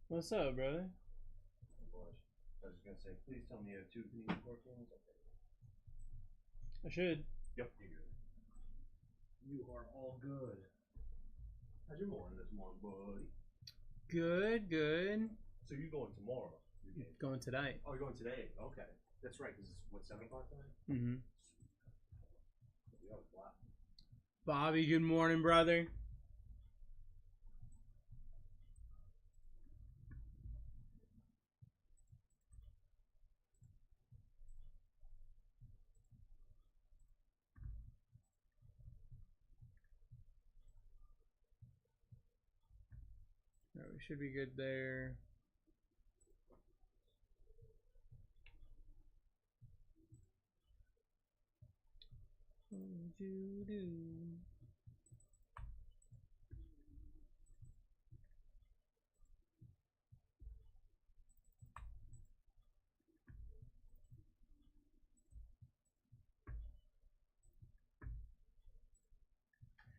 What's up, brother? I was just gonna say, please tell me you have 2 Canadian pork cans. Okay. I should. Yep, you're good. You are all good. How's your morning this morning, buddy? Good, good. So you're going tomorrow? Going tonight. Oh, you're going today? Okay. That's right, because it's, what, 7 o'clock tonight? Mm-hmm. Yeah, wow. Bobby, good morning, brother. All right, we should be good there.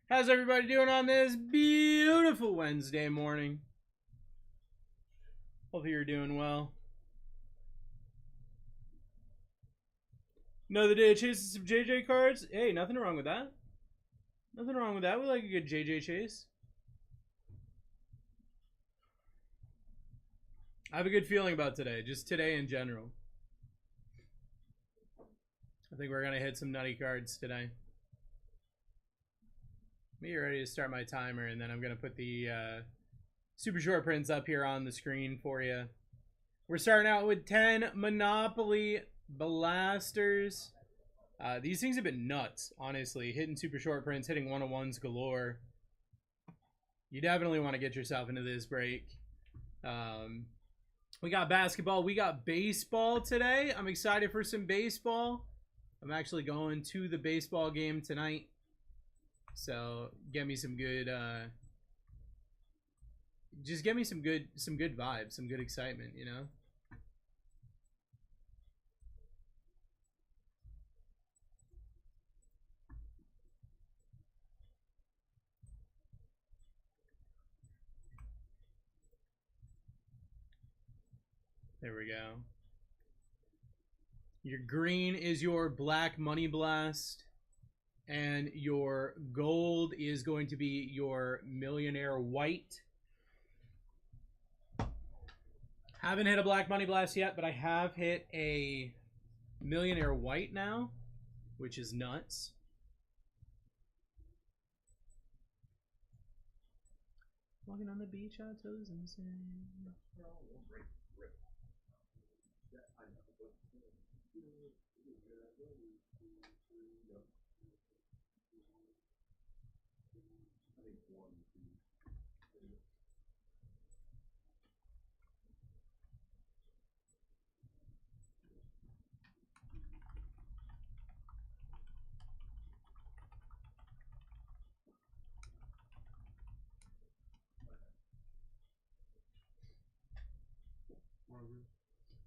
How's everybody doing on this beautiful Wednesday morning? Hope you're doing well. Another day of chasing some JJ cards. Hey, nothing wrong with that. Nothing wrong with that. We like a good JJ chase. I have a good feeling about today, just today in general. I think we're going to hit some nutty cards today. Me ready to start my timer, and then I'm going to put the super short prints up here on the screen for you. We're starting out with 10 Monopoly Blasters. These things have been nuts, honestly. Hitting super short prints, hitting 101s galore. You definitely want to get yourself into this break. We got basketball. We got baseball today. I'm excited for some baseball. I'm actually going to the baseball game tonight. So get me some good just get me some good vibes, some good excitement, you know? There we go. Your green is your black money blast. And your gold is going to be your millionaire white. Haven't hit a black money blast yet, but I have hit a millionaire white now, which is nuts. Walking on the beach, I toes and sand.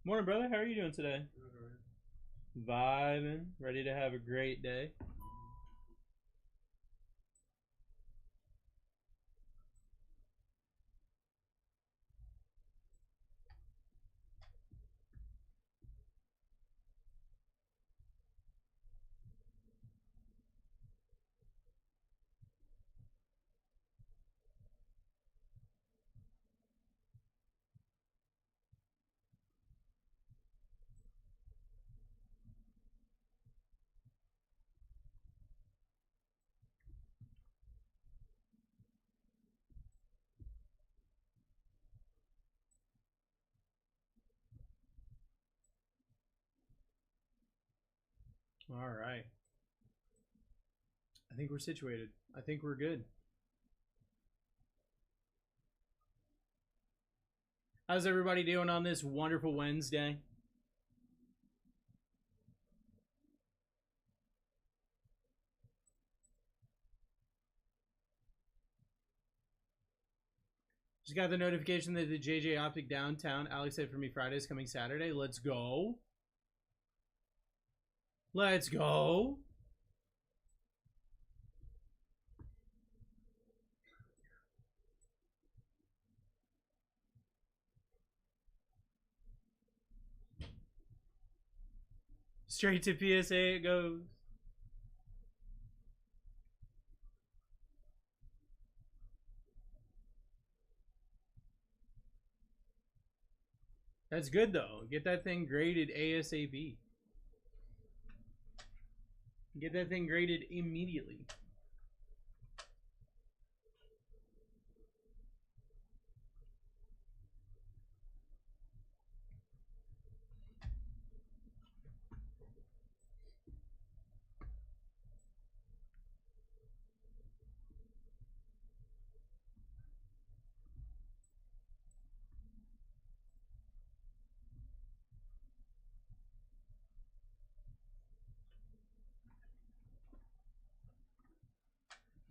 Morning, brother. How are you doing today? Vibing. Ready to have a great day. All right. I think we're situated. I think we're good. How's everybody doing on this wonderful Wednesday? Just got the notification that the JJ Optic Downtown Alex said for me Friday is coming Saturday. Let's go. Let's go. Straight to PSA it goes. That's good though. Get that thing graded ASAP. Get that thing graded immediately.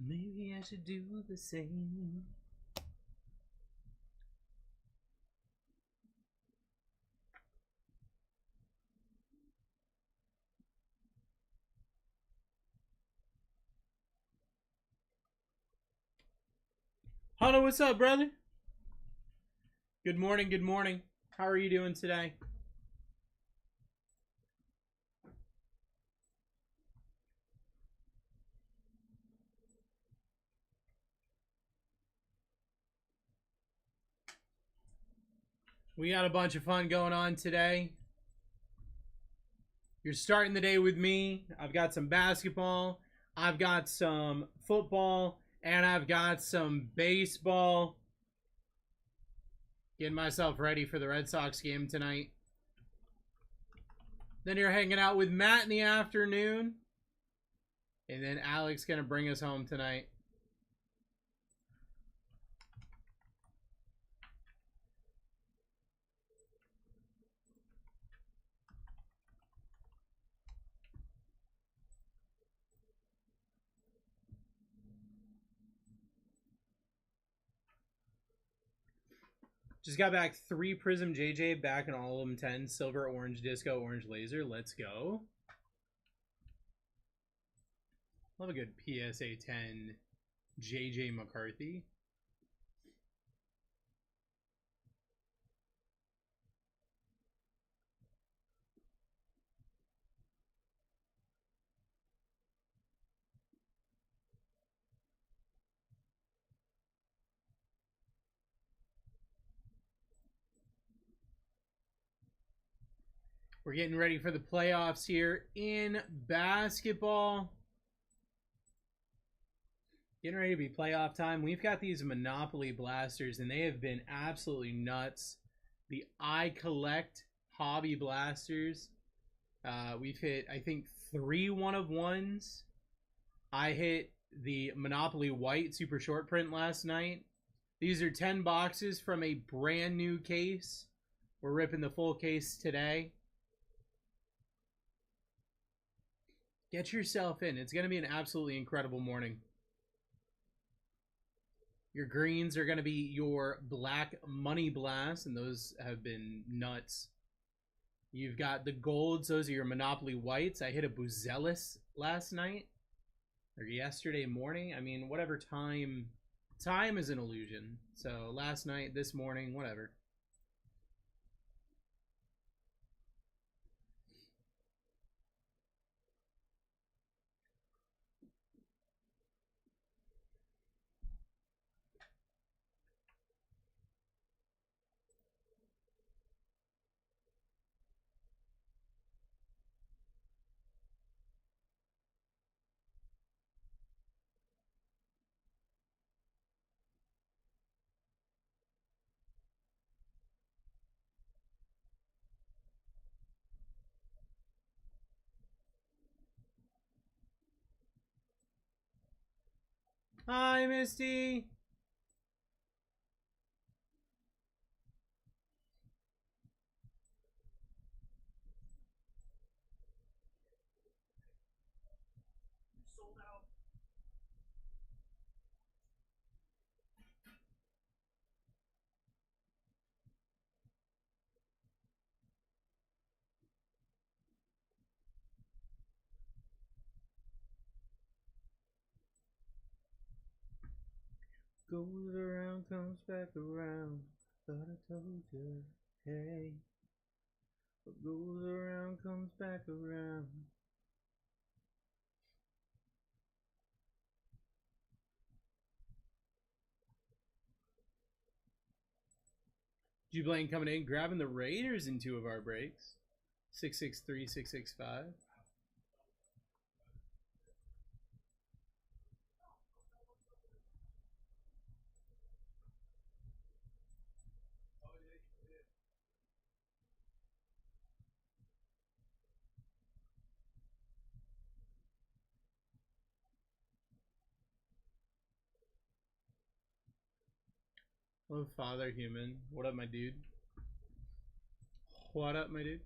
Maybe I should do the same. Hunter, what's up, brother? Good morning, good morning. How are you doing today? We got a bunch of fun going on today. You're starting the day with me. I've got some basketball, I've got some football, and I've got some baseball. Getting myself ready for the Red Sox game tonight. Then you're hanging out with Matt in the afternoon. And then Alex gonna bring us home tonight. Just got back 3 Prism JJ, back in all of them 10. Silver, orange disco, orange laser. Let's go. Love a good PSA 10 JJ McCarthy. We're getting ready for the playoffs here in basketball. Getting ready to be playoff time. We've got these Monopoly blasters, and they have been absolutely nuts. The I Collect Hobby Blasters. We've hit, I think, 3 1-of-1s. I hit the Monopoly White Super Short Print last night. These are 10 boxes from a brand new case. We're ripping the full case today. Get yourself in. It's going to be an absolutely incredible morning. Your greens are going to be your Black Money Blast, and those have been nuts. You've got the golds. Those are your Monopoly Whites. I hit a Buzelis last night, or yesterday morning. I mean, whatever time. Time is an illusion. So last night, this morning, whatever. Hi, Misty. Sold out. Goes around, comes back around. Thought I told you, hey. What goes around comes back around. G Blaine coming in, grabbing the Raiders in 2 of our breaks. 663, 665. Hello, Father Human. What up, my dude? What up, my dude?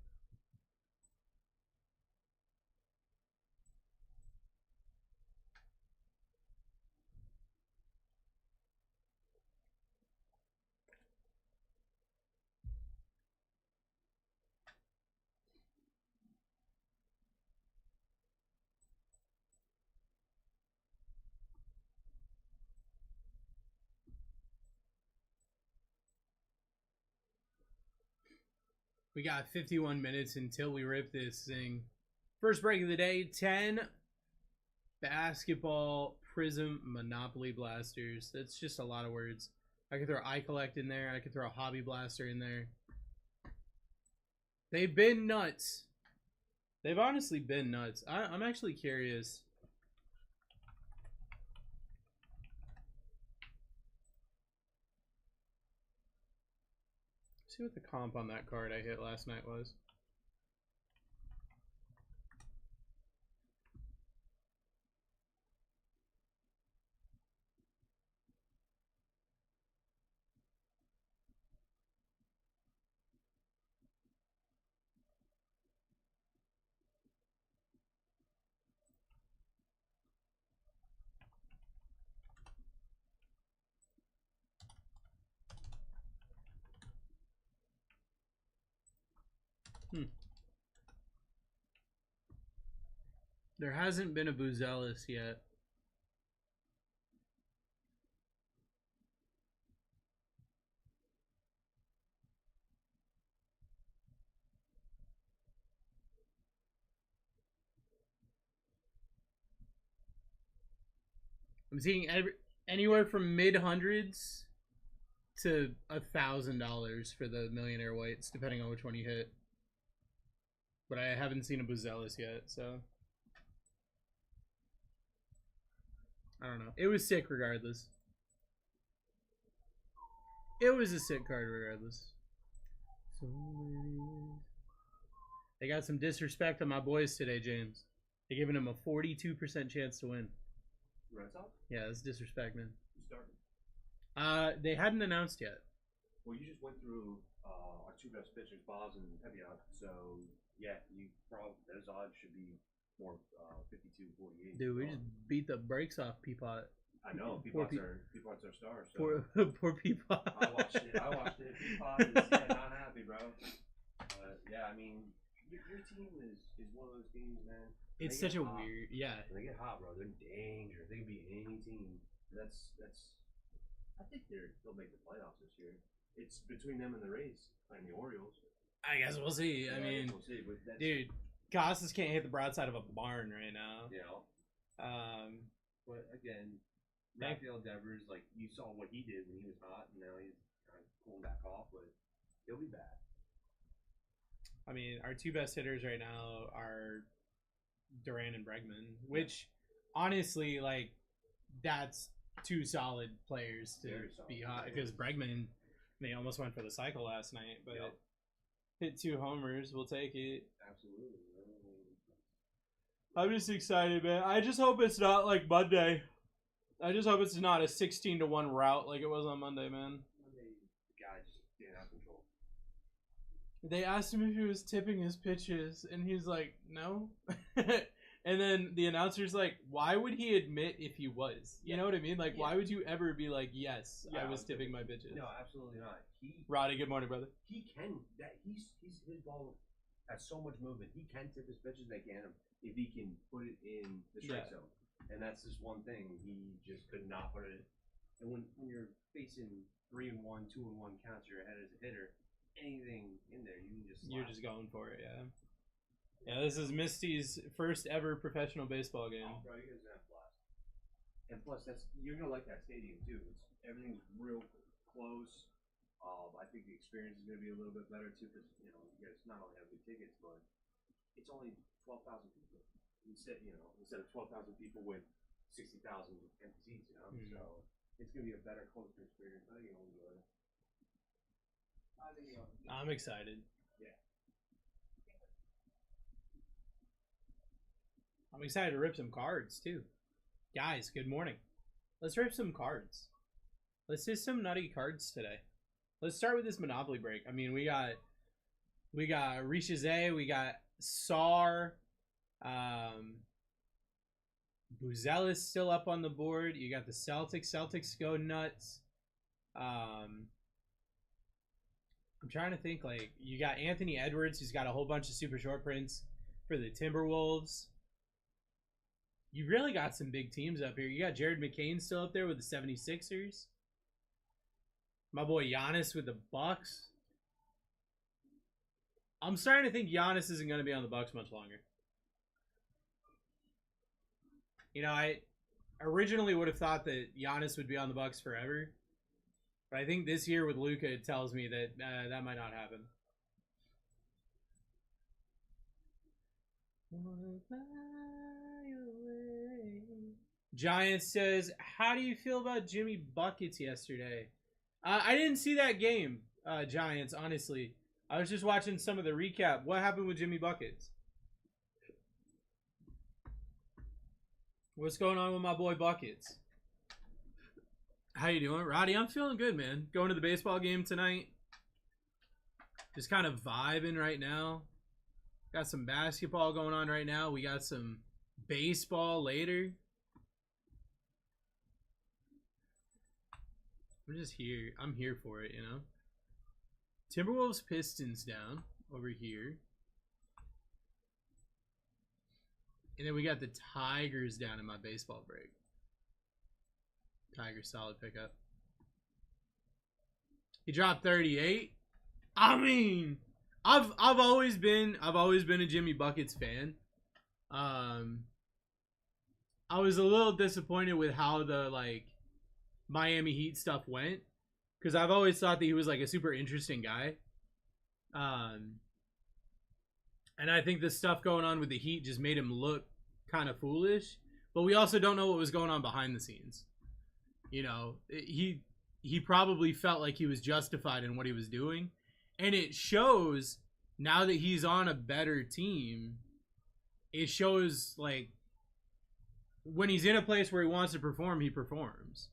We got 51 minutes until we rip this thing. First break of the day, 10 basketball prism Monopoly blasters. That's just a lot of words. I could throw iCollect in there. I could throw a Hobby Blaster in there. They've been nuts. They've honestly been nuts. I'm actually curious. See what the comp on that card I hit last night was. There hasn't been a Buzelis yet. I'm seeing anywhere from mid-hundreds to $1,000 for the Millionaire Whites, depending on which one you hit. But I haven't seen a Buzelis yet, so I don't know. It was sick regardless. It was a sick card regardless. So many. They got some disrespect on my boys today, James. They're giving them a 42% chance to win. Red Sox? Yeah, that's disrespect, man. You started? They hadn't announced yet. Well, you just went through our 2 best pitchers, Boz and Pepiot. So yeah, you probably those odds should be more 52-48. Dude, we just beat the brakes off Peapot. I know. Peapot's our star. So. Poor Peapot. I watched it. Peapot is not happy, bro. Yeah, I mean, your team is one of those teams, man. It's such a weird, yeah. When they get hot, bro, they're dangerous. They can beat any team. That's. I think they'll make the playoffs this year. It's between them and the Rays and the Orioles. I guess we'll see. Yeah, I mean, we'll see, but dude, Costas can't hit the broadside of a barn right now. Yeah. But again, Rafael Devers, like you saw what he did when he was hot, and now he's kind of pulling back off, but he'll be back. I mean, our 2 best hitters right now are Duran and Bregman, which honestly, like, that's 2 solid players to be hot because Bregman, they almost went for the cycle last night, but hit 2 homers. We'll take it. Absolutely. I'm just excited, man. I just hope it's not like Monday. I just hope it's not a 16-1 rout like it was on Monday, man. Monday, the guy just didn't have control. They asked him if he was tipping his pitches, and he's like, no. And then the announcer's like, why would he admit if he was? You know what I mean? Like, why would you ever be like, yes, I was tipping my pitches? No, absolutely not. Roddy, good morning, brother. He can. His ball has so much movement. He can tip his pitches. They can if he can put it in the strike zone. And that's just one thing. He just could not put it in. And when you're facing 3-1, 2-1 counts, you're ahead as a hitter, anything in there, you can just. You're just going for it, yeah. Yeah, this is Misty's first ever professional baseball game. Oh, bro, you guys are gonna have a blast. And plus, you're gonna like that stadium too. Everything's real close. I think the experience is gonna be a little bit better too, because you guys not only have good tickets, but it's only 12,000 people instead of 12,000 people with 60,000 empty seats. So it's gonna be a better, closer experience. I think you'll enjoy it. I'm excited. Yeah. I'm excited to rip some cards too. Guys, good morning. Let's rip some cards. Let's do some nutty cards today. Let's start with this Monopoly break. I mean, we got Richezé, we got Sar, Buzelis still up on the board. You got the Celtics. Celtics go nuts. I'm trying to think, like, you got Anthony Edwards, who's got a whole bunch of super short prints for the Timberwolves. You really got some big teams up here. You got Jared McCain still up there with the 76ers. My boy Giannis with the Bucks. I'm starting to think Giannis isn't going to be on the Bucks much longer. I originally would have thought that Giannis would be on the Bucks forever. But I think this year with Luka, it tells me that that might not happen. Giant says, how do you feel about Jimmy Buckets yesterday? I didn't see that game, Giants, honestly. I was just watching some of the recap. What happened with Jimmy Buckets? What's going on with my boy Buckets? How you doing, Roddy? I'm feeling good, man. Going to the baseball game tonight. Just kind of vibing right now. Got some basketball going on right now. We got some baseball later. I'm just here. I'm here for it, Timberwolves Pistons down over here. And then we got the Tigers down in my baseball break. Tigers solid pickup. He dropped 38. I mean, I've always been a Jimmy Buckets fan. I was a little disappointed with how the Miami Heat stuff went, because I've always thought that he was a super interesting guy. And I think the stuff going on with the Heat just made him look kind of foolish. But we also don't know what was going on behind the scenes. He probably felt like he was justified in what he was doing. And it shows now that he's on a better team. It shows, when he's in a place where he wants to perform, he performs.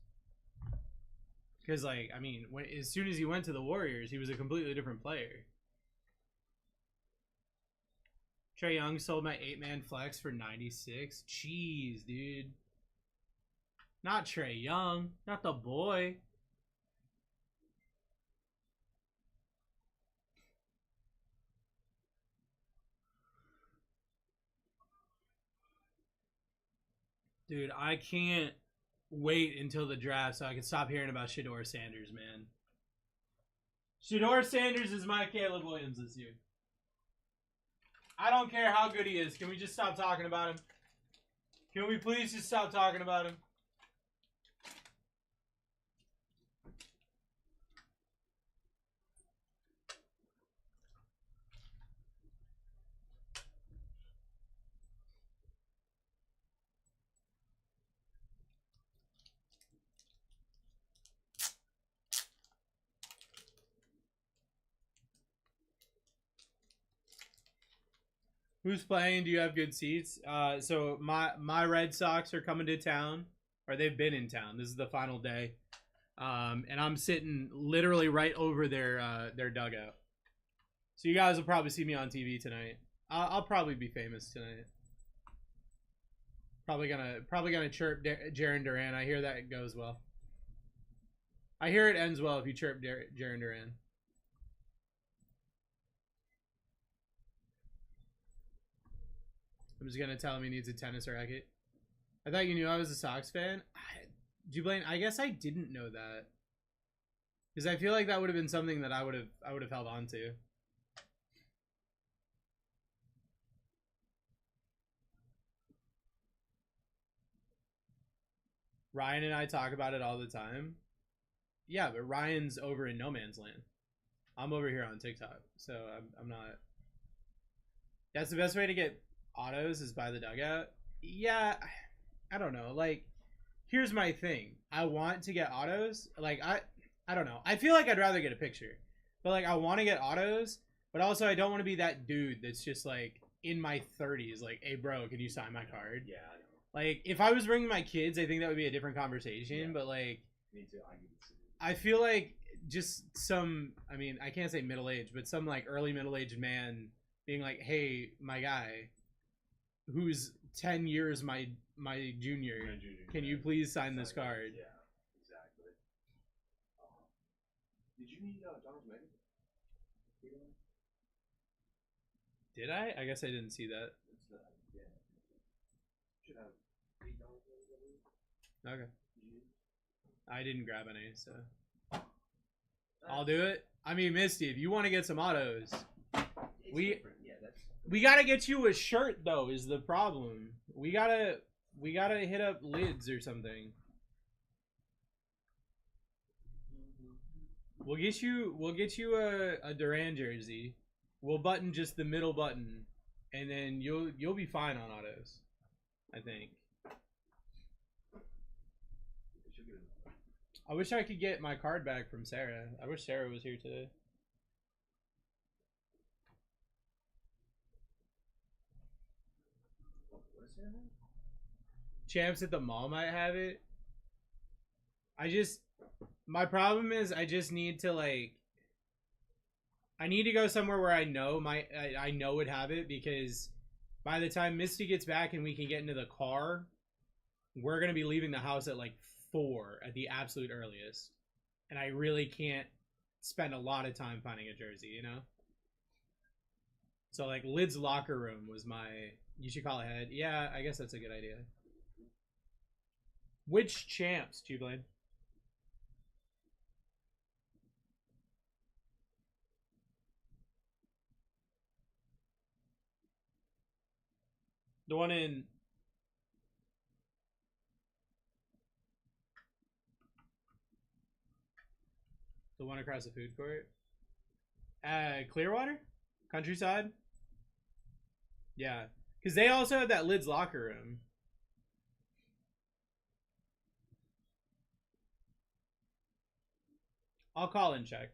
Because, as soon as he went to the Warriors, he was a completely different player. Trae Young sold my 8-man flex for 96. Jeez, dude. Not Trae Young. Not the boy. Dude, I can't wait until the draft so I can stop hearing about Shedeur Sanders, man. Shedeur Sanders is my Caleb Williams this year. I don't care how good he is. Can we just stop talking about him? Can we please just stop talking about him? Who's playing? Do you have good seats? So my Red Sox are coming to town, or they've been in town. This is the final day, and I'm sitting literally right over their dugout. So you guys will probably see me on TV tonight. I'll probably be famous tonight. Probably gonna chirp Jaren Duran. I hear that it goes well. I hear it ends well if you chirp Jaren Duran. I'm just gonna tell him he needs a tennis racket. I thought you knew I was a Sox fan. I guess I didn't know that. Because I feel like that would have been something that I would have held on to. Ryan and I talk about it all the time. Yeah, but Ryan's over in no man's land. I'm over here on TikTok, so I'm not. That's the best way to get autos is by the dugout. Yeah, I don't know. Like, here's my thing. I want to get autos. Like, I don't know. I feel like I'd rather get a picture, but like I want to get autos, but also I don't want to be that dude that's just like in my 30s. Like, hey, bro, can you sign my card? Yeah, I know. Like, if I was bringing my kids, I think that would be a different conversation. Yeah. But like, me too. I feel like just some. I mean, I can't say middle aged, but some like early middle aged man being like, hey, my guy, who's 10 years my junior, can you please sign this card? Yeah, exactly. Did you need Donald's Mega? Did I? I guess I didn't see that. Yeah. Should have $8. Okay. I didn't grab any, so I'll do it. I mean, Misty, if you want to get some autos, we gotta get you a shirt though. Is the problem? We gotta hit up Lids or something. We'll get you a Duran jersey. We'll button just the middle button, and then you'll be fine on autos, I think. I wish I could get my card back from Sarah. I wish Sarah was here today. Champs at the mall might have it. My problem is I just need to like, I need to go somewhere where I know I know would have it, because by the time Misty gets back and we can get into the car, we're gonna be leaving the house at like 4 at the absolute earliest, and I really can't spend a lot of time finding a jersey, you know. So like Lid's locker room was my. You should call ahead. Yeah, I guess that's a good idea. Which champs, G-Blade? The one in... The one across the food court? Clearwater? Countryside? Yeah. Because they also have that Lid's locker room. I'll call and check.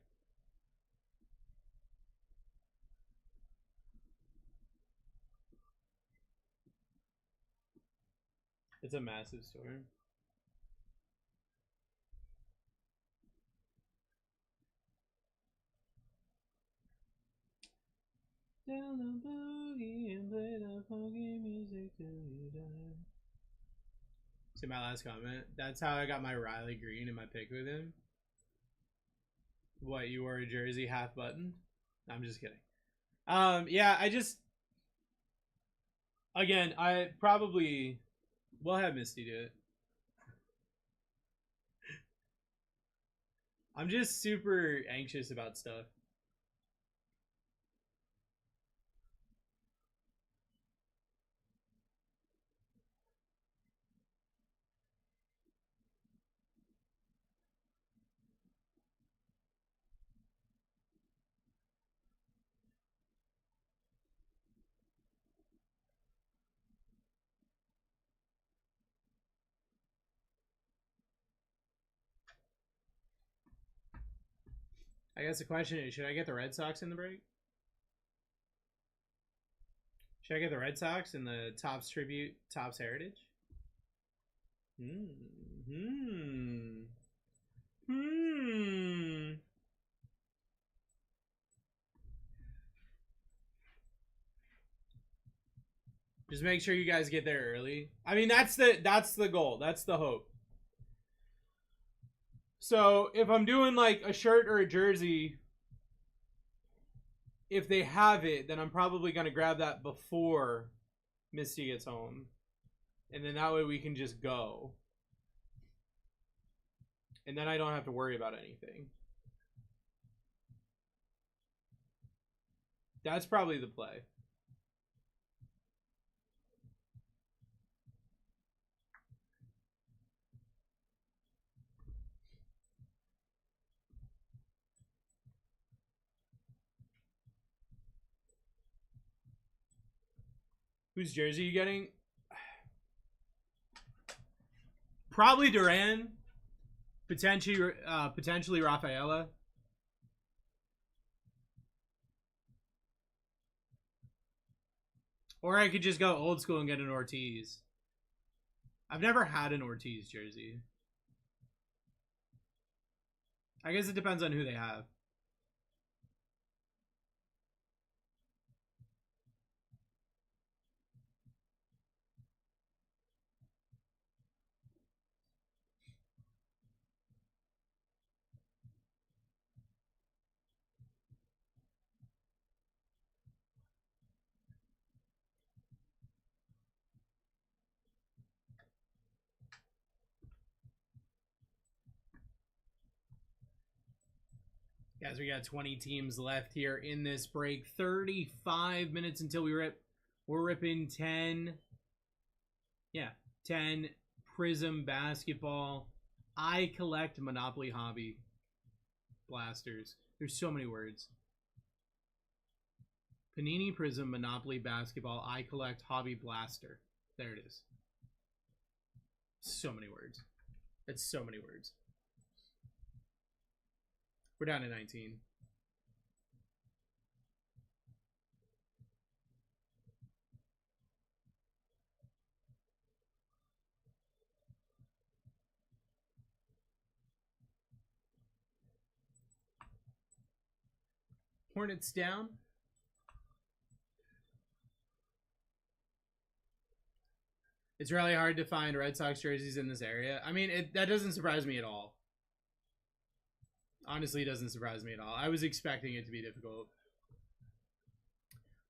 It's a massive store. Down the boogie and play the funky music till you die. See my last comment? That's how I got my Riley Green in my pick with him. What, you wore a jersey half buttoned? I'm just kidding. Yeah, again, I probably will have Misty do it. I'm just super anxious about stuff. I guess the question is, should I get the Red Sox in the break? Should I get the Red Sox in the Topps Tribute, Topps Heritage? Just make sure you guys get there early. I mean, that's the goal. That's the hope. So if I'm doing like a shirt or a jersey, if they have it, then I'm probably going to grab that before Misty gets home. And then that way we can just go. And then I don't have to worry about anything. That's probably the play. Whose jersey are you getting? Probably Duran. Potentially Rafaela. Or I could just go old school and get an Ortiz. I've never had an Ortiz jersey. I guess it depends on who they have. Guys, we got 20 teams left here in this break. 35 minutes until we rip. We're ripping 10. Yeah, 10 Prism basketball. I collect Monopoly Hobby blasters. There's so many words. Panini Prism Monopoly basketball. I collect Hobby Blaster. There it is. So many words. It's so many words. We're down to 19. Hornets down. It's really hard to find Red Sox jerseys in this area. I mean, that doesn't surprise me at all. Honestly, it doesn't surprise me at all. I was expecting it to be difficult.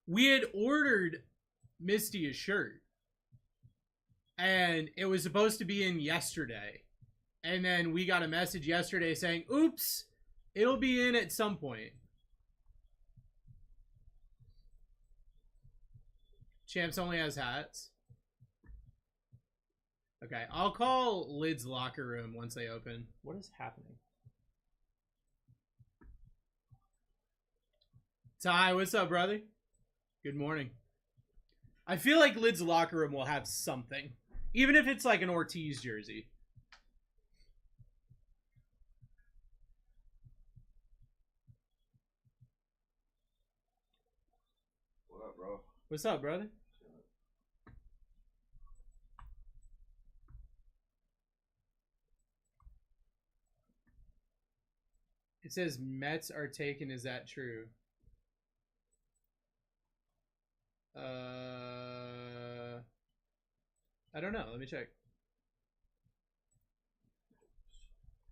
We had ordered Misty a shirt. And it was supposed to be in yesterday. And then we got a message yesterday saying, oops, it'll be in at some point. Champs only has hats. Okay, I'll call Lid's locker room once they open. What is happening? Ty, what's up, brother? Good morning. I feel like Lid's locker room will have something. Even if it's like an Ortiz jersey. What up, bro? What's up, brother? It says Mets are taken. Is that true? I don't know. Let me check.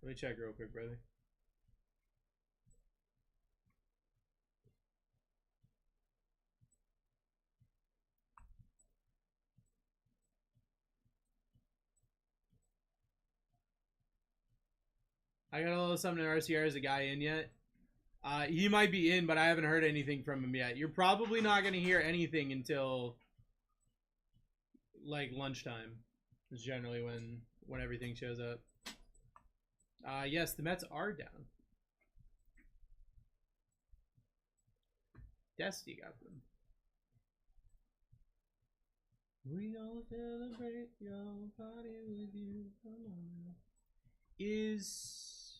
Let me check real quick, brother. I got a little something in RCR. Is a guy in yet? He might be in, but I haven't heard anything from him yet. You're probably not going to hear anything until like lunchtime. Is generally when everything shows up. Yes, the Mets are down. Dusty got them. We all celebrate your party with you. Come on. Is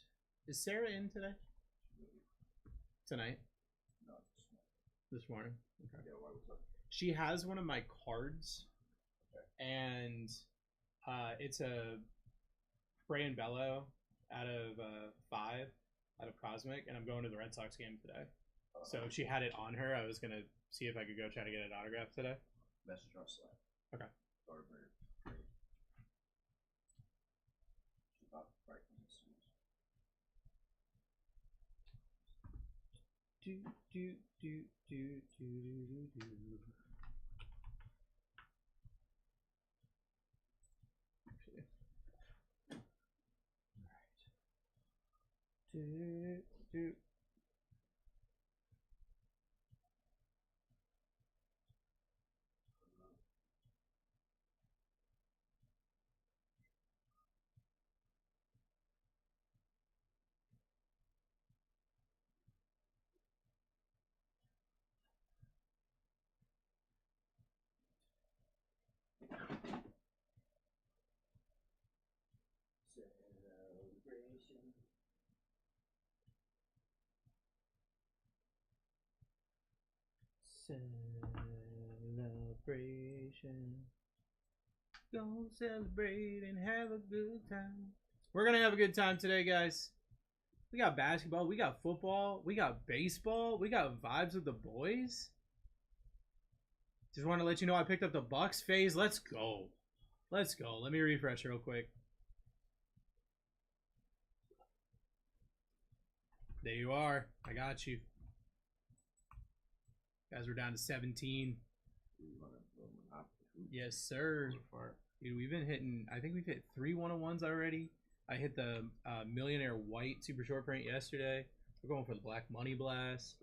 Sarah in today? Tonight? No, this morning. Okay. Yeah, why was that? She has one of my cards, okay. And it's a Bray and Bello out of 5 out of Cosmic, and I'm going to the Red Sox game today. So if she had it on her, I was gonna see if I could go try to get it autographed today. Message on Slack. Okay. Or great. She's not practicing this season. Do. Do. Celebration. Go celebrate and have a good time. We're gonna have a good time today, guys. We got basketball, we got football, we got baseball, we got vibes with the boys. Just want to let you know I picked up the Bucks phase. Let's go. Let's go. Let me refresh real quick. There you are. I got you. Guys, we're down to 17. Yes, sir. Dude, we've been hitting, I think we've hit 3 101s already. I hit the Millionaire White Super Short Print yesterday. We're going for the Black Money Blast.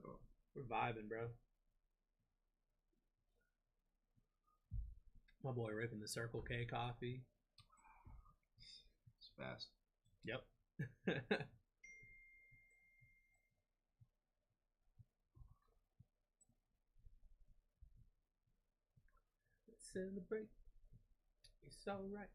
We're vibing, bro. My boy ripping the Circle K coffee. It's fast. Yep. Let's celebrate. It's alright.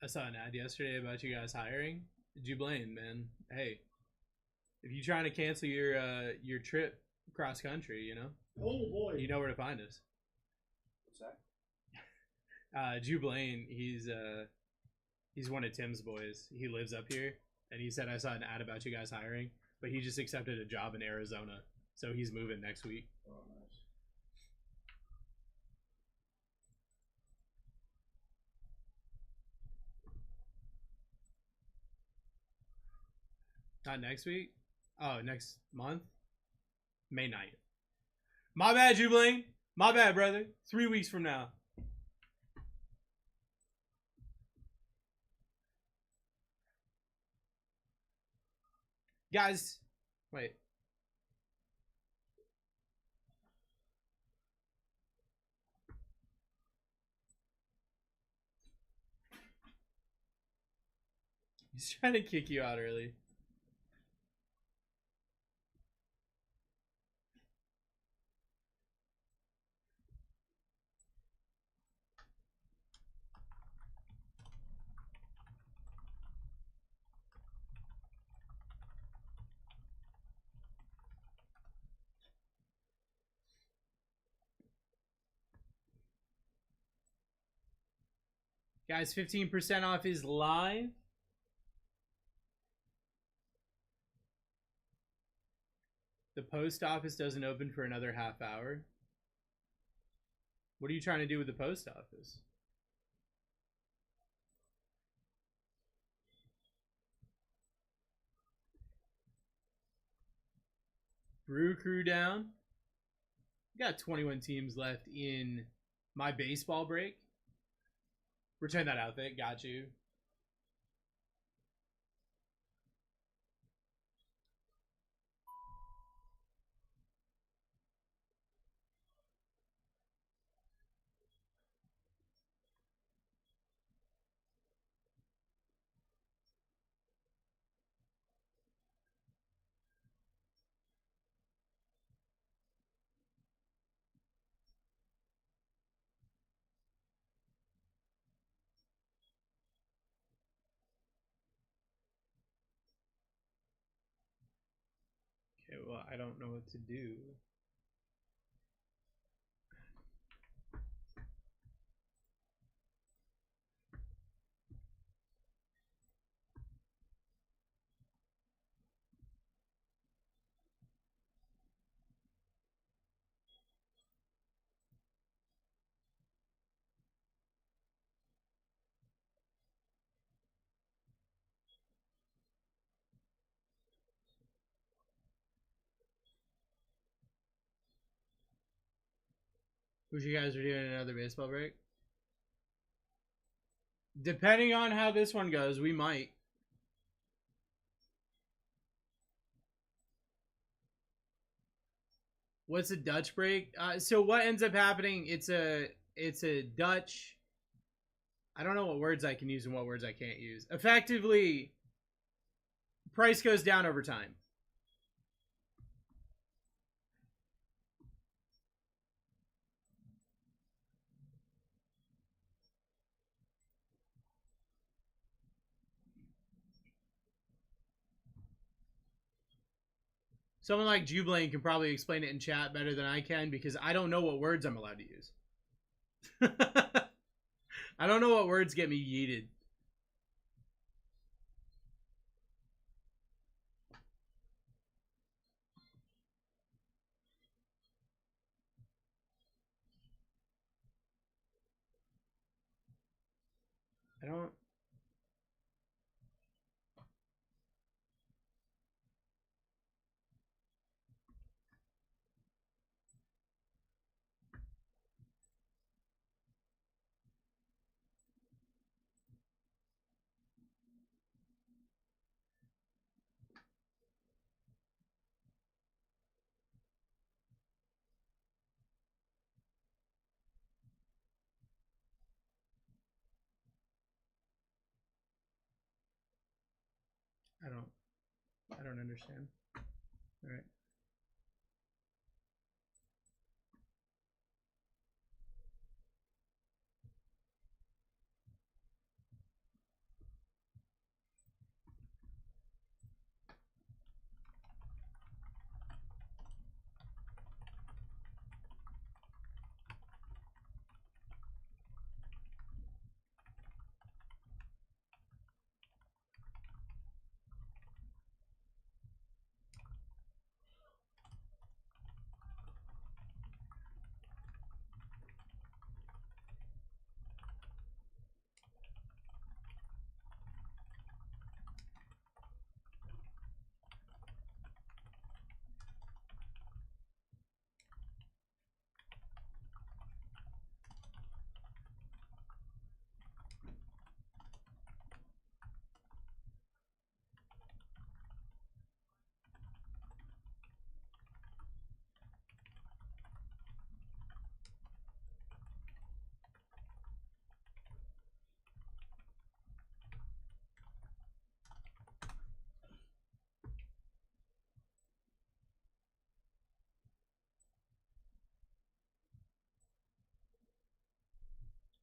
I saw an ad yesterday about you guys hiring. Did you blame, man? Hey, if you're trying to cancel your trip cross country, you know, Oh boy, you know where to find us. What's that? Jublain, he's one of Tim's boys. He lives up here, and he said I saw an ad about you guys hiring, but he just accepted a job in Arizona, so he's moving next week. Oh, nice. Not next week. Oh, next month, May 9th. My bad, Jublain. My bad, brother. 3 weeks from now. Guys, wait. He's trying to kick you out early. Guys, 15% off is live. The post office doesn't open for another half hour. What are you trying to do with the post office? Brew crew down. Got 21 teams left in my baseball break. Return that outfit. Got you. Okay, well, I don't know what to do. Wish you guys were doing another baseball break. Depending on how this one goes, we might. What's a Dutch break? So what ends up happening? It's a Dutch. I don't know what words I can use and what words I can't use. Effectively, price goes down over time. Someone like Jubilant can probably explain it in chat better than I can because I don't know what words I'm allowed to use. I don't know what words get me yeeted. I don't. I don't understand. All right.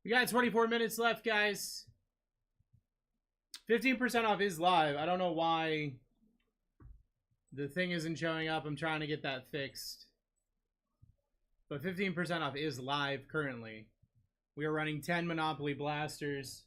We got 24 minutes left, guys. 15% off is live. I don't know why the thing isn't showing up. I'm trying to get that fixed. But 15% off is live currently. We are running 10 Monopoly Blasters.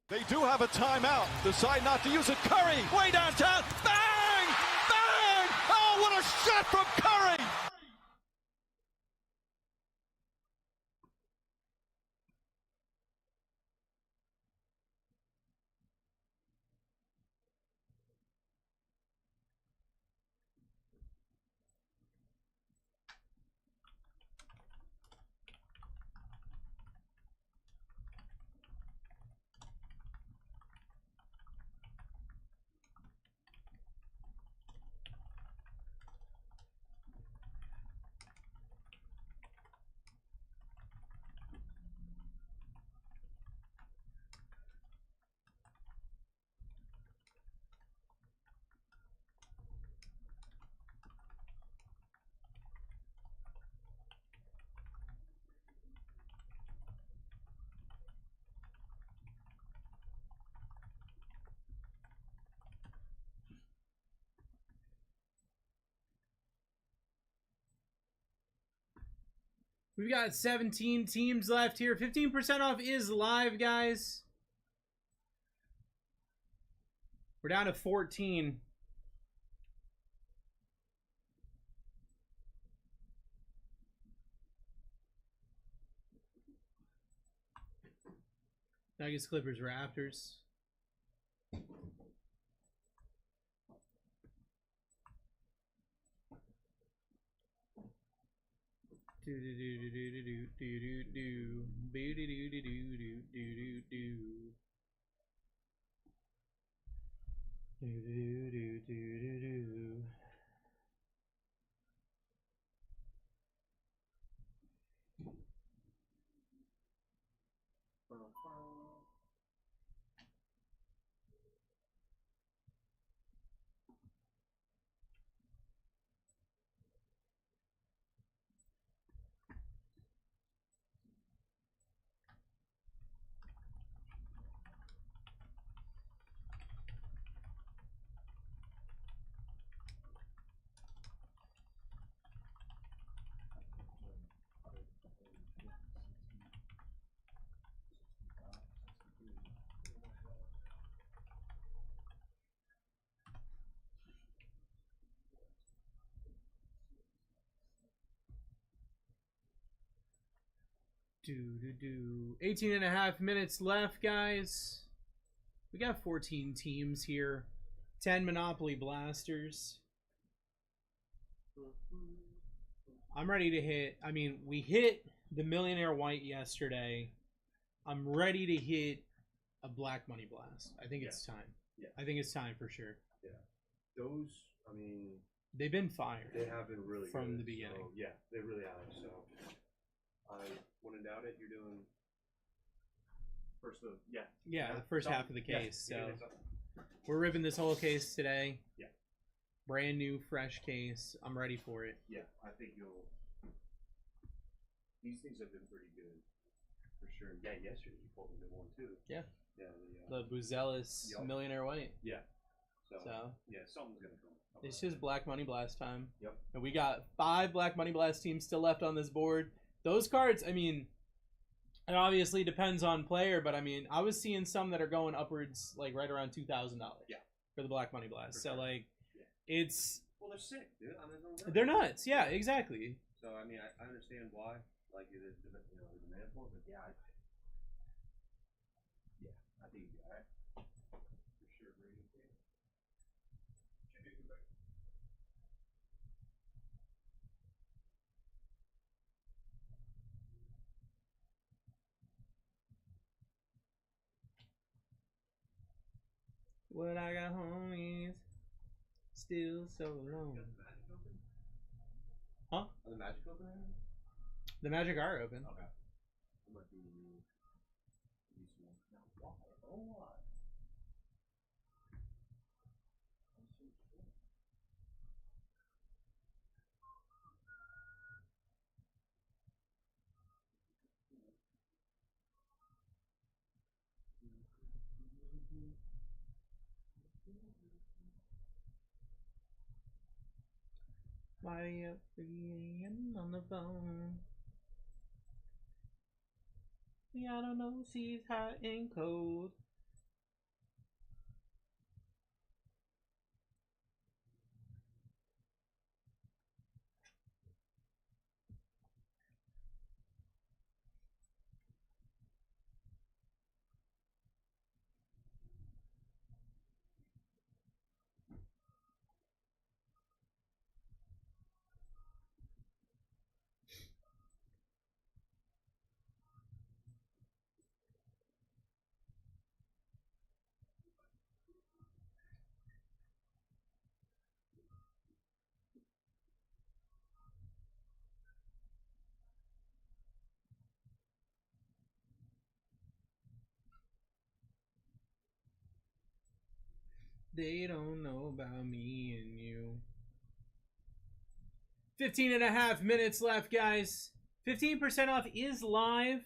They do have a timeout. Decide not to use it. Curry, way downtown. Bang! Bang! Oh, what a shot from Curry! We've got 17 teams left here. 15% off is live, guys. We're down to 14. Nuggets, Clippers, Raptors. Do do do do do do do do do do do do do do do do do do. Do do do. 18 and a half minutes left, guys. We got 14 teams here. 10 Monopoly Blasters. I'm ready to hit. I mean, we hit the Millionaire White yesterday. I'm ready to hit a Black Money Blast. I think it's time. Yeah. I think it's time for sure. Yeah. Those, I mean, they've been fired. They have been really from good, the beginning. So, yeah, they really have. So, I wouldn't doubt it. You're doing first of the first half of the case. Yeah, so we're ripping this whole case today. Yeah. Brand new, fresh case. I'm ready for it. Yeah, I think you'll. These things have been pretty good, for sure. Yeah, yesterday you pulled a good one too. Yeah. Yeah. The Buzelis Millionaire White. Yeah. So yeah, something's gonna come. It's just Black Money Blast time. Yep. And we got 5 Black Money Blast teams still left on this board. Those cards, I mean, it obviously depends on player, but I mean, I was seeing some that are going upwards, like right around $2,000. Yeah. For the Black Money Blast. So sure. like, it's. Well, they're sick, dude. I mean, they're nuts. Yeah, exactly. So I mean, I understand why, like, the demand for it, but yeah, I think you'd be alright. For sure, Brady. What I got homies still so long. Huh? Are the Magic open right now? The Magic are open. Okay. It might be at least one. Now, why? Oh, why? Why are you 3 a.m. on the phone? Yeah, I don't know, she's hot and cold. They don't know about me and you. 15.5 minutes left, guys. 15% off is live.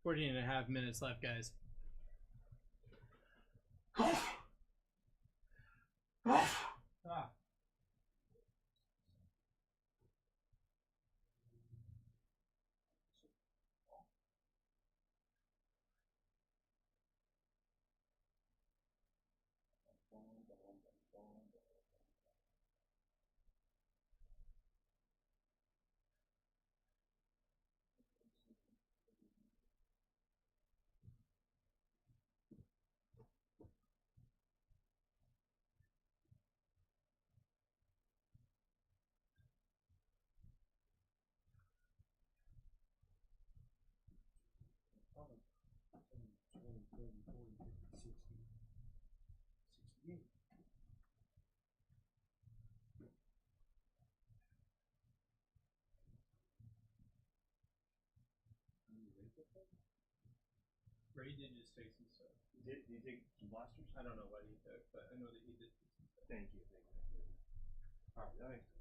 Fourteen and a half minutes left, guys. Ah. Ray did just take some stuff. Did he take some blasters? I don't know what he took, but I know that he did take some stuff. Thank you. All right, that makes sense. That makes sense.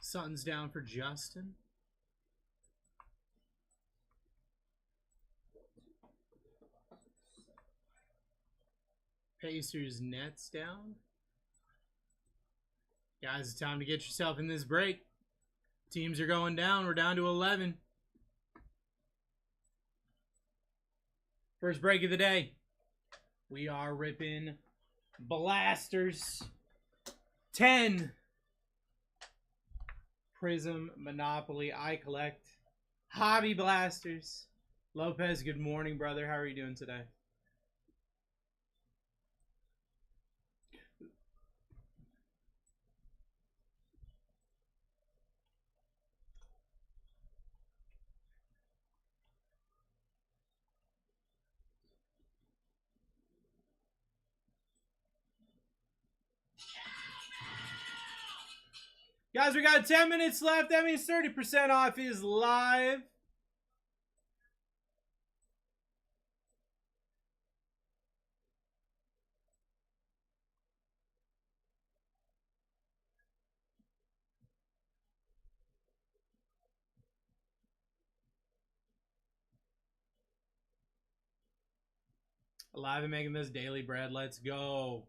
Sutton's down for Justin. Pacers Nets down. Guys, it's time to get yourself in this break. Teams are going down. We're down to 11. First break of the day. We are ripping Blasters. 10. Prism, Monopoly, I collect. Hobby Blasters. Lopez, good morning, brother. How are you doing today? Guys, we got 10 minutes left. That means 30% off is live. Alive and making this daily bread. Let's go.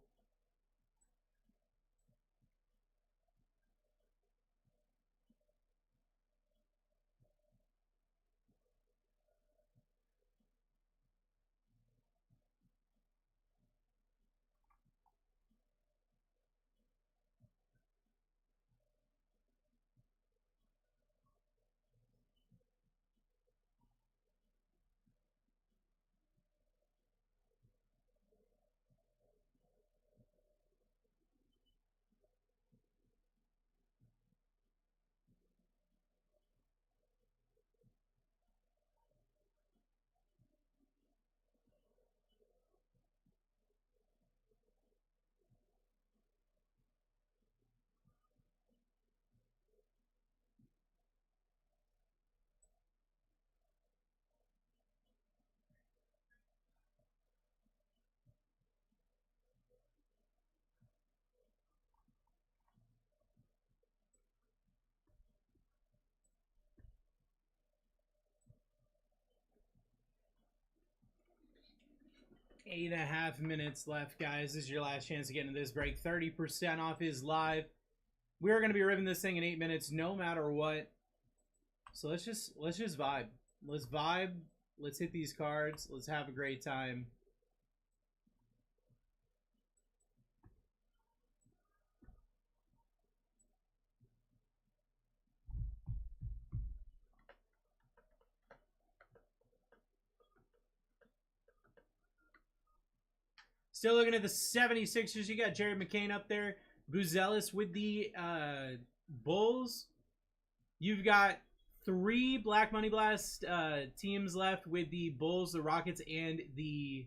Eight and a half minutes left, guys. This is your last chance to get into this break. 30% off is live. We're gonna be ripping this thing in 8 minutes, no matter what. So let's just vibe. Let's vibe. Let's hit these cards. Let's have a great time. Still looking at the 76ers. You got Jared McCain up there. Buzelis with the Bulls. You've got 3 Black Money Blast teams left with the Bulls, the Rockets, and the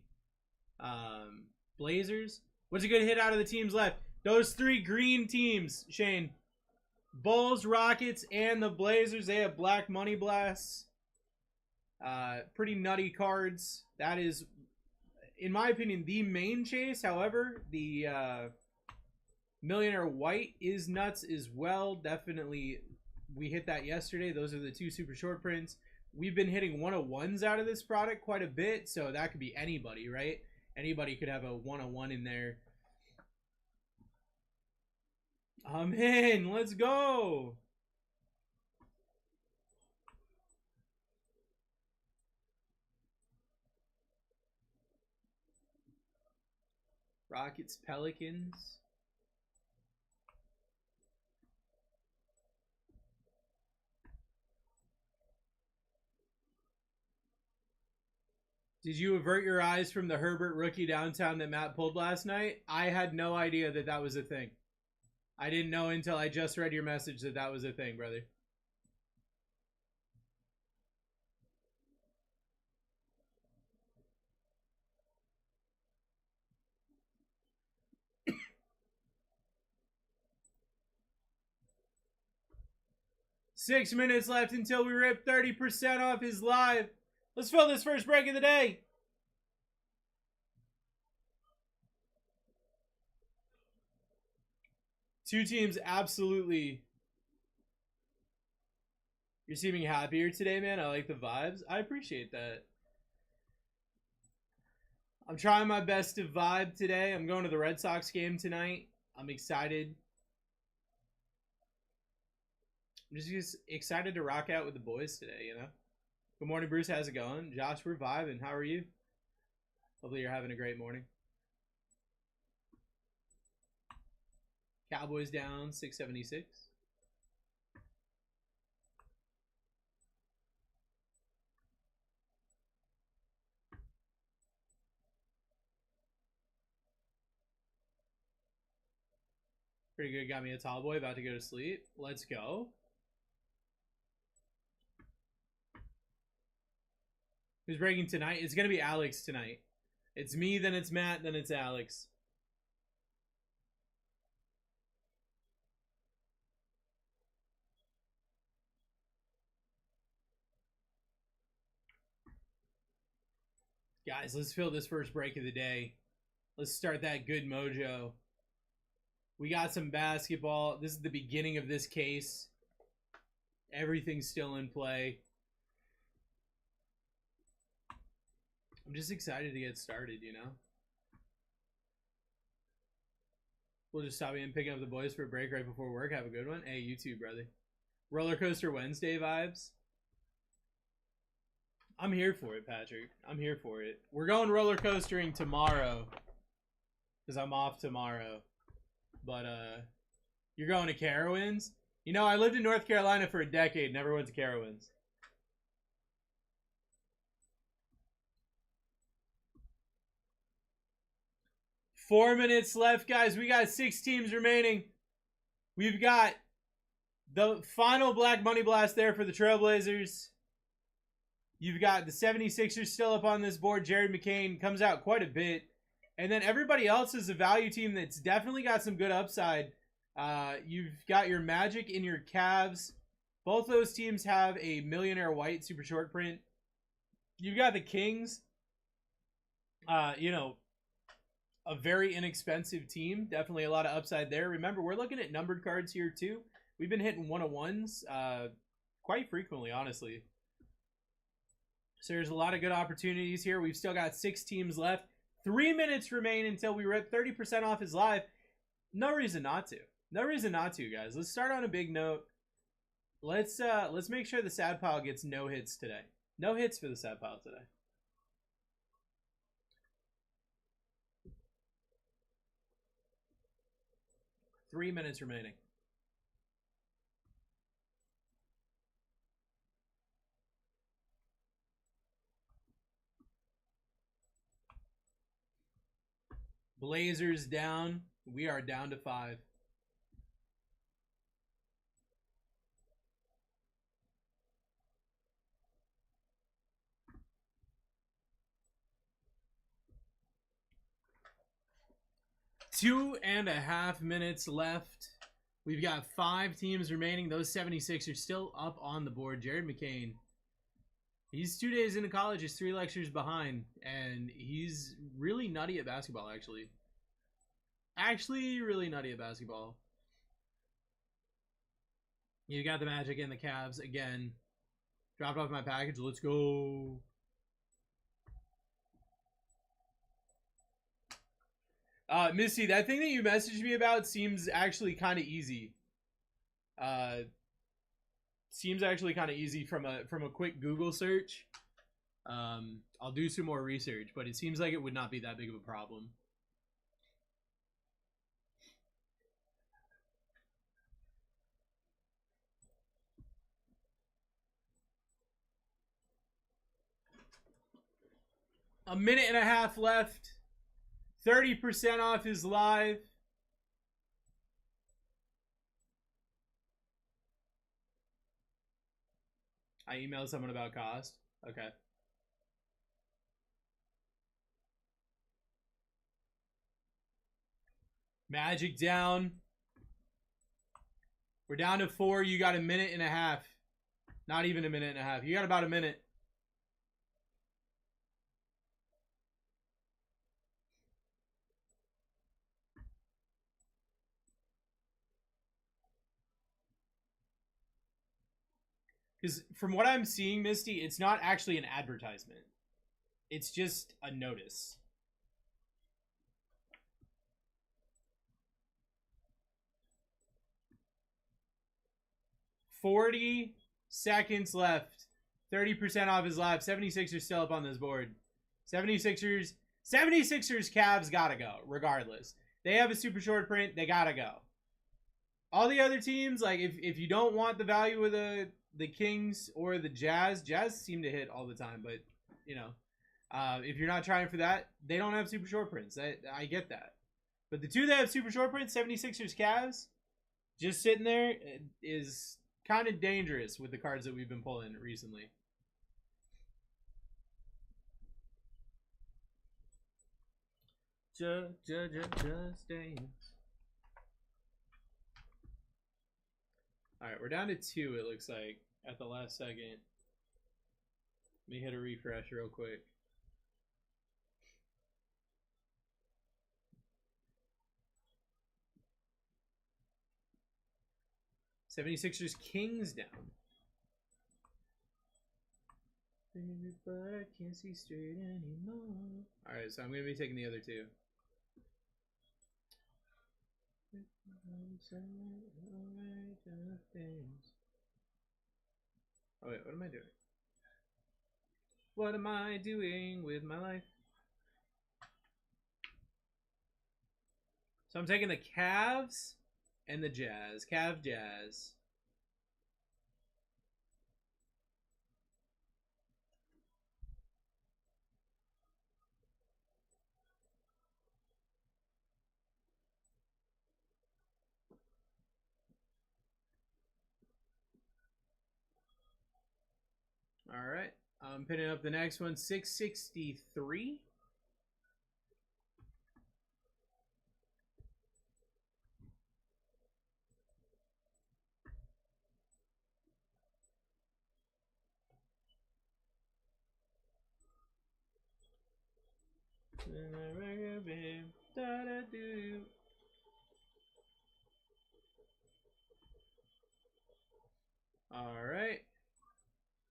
Blazers. What's a good hit out of the teams left? Those 3 green teams, Shane. Bulls, Rockets, and the Blazers. They have Black Money Blasts. Pretty nutty cards. That is, in my opinion, the main chase. However, the Millionaire White is nuts as well. Definitely, we hit that yesterday. Those are the 2 super short prints. We've been hitting 101s out of this product quite a bit, so that could be anybody, right? Anybody could have a 101 in there. I'm in. Let's go. Rockets, Pelicans. Did you avert your eyes from the Herbert rookie downtown that Matt pulled last night? I had no idea that that was a thing. I didn't know until I just read your message that that was a thing, brother. Six minutes left until we rip 30% off his live. Let's fill this first break of the day. Two teams absolutely. You're seeming happier today, man. I like the vibes. I appreciate that. I'm trying my best to vibe today. I'm going to the Red Sox game tonight. I'm excited. I'm just excited to rock out with the boys today, you know? Good morning, Bruce. How's it going? Josh, we're vibing. How are you? Hopefully you're having a great morning. Cowboys down 676. Pretty good. Got me a tall boy. About to go to sleep. Let's go. Who's breaking tonight? It's going to be Alex tonight. It's me, then it's Matt, then it's Alex. Guys, let's fill this first break of the day. Let's start that good mojo. We got some basketball. This is the beginning of this case. Everything's still in play. I'm just excited to get started, you know? We'll just stop in and pick up the boys for a break right before work. Have a good one. Hey, you too, brother. Roller Coaster Wednesday vibes. I'm here for it, Patrick. I'm here for it. We're going roller coastering tomorrow. Because I'm off tomorrow. But, you're going to Carowinds? You know, I lived in North Carolina for a decade. Never went to Carowinds. Four minutes left, guys. We got 6 teams remaining. We've got the final Black Money Blast there for the Trailblazers. You've got the 76ers still up on this board. Jared McCain comes out quite a bit. And then everybody else is a value team that's definitely got some good upside. You've got your Magic and your Cavs. Both those teams have a Millionaire White super short print. You've got the Kings. You know, a very inexpensive team. Definitely a lot of upside there. Remember, we're looking at numbered cards here too. We've been hitting 101s quite frequently, honestly. So there's a lot of good opportunities here. We've still got 6 teams left. 3 minutes remain until we rip 30% off his live. No reason not to. No reason not to, guys. Let's start on a big note. Let's make sure the sad pile gets no hits today. No hits for the sad pile today. Three minutes remaining. Blazers down. We are down to 5. Two and a half minutes left. We've got 5 teams remaining. Those 76 are still up on the board. Jared McCain. He's 2 days into college. He's 3 lectures behind. And he's really nutty at basketball, actually. Actually, really nutty at basketball. You got the Magic and the Cavs again. Dropped off my package. Let's go. Missy, that thing that you messaged me about seems actually kind of easy. Seems actually kind of easy from a quick Google search. I'll do some more research, but it seems like it would not be that big of a problem. A minute and a half left. 30% off is live. I emailed someone about cost. Okay. Magic down. We're down to 4. You got a minute and a half. Not even a minute and a half. You got about a minute. Because from what I'm seeing, Misty, it's not actually an advertisement. It's just a notice. $40 seconds left. 30% off his live. 76ers still up on this board. 76ers Cavs gotta go, regardless. They have a super short print. They gotta go. all the other teams, like if you don't want the value of the Kings or the Jazz seem to hit all the time, but you know, if you're not trying for that, they don't have super short prints. I get that. But the two that have super short prints, 76ers, Cavs, just sitting there is kind of dangerous with the cards that we've been pulling recently. Just dance. All right, we're down to 2, it looks like, at the last second. Let me hit a refresh real quick. '76ers Kings down. But I can't see straight anymore. Alright, so I'm going to be taking the other 2. Oh wait, what am I doing? What am I doing with my life? So I'm taking the Cavs and the Jazz. Cav Jazz. All right. I'm pinning up the next one, 663. All right.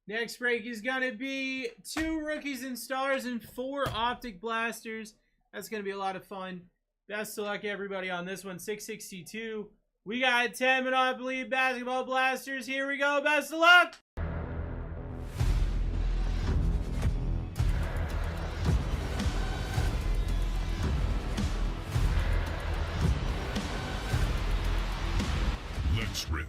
Next break is going to be 2 rookies and stars and 4 optic blasters. That's going to be a lot of fun. Best of luck, everybody, on this one. 662. We got 10 Monopoly basketball blasters. Here we go. Best of luck. Let's rip.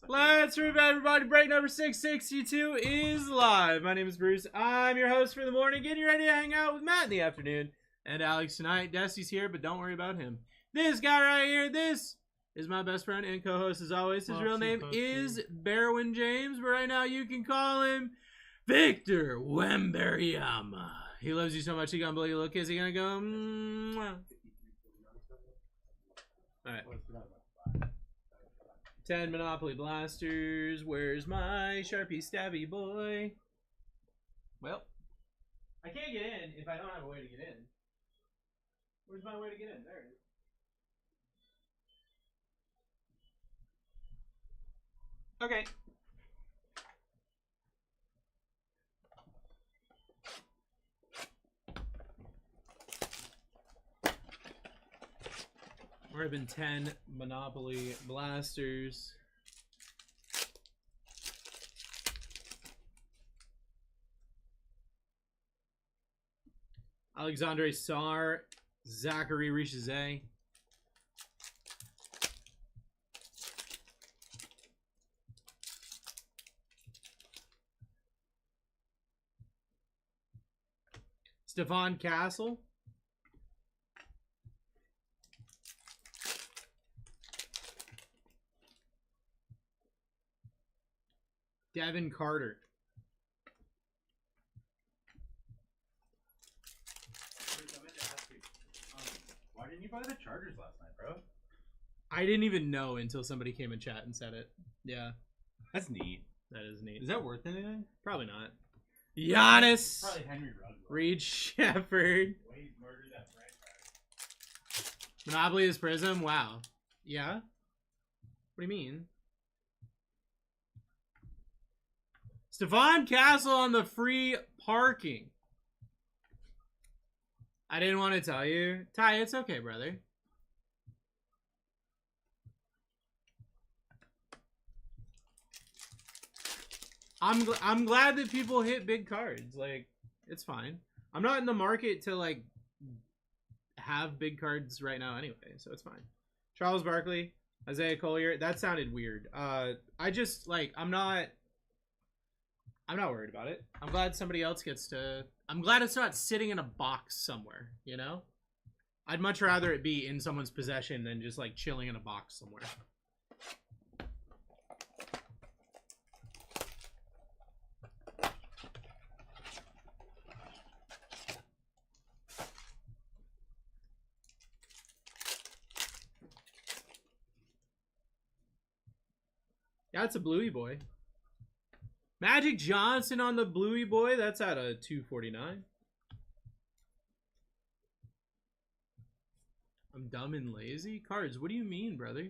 Let's rip, everybody. Break number 662 is live. My name is Bruce. I'm your host for the morning, getting you ready to hang out with Matt in the afternoon and Alex tonight. Dusty's here, but don't worry about him. This guy right here, this is my best friend and co-host as always. His real name is Berwin James, but right now you can call him Victor Wembanyama. He loves you so much, he gonna blow you a little kiss. He gonna go, mwah. All right. 10 Monopoly blasters. Where's my Sharpie stabby boy? Well, I can't get in if I don't have a way to get in. Where's my way to get in? There it is. Okay. We're ripping 10 Monopoly blasters. Alexandre Sarr, Zachary Richezet. Stephon Castle. Devin Carter. Why didn't you buy the Chargers last night, bro? I didn't even know until somebody came in chat and said it. Yeah. That's neat. That is neat. Is that worth anything? Probably not. Giannis. Probably Henry Ruggs. Reed Shepard. Wade murdered that franchise. Monopoly is Prism. Wow. Yeah? What do you mean? Stephon Castle on the free parking. I didn't want to tell you. Ty, it's okay, brother. I'm glad that people hit big cards. Like, it's fine. I'm not in the market to, like, have big cards right now anyway, so it's fine. Charles Barkley. Isaiah Collier. That sounded weird. I just like I'm not worried about it. I'm glad somebody else gets to. I'm glad it's not sitting in a box somewhere. You know, I'd much rather it be in someone's possession than just like chilling in a box somewhere. Yeah, it's a Bluey boy. Magic Johnson on the Bluey boy. That's at a 249. I'm dumb and lazy? Cards, what do you mean, brother?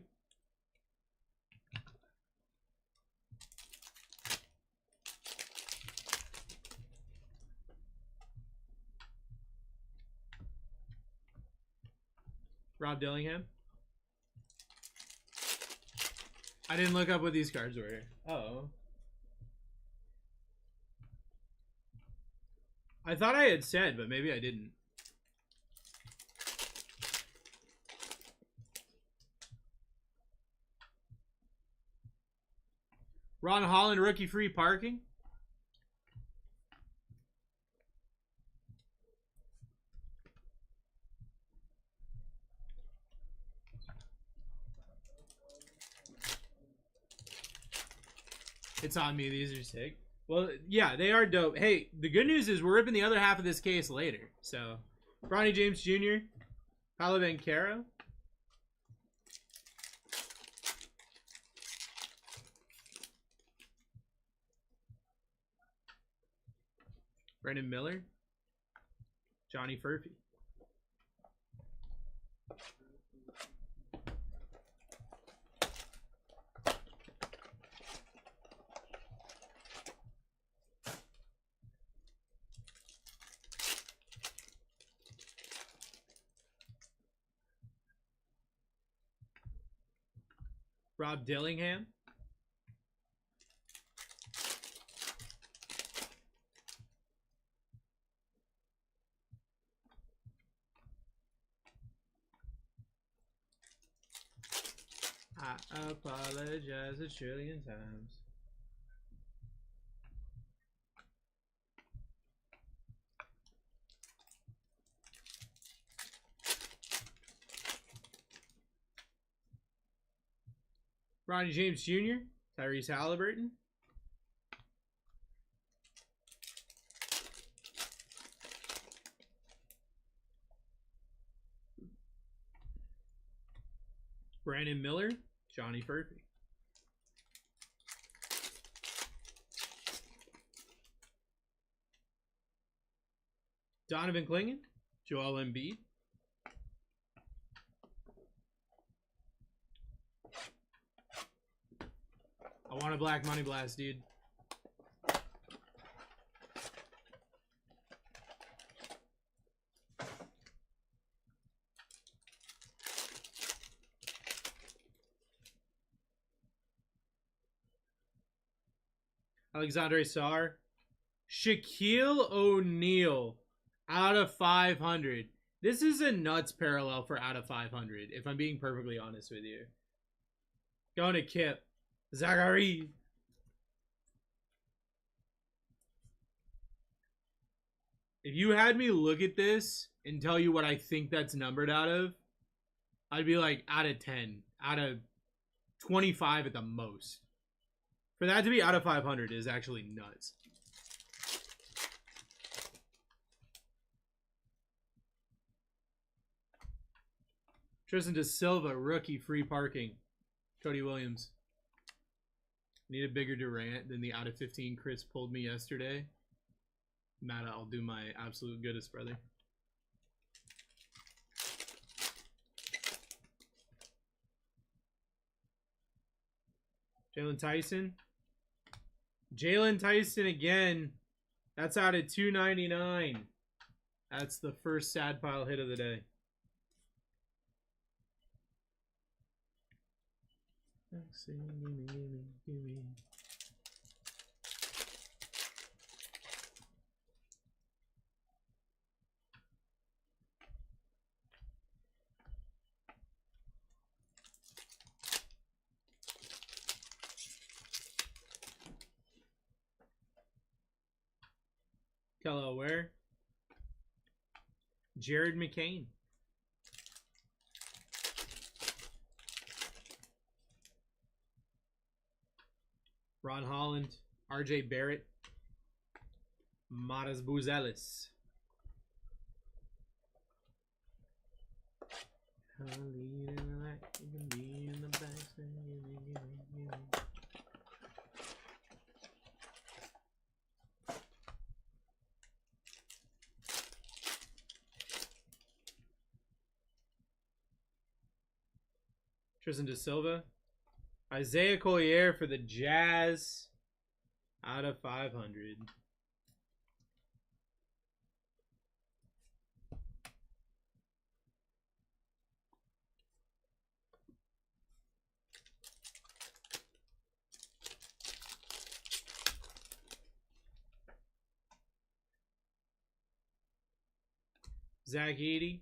Rob Dillingham. I didn't look up what these cards were. Oh. I thought I had said, but maybe I didn't. Ron Holland, rookie free parking. It's on me. These are sick. Well, yeah, they are dope. Hey, the good news is we're ripping the other half of this case later. So, Bronny James Jr., Paolo Banchero. Brandon Miller. Johnny Furphy. Rob Dillingham. I apologize a trillion times. Ronnie James Jr., Tyrese Halliburton. Brandon Miller, Johnny Furphy. Donovan Clingan, Joel Embiid. I want a black money blast, dude. Alexandre Sarr. Shaquille O'Neal out of 500. This is a nuts parallel for out of 500, if I'm being perfectly honest with you. Going to Kip. Zachary. If you had me look at this and tell you what I think that's numbered out of, I'd be like out of 10, out of 25 at the most. For that to be out of 500 is actually nuts. Tristan De Silva, rookie, free parking. Cody Williams. Need a bigger Durant than the out of 15 Chris pulled me yesterday. Matt, I'll do my absolute goodest, brother. Jalen Tyson. Jalen Tyson again. That's out of 299. That's the first sad pile hit of the day. Gimme. Delaware. Jared McCain. Ron Holland. RJ Barrett. Matas Buzelis. Tristan De Silva. Isaiah Collier for the Jazz out of 500. Zach Edey.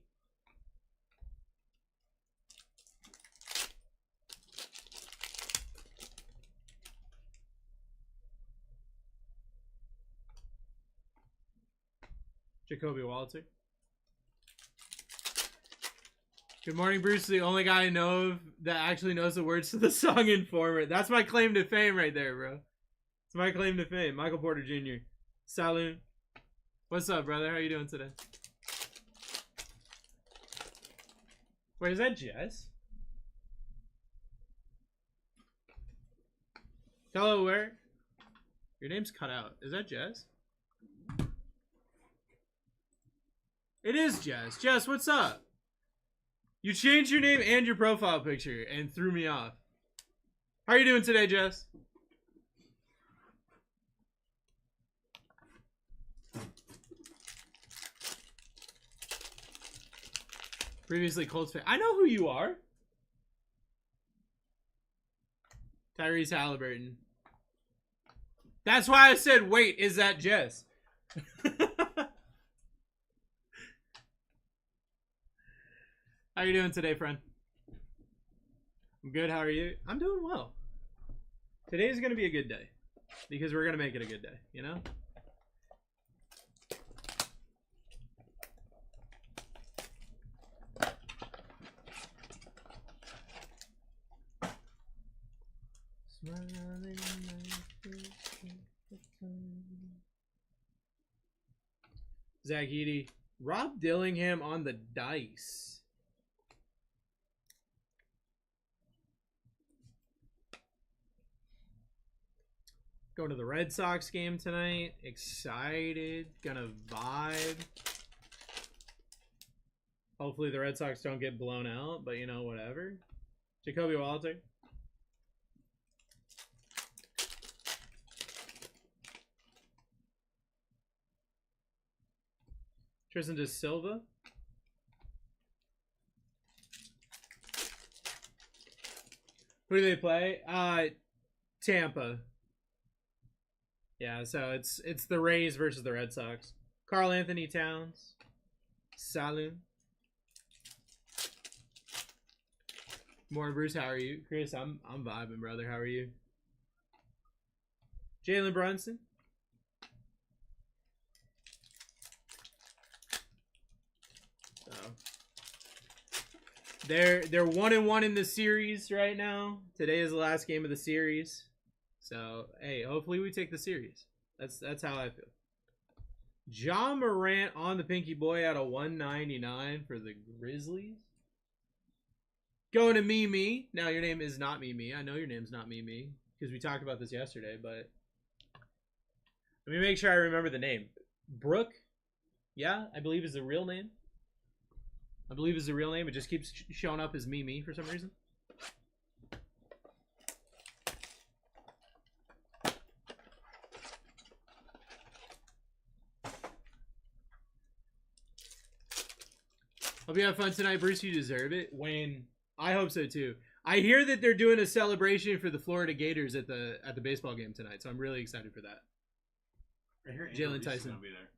Jacoby Walter. Good morning, Bruce. The only guy I know of that actually knows the words to the song Informer. That's my claim to fame right there, bro. It's my claim to fame. Michael Porter Jr. Salute. What's up, brother? How you doing today? Wait, is that Jess? Hello, where? Your name's cut out. Is that Jess? It is Jess. Jess, what's up? You changed your name and your profile picture and threw me off. How are you doing today, Jess? Previously Colts fan. I know who you are. Tyrese Halliburton. That's why I said, wait, is that Jess? How you doing today, friend? I'm good. How are you? I'm doing well. Today is going to be a good day because we're going to make it a good day, you know? Zach Edey. Rob Dillingham on the dice. Going to the Red Sox game tonight. Excited. Gonna vibe. Hopefully the Red Sox don't get blown out, but you know, whatever. Jacoby Walter. Tristan De Silva. Who do they play? Tampa. Yeah, so it's the Rays versus the Red Sox. Karl Anthony Towns. Salud. Morning, Bruce. How are you? Chris, I'm vibing, brother. How are you? Jalen Brunson. So they're 1-1 in the series right now. Today is the last game of the series. So, hey, hopefully we take the series. That's how I feel. John Morant on the Pinky Boy out of 199 for the Grizzlies. Going to Mimi. Now, your name is not Mimi. I know your name's not Mimi because we talked about this yesterday, but let me make sure I remember the name. Brooke? Yeah, I believe is the real name. I believe is the real name. It just keeps showing up as Mimi for some reason. Hope you have fun tonight, Bruce. You deserve it. Wayne, I hope so too. I hear that they're doing a celebration for the Florida Gators at the baseball game tonight, so I'm really excited for that. I hear Jalen Tyson gonna be there.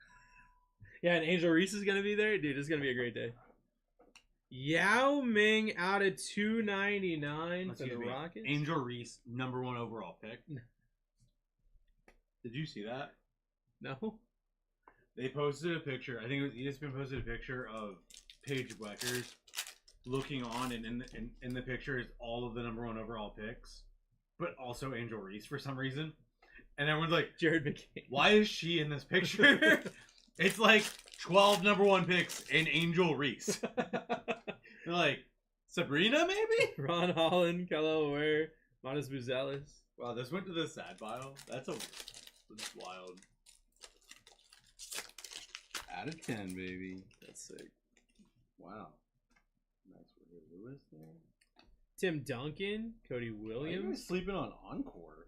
Yeah, and Angel Reese is gonna be there, dude. It's gonna be a great day. Yao Ming out of 299 for the Rockets. Angel Reese, #1 overall pick. Did you see that? No. They posted a picture. I think it was ESPN posted a picture of Paige Bueckers looking on, and in the picture is all of the #1 overall picks, but also Angel Reese for some reason. And everyone's like, Jared McCain. why is she in this picture? It's like 12 #1 picks and Angel Reese. They're like, Sabrina, maybe? Ron Holland, Kello Ware, Modest Buzelis. Wow, this went to the sad pile. That's wild. Out of 10, baby. That's sick. Wow. Nice Ray Lewis there. Tim Duncan, Cody Why are you Williams. guys sleeping on Encore?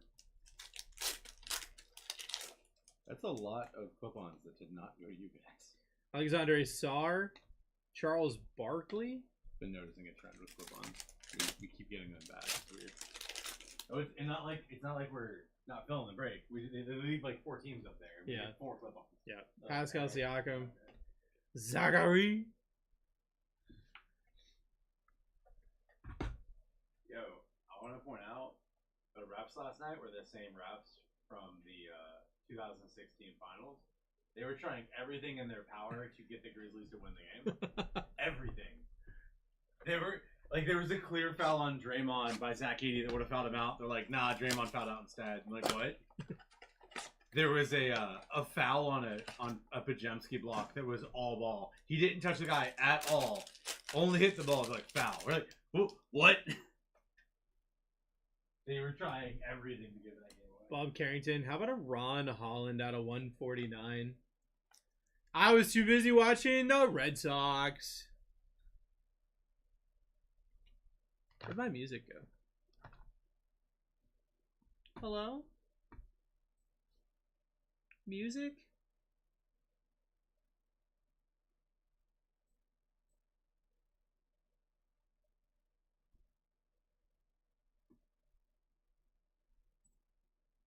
That's a lot of clip-ons that did not go to you guys. Alexandre Sarr, Charles Barkley. Been noticing a trend with clip-ons. We keep getting them back. It's weird. Oh, it's not like we're not filling the break. They leave like 4 teams up there. We Yeah. get 4 clip-ons. Yeah. Pascal Siakam, Zachary. Yo, I want to point out the refs last night were the same refs from the 2016 finals. They were trying everything in their power to get the Grizzlies to win the game. Everything. They were like, there was a clear foul on Draymond by Zach Edey that would have fouled him out. They're like, nah, Draymond fouled out instead. I'm like, what? There was a foul on a Pajemski block that was all ball. He didn't touch the guy at all. Only hit the ball. It was like, foul. We're like, what? They were trying everything to give that game away. Bob Carrington. How about a Ron Holland out of 149? I was too busy watching the Red Sox. Where'd my music go? Hello? Music?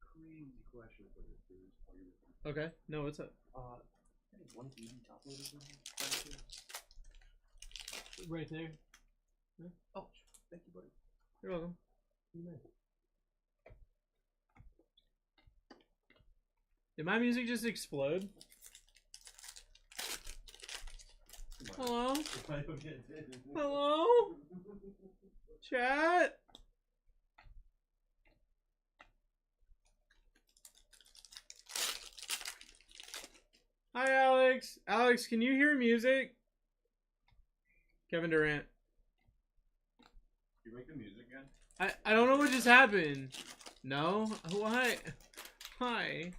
Crazy question for this dude. Okay. No, what's up? One easy top loader. Right there. Oh, thank you, buddy. You're welcome. Did my music just explode? Hello? Hello? Chat? Hi, Alex. Alex, can you hear music? Kevin Durant. You make the music again? I don't know what just happened. No? Why? Hi.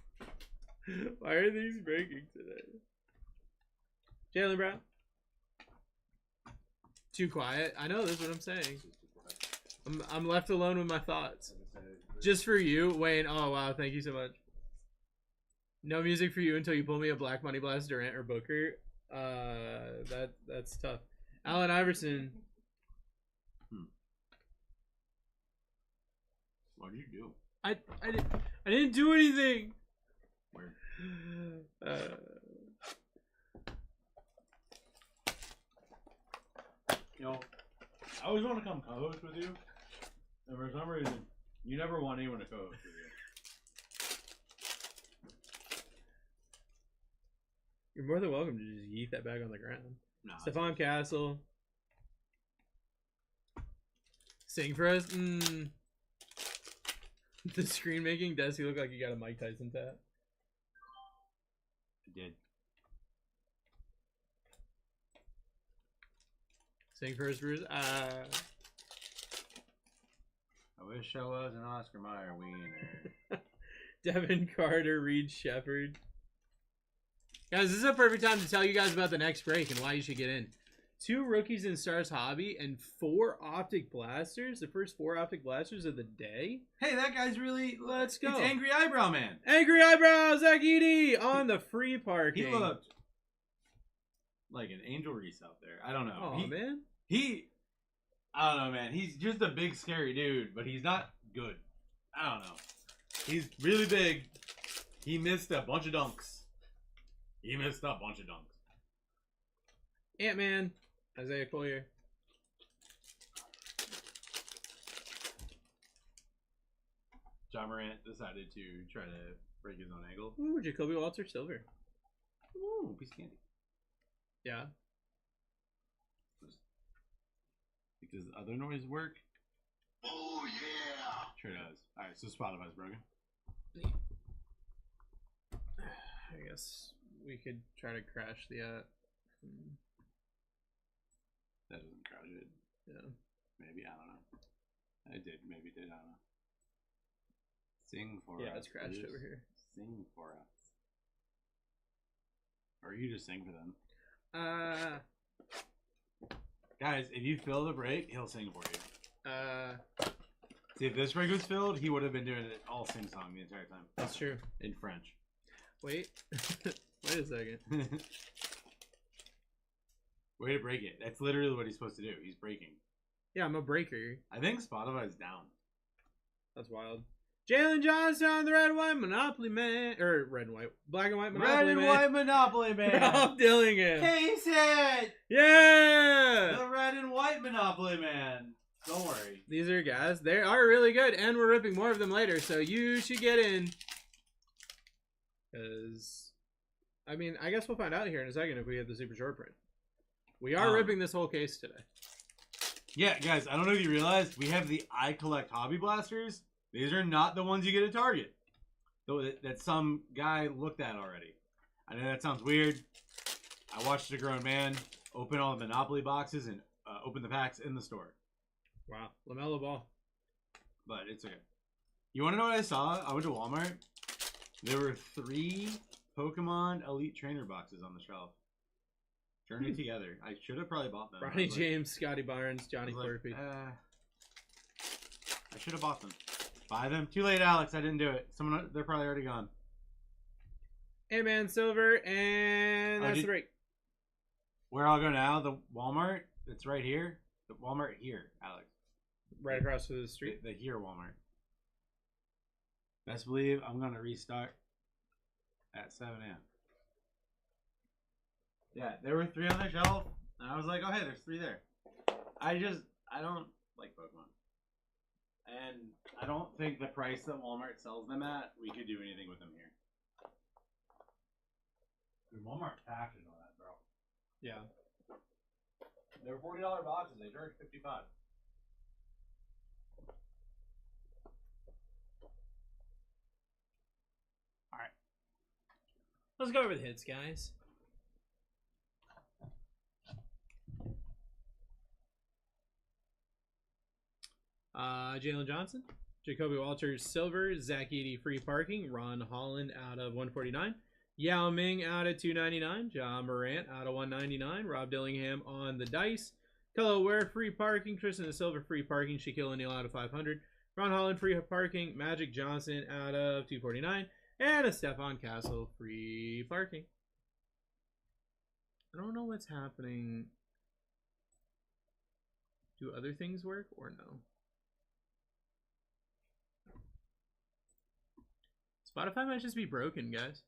Why are these breaking today? Jalen Brown? Too quiet? I know, that's what I'm saying. I'm left alone with my thoughts. Just for you, Wayne. Oh, wow. Thank you so much. No music for you until you pull me a Black Money Blast Durant or Booker. That's tough. Allen Iverson. What did you do? I didn't do anything. Where? You know, I always want to come co-host with you, and for some reason, you never want anyone to co-host with you. You're more than welcome to just yeet that bag on the ground. Nah, Stephon Castle. Sing for us? The screen making does he look like you got a Mike Tyson tat? I did. Sing for us, Bruce. I wish I was an Oscar Mayer wiener. Devin Carter, Reed Shepard. Guys, this is a perfect time to tell you guys about the next break and why you should get in. 2 rookies in Stars Hobby and 4 optic blasters. The first 4 optic blasters of the day. Hey, that guy's really... Let's go. It's Angry Eyebrow Man. Angry Eyebrows, Zach Edey on the free parking. He looked like an Angel Reese out there. I don't know. Oh, man. I don't know, man. He's just a big, scary dude, but he's not good. I don't know. He's really big. He missed a bunch of dunks. Ant-Man, Isaiah Collier. John Morant decided to try to break his own ankle. Ooh, Jacoby Walter Silver. Ooh, piece of candy. Yeah. Does the other noise work? Oh yeah. Sure does. All right, so Spotify's broken. I guess we could try to crash the app. That doesn't crash it. Yeah. Maybe, I don't know. I did, maybe did, I don't know. Sing for us. Yeah, it's crashed please. over here. Sing for us. Or you just sing for them. Guys, if you fill the break, he'll sing for you. See, if this break was filled, he would have been doing it all sing song the entire time. That's true. In French. Wait. Wait a second. Way to break it. That's literally what he's supposed to do. He's breaking. Yeah, I'm a breaker. I think Spotify's down. That's wild. Jalen Johnson on the red and white Monopoly man. Or red and white. Black and white Monopoly Red and man. white Monopoly man. Rob Dillingham. Case it! Yeah! The red and white Monopoly man. Don't worry. These are guys. They are really good. And we're ripping more of them later. So you should get in. Because, I mean, I guess we'll find out here in a second if we have the super short print. We are ripping this whole case today. Yeah, guys, I don't know if you realized, we have the I Collect Hobby Blasters. These are not the ones you get at Target. That some guy looked at already. I know that sounds weird. I watched a grown man open all the Monopoly boxes and open the packs in the store. Wow. LaMelo Ball. But it's okay. You want to know what I saw? I went to Walmart. There were 3 Pokemon Elite Trainer boxes on the shelf. Journey together. I should have probably bought them. Ronnie James, Scotty Barnes, Johnny Quirpy. I should have bought them. Buy them. Too late, Alex. I didn't do it. They're probably already gone. A-Man Silver, and that's the break. Where I'll go now, the Walmart. It's right here. The Walmart here, Alex. Right across the street. The here Walmart. Best believe I'm going to restart at 7 a.m. Yeah, there were 3 on the shelf, and I was like, oh, hey, there's 3 there. I don't like Pokemon. And I don't think the price that Walmart sells them at, we could do anything with them here. Dude, Walmart's packing on that, bro. Yeah. They were $40 boxes. They charged $55. Alright. Let's go over the hits, guys. Jalen Johnson, Jacoby Walters Silver, Zach Edey Free Parking, Ron Holland out of 149, Yao Ming out of 299, John Morant out of 199, Rob Dillingham on the dice, Kello Ware Free Parking, Tristan Silver Free Parking, Shaquille O'Neal out of 500, Ron Holland Free Parking, Magic Johnson out of 249, and a Stephon Castle Free Parking. I don't know what's happening. Do other things work or no? Spotify might just be broken, guys.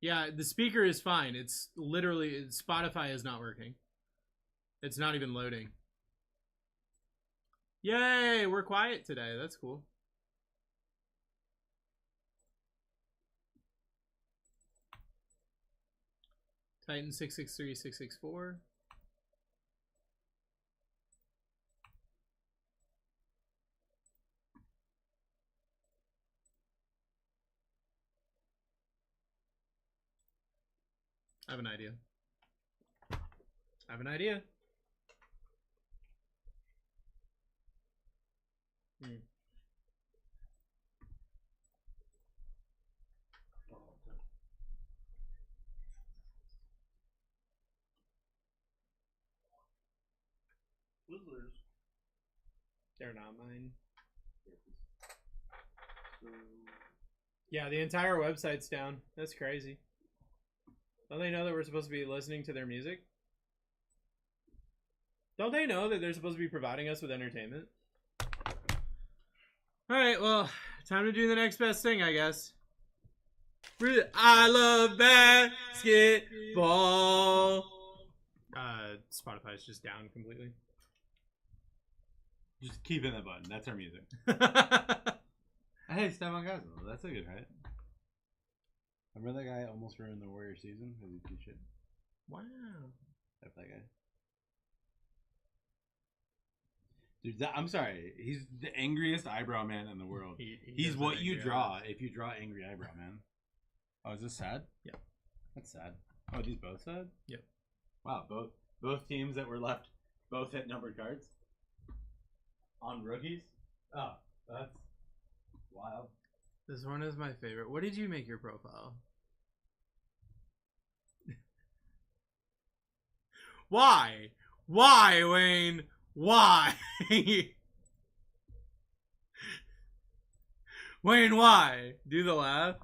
Yeah, the speaker is fine. It's literally, Spotify is not working. It's not even loading. Yay, we're quiet today. That's cool. Titan 663 664. I have an idea. I have an idea. Twizzlers. They're not mine. Yeah, the entire website's down. That's crazy. Don't they know that we're supposed to be listening to their music? Don't they know that they're supposed to be providing us with entertainment? Alright, well, time to do the next best thing, I guess. I love basketball. Spotify is just down completely. Just keep in that button. That's our music. Hey, Stefan Gazzo. That's a good hit. Remember that guy almost ruined the Warrior season because he did shit? Wow. That guy. Dude, I'm sorry. He's the angriest eyebrow man in the world. He's what you draw if you draw angry eyebrow man. Oh, is this sad? Yeah. That's sad. Oh, are these both sad? Yep. Wow, both teams that were left both hit numbered cards on rookies. Oh, that's wild. This one is my favorite. What did you make your profile? Why? Why, Wayne? Why? Wayne, why? Do the laugh.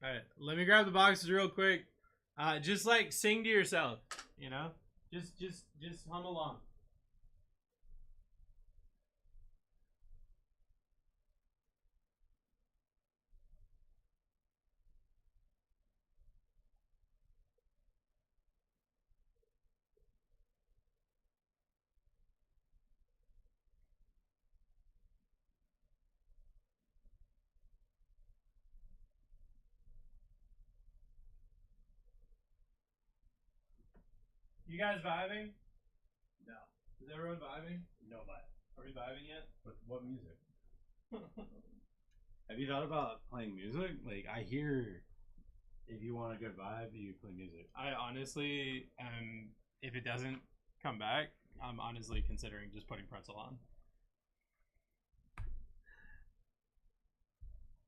Alright, let me grab the boxes real quick. Just like sing to yourself, you know? Just hum along. You guys vibing? No. Is everyone vibing? No, but Are we vibing yet? With what music? Have you thought about playing music? Like, I hear if you want a good vibe, you play music. I honestly am. If it doesn't come back, I'm honestly considering just putting pretzel on.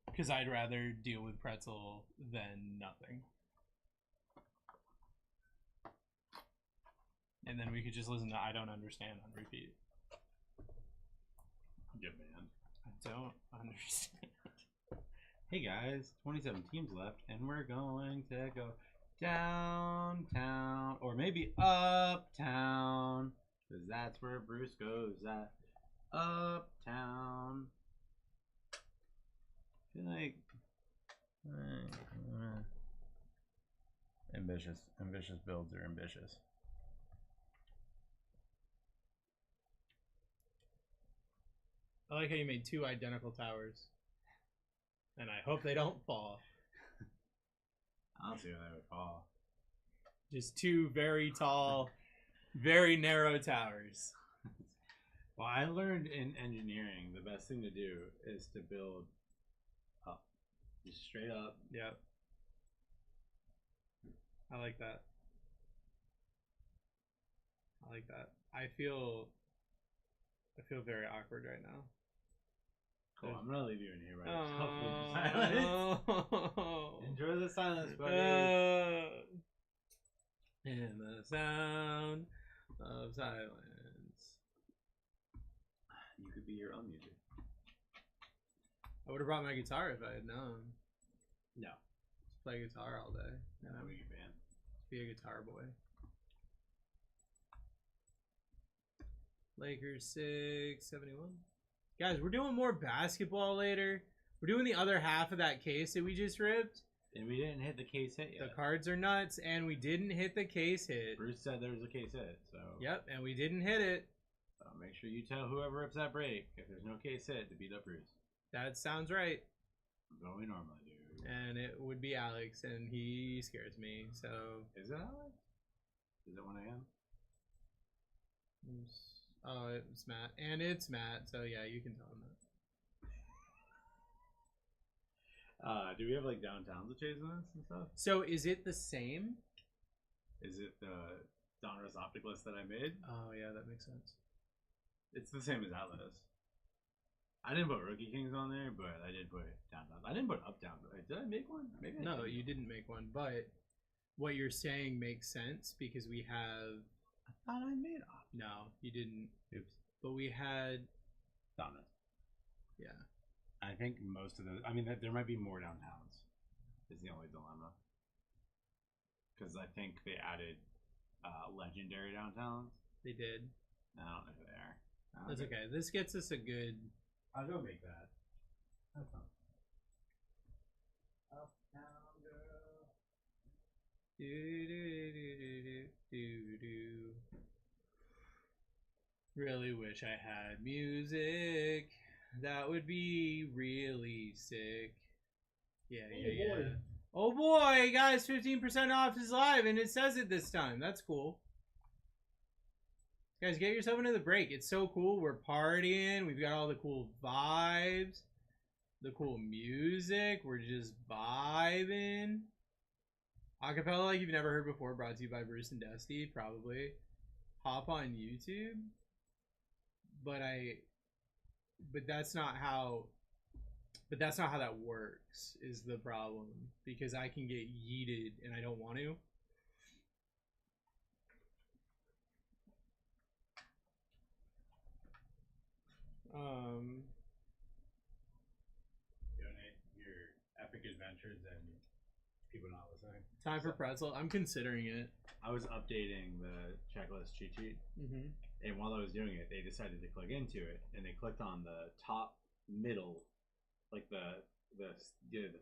Because I'd rather deal with pretzel than nothing. And then we could just listen to I Don't Understand on repeat. Good man. I don't understand. Hey guys, 27 teams left, and we're going to go downtown, or maybe uptown, because that's where Bruce goes at. Uptown. I feel like ambitious builds are ambitious. I like how you made two identical towers. And I hope they don't fall. I don't see why they would fall. Just two very tall, very narrow towers. Well, I learned in engineering the best thing to do is to build up. Just straight up. Yep. I like that. I like that. I feel very awkward right now. Cool, I'm gonna leave you in here right now. Oh. Enjoy the silence, buddy. In the sound of silence. You could be your own music. I would have brought my guitar if I had known. No. Just play guitar all day. No, we can band. Be a guitar boy. Lakers 671. Guys, we're doing more basketball later. We're doing the other half of that case that we just ripped. And we didn't hit the case hit yet. The cards are nuts, and we didn't hit the case hit. Bruce said there was a case hit, so. Yep, and we didn't hit it. So make sure you tell whoever rips that break if there's no case hit to beat up Bruce. That sounds right. What we normally do. And it would be Alex, and he scares me, so. Is it Alex? Is it 1 a.m.? Oh, it's Matt. And it's Matt, so yeah, you can tell him that. Do we have like downtowns to chase us and stuff? So is it the same? Is it the Donruss optic list that I made? Oh yeah, that makes sense. It's the same as that list. I didn't put Rookie Kings on there, but I did put downtowns. I didn't put uptown. Did I make one? Maybe I No, didn't. you didn't make one, but what you're saying makes sense because we have. I thought I made up. No, you didn't. Oops. But we had. Donruss. Yeah. I think most of those. I mean, there might be more downtowns. Is the only dilemma. Because I think they added legendary downtowns. They did. I don't know who they are. That's okay. This gets us a good. I'll go make that. That's fun. Uptown girl. Do, do, do, do, do. Really wish I had music. That would be really sick. Yeah, yeah, yeah. Oh boy, guys, 15% off is live, and it says it this time. That's cool. Guys, get yourself into the break. It's so cool. We're partying. We've got all the cool vibes, the cool music. We're just vibing. Acapella like you've never heard before, brought to you by Bruce and Dusty, probably. Hop on YouTube. But that's not how that works, is the problem. Because I can get yeeted and I don't want to. Donate your epic adventures and people not listening. Time for pretzel. I'm considering it. I was updating the checklist cheat sheet, and while I was doing it, they decided to click into it, and they clicked on the top middle, like the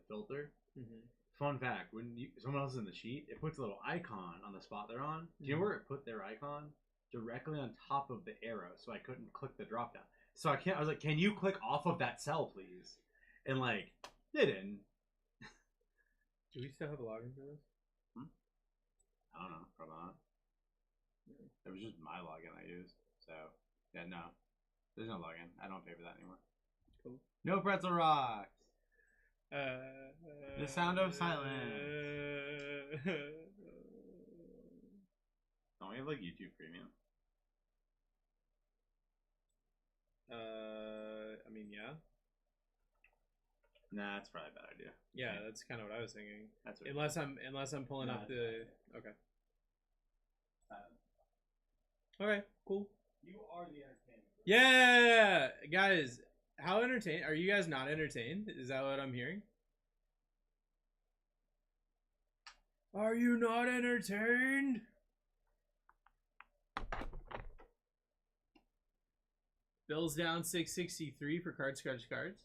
filter. Fun fact: when someone else is in the sheet, it puts a little icon on the spot they're on. Do you know where it put their icon? Directly on top of the arrow, so I couldn't click the drop down. So I was like, "Can you click off of that cell, please?" And like, they didn't. Do we still have a login for this? I don't know, probably not. It was just my login I used. So, yeah, no. There's no login. I don't pay for that anymore. Cool. No pretzel rocks! The sound of silence. Don't we have like YouTube Premium? I mean, yeah. Nah, that's probably a bad idea. Yeah, that's kind of what I was thinking. That's what Unless I'm pulling up the. Okay. Uh, Okay. Cool. You are the entertainment. Yeah, guys. How entertained are you guys? Not entertained? Is that what I'm hearing? Are you not entertained? Bills down 663 for Card Scratch Cards.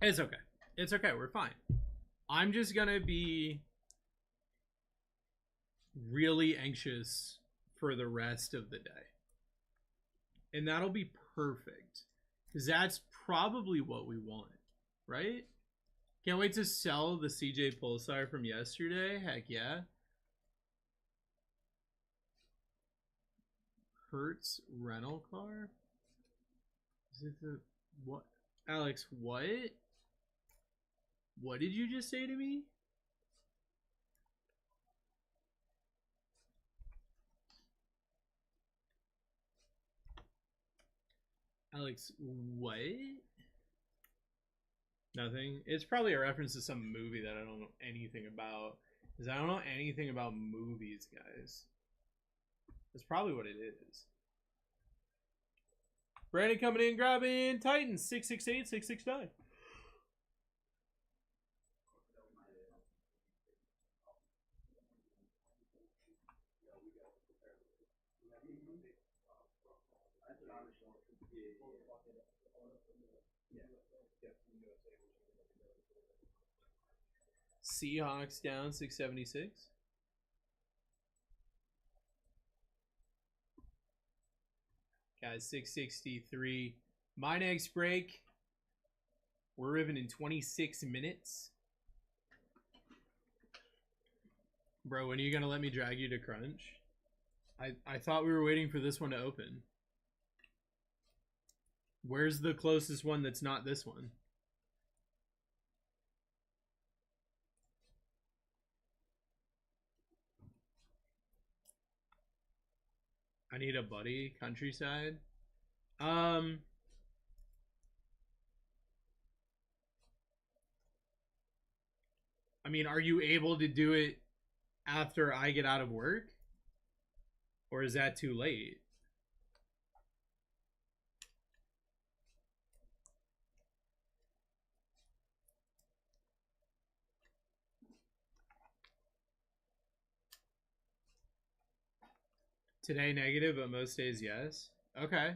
It's okay. It's okay. We're fine. I'm just gonna be really anxious for the rest of the day. And that'll be perfect. Because that's probably what we want. Right? Can't wait to sell the CJ Pulsar from yesterday. Heck yeah. Hertz rental car? Is it the... What? Alex, what? What did you just say to me? Alex, what? Nothing. It's probably a reference to some movie that I don't know anything about. Because I don't know anything about movies, guys. That's probably what it is. Brandon coming in, grabbing Titans 668, 669. Seahawks down 676. Guys, 663. My next break. We're ribbing in 26 minutes. Bro, when are you going to let me drag you to Crunch? I thought we were waiting for this one to open. Where's the closest one that's not this one? I need a buddy. Countryside. I mean, are you able to do it after I get out of work? Or is that too late? Today negative, but most days yes. Okay.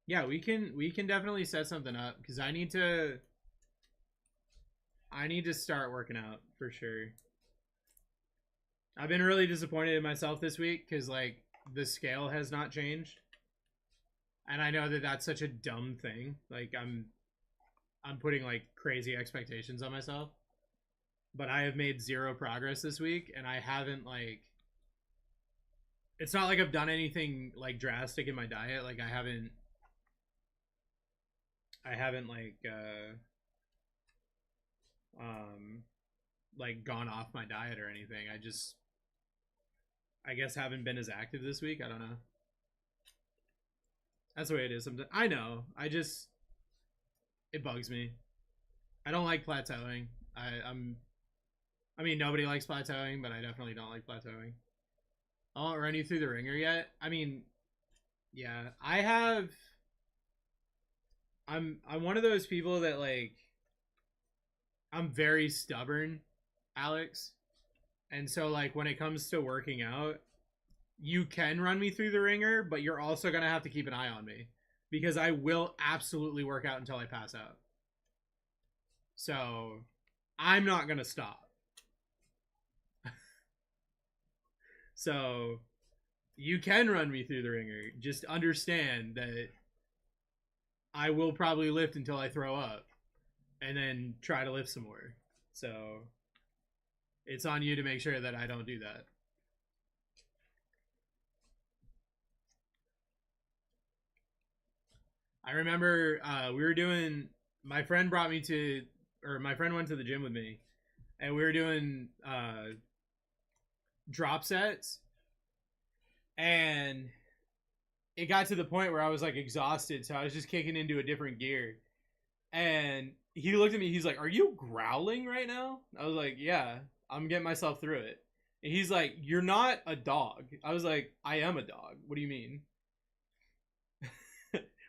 Yeah, we can definitely set something up because I need to start working out for sure. I've been really disappointed in myself this week because like the scale has not changed, and I know that that's such a dumb thing. Like I'm putting like crazy expectations on myself, but I have made zero progress this week, and I haven't like. It's not like I've done anything like drastic in my diet. Like I haven't like gone off my diet or anything. I guess haven't been as active this week. I don't know. That's the way it is sometimes. I know. It bugs me. I don't like plateauing. I mean, nobody likes plateauing, but I definitely don't like plateauing. I won't run you through the ringer yet. I mean, yeah, I'm one of those people that like I'm very stubborn, Alex. And so like when it comes to working out, you can run me through the ringer, but you're also going to have to keep an eye on me because I will absolutely work out until I pass out. So, I'm not going to stop. So, you can run me through the ringer. Just understand that I will probably lift until I throw up and then try to lift some more. So, it's on you to make sure that I don't do that. I remember my friend went to the gym with me, and we were doing drop sets, and it got to the point where I was like exhausted, so I was just kicking into a different gear. And he looked at me, he's like, "Are you growling right now?" I was like, "Yeah, I'm getting myself through it." And he's like, "You're not a dog." I was like, "I am a dog. What do you mean?"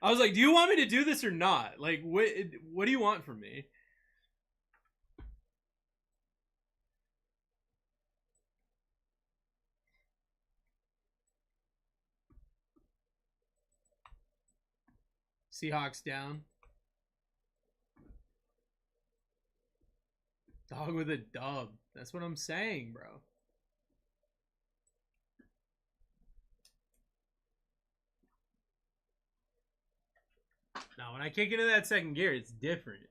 I was like, "Do you want me to do this or not? Like, what do you want from me?" Seahawks down. Dog with a dub. That's what I'm saying, bro. Now, when I kick into that second gear, it's different.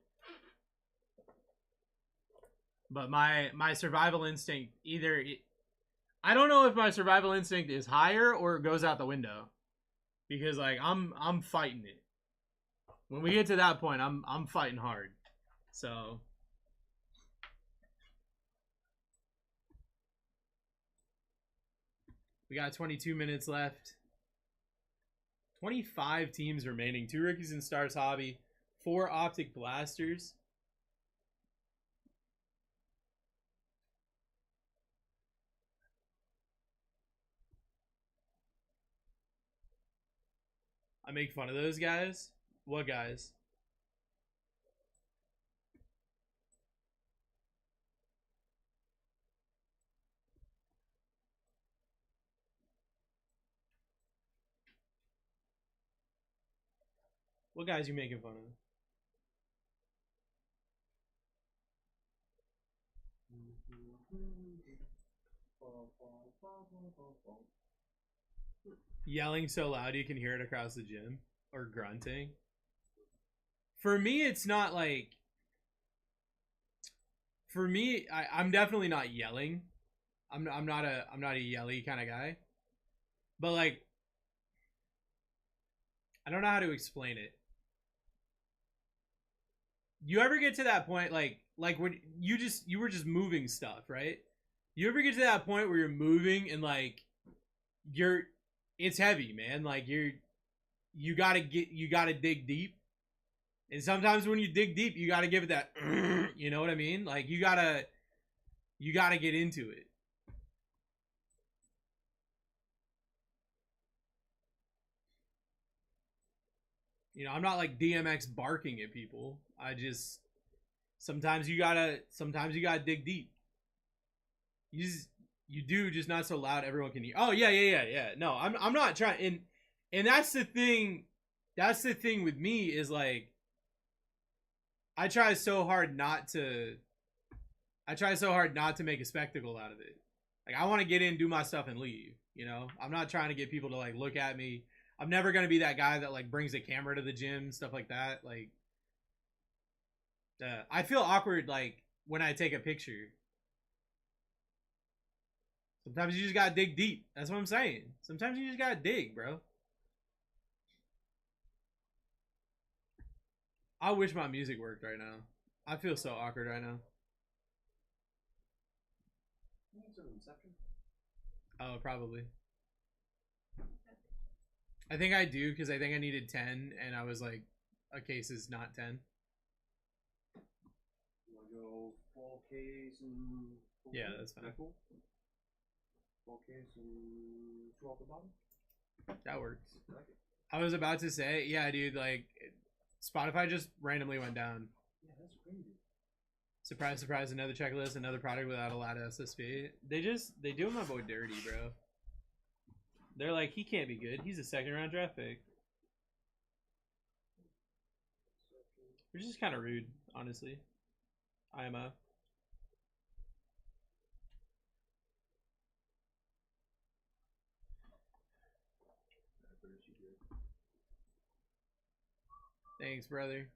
But my survival instinct I don't know if my survival instinct is higher or it goes out the window, because like I'm fighting it. When we get to that point, I'm fighting hard. So we got 22 minutes left. 25 teams remaining. 2 rookies in Stars Hobby, 4 Optic Blasters. I make fun of those guys. What guys? What guys you making fun of? Yelling so loud you can hear it across the gym, or grunting. For me, it's not like. For me, I'm definitely not yelling. I'm not a yelly kind of guy. But like, I don't know how to explain it. You ever get to that point, like when you were just moving stuff, right? You ever get to that point where you're moving and like it's heavy, man. Like you gotta dig deep, and sometimes when you dig deep, you gotta give it that, you know what I mean? Like you gotta get into it. You know, I'm not like DMX barking at people. sometimes you gotta dig deep. You do, just not so loud everyone can hear. Oh yeah. No, I'm not trying. And that's the thing. That's the thing with me is like, I try so hard not to make a spectacle out of it. Like, I want to get in, do my stuff, and leave. You know, I'm not trying to get people to like look at me. I'm never gonna be that guy that like brings a camera to the gym, stuff like that. Like, I feel awkward like when I take a picture. Sometimes you just gotta dig deep. That's what I'm saying. Sometimes you just gotta dig, bro. I wish my music worked right now. I feel so awkward right now. Oh, probably. I think I do, because I think I needed 10, and I was like, a case is not 10. You want to go full case and... Yeah, that's fine. Full case and 2 off the bottom? That works. I like it. I was about to say, yeah, dude, like, Spotify just randomly went down. Yeah, that's crazy. Surprise, surprise, another checklist, another product without a lot of SSP. They do my boy dirty, bro. They're like, he can't be good. He's a second-round draft pick. Which is kind of rude, honestly. IMO. Thanks, brother.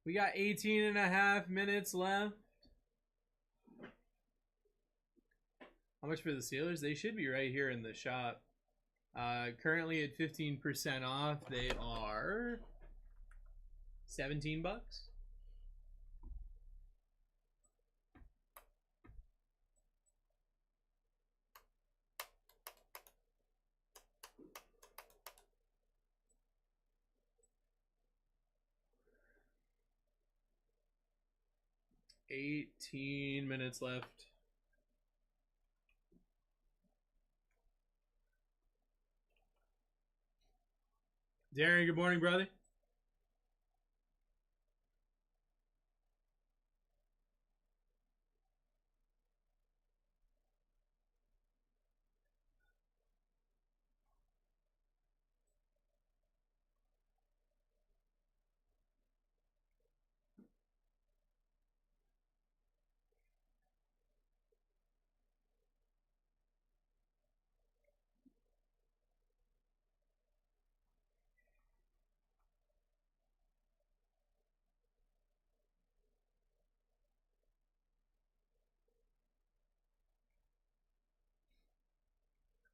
We got 18 and a half minutes left. How much for the Steelers? They should be right here in the shop. Currently at 15% off, they are $17. $18 minutes left. Darren, good morning, brother.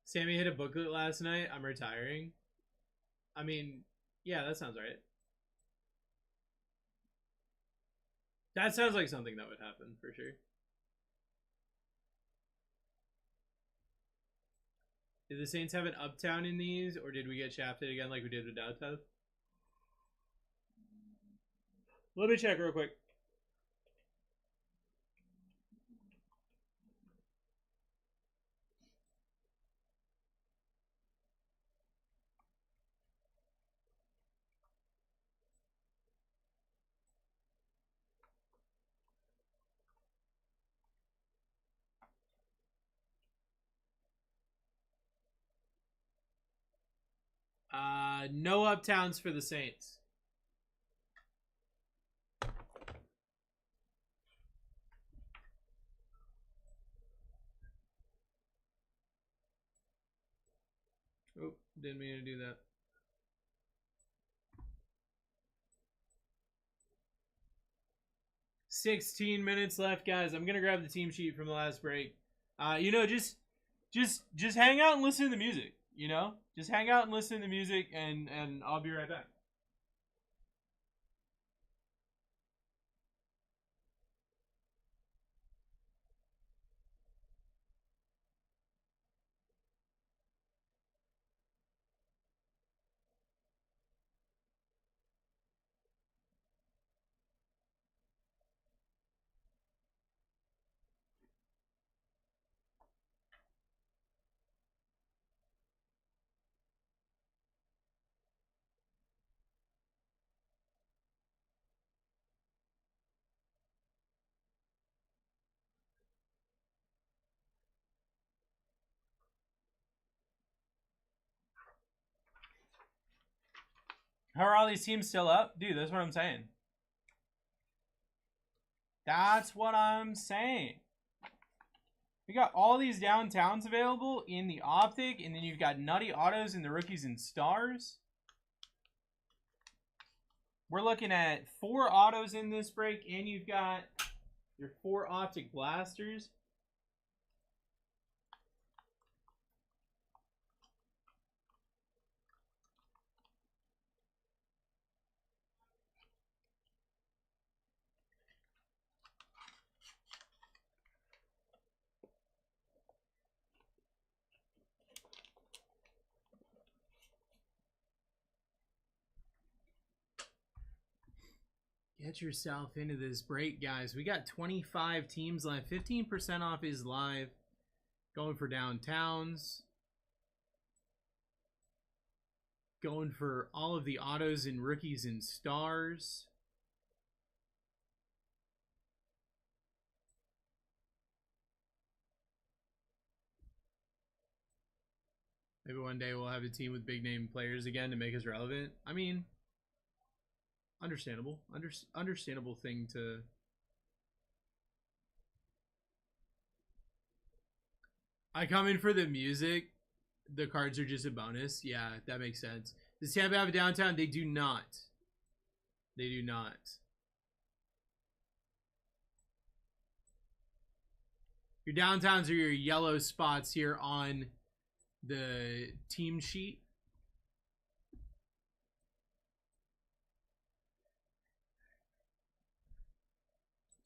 Sammy hit a booklet last night. I'm retiring. I mean, yeah, that sounds right. That sounds like something that would happen for sure. Did the Saints have an uptown in these, or did we get shafted again like we did with Dowtown? Let me check real quick. No uptowns for the Saints. Oh, didn't mean to do that. $16 minutes left, guys. I'm gonna grab the team sheet from the last break. You know, just hang out and listen to the music. You know, just hang out and listen to the music, and I'll be right back. How are all these teams still up? Dude, that's what I'm saying. That's what I'm saying. We got all these downtowns available in the Optic, and then you've got nutty autos in the Rookies and Stars. We're looking at 4 autos in this break, and you've got your 4 Optic Blasters. Get yourself into this break, guys. We got 25 teams left. 15% off is live. Going for downtowns. Going for all of the autos and Rookies and Stars. Maybe one day we'll have a team with big name players again to make us relevant. I mean, understandable. Understandable thing to... I come in for the music. The cards are just a bonus. Yeah, that makes sense. Does Tampa have a downtown? They do not. They do not. Your downtowns are your yellow spots here on the team sheet.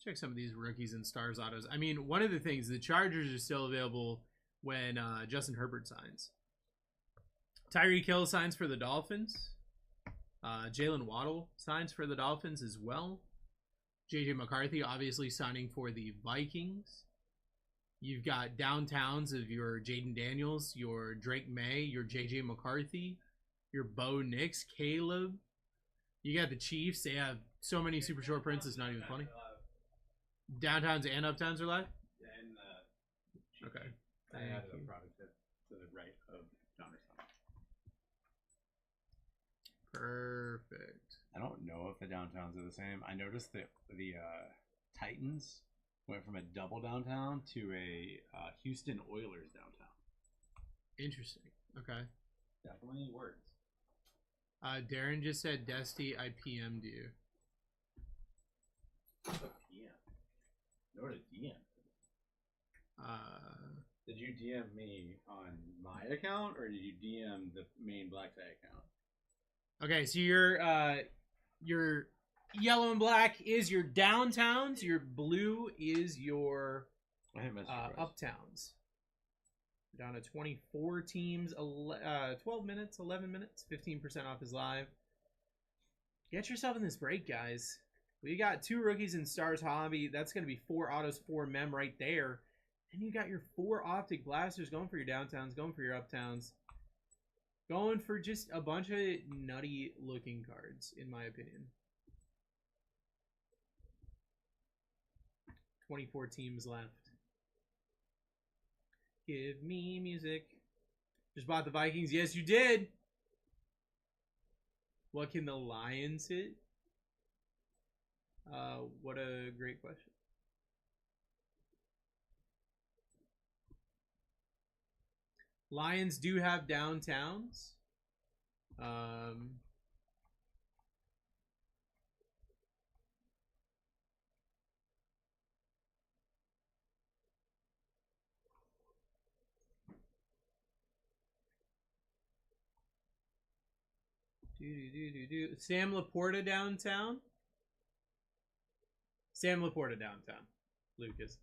Check some of these Rookies and Stars autos. I mean, one of the things, the Chargers are still available when Justin Herbert signs. Tyreek Hill signs for the Dolphins. Jalen Waddle signs for the Dolphins as well. JJ McCarthy obviously signing for the Vikings. You've got downtowns of your Jaden Daniels, your Drake May, your JJ McCarthy, your Bo Nix, Caleb. You got the Chiefs. They have so many super short prints, it's not even funny. Downtowns and uptowns are live? And Okay. I added a product to the right of Johnson. Perfect. I don't know if the downtowns are the same. I noticed that the Titans went from a double downtown to a Houston Oilers downtown. Interesting. Okay. Definitely words. Darren just said, Desty, I PM'd you. DM. Nor to DM. Did you DM me on my account, or did you DM the main BlackTie account? Okay, so your yellow and black is your downtowns. Your blue is your uptowns. We're down to 24 teams, 12 minutes, 11 minutes, 15% off is live. Get yourself in this break, guys. We got 2 Rookies and Stars Hobby. That's going to be 4 autos, 4 mem right there. And you got your 4 Optic Blasters going for your downtowns, going for your uptowns. Going for just a bunch of nutty looking cards, in my opinion. 24 teams left. Give me music. Just bought the Vikings. Yes, you did. What can the Lions hit? What a great question. Lions do have downtowns. Sam Laporta downtown. Sam Laporta downtown. Lucas.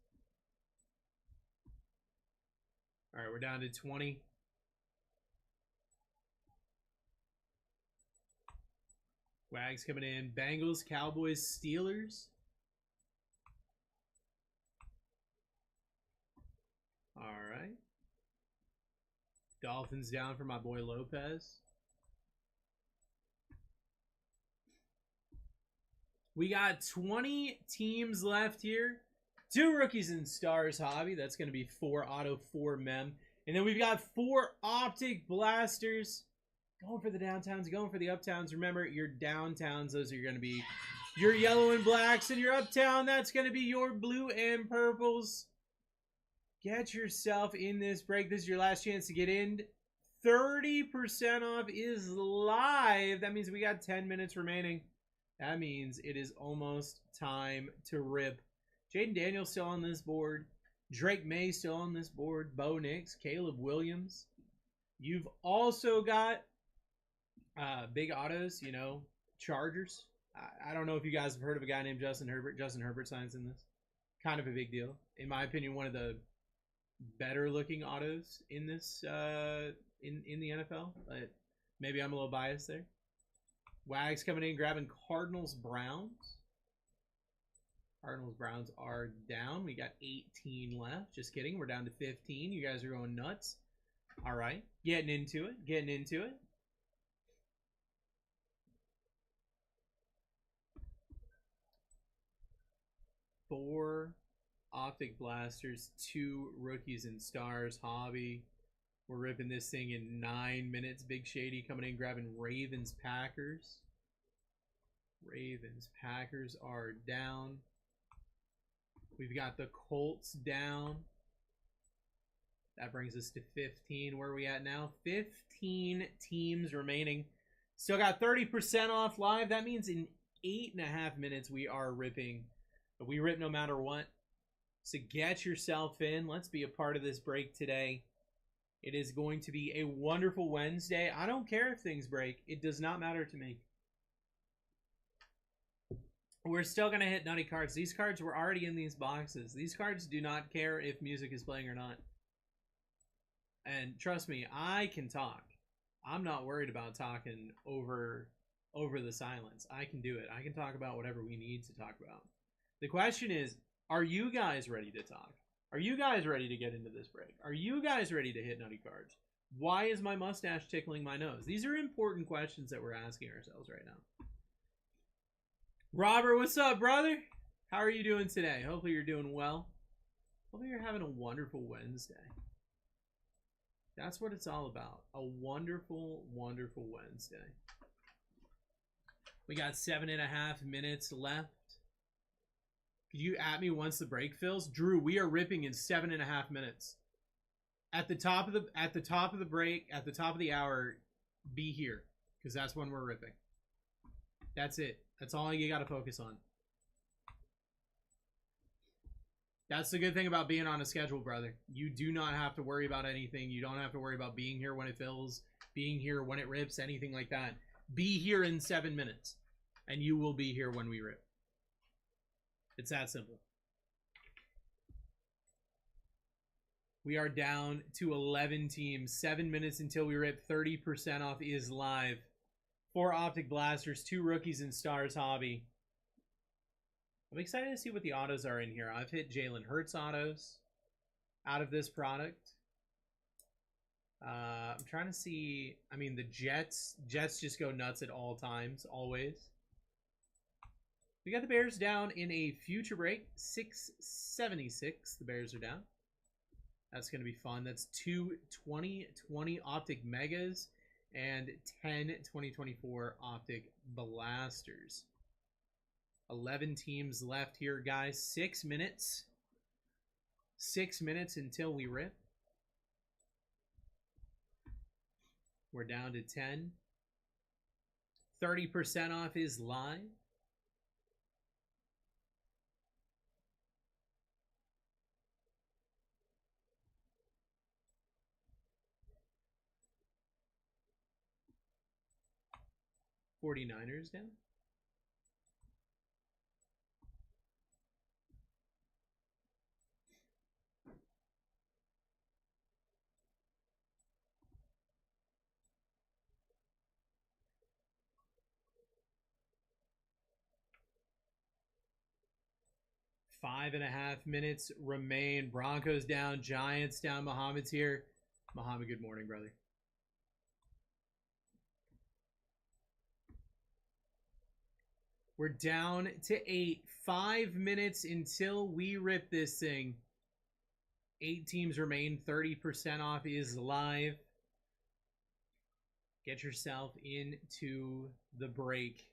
All right, we're down to 20. Wags coming in. Bengals, Cowboys, Steelers. All right. Dolphins down for my boy Lopez. We got 20 teams left here. 2 Rookies and Stars Hobby. That's going to be 4 auto, 4 mem. And then we've got 4 Optic Blasters. Going for the downtowns, going for the uptowns. Remember, your downtowns, those are going to be your yellow and blacks, and your uptown, that's going to be your blue and purples. Get yourself in this break. This is your last chance to get in. 30% off is live. That means we got 10 minutes remaining. That means it is almost time to rip. Jaden Daniels still on this board. Drake May still on this board. Bo Nix, Caleb Williams. You've also got big autos, you know, Chargers. I don't know if you guys have heard of a guy named Justin Herbert. Justin Herbert signs in this. Kind of a big deal. In my opinion, one of the better looking autos in this in the NFL. But maybe I'm a little biased there. Wags coming in, grabbing Cardinals Browns. Cardinals Browns are down. We got 18 left. Just kidding. We're down to 15. You guys are going nuts. All right. Getting into it. Getting into it. Four Optic Blasters, 2 Rookies and Stars hobby. We're ripping this thing in 9 minutes. Big Shady coming in, grabbing Ravens Packers. Ravens Packers are down. We've got the Colts down. That brings us to 15. Where are we at now? 15 teams remaining. Still got 30% off live. That means in 8.5 minutes we are ripping. But we rip no matter what. So get yourself in. Let's be a part of this break today. It is going to be a wonderful Wednesday. I don't care if things break. It does not matter to me. We're still going to hit nutty cards. These cards were already in these boxes. These cards do not care if music is playing or not. And trust me, I can talk. I'm not worried about talking over the silence. I can do it. I can talk about whatever we need to talk about. The question is, are you guys ready to talk? Are you guys ready to get into this break? Are you guys ready to hit nutty cards? Why is my mustache tickling my nose? These are important questions that we're asking ourselves right now. Robert, what's up, brother? How are you doing today? Hopefully you're doing well. Hopefully you're having a wonderful Wednesday. That's what it's all about. A wonderful, wonderful Wednesday. We got 7.5 minutes left. Could you at me once the break fills? Drew, we are ripping in 7.5 minutes. At the top of the break, at the top of the hour, be here. Because that's when we're ripping. That's it. That's all you gotta focus on. That's the good thing about being on a schedule, brother. You do not have to worry about anything. You don't have to worry about being here when it fills, being here when it rips, anything like that. Be here in 7 minutes, and you will be here when we rip. It's that simple. We are down to 11 teams. 7 minutes until we rip. 30% off is live. 4 Optic Blasters, 2 Rookies and Stars hobby. I'm excited to see what the autos are in here. I've hit Jalen Hurts autos out of this product. I'm trying to see. I mean, the Jets just go nuts at all times, always. We got the Bears down in a future break. 676. The Bears are down. That's going to be fun. That's 2 2020 Optic Megas and 10 2024 Optic Blasters. 11 teams left here, guys. 6 minutes. 6 minutes until we rip. We're down to 10. 30% off is live. $49ers down. Five and a half minutes remain. Broncos down, Giants down. Muhammad's here. Muhammad, good morning, brother. We're down to 8. 5 minutes until we rip this thing. 8 teams remain. 30% off is live. Get yourself into the break.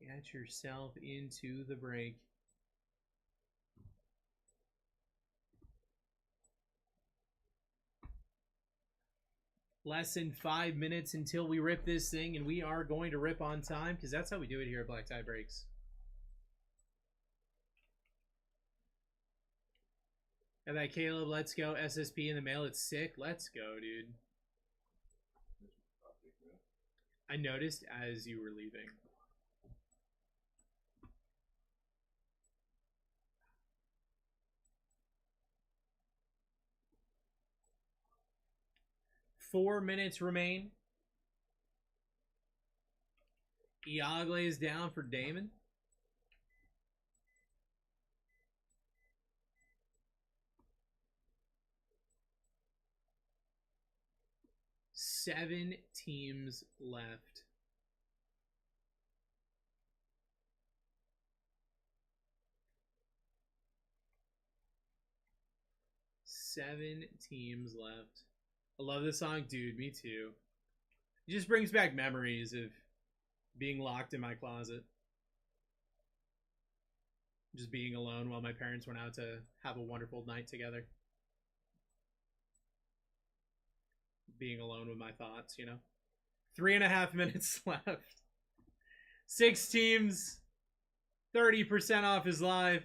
Get yourself into the break. Less than 5 minutes until we rip this thing, and we are going to rip on time because that's how we do it here at BlackTie Breaks. Got that Caleb, let's go. SSP in the mail, it's sick. Let's go, dude. I noticed as you were leaving. Four minutes remain. Iagle is down for Damon. Seven teams left. Seven teams left. I love this song, dude. Me too. It just brings back memories of being locked in my closet. Just being alone while my parents went out to have a wonderful night together. Being alone with my thoughts, you know. 3.5 minutes left. 6 teams. 30% off is live.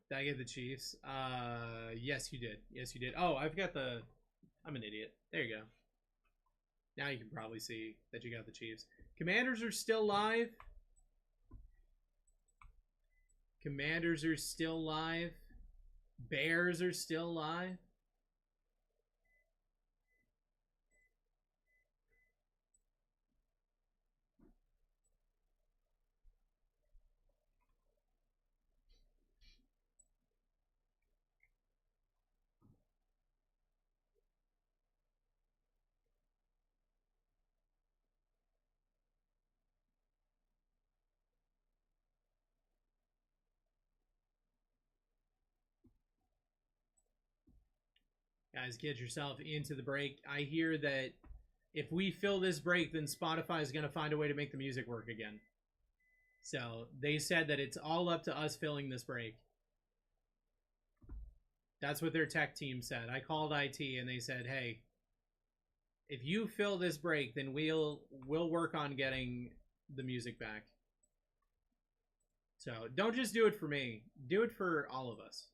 Did I get the Chiefs? Yes, you did. Yes, you did. Oh, I've got the... I'm an idiot. There you go. Now you can probably see that you got the Chiefs. Commanders are still live. Commanders are still live. Bears are still live. Guys, get yourself into the break. I hear that if we fill this break, then Spotify is going to find a way to make the music work again. So they said that it's all up to us filling this break. That's what their tech team said. I called IT and they said, hey, if you fill this break, then we'll work on getting the music back. So don't just do it for me. Do it for all of us.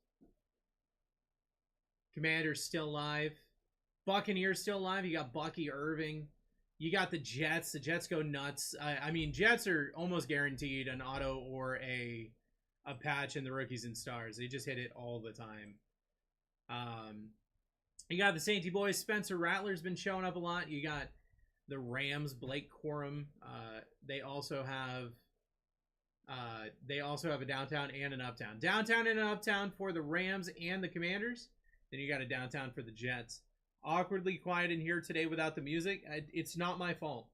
Commanders still live. Buccaneers still live. You got Bucky Irving. You got the Jets. The Jets go nuts. I mean, Jets are almost guaranteed an auto or a patch in the rookies and stars. They just hit it all the time. You got the Sainty boys. Spencer Rattler's been showing up a lot. You got the Rams. Blake Corum. They also have a downtown and an uptown. Downtown and an uptown for the Rams and the Commanders. Then you got a downtown for the Jets. Awkwardly quiet in here today without the music. It's not my fault.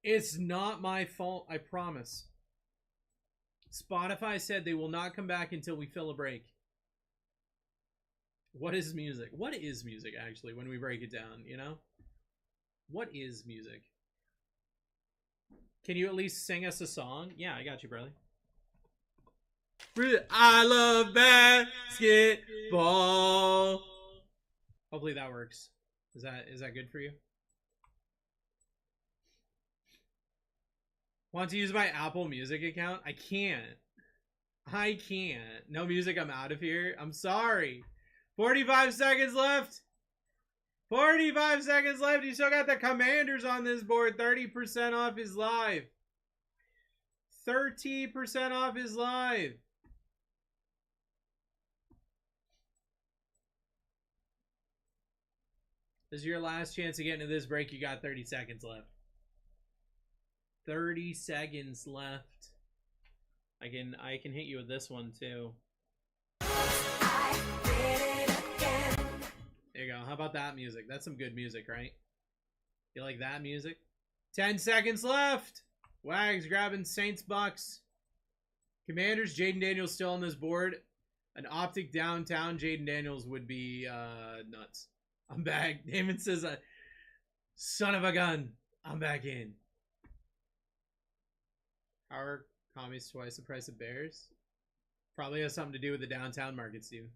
It's not my fault, I promise. Spotify said they will not come back until we fill a break. What is music? What is music, actually, when we break it down, you know? What is music? Can you at least sing us a song? Yeah, I got you, brother. I love basketball. Hopefully that works. Is that good for you? Want to use my Apple Music account? I can't. No music, I'm out of here. I'm sorry. 45 seconds left. 45 seconds left. You still got the Commanders on this board. 30% off is live. 30% off is live. This is your last chance to get into this break. You got 30 seconds left. 30 seconds left. I can hit you with this one too. There you go. How about that music? That's some good music, right? You like that music? 10 seconds left. Wags grabbing Saints Bucks. Commanders, Jaden Daniels still on this board. An optic downtown, Jaden Daniels would be nuts. I'm back. Damon says, son of a gun, I'm back in. How are commies twice the price of bears? Probably has something to do with the downtown markets, too.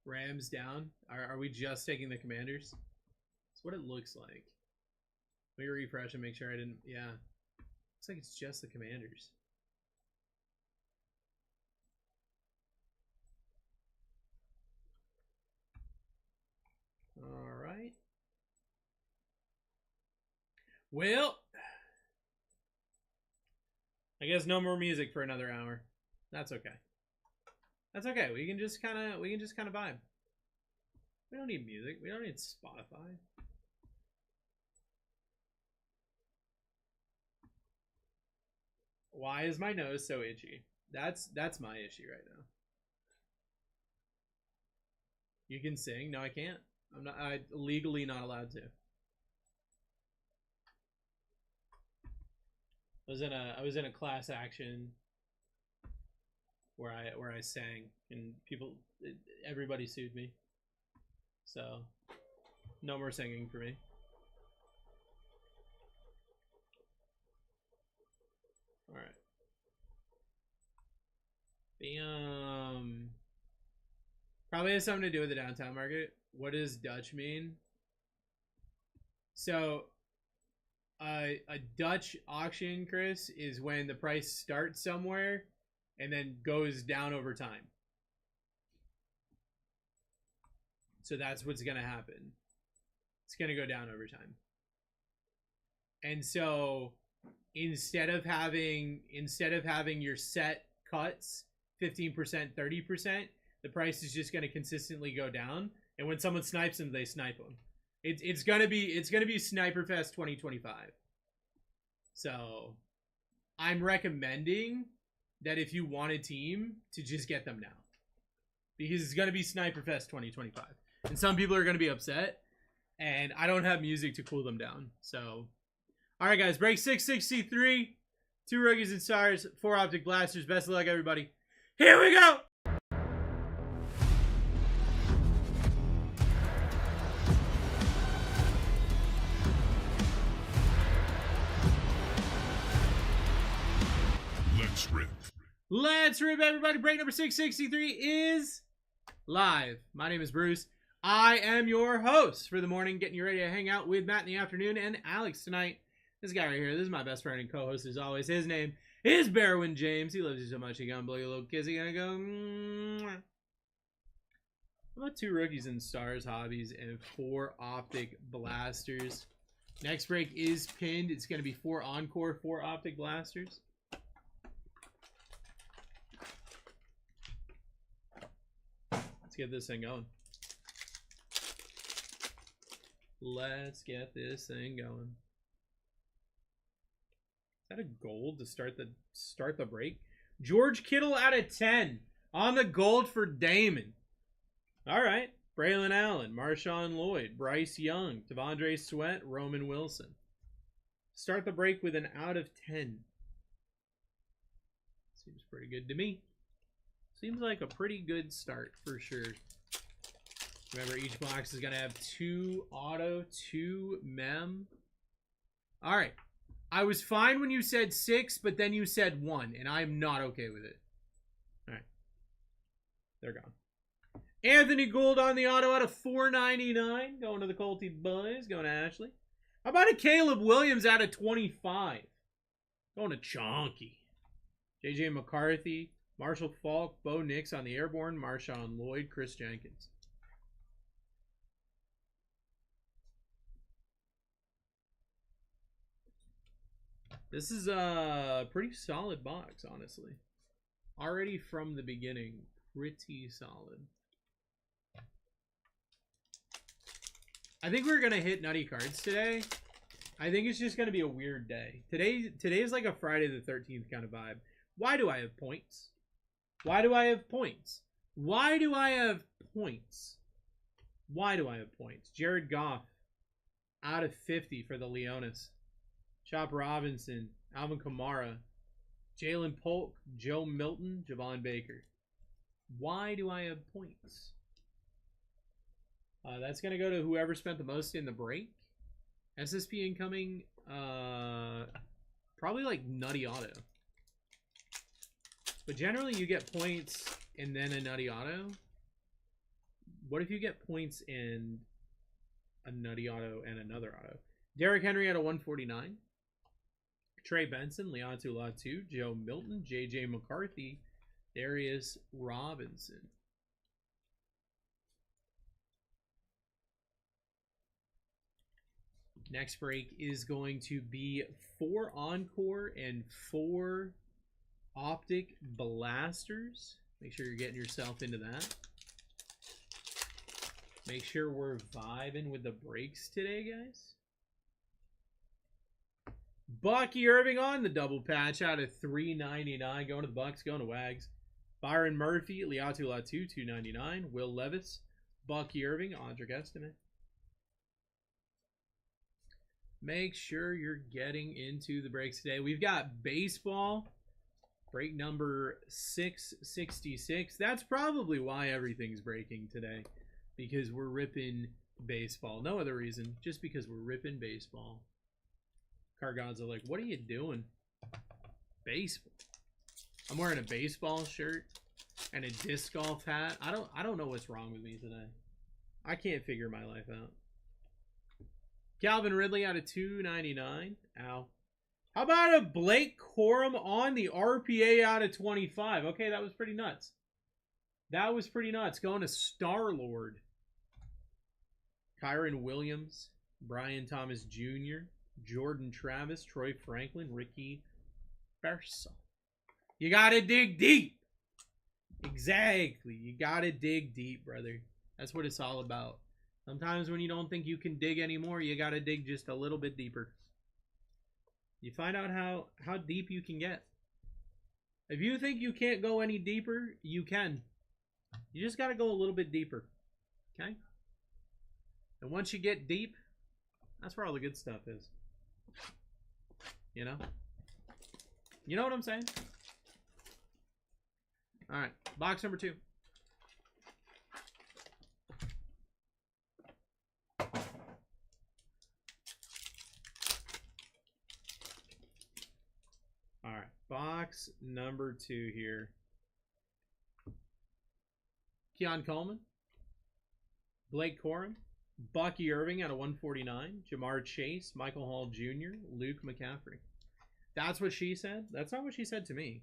Rams down. Are we just taking the Commanders? That's what it looks like. Let me refresh and make sure I didn't... Yeah. Looks like it's just the Commanders. Alright. Well... I guess no more music for another hour. That's okay. That's okay. We can just kind of vibe. We don't need music. We don't need Spotify. Why is my nose so itchy? That's my issue right now. You can sing? No, I can't. I'm legally not allowed to. I was in a class action where I sang, and everybody sued me. So no more singing for me. All right. Probably has something to do with the downtown market. What does Dutch mean? So a Dutch auction, Chris, is when the price starts somewhere and then goes down over time. So that's what's going to happen. It's going to go down over time. And so instead of having your set cuts 15%, 30%, the price is just going to consistently go down, and when someone snipes them, they snipe them. It's going to be Sniper Fest 2025. So I'm recommending that if you want a team, to just get them now, because it's going to be Sniper Fest 2025, and some people are going to be upset, and I don't have music to cool them down. So all right, guys, break 663, 2 rookies and stars, 4 optic blasters. Best of luck, everybody. Here we go. Let's rip, everybody. Break number 663 is live. My name is Bruce. I am your host for the morning, getting you ready to hang out with Matt in the afternoon and Alex tonight. This guy right here, this is my best friend and co-host as always. His name is Barwin James. He loves you so much, he gonna blow you a little kiss. He gonna go... Mwah. How about 2 rookies and stars hobbies and 4 optic blasters? Next break is pinned. It's gonna be 4 encore, 4 optic blasters. Let's get this thing going. Let's get this thing going. Is that a gold to start the break? George Kittle out of 10 on the gold for Damon. All right. Braylon Allen, Marshawn Lloyd, Bryce Young, Devondre Sweat, Roman Wilson. Start the break with an out of 10. Seems pretty good to me. Seems like a pretty good start for sure. Remember, each box is going to have 2 auto, 2 mem. All right. I was fine when you said 6, but then you said 1, and I'm not okay with it. All right. They're gone. Anthony Gould on the auto out of 499. Going to the Colty Boys. Going to Ashley. How about a Caleb Williams out of 25? Going to Chonky. JJ McCarthy. Marshall Falk, Bo Nix on the airborne, Marshawn Lloyd, Chris Jenkins. This is a pretty solid box, honestly. Already from the beginning, pretty solid. I think we're going to hit nutty cards today. I think it's just going to be a weird day. Today is like a Friday the 13th kind of vibe. Why do I have points? Why do I have points? Why do I have points? Why do I have points? Jared Goff out of 50 for the Leonis. Chop Robinson, Alvin Kamara, Jalen Polk, Joe Milton, Javon Baker. Why do I have points? That's going to go to whoever spent the most in the break. SSP incoming, probably like Nutty Auto. But generally you get points and then a Nutty Auto. What if you get points and a Nutty Auto and another auto? Derrick Henry at a 149. Trey Benson, Leontu Latu, Joe Milton, JJ McCarthy, Darius Robinson. Next break is going to be 4 Encore and 4 Optic Blasters. Make sure you're getting yourself into that. Make sure we're vibing with the breaks today, guys. Bucky Irving on the double patch out of $3.99. Going to the Bucks, going to Wags. Byron Murphy, Liatu Latu, $2.99. Will Levis, Bucky Irving, Audric Estimate. Make sure you're getting into the breaks today. We've got baseball, break number 666. That's probably why everything's breaking today, because we're ripping baseball. No other reason, just because we're ripping baseball. Car gods are like, what are you doing? Baseball. I'm wearing a baseball shirt and a disc golf hat. I don't know what's wrong with me today. I can't figure my life out. Calvin Ridley out of $2.99. Ow. How about a Blake Corum on the RPA out of 25? Okay, that was pretty nuts. That was pretty nuts. Going to Star-Lord. Kyron Williams, Brian Thomas Jr., Jordan Travis, Troy Franklin, Ricky Bersa. You gotta dig deep. Exactly. You gotta dig deep, brother. That's what it's all about. Sometimes when you don't think you can dig anymore, you gotta dig just a little bit deeper. You find out how deep you can get. If you think you can't go any deeper, you can. You just gotta go a little bit deeper. Okay? And once you get deep, that's where all the good stuff is. You know? You know what I'm saying? Alright, box number 2. Alright, box number 2 here. Keon Coleman, Blake Corum, Bucky Irving out of 149, Jamar Chase, Michael Hall Jr., Luke McCaffrey. That's what she said? That's not what she said to me.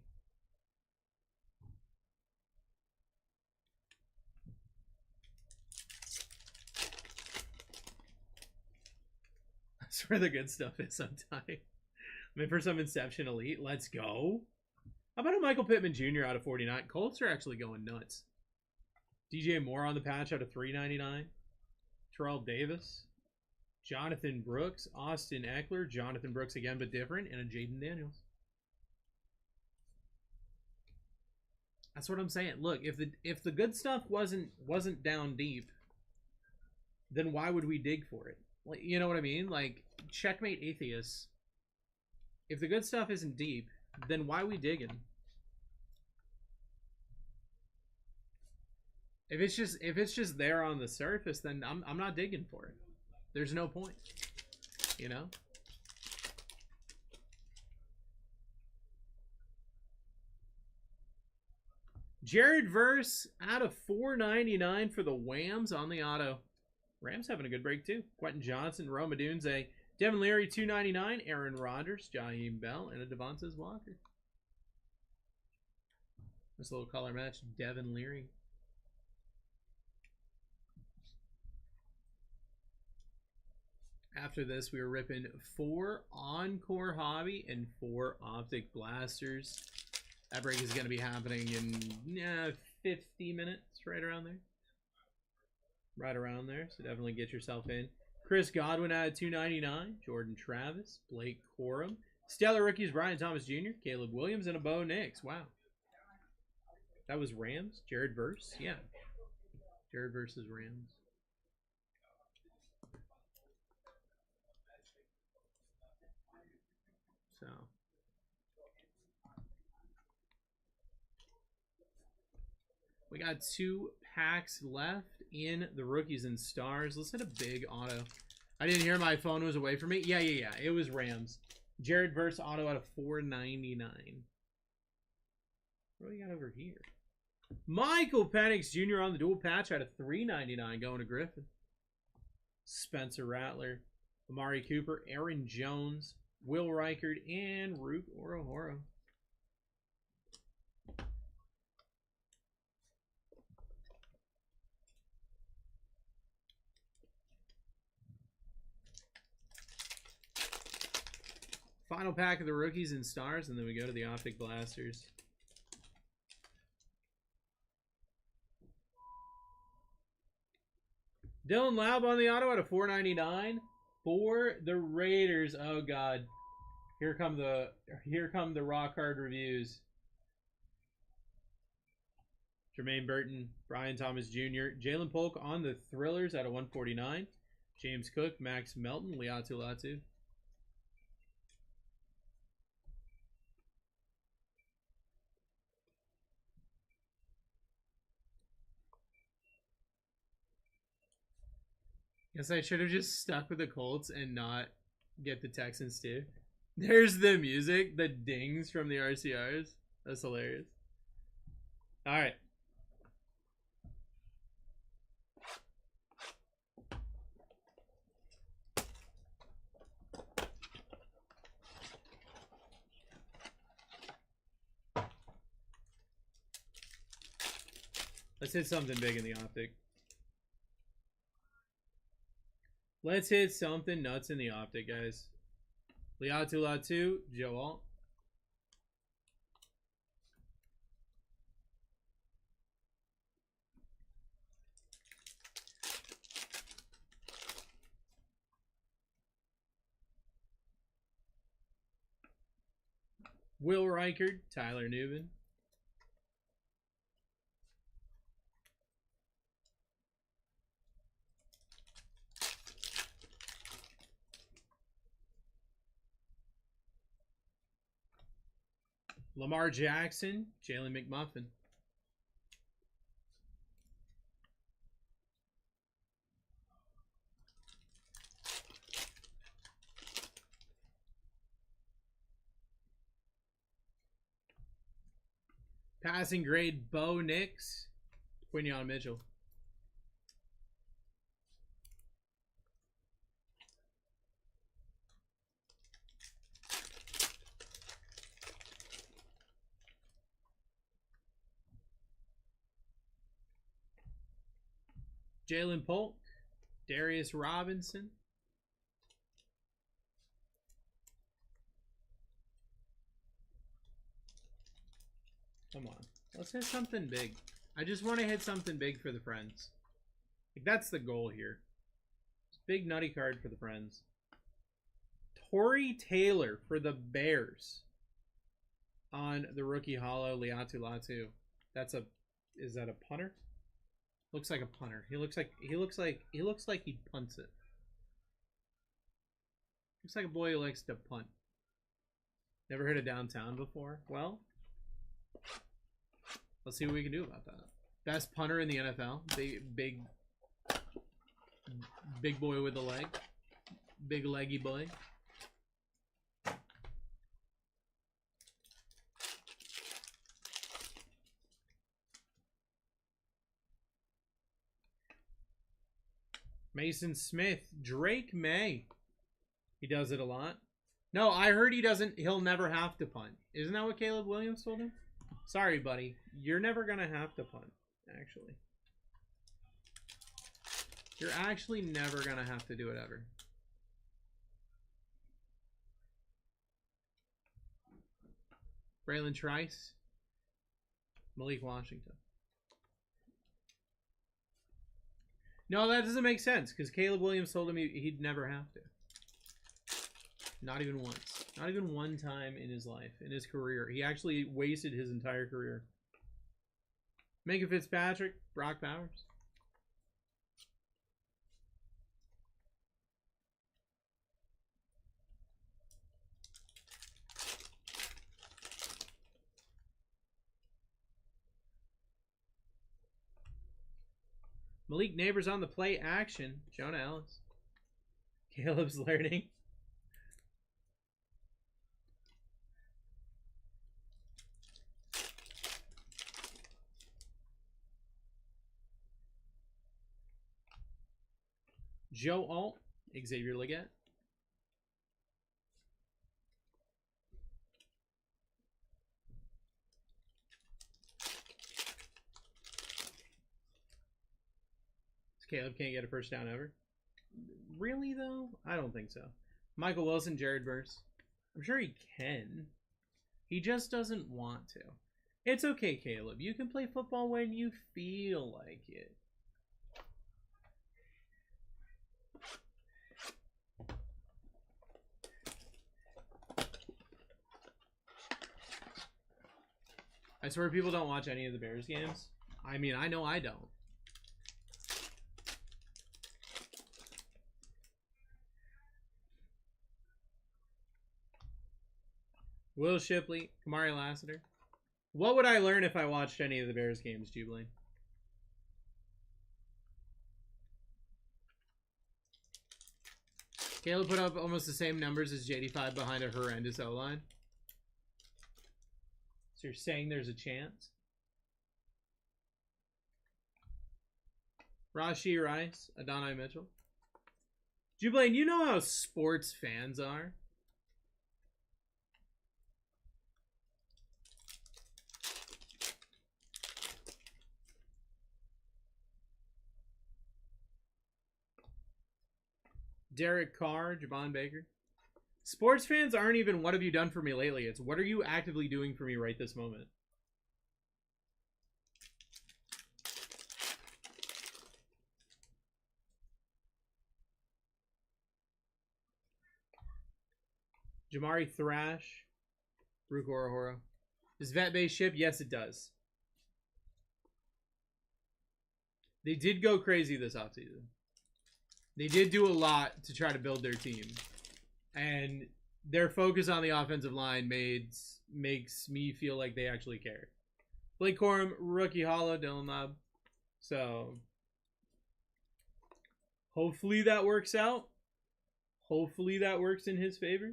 That's where the good stuff is sometimes. I mean, for some Inception Elite, let's go. How about a Michael Pittman Jr. out of 49? Colts are actually going nuts. DJ Moore on the patch out of $3.99. Terrell Davis, Jonathan Brooks, Austin Eckler, Jonathan Brooks again but different, and a Jaden Daniels. That's what I'm saying. Look, if the good stuff wasn't down deep, then why would we dig for it? Like, you know what I mean? Like, checkmate atheists. If the good stuff isn't deep, then why are we digging? If it's just there on the surface, then I'm not digging for it. There's no point. You know? Jared Verse out of $4.99 for the Whams on the auto. Rams having a good break too. Quentin Johnson, Roma Dunze, Devin Leary $2.99, Aaron Rodgers, Jaheim Bell, and a Devontae Walker. This little color match, Devin Leary. After this, we were ripping 4 Encore Hobby and 4 Optic Blasters. That break is going to be happening in 50 minutes, right around there. Right around there, so definitely get yourself in. Chris Godwin at $2.99. Jordan Travis, Blake Corum. Stellar rookies, Brian Thomas Jr., Caleb Williams, and a Bo Nix. Wow. That was Rams? Jared Verse? Yeah. Jared versus Rams. So we got 2 packs left in the rookies and stars. Let's hit a big auto. I didn't hear my phone was away from me. Yeah. It was Rams. Jared Verse auto out of 499. What do we got over here? Michael Penix Jr. on the dual patch out of 399 going to Griffin. Spencer Rattler, Amari Cooper, Aaron Jones, Will Reichard, and Rook Orohoro. Final pack of the rookies and stars, and then we go to the Optic Blasters. Dylan Laub on the auto out of 499 for the Raiders. Oh God, here come the raw card reviews. Jermaine Burton, Brian Thomas Jr., Jalen Polk on the Thrillers out of 149. James Cook, Max Melton, Liatu Latu. Guess I should have just stuck with the Colts and not get the Texans too. There's the music, the dings from the RCRs. That's hilarious. All right. Let's hit something big in the Optic. Let's hit something nuts in the Optic, guys. Liatu Latu, Joe Alt. Will Reichard, Tyler Newman. Lamar Jackson, Jalen McMuffin. Passing grade, Bo Nix, Quinion Mitchell. Jalen Polk, Darius Robinson. Come on. Let's hit something big. I just want to hit something big for the friends. Like, that's the goal here. Big nutty card for the friends. Torrey Taylor for the Bears on the rookie holo, Liatu Latu. That's a, is that a punter? Looks like a punter. He looks like he punts it. Looks like a boy who likes to punt. Never heard of downtown before? Well, let's see what we can do about that. Best punter in the NFL. Big boy with a leg. Big leggy boy. Mason Smith, Drake May. He does it a lot. No, I heard he doesn't. He'll never have to punt. Isn't that what Caleb Williams told him? Sorry, buddy. You're never going to have to punt, actually. You're actually never going to have to do it ever. Braylon Trice. Malik Washington. No, that doesn't make sense, because Caleb Williams told him he'd never have to. Not even once. Not even one time in his life, in his career. He actually wasted his entire career. Minka Fitzpatrick, Brock Bowers. Malik Neighbors on the play action. Jonah Ellis. Caleb's learning. Joe Alt. Xavier Leggett. Caleb can't get a first down ever. Really, though? I don't think so. Michael Wilson, Jared Verse. I'm sure he can. He just doesn't want to. It's okay, Caleb. You can play football when you feel like it. I swear people don't watch any of the Bears games. I mean, I know I don't. Will Shipley, Kamari Lassiter. What would I learn if I watched any of the Bears games, Jubilee? Caleb put up almost the same numbers as JD5 behind a horrendous O-line. So you're saying there's a chance? Rashee Rice, Adonai Mitchell. Jubilee, you know how sports fans are? Derek Carr, Javon Baker. Sports fans aren't even what have you done for me lately. It's what are you actively doing for me right this moment. Jamari Thrash, Ruke Orahoro. Does vet base ship? Yes, it does. They did go crazy this offseason. They did do a lot to try to build their team. And their focus on the offensive line makes me feel like they actually care. Blake Corum, rookie hollow, Dylan Lobb. So, hopefully that works out. Hopefully that works in his favor.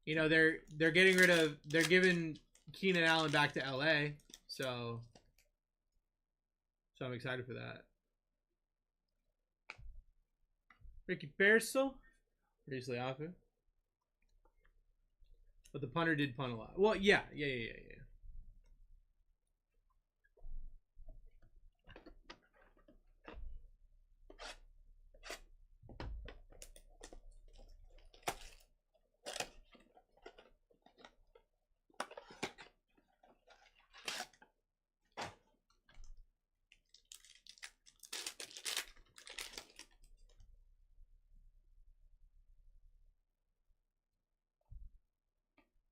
You know, they're giving Keenan Allen back to LA. So I'm excited for that. Ricky Pearsall, Risley Offa. But the punter did punt a lot. Well, yeah.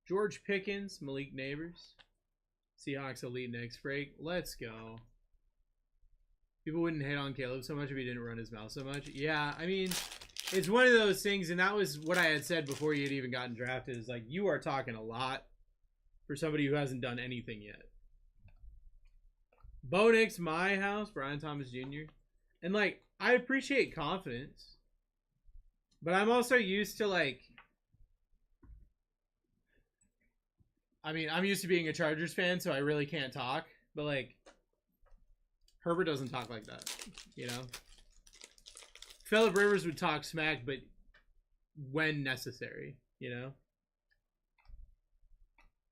George Pickens, Malik Neighbors. Seahawks elite next break. Let's go. People wouldn't hate on Caleb so much if he didn't run his mouth so much. Yeah, I mean, it's one of those things, and that was what I had said before he had even gotten drafted, is like, you are talking a lot for somebody who hasn't done anything yet. Bo Nix, my house, Brian Thomas Jr. And, like, I appreciate confidence, but I'm also used to, like, I mean, I'm used to being a Chargers fan, so I really can't talk. But, like, Herbert doesn't talk like that, you know? Phillip Rivers would talk smack, but when necessary, you know?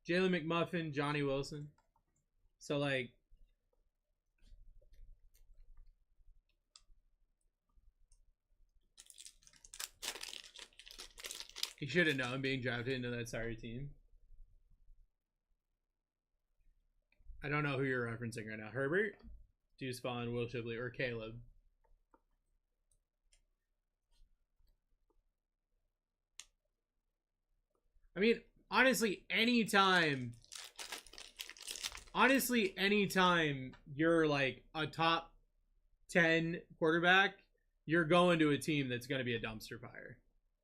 Jalen McMuffin, Johnny Wilson. So, like, he should have known being drafted into that sorry team. I don't know who you're referencing right now. Herbert, Deuce Vaughn, Will Shipley, or Caleb. I mean, honestly, anytime you're like a top 10 quarterback, you're going to a team that's going to be a dumpster fire,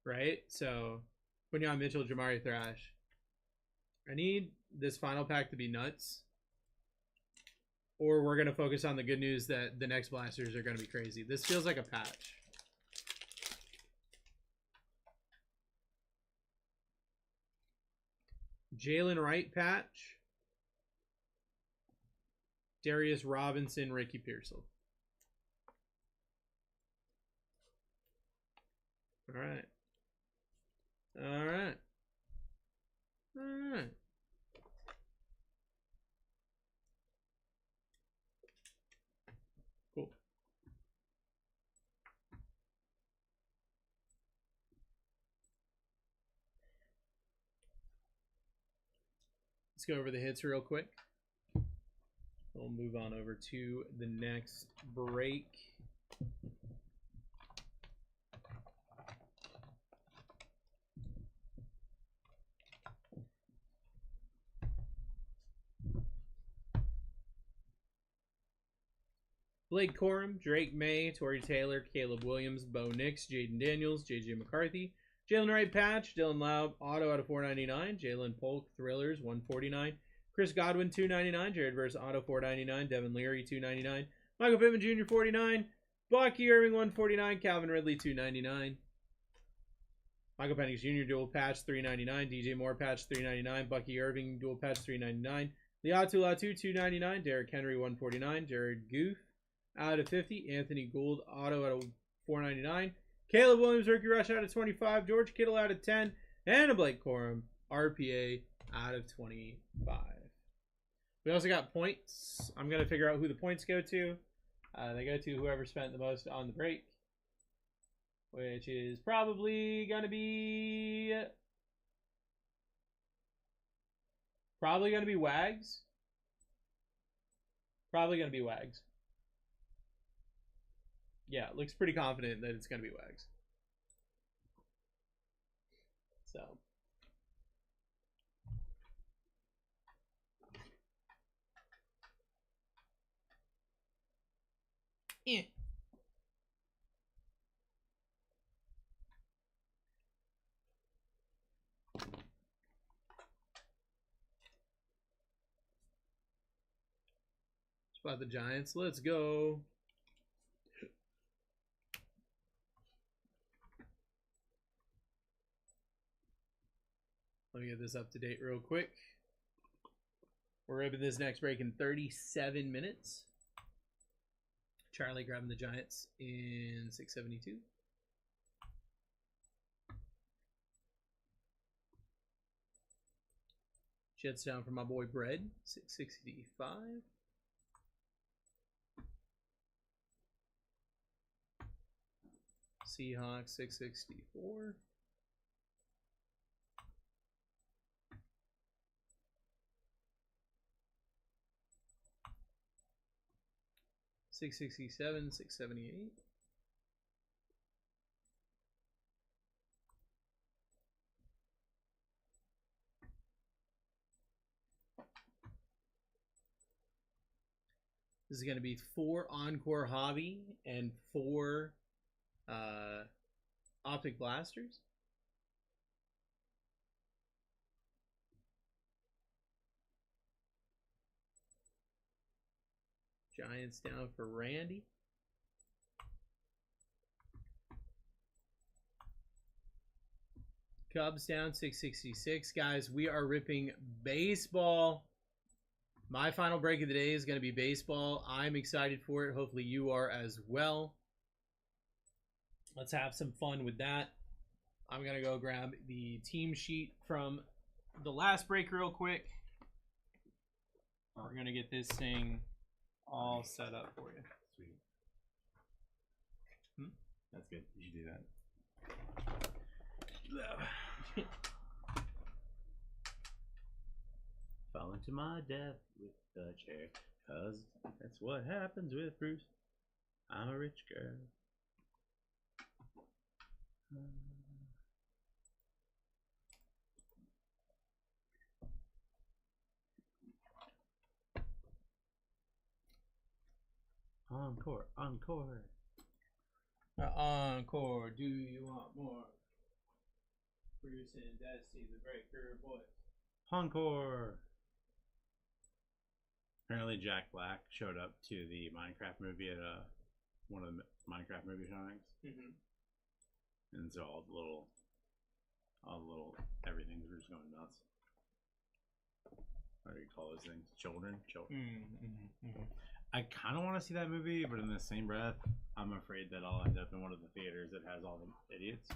right? So, Quinyon Mitchell, Jamari Thrash. I need this final pack to be nuts. or we're gonna focus on the good news that the next blasters are gonna be crazy. This feels like a patch. Jalen Wright patch. Darius Robinson, Ricky Pearsall. All right. All right. All right. Cool. Let's go over the hits real quick. We'll move on over to the next break. Blake Corum, Drake May, Torrey Taylor, Caleb Williams, Bo Nix, Jaden Daniels, JJ McCarthy, Jalen Wright patch, Dylan Laub, auto out of 499, Jalen Polk, Thrillers, 149, Chris Godwin, 299, Jared Verse, auto 499, Devin Leary, 299, Michael Pittman Jr., 49, Bucky Irving, 149, Calvin Ridley, 299, Michael Penix Jr. dual patch, 399, DJ Moore patch, 399, Bucky Irving dual patch, 399, Liatu Latu, 299, Derrick Henry, 149, Jared Goof, out of 50, Anthony Gould, auto out of 499, Caleb Williams, rookie rush out of 25, George Kittle out of 10, and a Blake Corum, RPA out of 25. We also got points. I'm going to figure out who the points go to. They go to whoever spent the most on the break, which is probably going to be Wags. Probably going to be Wags. Yeah, looks pretty confident that it's going to be Wags. So. Yeah. Spot the Giants. Let's go. Let me get this up to date real quick. We're ripping this next break in 37 minutes. Charlie grabbing the Giants in 672. Jets down for my boy Bread, 665. Seahawks, 664. $667, $678. This is going to be 4 Encore Hobby and 4 Optic Blasters. Giants down for Randy. Cubs down 666. Guys, we are ripping baseball. My final break of the day is going to be baseball. I'm excited for it. Hopefully you are as well. Let's have some fun with that. I'm going to go grab the team sheet from the last break real quick. We're going to get this thing all set up for you. Sweet. Hmm? That's good. You should do that. Falling to my death with the chair, 'cause that's what happens with Bruce. I'm a rich girl. Encore, encore. Encore, do you want more? Bruce and Dusty, the Breaker Boys. Encore. Apparently, Jack Black showed up to the Minecraft movie at one of the Minecraft movie showings, and so all the little everything was just going nuts. What do you call those things? Children. I kind of want to see that movie, but in the same breath, I'm afraid that I'll end up in one of the theaters that has all the idiots.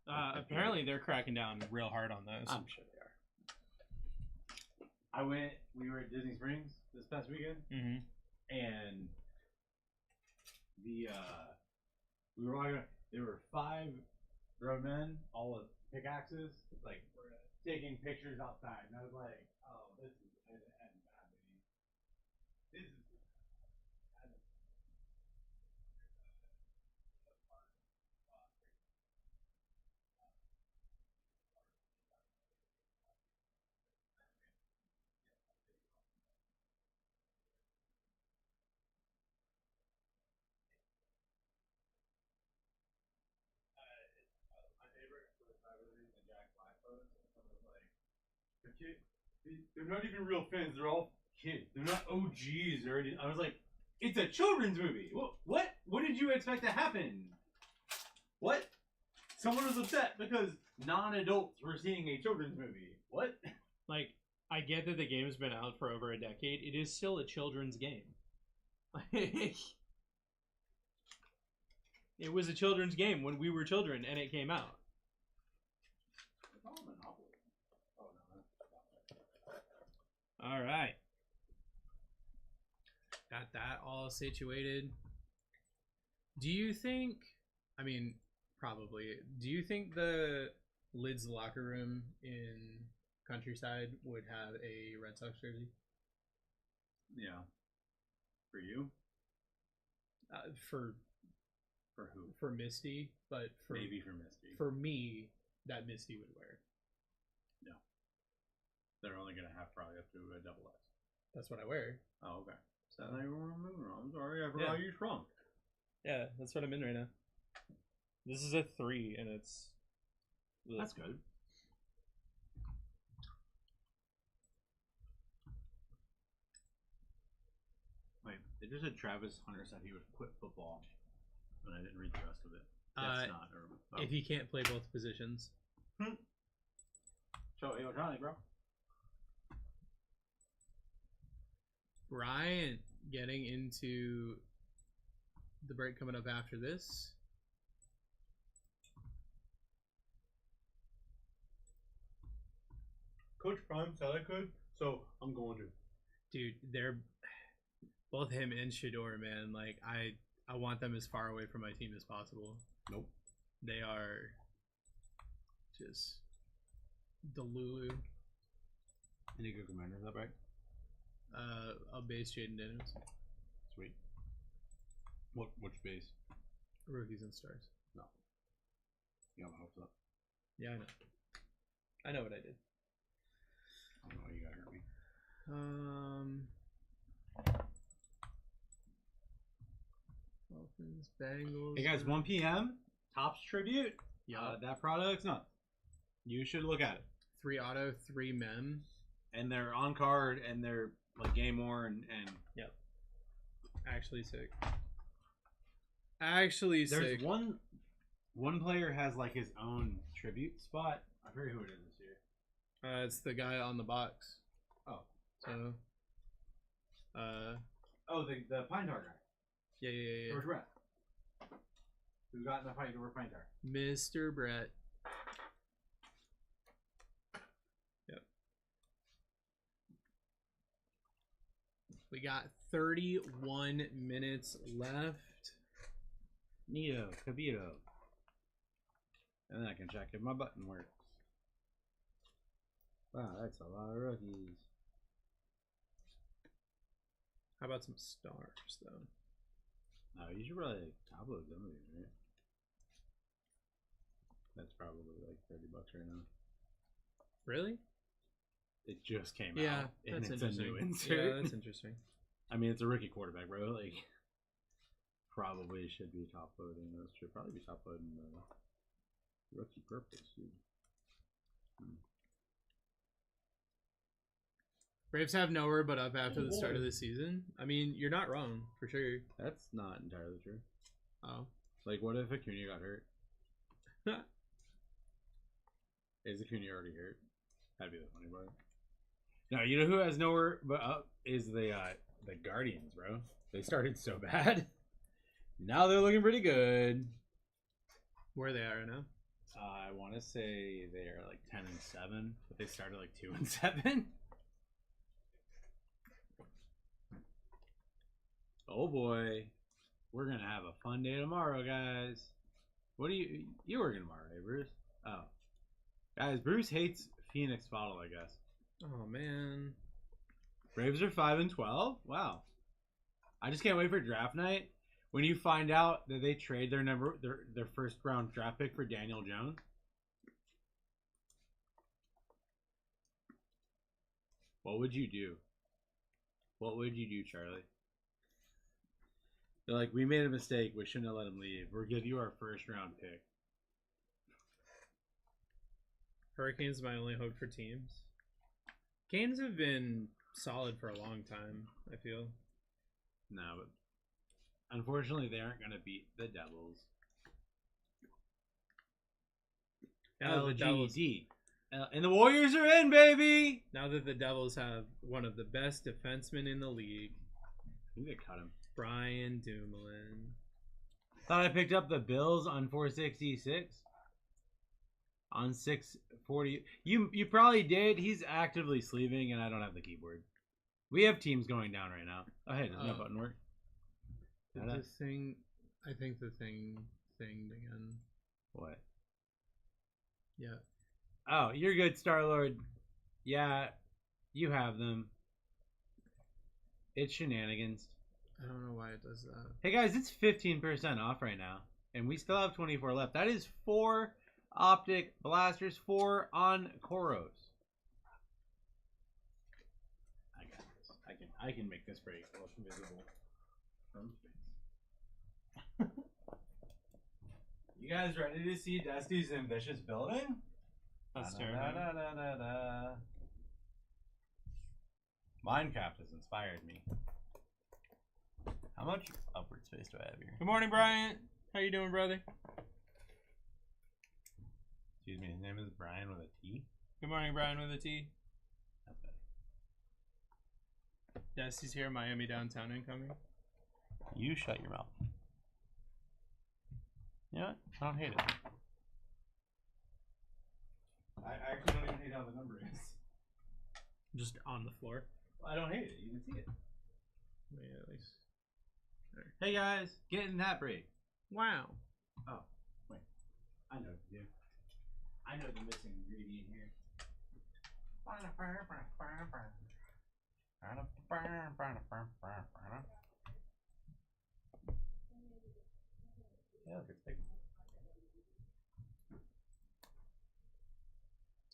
Apparently, they're cracking down real hard on those. I'm sure they are. We were at Disney Springs this past weekend, and we were walking. There were 5 grown men, all with pickaxes, like taking pictures outside, and I was like, "Oh, this is bad, baby. This is." My favorite was the Jack Black photos. Someone was like, they're not even real fans. They're all kids. They're not OGs or anything. I was like, it's a children's movie. What? What did you expect to happen? What? Someone was upset because non-adults were seeing a children's movie. What? Like, I get that the game's been out for over a decade. It is still a children's game. It was a children's game when we were children and it came out. All right. Got that all situated. Do you think, I mean, probably, do you think the Lids locker room in Countryside would have a Red Sox jersey? Yeah. For you? For who? For Misty, but for Maybe for Misty. For me, that Misty would wear. No. They're only gonna have probably up to a double X. That's what I wear. Oh, okay. So I were I'm sorry, I forgot you shrunk. Yeah, that's what I'm in right now. This is a 3, and it's. That's good. Wait, they just said Travis Hunter said he would quit football, but I didn't read the rest of it. That's not. If he can't play both positions. Show you Johnny, bro. Bryant getting into the break coming up after this. Coach Prime said I could, so I'm going to. Dude, they're both him and Shador, man. Like I want them as far away from my team as possible. Nope. They are just Delulu. Any good commander, is that right? A base Jaden Daniels. Sweet. Which base? Rookies and stars. No. You got my hopes up. Yeah, I know. I know what I did. I don't know why you gotta hurt me. Dolphins, Bengals. Hey guys, 1 p.m. Topps tribute. Yeah, that product's nuts. You should look at it. 3 auto, 3 mem. And they're on card, and they're like game worn, and yep. Actually sick. Actually there's sick. one player has like his own tribute spot. I forget who it is this year. It's the guy on the box. Oh, so. The Pine Tar guy. Yeah. George Brett. Who got in the fight over Pine Tar? Mr. Brett. Yep. We got 31 minutes left. Neo, Kabito. And then I can check if my button works. Wow, that's a lot of rookies. How about some stars, though? You should probably top load some of these, right? That's probably like $30 right now. Really? It just came yeah, out. That's and it's interesting. a new insert. Yeah, that's interesting. I mean, it's a rookie quarterback, bro. Like, probably should be top loading. Those should probably be top loading the rookie purpose, dude. Braves have nowhere but up after the start of the season. I mean, you're not wrong for sure. That's not entirely true. Oh, Like, what if Acuna got hurt? Is Acuna already hurt? That'd be the funny part. No, you know who has nowhere but up is the Guardians, bro. They started so bad. Now they're looking pretty good. where they are right now. I want to say they're like 10-7, but they started like 2-7. Oh boy, we're gonna have a fun day tomorrow, guys. What do you working tomorrow, right, Bruce? Oh, guys, Bruce hates Phoenix Bottle, I guess. Oh man, Braves are 5-12. Wow, I just can't wait for draft night when you find out that they trade their first round draft pick for Daniel Jones. What would you do? What would you do, Charlie? They're like, we made a mistake. We shouldn't have let him leave. We'll give you our first round pick. Hurricanes my only hope for teams. Canes have been solid for a long time, I feel. No, but unfortunately, they aren't going to beat the Devils. Now that the Devils, LGD. And the Warriors are in, baby! now that the Devils have one of the best defensemen in the league, I think they cut him. Brian Dumoulin. Thought I picked up the Bills on 466. On 640. You probably did. He's actively sleeving, and I don't have the keyboard. We have teams going down right now. Oh, hey, does no button work? Did this thing, I think the thing thinged again. What? Yeah. Oh, you're good, Star-Lord. Yeah, you have them. It's shenanigans. I don't know why it does that. Hey guys, it's 15% off right now, and we still have 24 left. That is 4 optic blasters, 4 on Koros. I got this. I can make this break look visible from space. You guys ready to see Dusty's ambitious building? That's terrifying. Minecraft has inspired me. How much upward space do I have here? Good morning, Brian. How you doing, brother? Excuse me, his name is Brian with a T? Good morning, Brian with a T. That's better. Dusty's here, Miami downtown incoming. You shut your mouth. You know what? I don't hate it. I actually don't even hate how the number is. Just on the floor. I don't hate it. You can see it. Yeah, at least. Hey guys, get in that break. Wow. Oh, wait. I know what to do. I know the missing ingredient here. Yeah, look, it's big.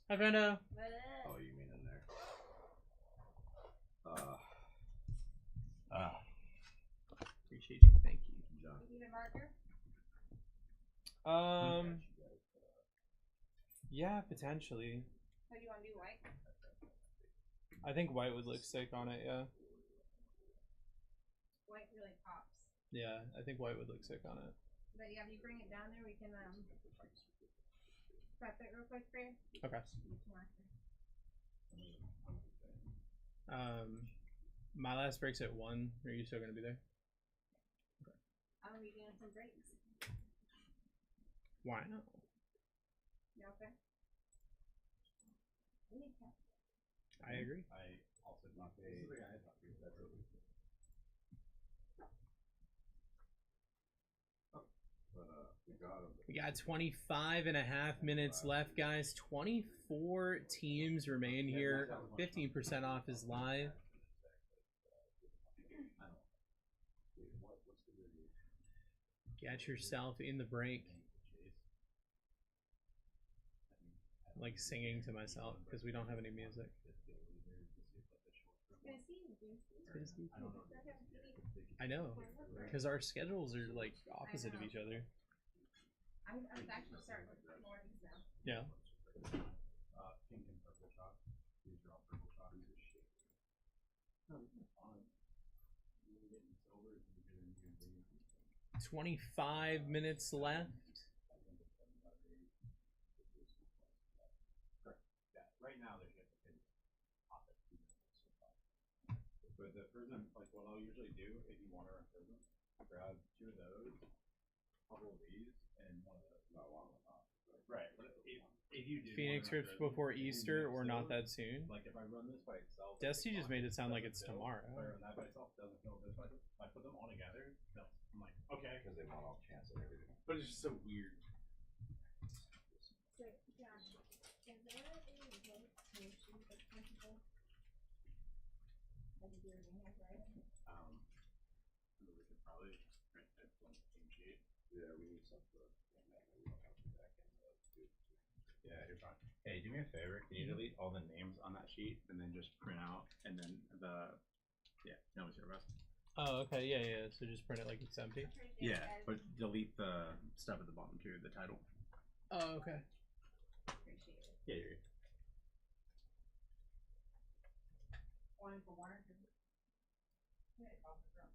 Hi, Brenda. Oh, you mean in there? Appreciate you. Thank you. John. You need a marker? Yeah, potentially. So do you want to do white? I think white would look sick on it, yeah. White really pops. Yeah, I think white would look sick on it. But yeah, if you bring it down there, we can prep it real quick for you. Okay. My last break's at 1. Are you still gonna be there? I'm gonna be doing some breaks. Why not? You okay? We need to. I agree. I also not this is the guy I talked to. That's it. We got 25.5 minutes left, guys. 24 teams remain here. 15% off is live. Get yourself in the break. I'm like singing to myself because we don't have any music. I know, because our schedules are like opposite of each other. I'm actually starting with mornings now. Yeah. Pink and purple chalk. These are all purple chalk. 25 minutes left. Yeah, right now they're getting the top at 2 minutes. But the prism, like what I'll usually do if you want to run prism, grab 2 of those, a couple of these, and 1 of those. Not one on top. Right. But if you do Phoenix Rips before Easter or not that soon. Like if I run this by itself, Dusty just made it sound like it's tomorrow. If I run that by itself, doesn't feel this. But if I put them all together, I'm like, okay. Because they want all chance and everything. But it's just so weird. So, Josh, is there a vote motion that's possible? Like, if you're doing it right? We could probably print that one team sheet. Yeah, we need some for we don't have to back in do. Yeah, you're fine. Hey, do me a favor. Can you delete all the names on that sheet and then just print out and then no one's gonna rest. Oh, okay, yeah. So just print it like it's empty. Yeah, but delete the stuff at the bottom too, the title. Oh, okay. Appreciate it. Yeah, you're good. One for one or two? Yeah, it's off the drum.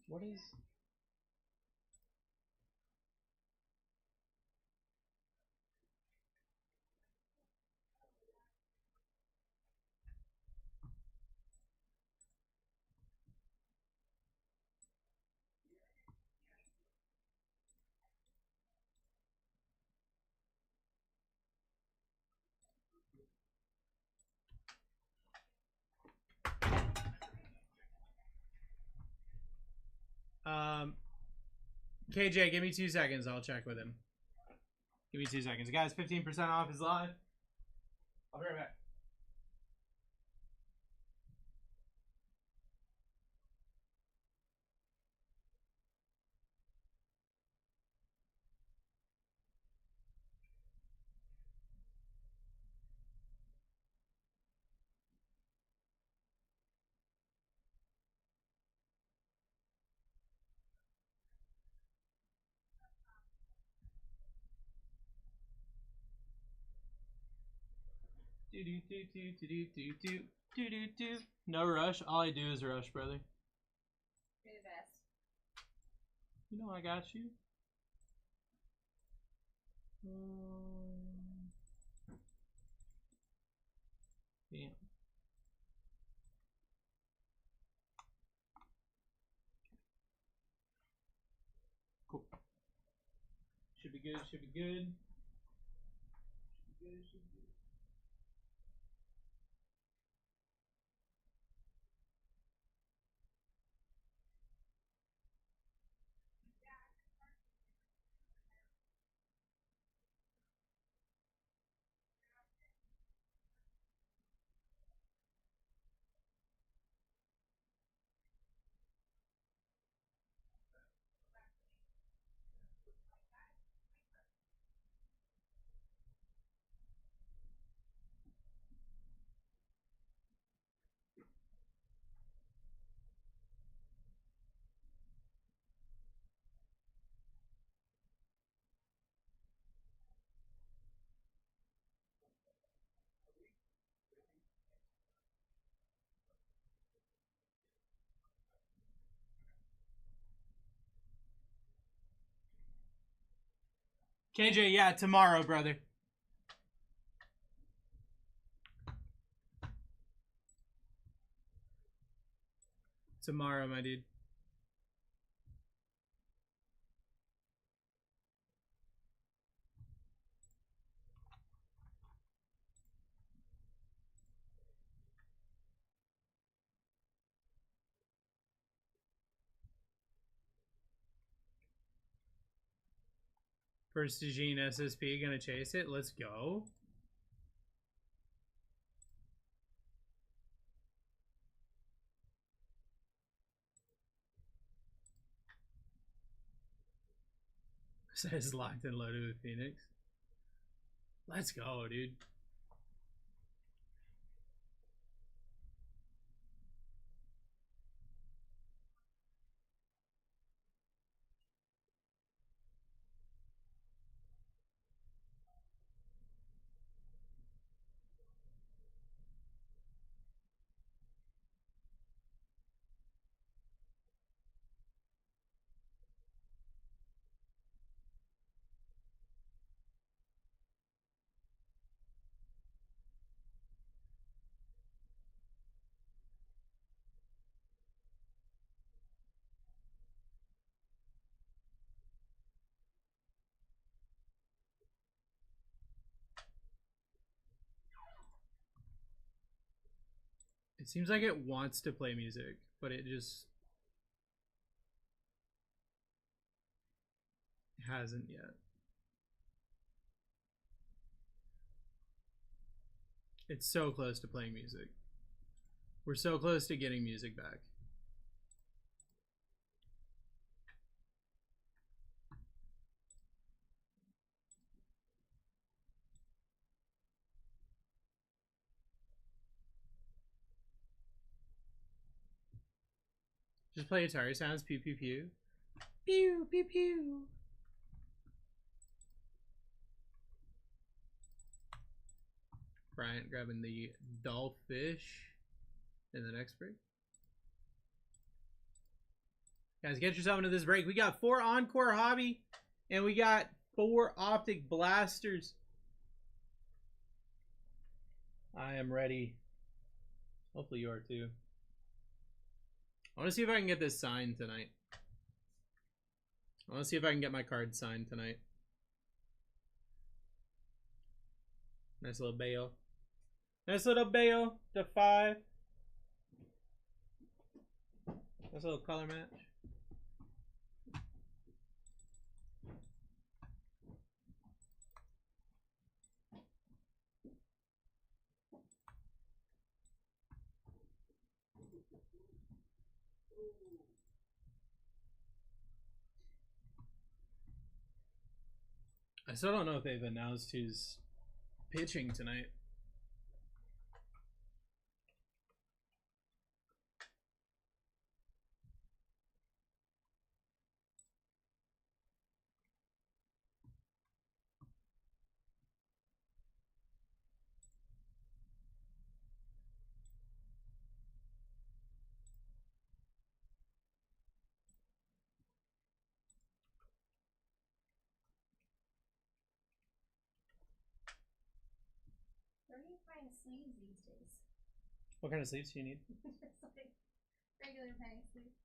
What is? KJ, give me 2 seconds. I'll check with him. Give me 2 seconds. Guys, 15% off is live. I'll be right back. No rush. All I do is rush, brother. You're the best. You know I got you. Damn. Cool. Should be good. Should be good. Should be good. Should be good. KJ, yeah, tomorrow, brother. Tomorrow, my dude. Prestigine SSP gonna chase it. Let's go. Says locked and loaded with Phoenix. Let's go, dude. It seems like it wants to play music, but it just hasn't yet. It's so close to playing music. We're so close to getting music back. Just play Atari sounds. Pew pew pew. Pew pew pew. Bryant grabbing the dollfish in the next break. Guys, get yourself into this break. We got 4 Encore Hobby, and we got 4 Optic Blasters. I am ready. Hopefully you are too. I want to see if I can get this signed tonight. I want to see if I can get my card signed tonight. Nice little bail. Nice little bail to 5. Nice little color match. I still don't know if they've announced who's pitching tonight. Where do you find sleeves these days? What kind of sleeves do you need? Just like regular penny sleeves.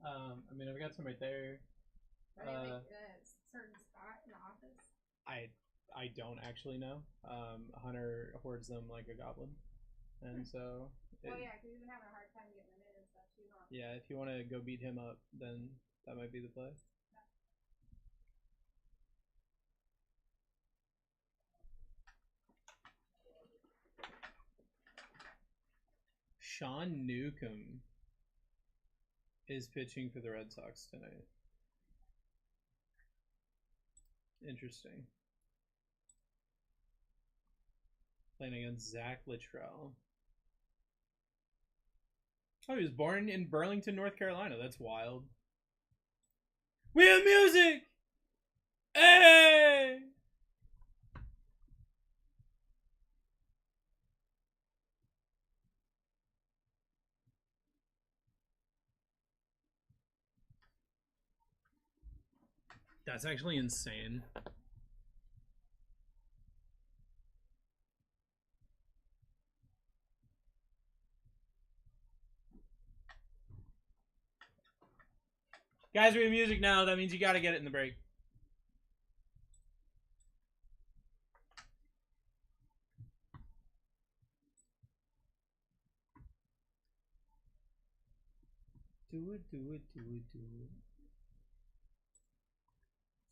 I mean, I've got some right there. Are they like a certain spot in the office? I don't actually know. Hunter hoards them like a goblin, and so. Oh yeah, because he's been having a hard time getting them in and stuff too, huh? Yeah, if you want to go beat him up, then that might be the play. Sean Newcomb is pitching for the Red Sox tonight. Interesting. Playing against Zach Littrell. Oh, he was born in Burlington, North Carolina. That's wild. We have music! Hey! That's actually insane. Guys, we have music now. That means you got to get it in the break. Do it, do it, do it, do it.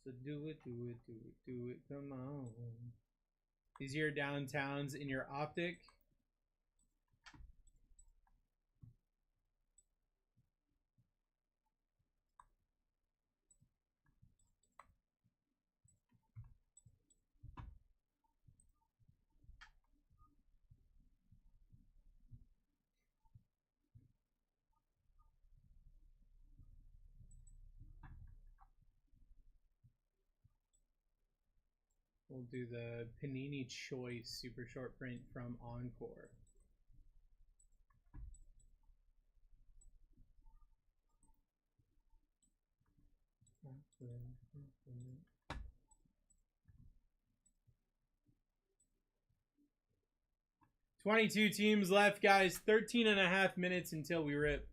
So do it, do it, do it, do it. Come on. These are your downtowns in your optic. We'll do the Panini Choice super short print from Encore. "22 teams left, guys. 13.5 minutes until we rip."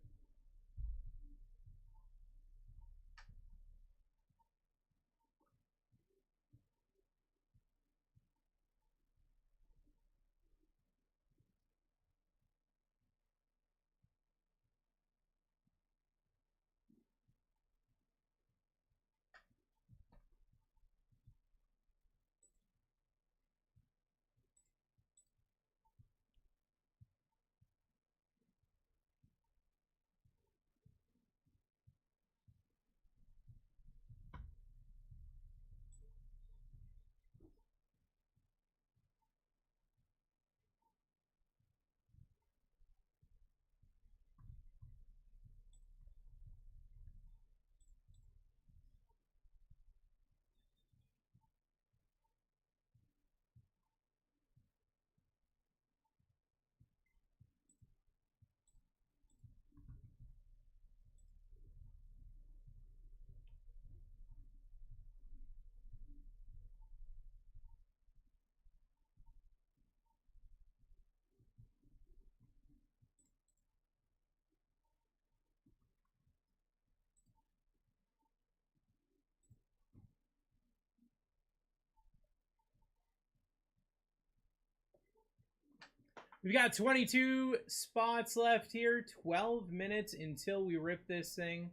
We've got 22 spots left here. 12 minutes until we rip this thing.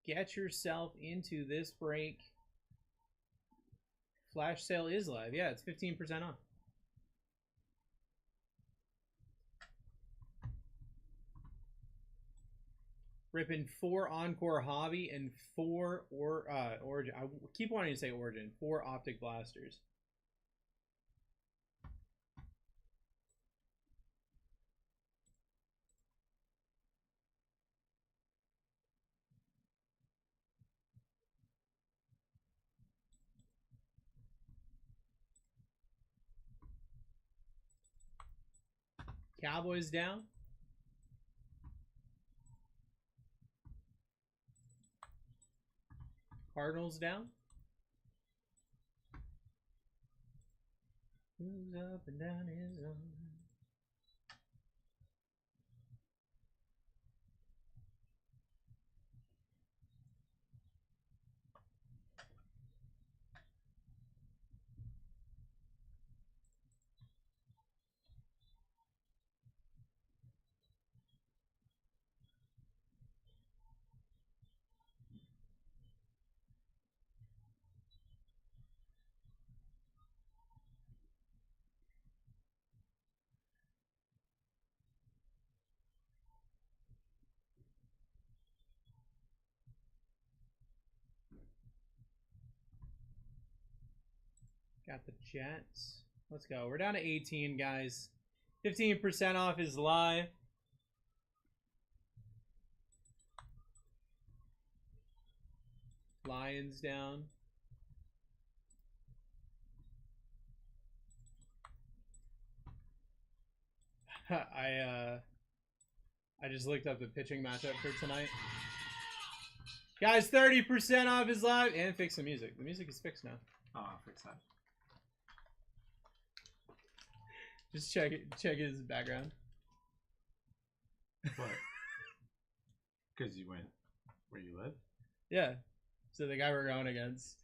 Get yourself into this break. Flash sale is live. Yeah, it's 15% off. Ripping 4 Encore Hobby and 4 Origin. I keep wanting to say Origin. 4 Optic Blasters. Cowboys down. Cardinals down. Moves up and down his own. Got the Jets. Let's go. We're down to 18, guys. 15% off is live. Lions down. I just looked up the pitching matchup for tonight. Guys, 30% off is live. And fix the music. The music is fixed now. Oh, I'll fix that. Just check it. Check his background. What? Because you went Where you live? Yeah. So the guy we're going against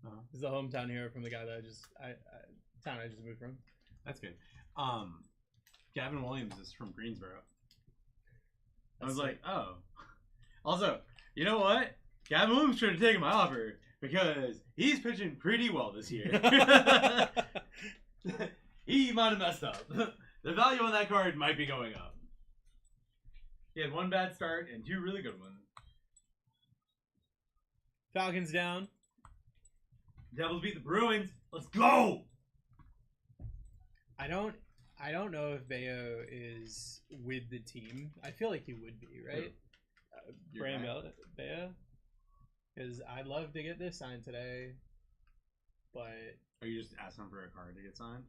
Uh-huh. is the hometown hero from the guy that I just moved from. That's good. Gavin Williams is from Greensboro. I was That's like, oh. Also, you know what? Gavin Williams should have taken my offer because he's pitching pretty well this year. He might have messed up. The value on that card might be going up. He had one bad start and 2 really good ones. Falcons down. Devils beat the Bruins. Let's go! I don't know if Bayo is with the team. I feel like he would be, right? Brand Bayo? Because I'd love to get this signed today, but Are you just asking for a card to get signed?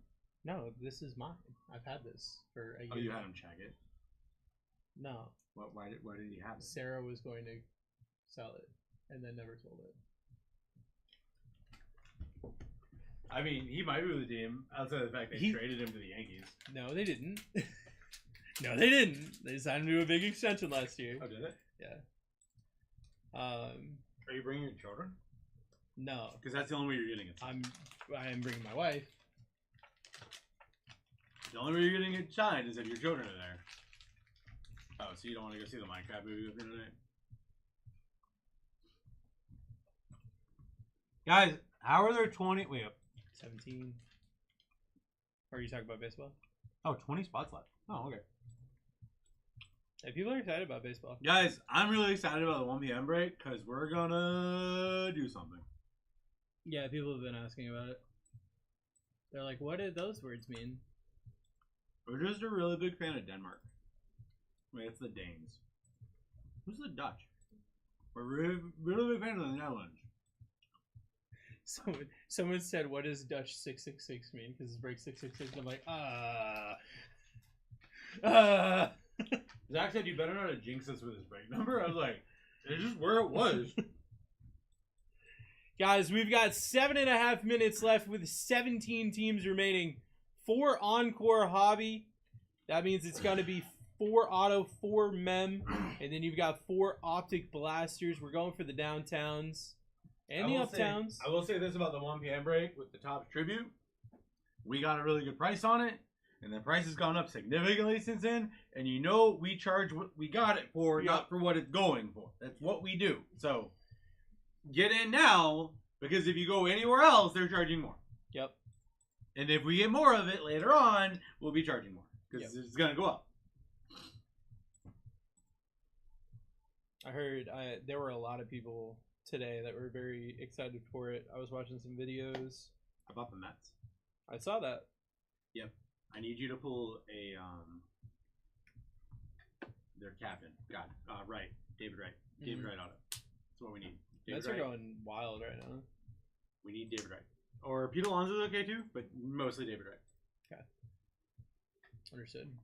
no, this is mine. I've had this for a year. Oh, you had him check it? No, Why did he have it? Sarah was going to sell it and then never told it. I mean, he might be with the team outside of the fact they traded him to the Yankees. No, they didn't. No, they didn't. They signed him to a big extension last year. Oh, did it? Yeah. Are you bringing your children? No, Because that's the only way you're getting it. I am bringing my wife. The only way you're getting it signed is if your children are there. Oh, so you don't want to go see the Minecraft movie with me tonight? Guys, how are there 20? Wait up. 17. Or are you talking about baseball? Oh, 20 spots left. Oh, okay. Hey, people are excited about baseball. Guys, I'm really excited about the 1 p.m. break because we're gonna do something. Yeah, people have been asking about it. They're like, what did those words mean? We're just a really big fan of Denmark. Wait, it's the Danes. Who's the Dutch? We're really big fan of the Netherlands. Someone said, what does Dutch 666 mean? Because it's break 666. And I'm like, Zach said you better not have jinxed us with his break number. I was like, it's just where it was. Guys, we've got 7.5 minutes left with 17 teams remaining. 4 Encore Hobby. That means it's going to be 4 Auto, 4 Mem. And then you've got 4 Optic Blasters. We're going for the downtowns and the uptowns. I will say this about the 1 p.m. break with the Topps Tribute. We got a really good price on it. And the price has gone up significantly since then. And you know we charge what we got it for, not for what it's going for. That's what we do. So get in now, because if you go anywhere else, they're charging more. Yep. And if we get more of it later on, we'll be charging more. Because it's going to go up. I heard there were a lot of people today that were very excited for it. I was watching some videos. How about the Mets? I saw that. Yep. I need you to pull their captain. God, Wright. David Wright. David Wright auto. That's what we need. David Mets are going wild right now. We need David Wright. Or Pete Alonso's okay too, but mostly David Wright. Okay. Understood.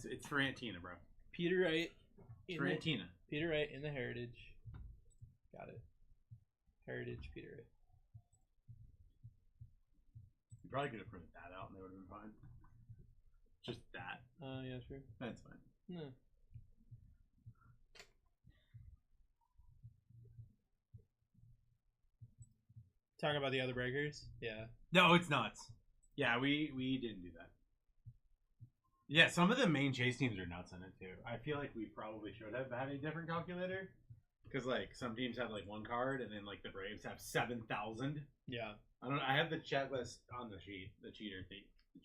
It's for Antina, bro. Peter Wright. For Antina. Peter Wright in the Heritage. Got it. Heritage Peter Wright. You probably could have printed that out and they would have been fine. Just that. Yeah, sure. That's fine. No. Talking about the other breakers? Yeah. No, it's nuts. Yeah, we didn't do that. Yeah, some of the main chase teams are nuts in it too. I feel like we probably should have had a different calculator. Because like some teams have like 1 card and then like the Braves have 7,000. Yeah. I have the checklist on the sheet. The cheat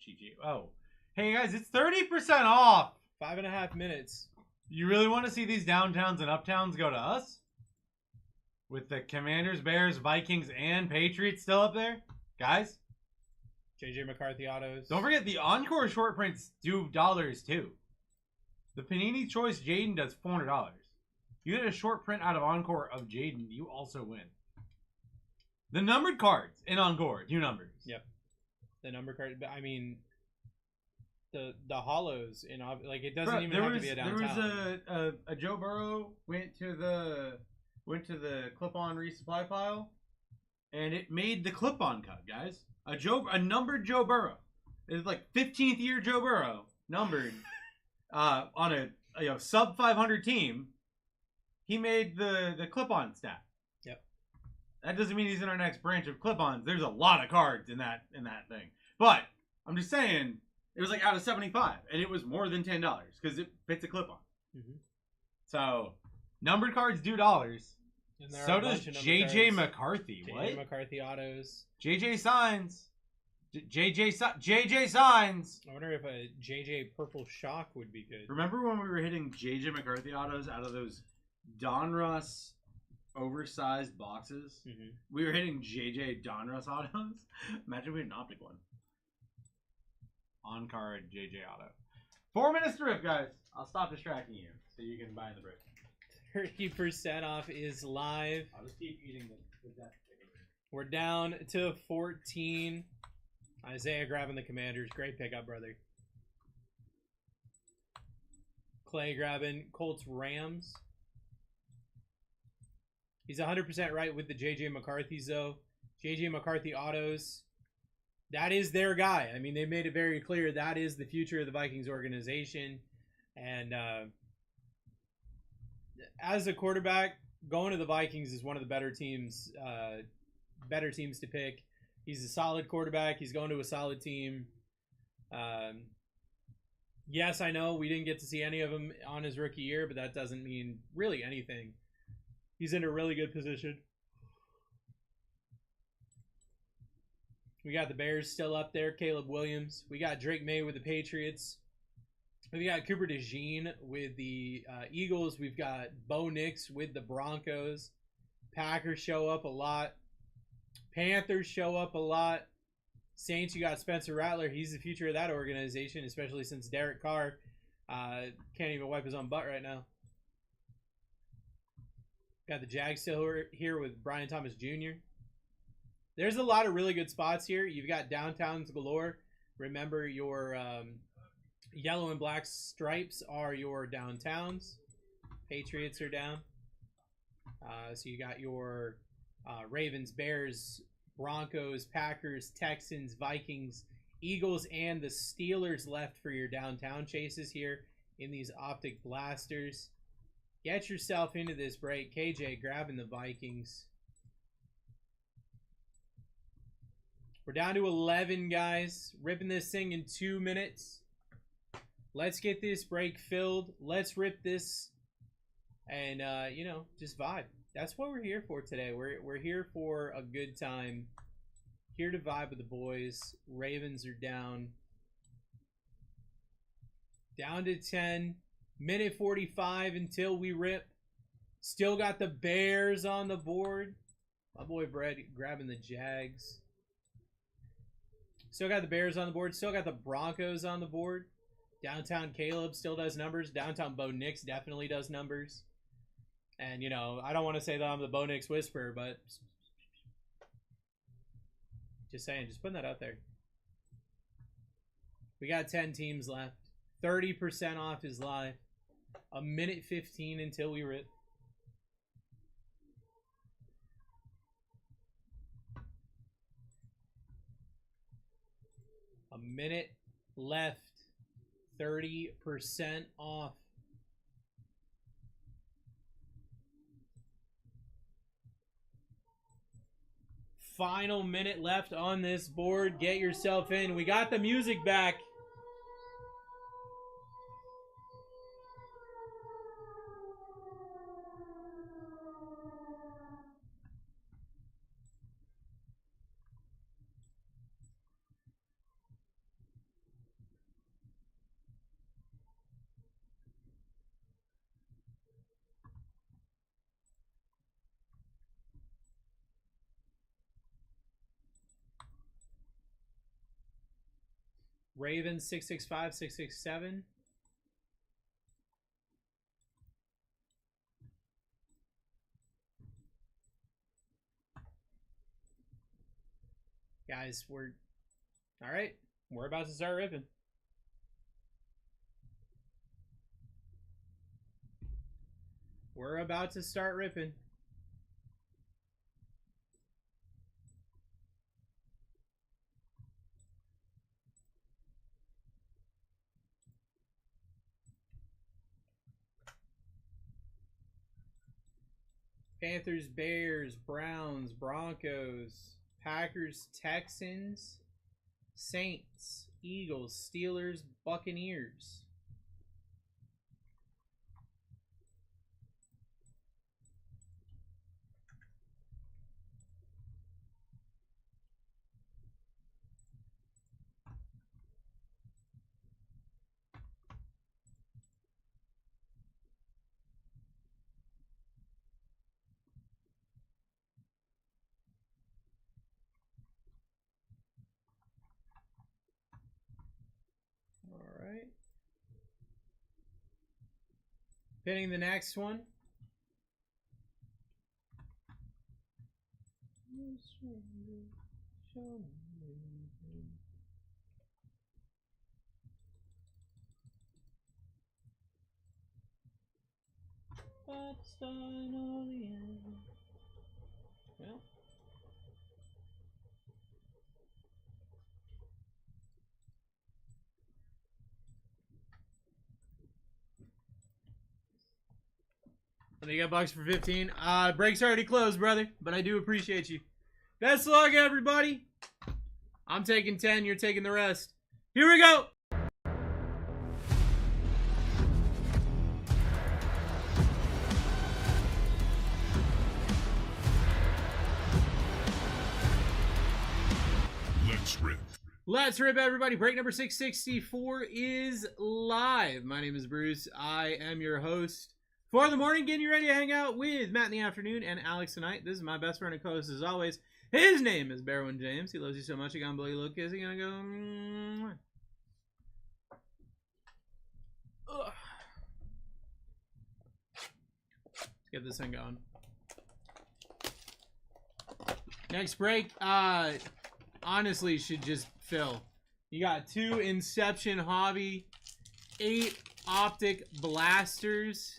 sheet. Oh. Hey guys, it's 30% off! 5.5 minutes. You really want to see these downtowns and uptowns go to us? With the Commanders, Bears, Vikings, and Patriots still up there? Guys? JJ McCarthy autos. Don't forget the Encore short prints do dollars too. The Panini Choice Jaden does $400. You get a short print out of Encore of Jaden, you also win. The numbered cards in Encore, 2 numbers. Yep. The number card, I mean, the hollows in like it doesn't even have to be a downtown. There was a Joe Burrow went to the clip-on resupply pile, and it made the clip-on cut, guys. A numbered Joe Burrow. It's like 15th year Joe Burrow numbered on a sub 500 team, he made the clip-on stat. Yep. That doesn't mean he's in our next branch of clip-ons. There's a lot of cards in that thing. But I'm just saying, it was like out of 75, and it was more than $10 because it fits a clip-on. Mm-hmm. So numbered cards do dollars. And there are So a does bunch of numbered JJ cards. McCarthy. JJ What? McCarthy autos. JJ signs. JJ signs. I wonder if a JJ Purple Shock would be good. Remember when we were hitting JJ McCarthy autos out of those Donruss oversized boxes? Mm-hmm. We were hitting JJ Donruss autos. Imagine we had an optic one. On card JJ auto. 4 minutes to rip, guys. I'll stop distracting you so you can buy in the break. 30% off is live. I'll just keep eating the death ticket. We're down to 14. Isaiah grabbing the Commanders. Great pickup, brother. Clay grabbing Colts Rams. He's 100% right with the JJ McCarthy's, though. JJ McCarthy autos. That is their guy. I mean, they made it very clear that is the future of the Vikings organization. And as a quarterback, going to the Vikings is one of the better teams to pick. He's a solid quarterback. He's going to a solid team. Yes, I know we didn't get to see any of him on his rookie year, but that doesn't mean really anything. He's in a really good position. We got the Bears still up there. Caleb Williams. We got Drake May with the Patriots. We got Cooper DeJean with the Eagles. We've got Bo Nix with the Broncos. Packers show up a lot. Panthers show up a lot. Saints, you got Spencer Rattler. He's the future of that organization, especially since Derek Carr can't even wipe his own butt right now. Got the Jags still here with Brian Thomas Jr. There's a lot of really good spots here. You've got downtowns galore. Remember, your yellow and black stripes are your downtowns. Patriots are down. So you got your Ravens, Bears, Broncos, Packers, Texans, Vikings, Eagles, and the Steelers left for your downtown chases here in these optic blasters. Get yourself into this break. KJ grabbing the Vikings. We're down to 11, guys. Ripping this thing in 2 minutes. Let's get this break filled. Let's rip this and, just vibe. That's what we're here for today. We're here for a good time. Here to vibe with the boys. Ravens are down. Down to 10. Minute 45 until we rip. Still got the Bears on the board. My boy Brett grabbing the Jags. Still got the Bears on the board. Still got the Broncos on the board. Downtown Caleb still does numbers. Downtown Bo Nix definitely does numbers. And, I don't want to say that I'm the Bo Nix whisperer, but just saying, just putting that out there. We got 10 teams left. 30% off is live. A minute 15 until we rip. A minute left. 30% off. Final minute left on this board. Get yourself in. We got the music back. Ravens 665, 667. Guys, we're all right. We're about to start ripping. We're about to start ripping. Panthers, Bears, Browns, Broncos, Packers, Texans, Saints, Eagles, Steelers, Buccaneers. All right. Pinning the next one. Well. And you got bucks for 15. Break's already closed, brother, but I do appreciate you. Best of luck, everybody. I'm taking 10, you're taking the rest. Here we go. Let's rip, everybody. Break number 664 is live. My name is Bruce. I am your host for the morning, getting you ready to hang out with Matt in the afternoon and Alex tonight. This is my best friend and co-host as always. His name is Barwin James. He loves you so much, he gonna blow you a little kiss. He gonna go. Ugh. Let's get this thing going. Next break, honestly, should just fill. You got 2 Inception Hobby, 8 Optic Blasters.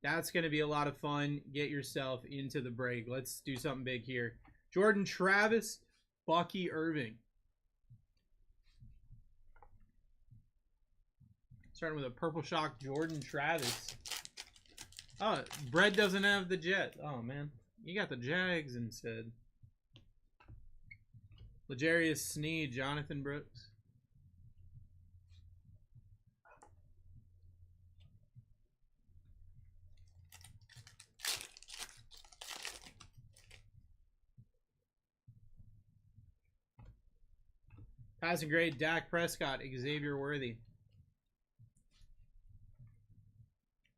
That's going to be a lot of fun. Get yourself into the break. Let's do something big here. Jordan Travis, Bucky Irving. Starting with a Purple Shock Jordan Travis. Oh, Bread doesn't have the Jet. Oh, man. You got the Jags instead. L'Jarius Sneed, Jonathan Brooks. Passing grade, Dak Prescott, Xavier Worthy.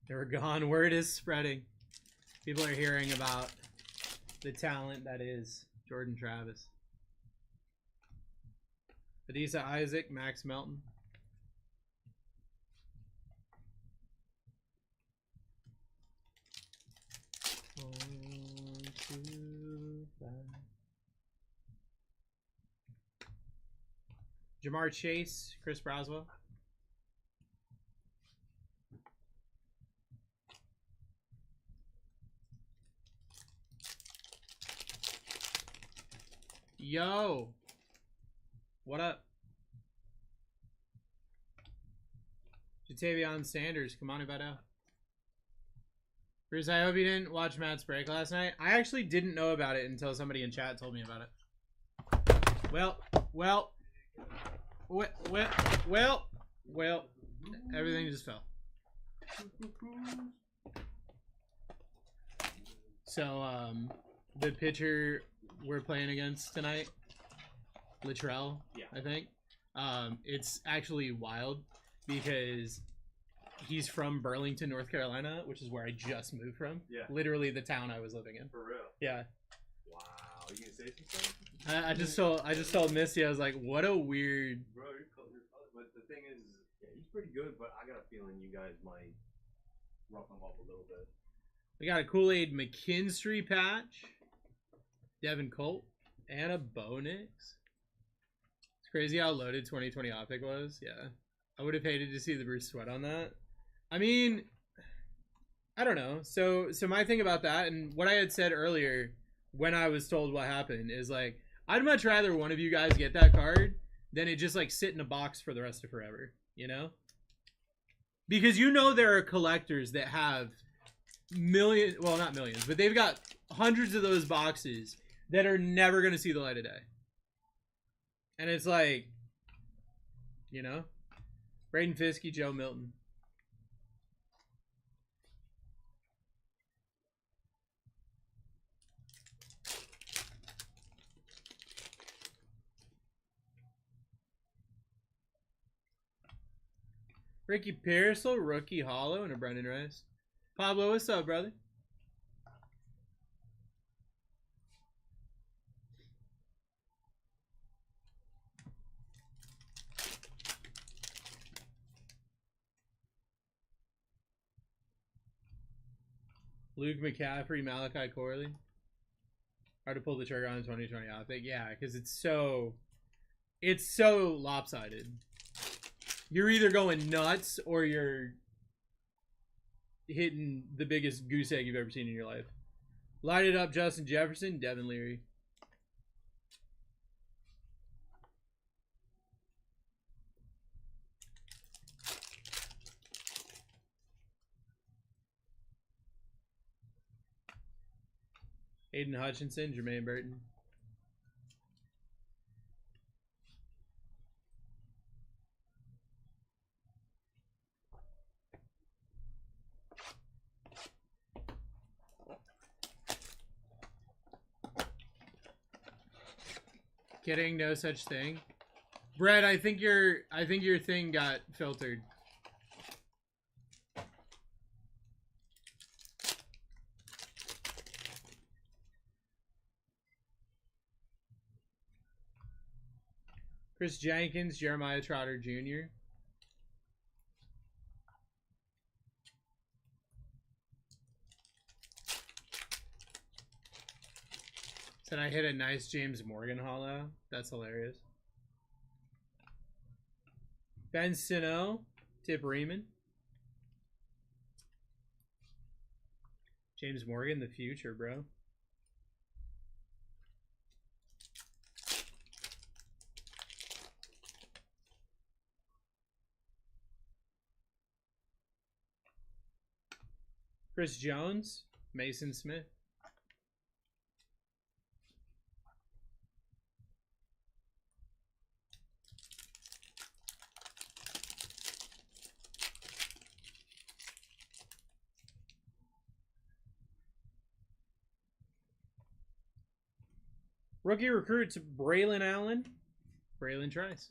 They were gone. Word is spreading. People are hearing about the talent that is Jordan Travis. Adisa Isaac, Max Melton. One, two, five. Jamar Chase, Chris Braswell. Yo. What up? Jatavion Sanders, come on about out. Bruce, I hope you didn't watch Matt's break last night. I actually didn't know about it until somebody in chat told me about it. Well, everything just fell. So, the pitcher we're playing against tonight, Latrell, Yeah. I think. It's actually wild because he's from Burlington, North Carolina, which is where I just moved from. Yeah. Literally the town I was living in. For real. Yeah. Wow. You gonna say some stuff? I just told Missy, I was like, what a weird. Bro, you're color. But the thing is, yeah, he's pretty good, but I got a feeling you guys might rough him up a little bit. We got a Kool-Aid McKinstry patch, Devin Colt, and a Bo Nix. It's crazy how loaded 2020 Optic was. Yeah. I would have hated to see the Bruce Sweat on that. I mean, I don't know. So my thing about that, and what I had said earlier when I was told what happened, is like, I'd much rather one of you guys get that card than it just like sit in a box for the rest of forever, you know? Because you know there are collectors that have well, not millions, but they've got hundreds of those boxes that are never going to see the light of day. And it's like, you know, Braden Fiskey, Joe Milton. Ricky Pearsall, rookie hollow, and a Brendan Rice. Pablo, what's up, brother? Luke McCaffrey, Malachi Corley. Hard to pull the trigger on 2020 optic. Yeah, because it's so lopsided. You're either going nuts or you're hitting the biggest goose egg you've ever seen in your life. Light it up, Justin Jefferson, Devin Leary. Aiden Hutchinson, Jermaine Burton. Kidding, no such thing. Brett, I think your thing got filtered. Chris Jenkins, Jeremiah Trotter Jr. Said I hit a nice James Morgan hollow. That's hilarious. Ben Sino, Tip Riemann. James Morgan, the future, bro. Chris Jones, Mason Smith. Rookie recruits Braylon Allen, Braylon Trice.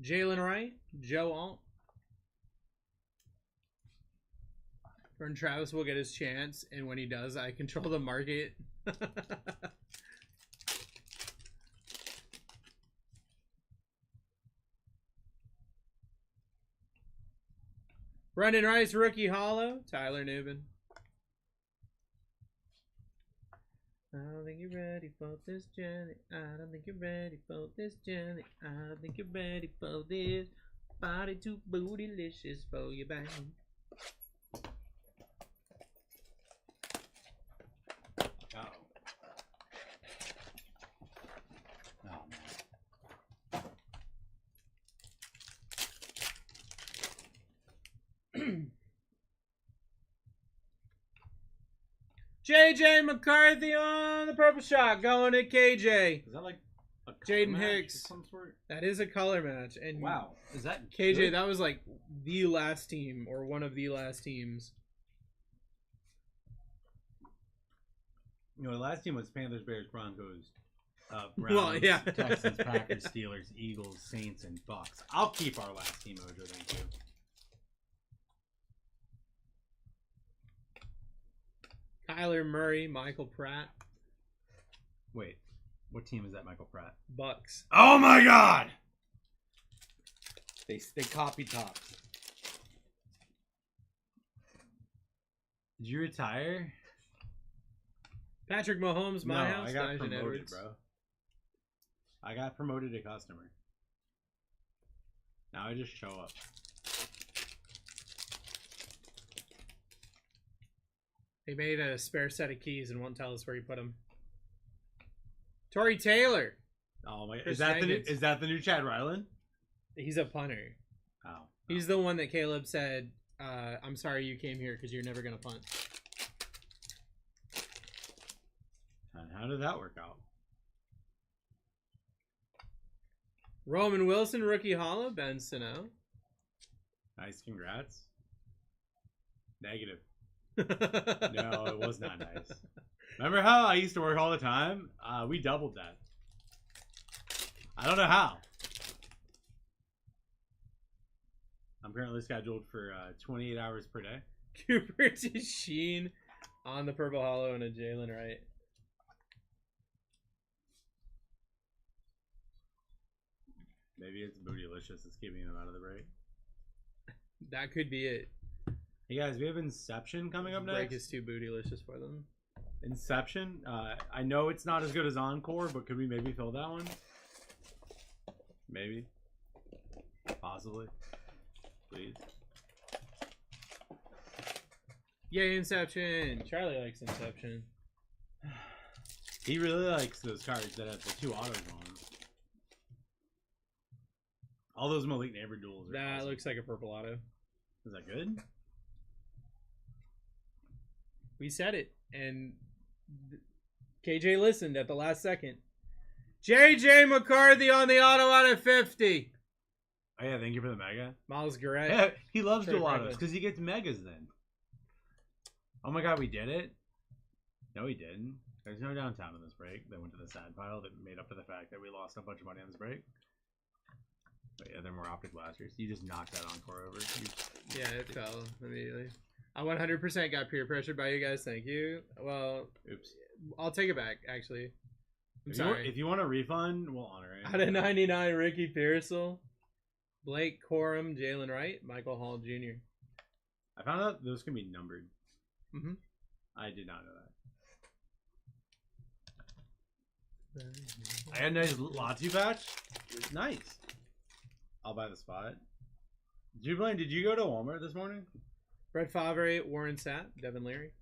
Jalen Wright, Joe Alt. Jordan Travis will get his chance, and when he does, I control the market. Brendan Rice, rookie hollow. Tyler Newman. I don't think you're ready for this journey. I don't think you're ready for this journey. I don't think you're ready for this. Body too bootylicious for your bang. JJ McCarthy on the purple shot, going to KJ. Is that like a Jaden match Hicks. of some sort? That is a color match, and Wow, is that KJ? good? That was like the last team or one of the last teams. You know, the last team was Panthers, Bears, Broncos, Browns, Well, yeah. Texans, Packers, Steelers, Eagles, Saints, and Bucks. I'll keep our last team, Ojo. Thank you. Kyler Murray, Michael Pratt, Wait, what team is that, Michael Pratt? Bucks. Oh my God! They copied Top. Did you retire? Patrick Mahomes, my house. I got Dyson promoted, Edwards. bro. I got promoted to customer. Now I just show up. He made a spare set of keys and won't tell us where he put them. Torrey Taylor. Oh my! Chris Is that Jenkins. the new Chad Ryland? He's a punter. Oh. He's the one that Caleb said, I'm sorry you came here because you're never going to punt. And how did that work out? Roman Wilson, rookie hollow, Ben Sano. Nice, congrats. Negative. No, it was not nice. Remember how I used to work all the time? We doubled that. I don't know how. I'm currently scheduled for 28 hours per day. Cooper to Sheen on the purple hollow and a Jalen Wright. Maybe it's Bootylicious that's keeping them out of the break. That could be it. Hey guys, we have Inception coming up Break next. is too bootylicious for them. Inception. I know it's not as good as Encore, but could we maybe fill that one? Maybe. Possibly. Please. Yay, Inception! Charlie likes Inception. He really likes those cards that have the 2 autos on them. All those Malik Neighbor duels. That awesome. looks like a purple auto. Is that good? We said it, and KJ listened at the last second. JJ McCarthy on the auto out of 50. Oh yeah, thank you for the mega. Miles Garrett. Yeah, he loves Trey dual autos Franklin. because he gets megas then. Oh my god, we did it? No, we didn't. There's no downtown in this break. They went to the sad pile that made up for the fact that we lost a bunch of money on this break. But yeah, they're more optic blasters. You just knocked that Encore over. Yeah, it fell immediately. I 100% got peer pressured by you guys. Thank you. Well, Oops. I'll take it back, actually. I'm If sorry. you want a refund, we'll honor it. Out of 99, Ricky Pearsall, Blake Corum, Jalen Wright, Michael Hall Jr. I found out those can be numbered. Mm-hmm. I did not know that. I had a nice Latu patch. It's nice. I'll buy the spot. Jubilant, did you go to Walmart this morning? Brett Favre, Warren Sapp, Devin Leary.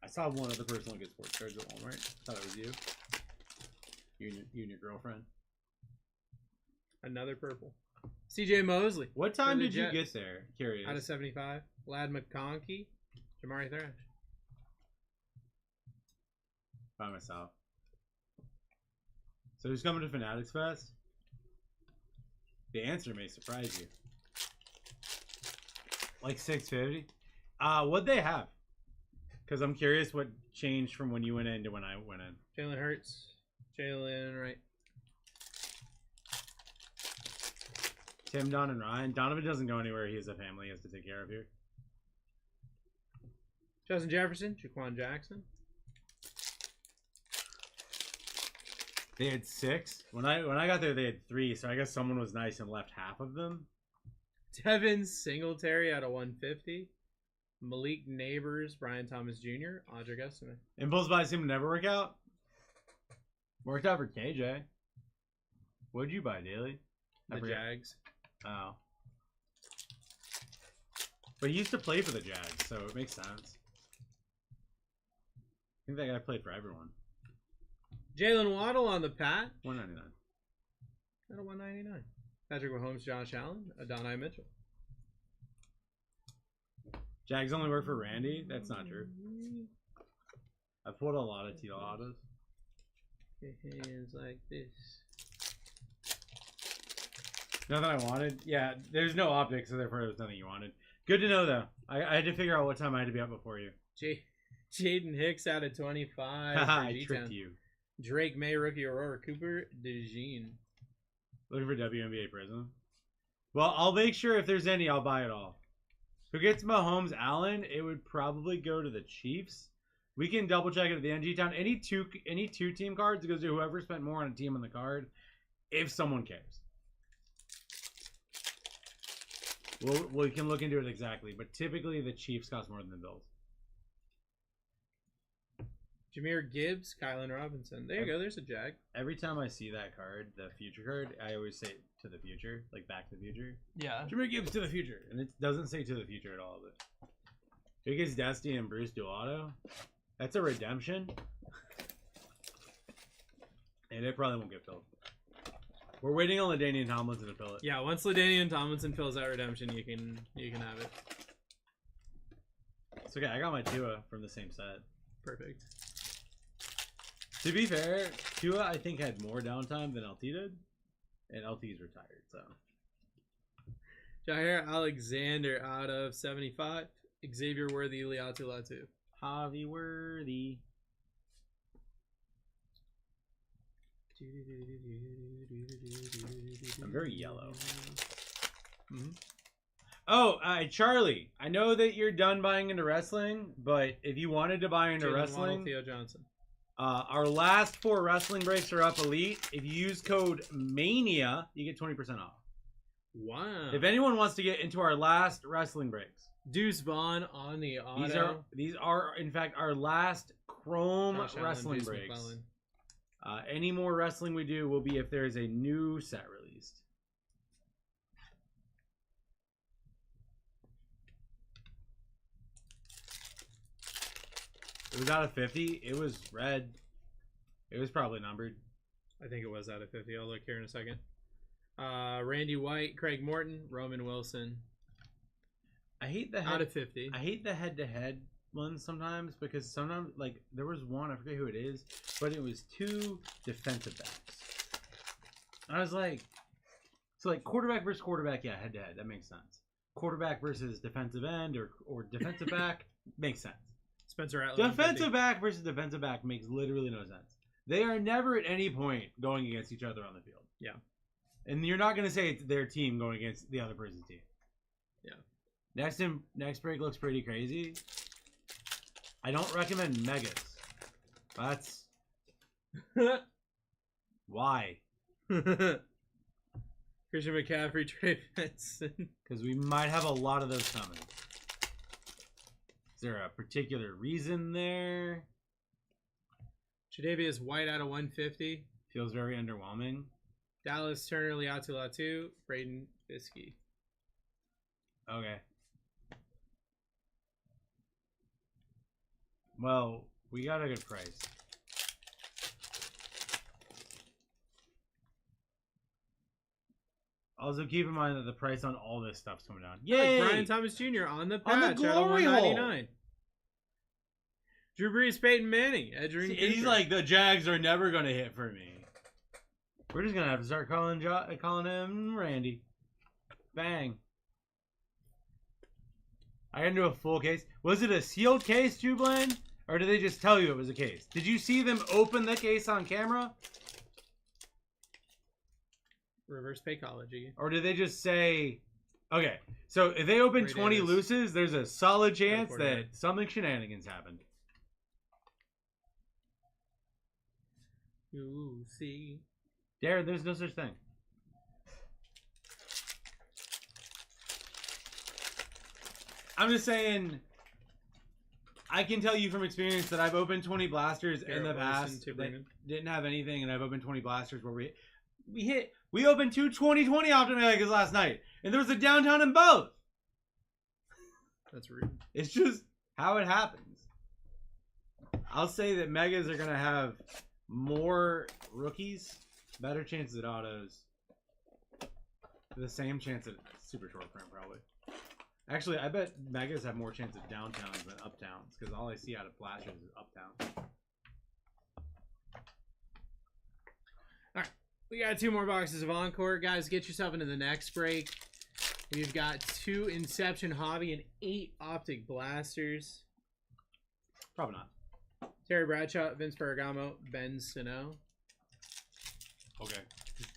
I saw one other person look at sports cards at Walmart. Thought it was you. You and your girlfriend. Another purple. CJ Mosley. What time For the did you Jets. get there? Curious. Out of 75. Lad McConkey, Jamari Thrash. By myself. So who's coming to Fanatics Fest? The answer may surprise you. Like 650? What'd they have? Because I'm curious what changed from when you went in to when I went in. Jalen Hurts, Jalen Wright. Tim, Don, and Ryan. Donovan doesn't go anywhere. He has a family he has to take care of here. Justin Jefferson, Jaquan Jackson. They had 6. When I got there, they had 3. So I guess someone was nice and left half of them. Devin Singletary out of 150. Malik Neighbors, Brian Thomas Jr., Audric Estime. Impulse buys seem to never work out. Worked out for KJ. What'd you buy, Daily? I The forget. Jags. Oh. But he used to play for the Jags, so it makes sense. I think that guy played for everyone. Jalen Waddle on the Pat. $199. Out of 199. Patrick Mahomes, Josh Allen, Adonai Mitchell. Jags only work for Randy? That's not true. I've pulled a lot of teal autos. Your hands like this. Nothing I wanted. Yeah, there's no optics, so therefore there was nothing you wanted. Good to know, though. I had to figure out what time I had to be up before you. Jaden Hicks out of 25. Haha, for I G-Town. tricked you. Drake May, rookie Aurora Cooper, DeJean. Looking for WNBA Prism. Well, I'll make sure if there's any, I'll buy it all. Who gets Mahomes Allen? It would probably go to the Chiefs. We can double check it at the NG Town. Any two team cards, it goes to whoever spent more on a team on the card, if someone cares. We can look into it exactly, but typically the Chiefs cost more than the Bills. Jameer Gibbs, Kylan Robinson. There you go. There's a Jag. Every time I see that card, the future card, I always say to the future, like Back to the Future. Yeah. Jameer Gibbs to the future, and it doesn't say to the future at all. But Biggest Destiny and Bruce do auto. That's a redemption. And it probably won't get filled. We're waiting on LaDainian Tomlinson to fill it. Yeah, once LaDainian Tomlinson fills out redemption, you can have it. It's okay. I got my Tua from the same set. Perfect. To be fair, Tua I think had more downtime than LT did, and LT's retired. So Jair Alexander out of 75. Xavier Worthy, Liatu Latu. Javi Worthy. I'm very yellow. Mm-hmm. Oh, Charlie, I know that you're done buying into wrestling, but if you wanted to buy into Jalen wrestling, Waddle, Theo Johnson. our last 4 wrestling breaks are up elite. If you use code MANIA, you get 20% off. Wow. If anyone wants to get into our last wrestling breaks, Deuce Vaughn on the auto. These are in fact our last Chrome Josh Allen, wrestling Deuce breaks. McClellan. Any more wrestling we do will be if there is a new set released. It was out of 50. It was red. It was probably numbered. I think it was out of 50. I'll look here in a second. Randy White, Craig Morton, Roman Wilson. I hate the Out of 50. I hate the head-to-head ones sometimes because sometimes, like, there was one, I forget who it is, but it was 2 defensive backs. I was like, so like quarterback versus quarterback, yeah, head-to-head, that makes sense. Quarterback versus defensive end or defensive back makes sense. Spencer Rattler. Defensive back versus defensive back makes literally no sense. They are never at any point going against each other on the field. Yeah. And you're not going to say it's their team going against the other person's team. Yeah. Next break looks pretty crazy. I don't recommend megas. That's why. Christian McCaffrey, Trey Benson. Because we might have a lot of those coming. Is there a particular reason there? Tre'Davious White out of 150. Feels very underwhelming. Dallas Turner, Liatu Latu, Braden Biskey. Okay. Well, we got a good price. Also, keep in mind that the price on all this stuff's coming down. Yay! Brian Thomas Jr. on the On the patch glory out of hole. 199. Drew Brees, Peyton Manning, Edgerrin. See, he's like, the Jags are never going to hit for me. We're just going to have to start calling him Randy. Bang. I got into a full case. Was it a sealed case, Jubland? Or did they just tell you it was a case? Did you see them open the case on camera? Reverse Paycology. Or did they just say... Okay, so if they open Ray 20 Davis. looses, there's a solid chance that 49. something shenanigans happened. You see. Darren, there's no such thing. I'm just saying, I can tell you from experience that I've opened 20 blasters in the Garrett past Wilson, Tim that Freeman. didn't have anything, and I've opened 20 blasters where we opened 2 2020 Optimegas last night, and there was a downtown in both. That's rude. It's just how it happens. I'll say that Megas are going to have more rookies, better chances at autos, the same chance at super short print probably. Actually, I bet Megas have more chance at downtowns than uptowns because all I see out of flashes is uptown. We got 2 more boxes of Encore. Guys, get yourself into the next break. We've got 2 Inception Hobby and 8 Optic Blasters. Probably not. Terry Bradshaw, Vince Ferragamo, Ben Sano. Okay.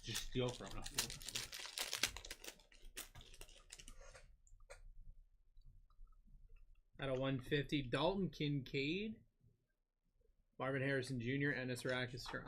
Just steal from it. Out of 150, Dalton Kincaid, Marvin Harrison Jr., Ennis Rackestra.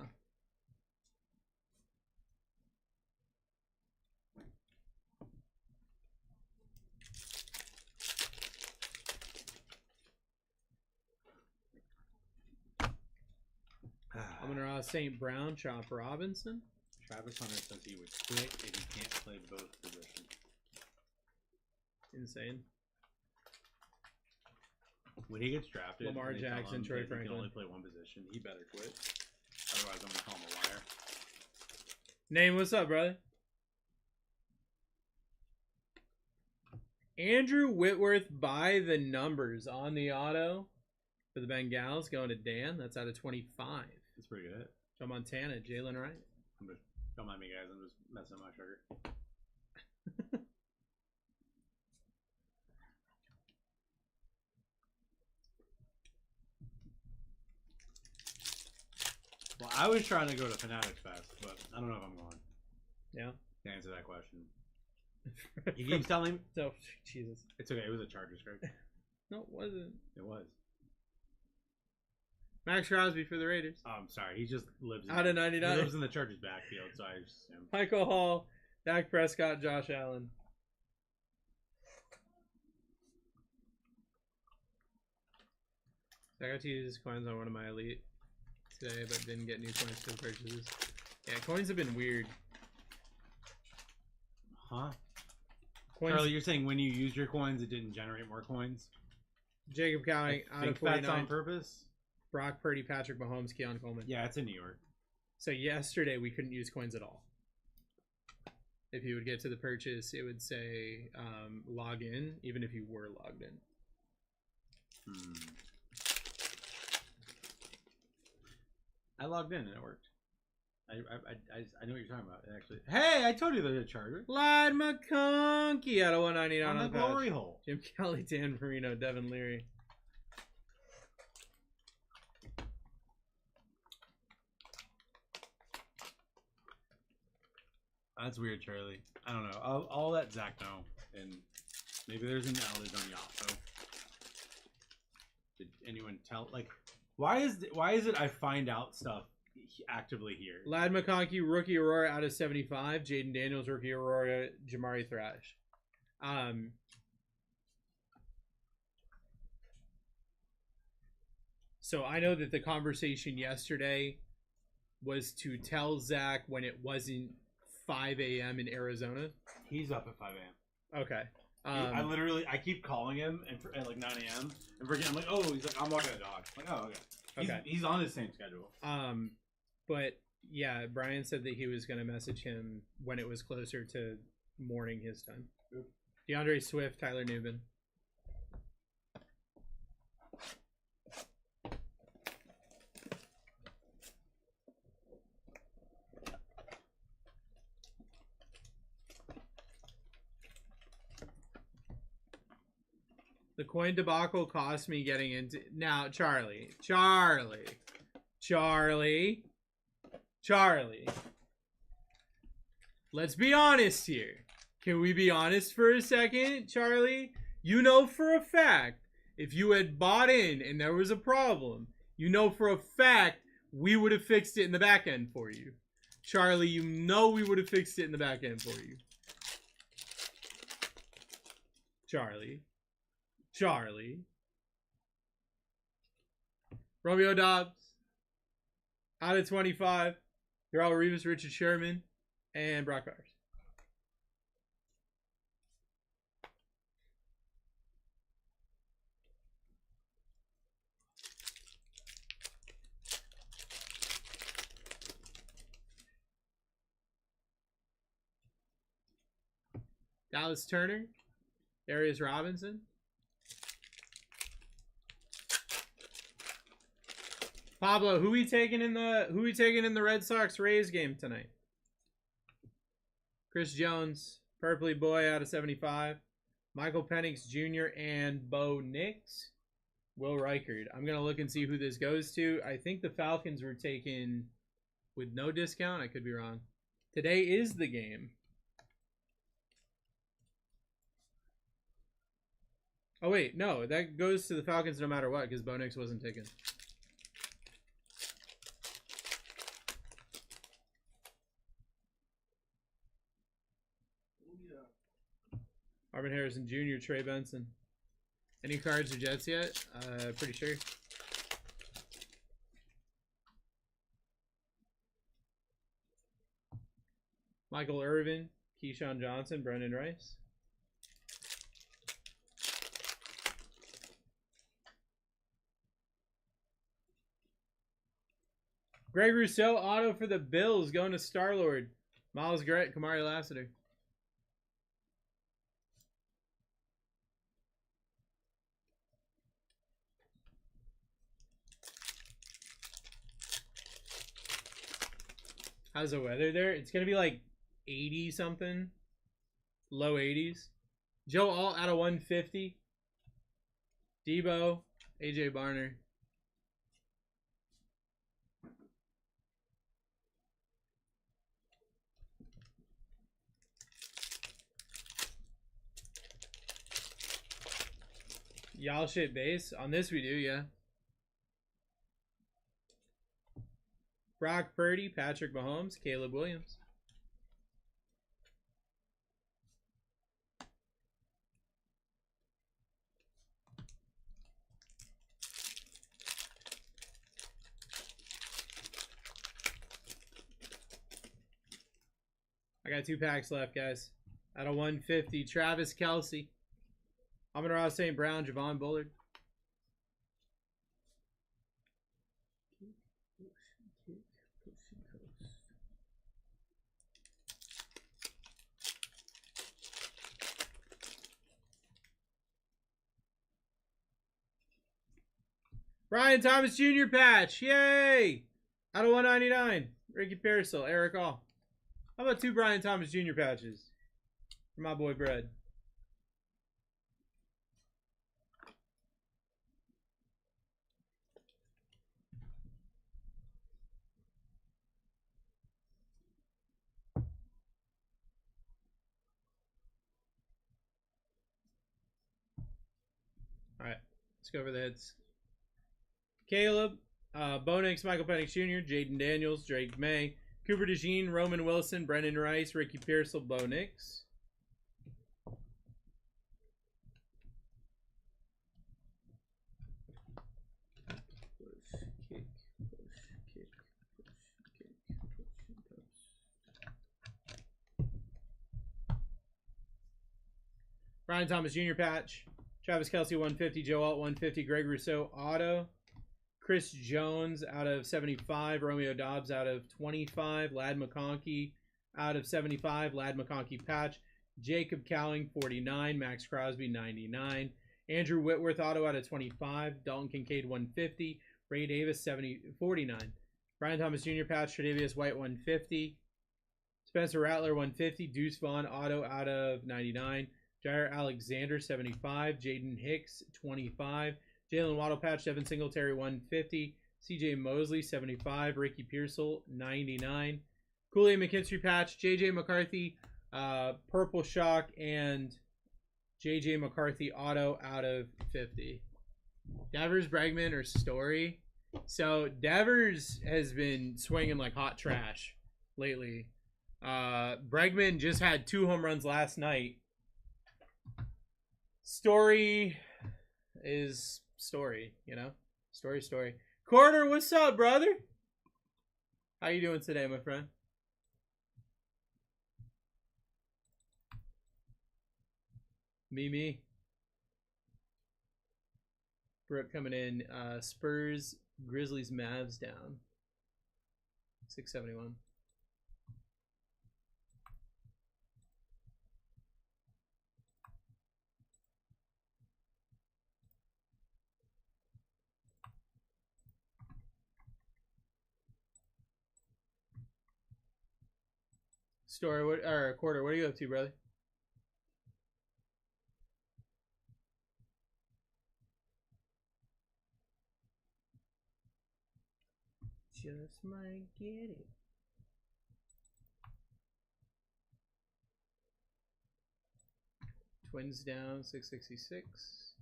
Amon-Ra St. Brown, Chop Robinson. Travis Hunter says he would quit if he can't play both positions. Insane. When he gets drafted, Lamar and they tell Jackson, him Troy that he Franklin. can only play one position, he better quit. Otherwise, I'm gonna call him a liar. Name, what's up, brother? Andrew Whitworth by the numbers on the auto for the Bengals going to Dan. That's out of 25. That's pretty good. Joe Montana, Jalen Wright. Don't mind me, guys. I'm just messing with my sugar. Well, I was trying to go to Fanatics Fest, but I don't know if I'm going Yeah. to answer that question. He keeps telling me. Oh, Jesus. It's okay. It was a Chargers, Greg. No, it wasn't. It was. Max Crosby for the Raiders. Oh, I'm sorry. He just lives in, Out of he 99. lives in the Chargers backfield, so I just assumed. Michael Hall, Dak Prescott, Josh Allen. So I got to use coins on one of my elite today, but didn't get new coins for the purchases. Yeah, coins have been weird. Huh? Coins, Charlie, you're saying when you used your coins, it didn't generate more coins? Jacob Cowing I out of think that's 49. on purpose? Brock Purdy, Patrick Mahomes, Keon Coleman. Yeah, it's in New York. So yesterday we couldn't use coins at all. If you would get to the purchase, it would say log in, even if you were logged in. I logged in and it worked. I know what you're talking about. Actually, hey, I told you there's a Charger. Lad McConkey out of 199 On on the the patch. glory hole. Jim Kelly, Dan Marino, Devin Leary. That's weird, Charlie. I don't know. I'll let Zach know, and maybe there's an outage on Yahoo. Did anyone tell? Like, why is it I find out stuff actively here? Lad McConkey, rookie Aurora out of 75. Jaden Daniels, rookie Aurora, Jamari Thrash. So I know that the conversation yesterday was to tell Zach when it wasn't 5 a.m. in Arizona. He's up at 5 a.m. Okay. I keep calling him at like 9 a.m. and forget. I'm like, oh, he's like, I'm walking a dog. I'm like, oh, okay. Okay. He's on his same schedule. But yeah, Brian said that he was going to message him when it was closer to morning his time. Good. DeAndre Swift, Tyler Newman. The coin debacle cost me getting into... Now, Charlie. Let's be honest here. Can we be honest for a second, Charlie? You know for a fact, if you had bought in and there was a problem, you know for a fact we would have fixed it in the back end for you. Charlie, you know we would have fixed it in the back end for you. Charlie. Romeo Dobbs. Out of 25. Darrell Reeves, Richard Sherman, and Brock Bowers. Dallas Turner. Darius Robinson. Pablo, who we taking in the Red Sox Rays game tonight? Chris Jones, Purpley Boy out of 75. Michael Penix Jr. and Bo Nix. Will Reichard. I'm gonna look and see who this goes to. I think the Falcons were taken with no discount. I could be wrong. Today is the game. Oh wait, no, that goes to the Falcons no matter what because Bo Nix wasn't taken. Marvin Harrison Jr., Trey Benson. Any cards or Jets yet? Pretty sure. Michael Irvin, Keyshawn Johnson, Brendan Rice. Greg Rousseau auto for the Bills going to Star-Lord. Miles Garrett, Kamari Lassiter. How's the weather there? It's going to be like 80 something. Low 80s. Joe Alt out of 150. Debo. AJ Barner. Y'all shit base? On this we do, yeah. Brock Purdy, Patrick Mahomes, Caleb Williams. I got 2 packs left, guys. Out of 150, Travis Kelce. Amon-Ra St. Brown, Javon Bullard. Brian Thomas Jr. patch. Yay! Out of 199. Ricky Pearsall, Eric All. How about 2 Brian Thomas Jr. patches? For my boy Bread. Alright, let's go over the hits. Caleb, Bo Nix, Michael Penix Jr., Jaden Daniels, Drake May, Cooper DeJean, Roman Wilson, Brendan Rice, Ricky Pearsall, Bo Nix. Brian Thomas Jr. patch. Travis Kelce 150, Joe Alt 150, Greg Rousseau auto. Chris Jones out of 75, Romeo Dobbs out of 25, Lad McConkey out of 75, Lad McConkey patch. Jacob Cowling 49, Max Crosby 99, Andrew Whitworth auto out of 25, Dalton Kincaid 150, Ray Davis 49, Brian Thomas Jr. patch, Tre'Davious White 150, Spencer Rattler 150, Deuce Vaughn auto out of 99, Jair Alexander 75, Jaden Hicks 25, Jalen Waddle patch, Devin Singletary 150, CJ Mosley 75, Ricky Pearsall 99, Kool-Aid McKinstry patch, JJ McCarthy purple shock, and JJ McCarthy auto out of 50. Devers, Bregman, or Story? So Devers has been swinging like hot trash lately. Bregman just had 2 home runs last night. Story is Story, you know? Story. Quarter, what's up, brother? How you doing today, my friend? Me. Brooke coming in. Spurs, Grizzlies, Mavs down. 671. Story, Quarter, what are you up to, brother? Just might get it. Twins down 666.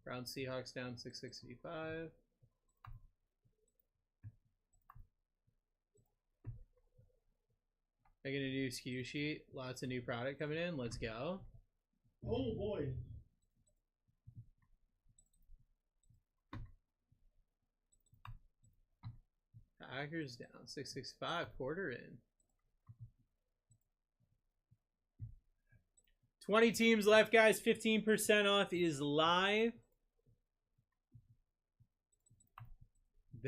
Browns Seahawks down 665. Making a new SKU sheet. Lots of new product coming in. Let's go. Oh boy. Packers down 665. Quarter in. 20 teams left, guys. 15% off is live.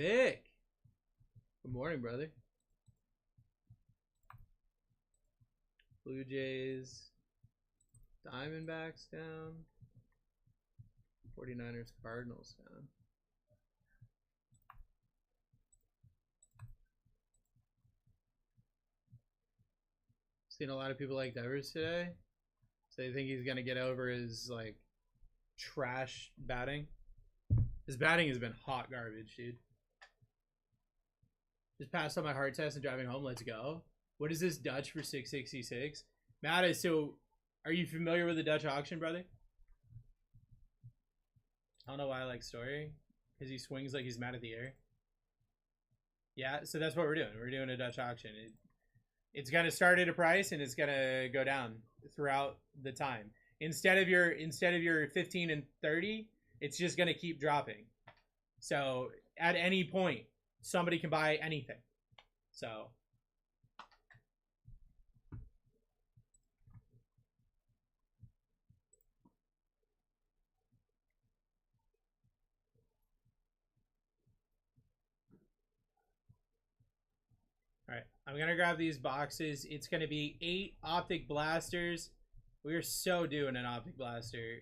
Vic. Good morning, brother. Blue Jays. Diamondbacks down. 49ers Cardinals down. Seen a lot of people like Devers today. So they think he's gonna get over his like trash batting. His batting has been hot garbage, dude. Just passed on my heart test and driving home. Let's go. What is this Dutch for 666? Matt, so are you familiar with the Dutch auction, brother? I don't know why I like Story. Because he swings like he's mad at the air. Yeah, so that's what we're doing. We're doing a Dutch auction. It's going to start at a price and it's going to go down throughout the time. Instead of your 15 and 30, it's just going to keep dropping. So at any point, somebody can buy anything. So all right, I'm going to grab these boxes. It's going to be 8 optic blasters. We are so due in an optic blaster.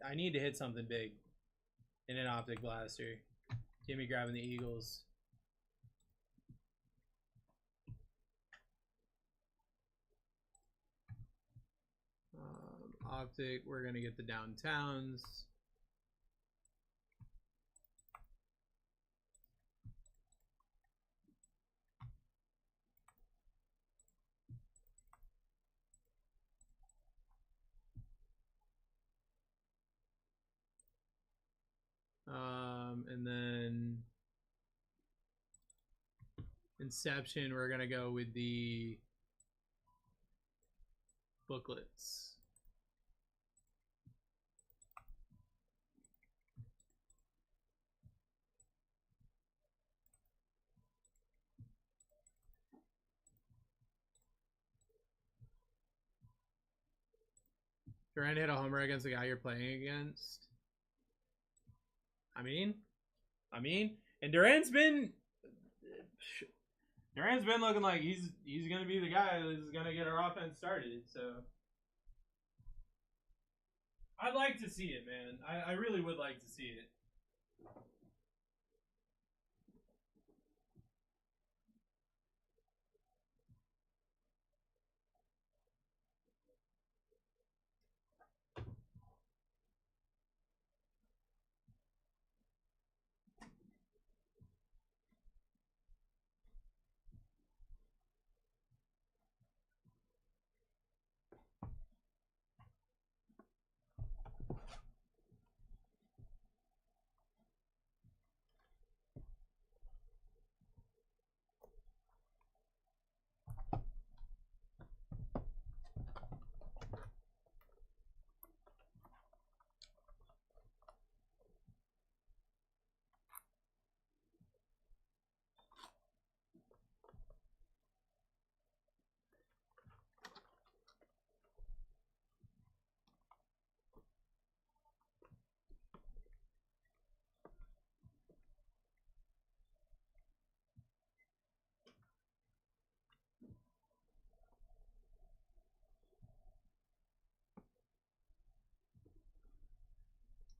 I need to hit something big in an optic blaster. Jimmy grabbing the Eagles. Optic, we're going to get the downtowns. And then Inception, we're going to go with the booklets. Trying to hit a homer against the guy you're playing against. I mean, and Duran's been looking like he's gonna be the guy that's gonna get our offense started. So I'd like to see it, man. I really would like to see it.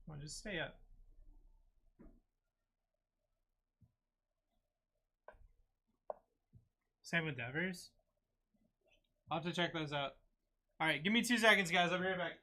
Come on, just stay up. Same with Devers. I'll have to check those out. All right, give me 2 seconds, guys. I'll be right back.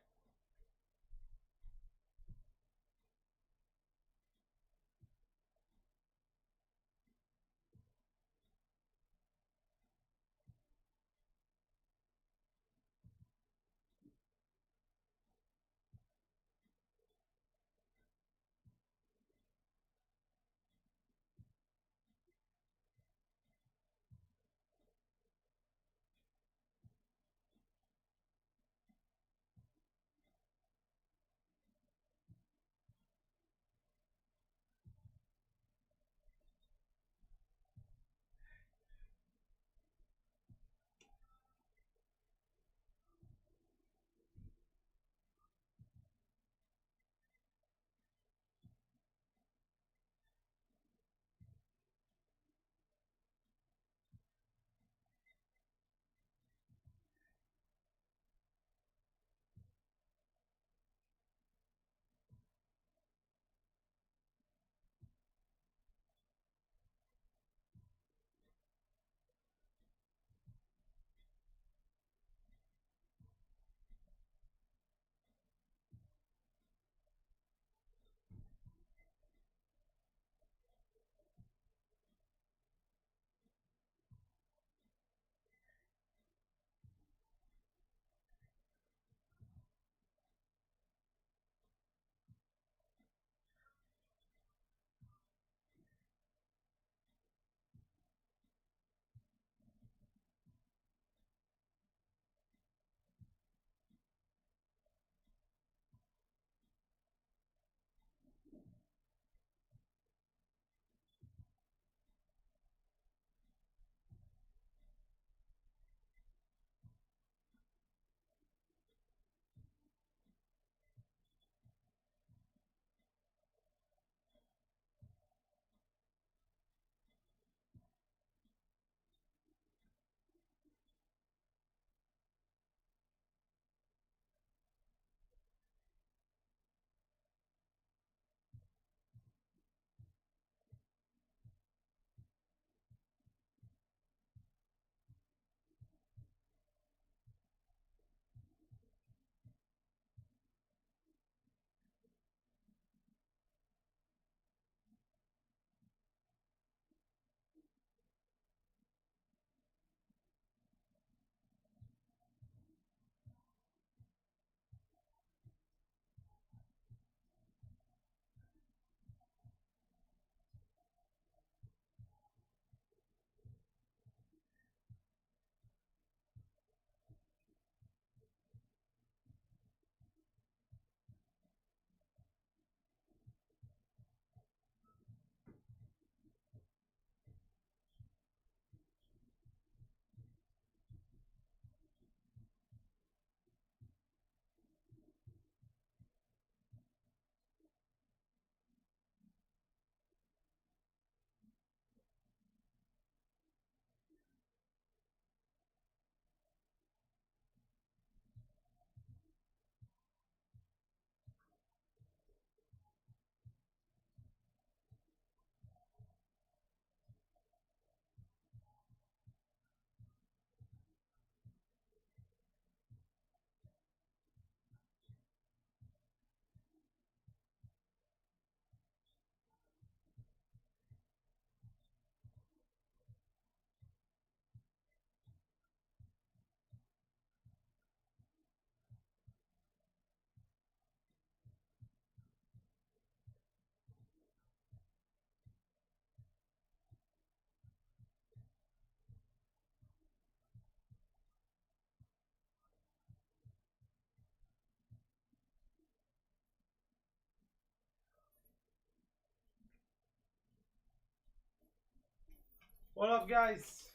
What up, guys?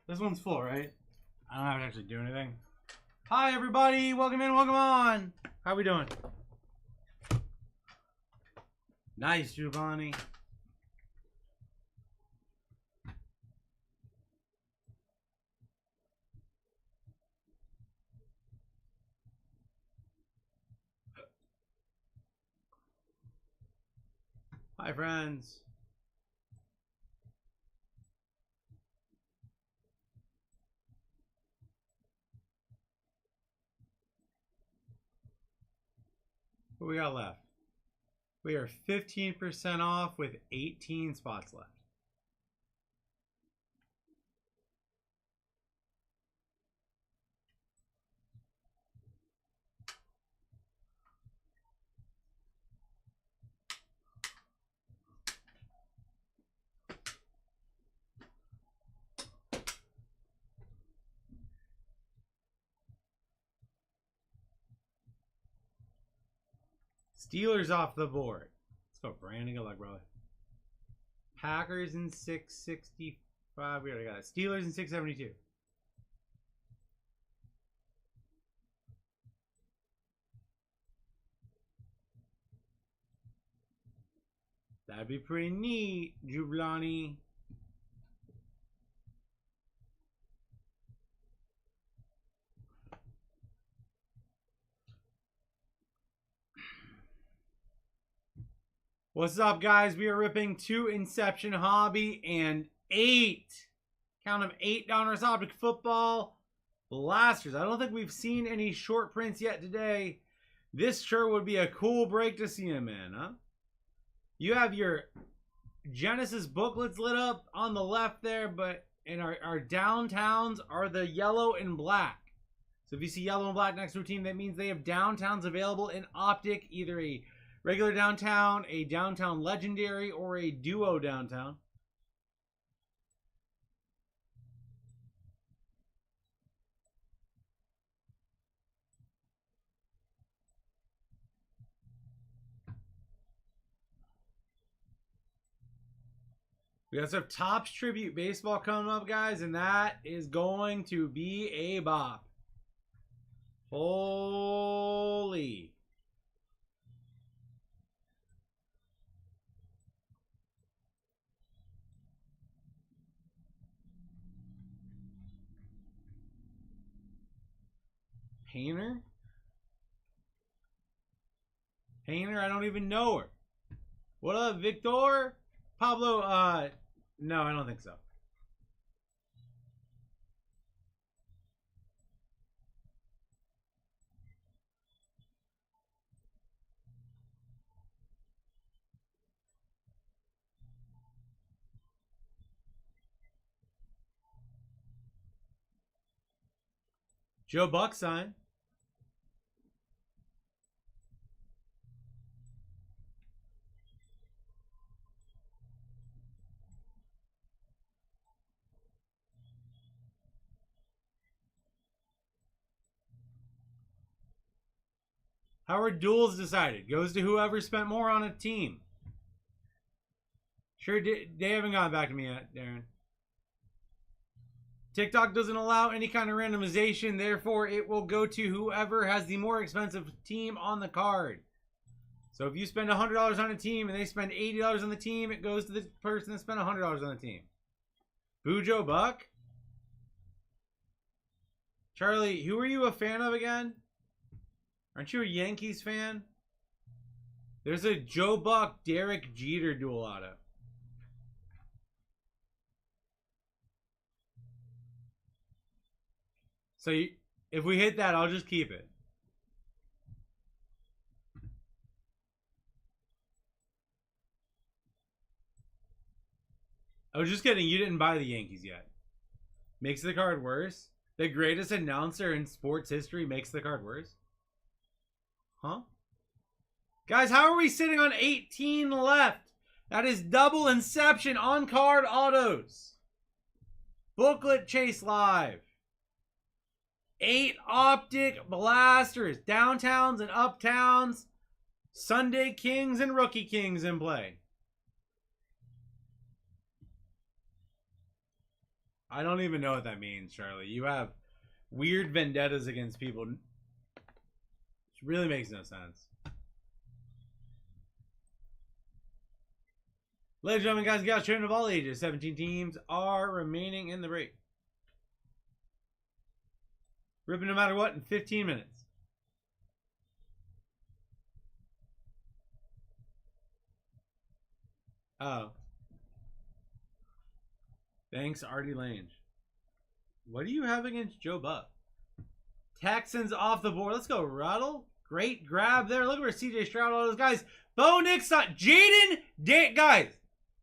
This one's full, right? I don't have to actually do anything. Hi, everybody. Welcome in. Welcome on. How we doing? Nice, Giovanni. Hi, friends. What we got left? We are 15% off with 18 spots left. Steelers off the board. Let's go, Brandon. Good luck, brother. Packers in 665. We already got it. Steelers in 672. That'd be pretty neat, Jublani. What's up, guys? We are ripping 2 Inception Hobby and 8, count them, 8 Donruss Optic Football Blasters. I don't think we've seen any short prints yet today. This sure would be a cool break to see him in, huh? You have your Genesis booklets lit up on the left there, but in our downtowns are the yellow and black. So if you see yellow and black next to a team, that means they have downtowns available in Optic, either a regular downtown, a downtown legendary, or a duo downtown. We got some Topps Tribute Baseball coming up, guys, and that is going to be a bop. Holy. Painter? Painter? I don't even know her. What up, Victor? Pablo, no, I don't think so. Joe Buck sign. How are duels decided? Goes to whoever spent more on a team. Sure, they haven't gotten back to me yet, Darren. TikTok doesn't allow any kind of randomization, therefore it will go to whoever has the more expensive team on the card. So if you spend $100 on a team and they spend $80 on the team, it goes to the person that spent $100 on the team. Boo Joe Buck? Charlie, who are you a fan of again? Aren't you a Yankees fan? There's a Joe Buck, Derek Jeter dual auto. So if we hit that, I'll just keep it. I was just kidding. You didn't buy the Yankees yet. Makes the card worse? The greatest announcer in sports history makes the card worse? Huh? Guys, how are we sitting on 18 left? That is double Inception on card autos. Booklet Chase Live. 8 Optic Blasters. Downtowns and uptowns. Sunday Kings and Rookie Kings in play. I don't even know what that means, Charlie. You have weird vendettas against people. It really makes no sense. Ladies and gentlemen, guys, gals, children of all ages, 17 teams are remaining in the break. Ripping no matter what in 15 minutes. Oh. Thanks, Artie Lange. What do you have against Joe Buck? Texans off the board. Let's go, Rattle. Great grab there. Look where CJ Stroud, all those guys. Bo Nix, guys,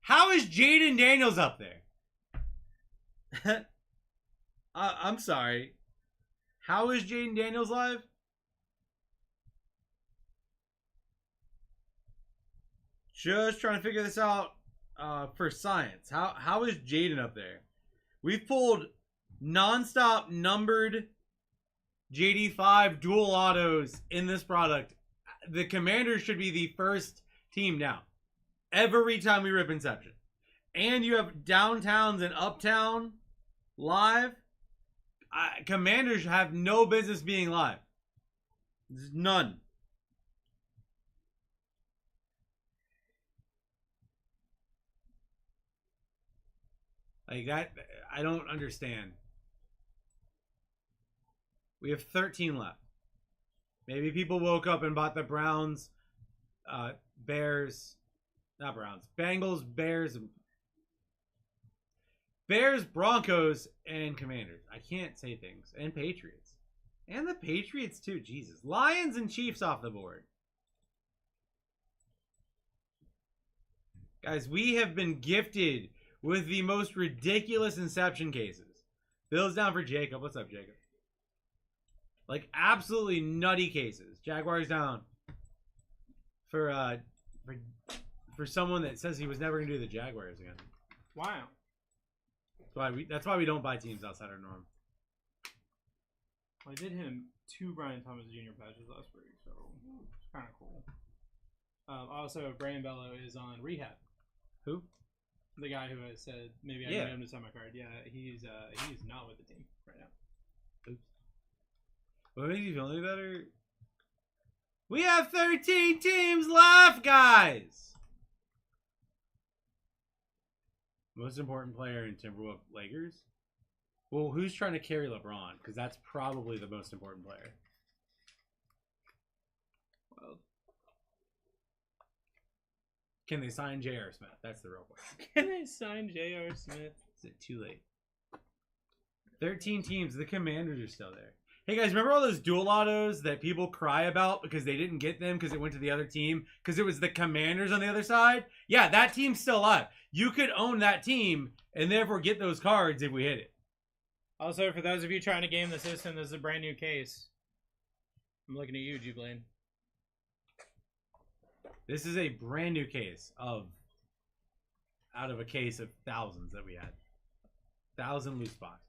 how is Jaden Daniels up there? I'm sorry. How is Jaden Daniels live? Just trying to figure this out for science. How is Jaden up there? We've pulled nonstop numbered JD5 dual autos in this product. The Commanders should be the first team now. Every time we rip Inception. And you have Downtowns and Uptown live. Commanders have no business being live. None. Like that, I don't understand. We have 13 left. Maybe people woke up and bought the Browns, Bears, not Browns, Bengals, Bears, Broncos, and Commanders. I can't say things. And Patriots. And the Patriots too, Jesus. Lions and Chiefs off the board. Guys, we have been gifted with the most ridiculous Inception cases. Bill's down for Jacob. What's up, Jacob? Like, absolutely nutty cases. Jaguars down for someone that says he was never going to do the Jaguars again. Wow. That's why we don't buy teams outside our norm. Well, I did him 2 Brian Thomas Jr. patches last week, so it's kind of cool. Also, Brandon Bello is on rehab. Who? The guy who has said maybe I need him to sign my card. Yeah, he's not with the team right now. Oops. What makes you feel any better? We have 13 teams left, guys! Most important player in Timberwolves Lakers? Well, who's trying to carry LeBron? Because that's probably the most important player. Well, can they sign J.R. Smith? That's the real question. Can they sign J.R. Smith? Is it too late? 13 teams. The Commanders are still there. Hey, guys, remember all those dual autos that people cry about because they didn't get them because it went to the other team? Because it was the Commanders on the other side? Yeah, that team's still alive. You could own that team and therefore get those cards if we hit it. Also, for those of you trying to game the system, this is a brand new case. I'm looking at you, G-Blade. This is a brand new case out of a case of thousands that we had. 1,000 loose boxes.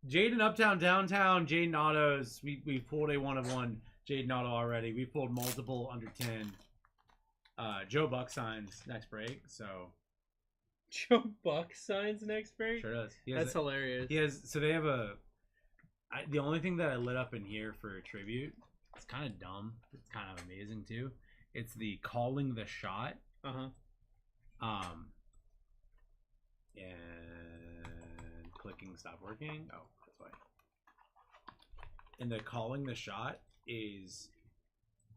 Jaden Uptown, Downtown, Jaden Autos. We pulled a 1-of-1 Jaden Auto already. We pulled multiple under 10. Joe Buck signs next break, so. Joe Buck signs next break? Sure does. That's hilarious. So they have the only thing that I lit up in here for a tribute, it's kind of dumb. It's kind of amazing too. It's the calling the shot. And clicking stop working. Oh, that's why. And the calling the shot is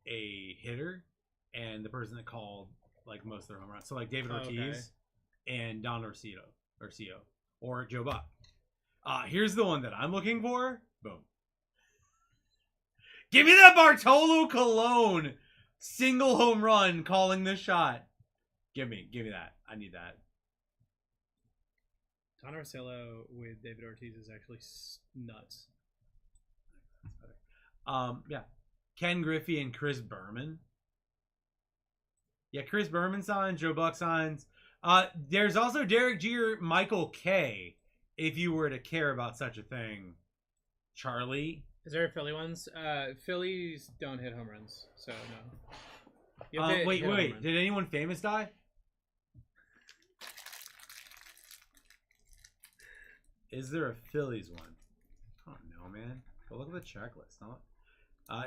a hitter and the person that called like most of their home runs. So like David Ortiz and Don Orcio or Joe Buck. Here's the one that I'm looking for. Boom. Give me that Bartolo Colon single home run calling the shot. Give me that. I need that. Don Orsillo with David Ortiz is actually nuts. Yeah. Ken Griffey and Chris Berman. Yeah, Chris Berman signs, Joe Buck signs. There's also Derek Jeter, Michael K. If you were to care about such a thing. Charlie. Is there Philly ones? Phillies don't hit home runs, so no. Wait. Did anyone famous die? Is there a Phillies one? I don't know, man. Go look at the checklist.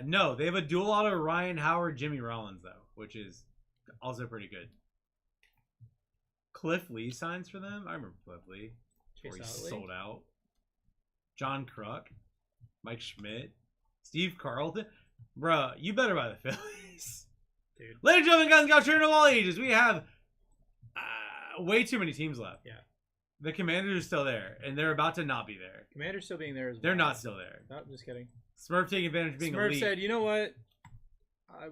No, they have a dual auto Ryan Howard, Jimmy Rollins though, which is also pretty good. Cliff Lee signs for them. I remember Cliff Lee. Before he sold out. John Kruk, Mike Schmidt, Steve Carlton. Bruh, you better buy the Phillies. Dude. Ladies and gentlemen, guys and gals, children of all ages, we have way too many teams left. Yeah. The Commanders are still there, and they're about to not be there. Commanders still being there as well. They're not still there. No, just kidding. Smurf taking advantage of being Smurf elite. said, you know what?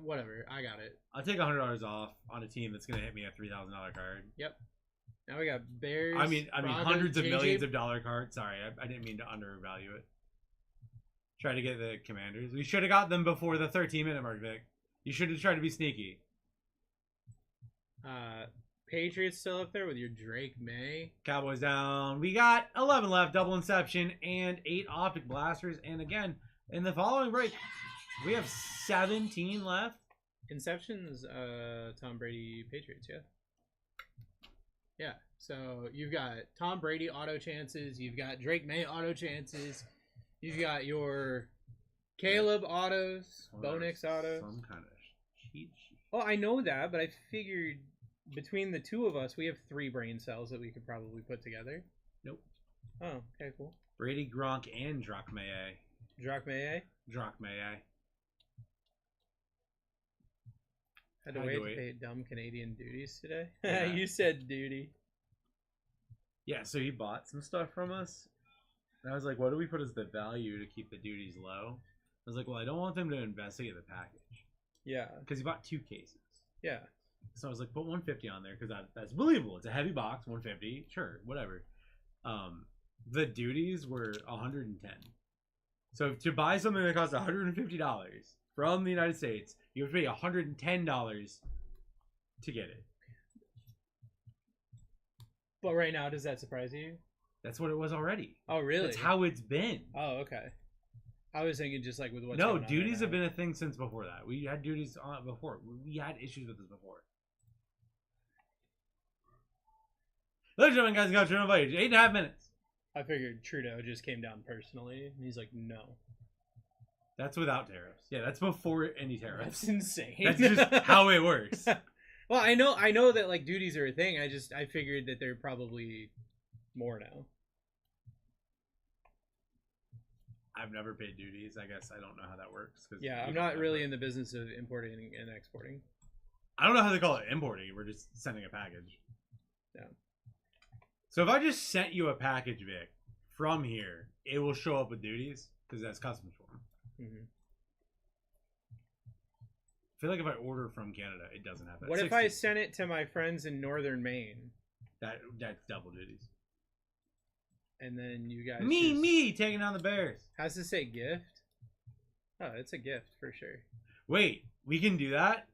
Whatever, I got it. I'll take $100 off on a team that's going to hit me a $3,000 card. Yep. Now we got Bears. I mean, Broncos, hundreds of JJ. millions of dollar cards. Sorry, I didn't mean to undervalue it. Try to get the Commanders. We should have got them before the 13-minute mark, Vic. You should have tried to be sneaky. Patriots still up there with your Drake May. Cowboys down. We got 11 left, double Inception, and 8 Optic Blasters. And again, in the following break, we have 17 left. Inception's Tom Brady Patriots, yeah. Yeah, so you've got Tom Brady auto chances, you've got Drake May auto chances, you've got your Caleb autos, Bo Nix autos. Some kind of cheat sheet. Oh, I know that, but I figured between the two of us, we have 3 brain cells that we could probably put together. Nope. Oh, okay, cool. Brady, Gronk, and Drakmeye. Drake May. Drakmeye. Had to Had wait to to wait. pay dumb Canadian duties today. Yeah. You said duty. Yeah, so he bought some stuff from us. And I was like, what do we put as the value to keep the duties low? I was like, well, I don't want them to investigate the package. Yeah. Because he bought 2 cases. Yeah. So I was like, put 150 on there because that's believable. It's a heavy box, 150. Sure, whatever. The duties were 110. So to buy something that costs $150 from the United States, you have to pay $110 to get it. But right now, does that surprise you? That's what it was already. Oh, really? That's how it's been. Oh, okay. I was thinking just like with what's No, going on duties right have now. been a thing since before that. We had duties on it before. We had issues with this before. Ladies and gentlemen, guys, got your invite. 8.5 minutes. I figured Trudeau just came down personally, and he's like, no. That's without tariffs. Yeah, that's before any tariffs. That's insane. That's just how it works. Well, I know that like duties are a thing. I figured that they're probably more now. I've never paid duties. I guess I don't know how that works. Yeah, I'm not really in the business of importing and exporting. I don't know how they call it importing. We're just sending a package. Yeah. So if I just sent you a package, Vic, from here, it will show up with duties because that's customs form. Mm-hmm. I feel like if I order from Canada, it doesn't have that. What if 60. I sent it to my friends in northern Maine, That's double duties. and then you guys Me taking down the Bears. How's this say gift? Oh, it's a gift for sure. Wait, we can do that?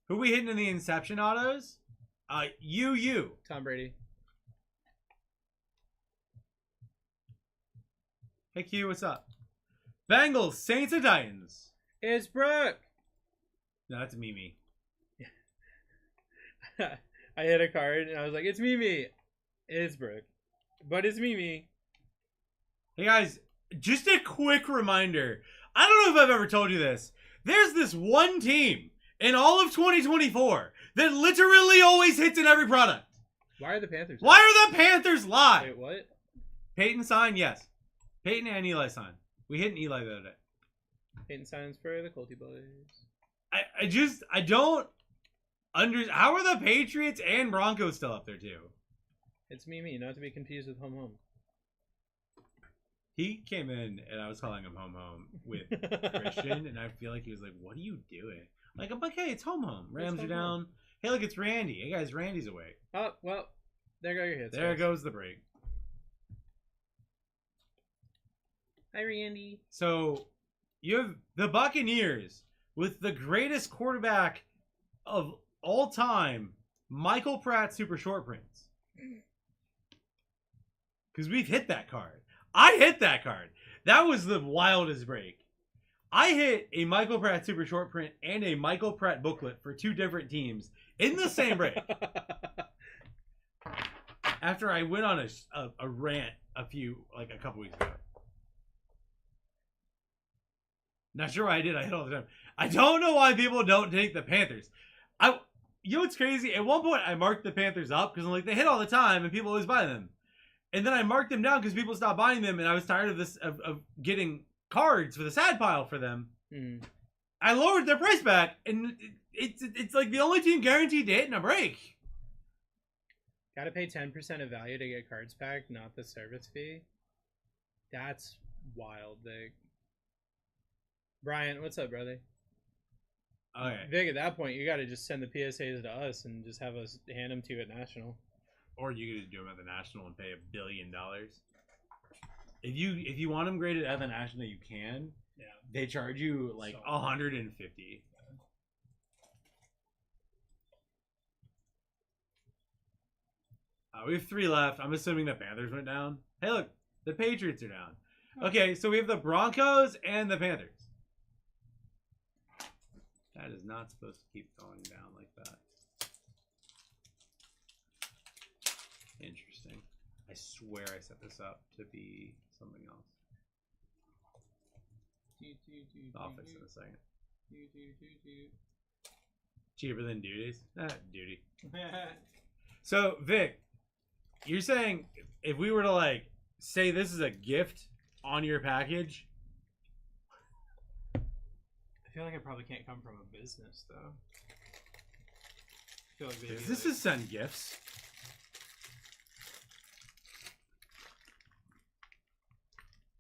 Who we hitting in the Inception autos? You. Tom Brady. Hey Q, what's up? Bengals, Saints, and Titans. It's Brooke. No, that's Mimi. I hit a card and I was like, it's Mimi. It's Brooke. But it's Mimi. Hey guys, just a quick reminder. I don't know if I've ever told you this. There's this one team in all of 2024 that literally always hits in every product. Why are the Panthers? Why are the Panthers live? Wait, what? Peyton sign, yes. Peyton and Eli sign. We hit an Eli the other day. Peyton signs for the Colty Boys. I don't understand. How are the Patriots and Broncos still up there too? It's Mimi, not to be confused with Home Home. He came in and I was calling him home with Christian, and I feel like he was like, "What are you doing?" Like, I'm like, "Hey, it's home. Rams are home down. Hey, look, it's Randy. Hey guys, Randy's away. Oh, well, there go your hits. There guys. goes the break." Hi, Randy. So you have the Buccaneers with the greatest quarterback of all time, Michael Pratt Super Short Prints. Because we've hit that card. I hit that card. That was the wildest break. I hit a Michael Pratt Super Short Print and a Michael Pratt booklet for 2 different teams in the same break. After I went on a rant a couple weeks ago. Not sure why I did. I hit all the time. I don't know why people don't take the Panthers. You know what's crazy? At one point, I marked the Panthers up because I'm like, they hit all the time and people always buy them. And then I marked them down because people stopped buying them, and I was tired of this of getting cards for the sad pile for them. Mm. I lowered their price back, and it's like the only team guaranteed to hit in a break. Gotta pay 10% of value to get cards packed, not the service fee. That's wild, Vic. Brian, what's up, brother? Okay. Vic, at that point, you gotta just send the PSAs to us and just have us hand them to you at National. Or you could just do them at the National and pay $1 billion. If you want them graded at the National, you can. Yeah. They charge you like $150. We have 3 left. I'm assuming the Panthers went down. Hey, look, the Patriots are down. Okay, so we have the Broncos and the Panthers. That is not supposed to keep going down like that. Interesting. I swear I set this up to be something else. I'll fix it in a second. Cheaper than duties? Duty. So, Vic, you're saying if we were to, like, say this is a gift on your package... I feel like it probably can't come from a business, though. I feel like maybe This is send gifts.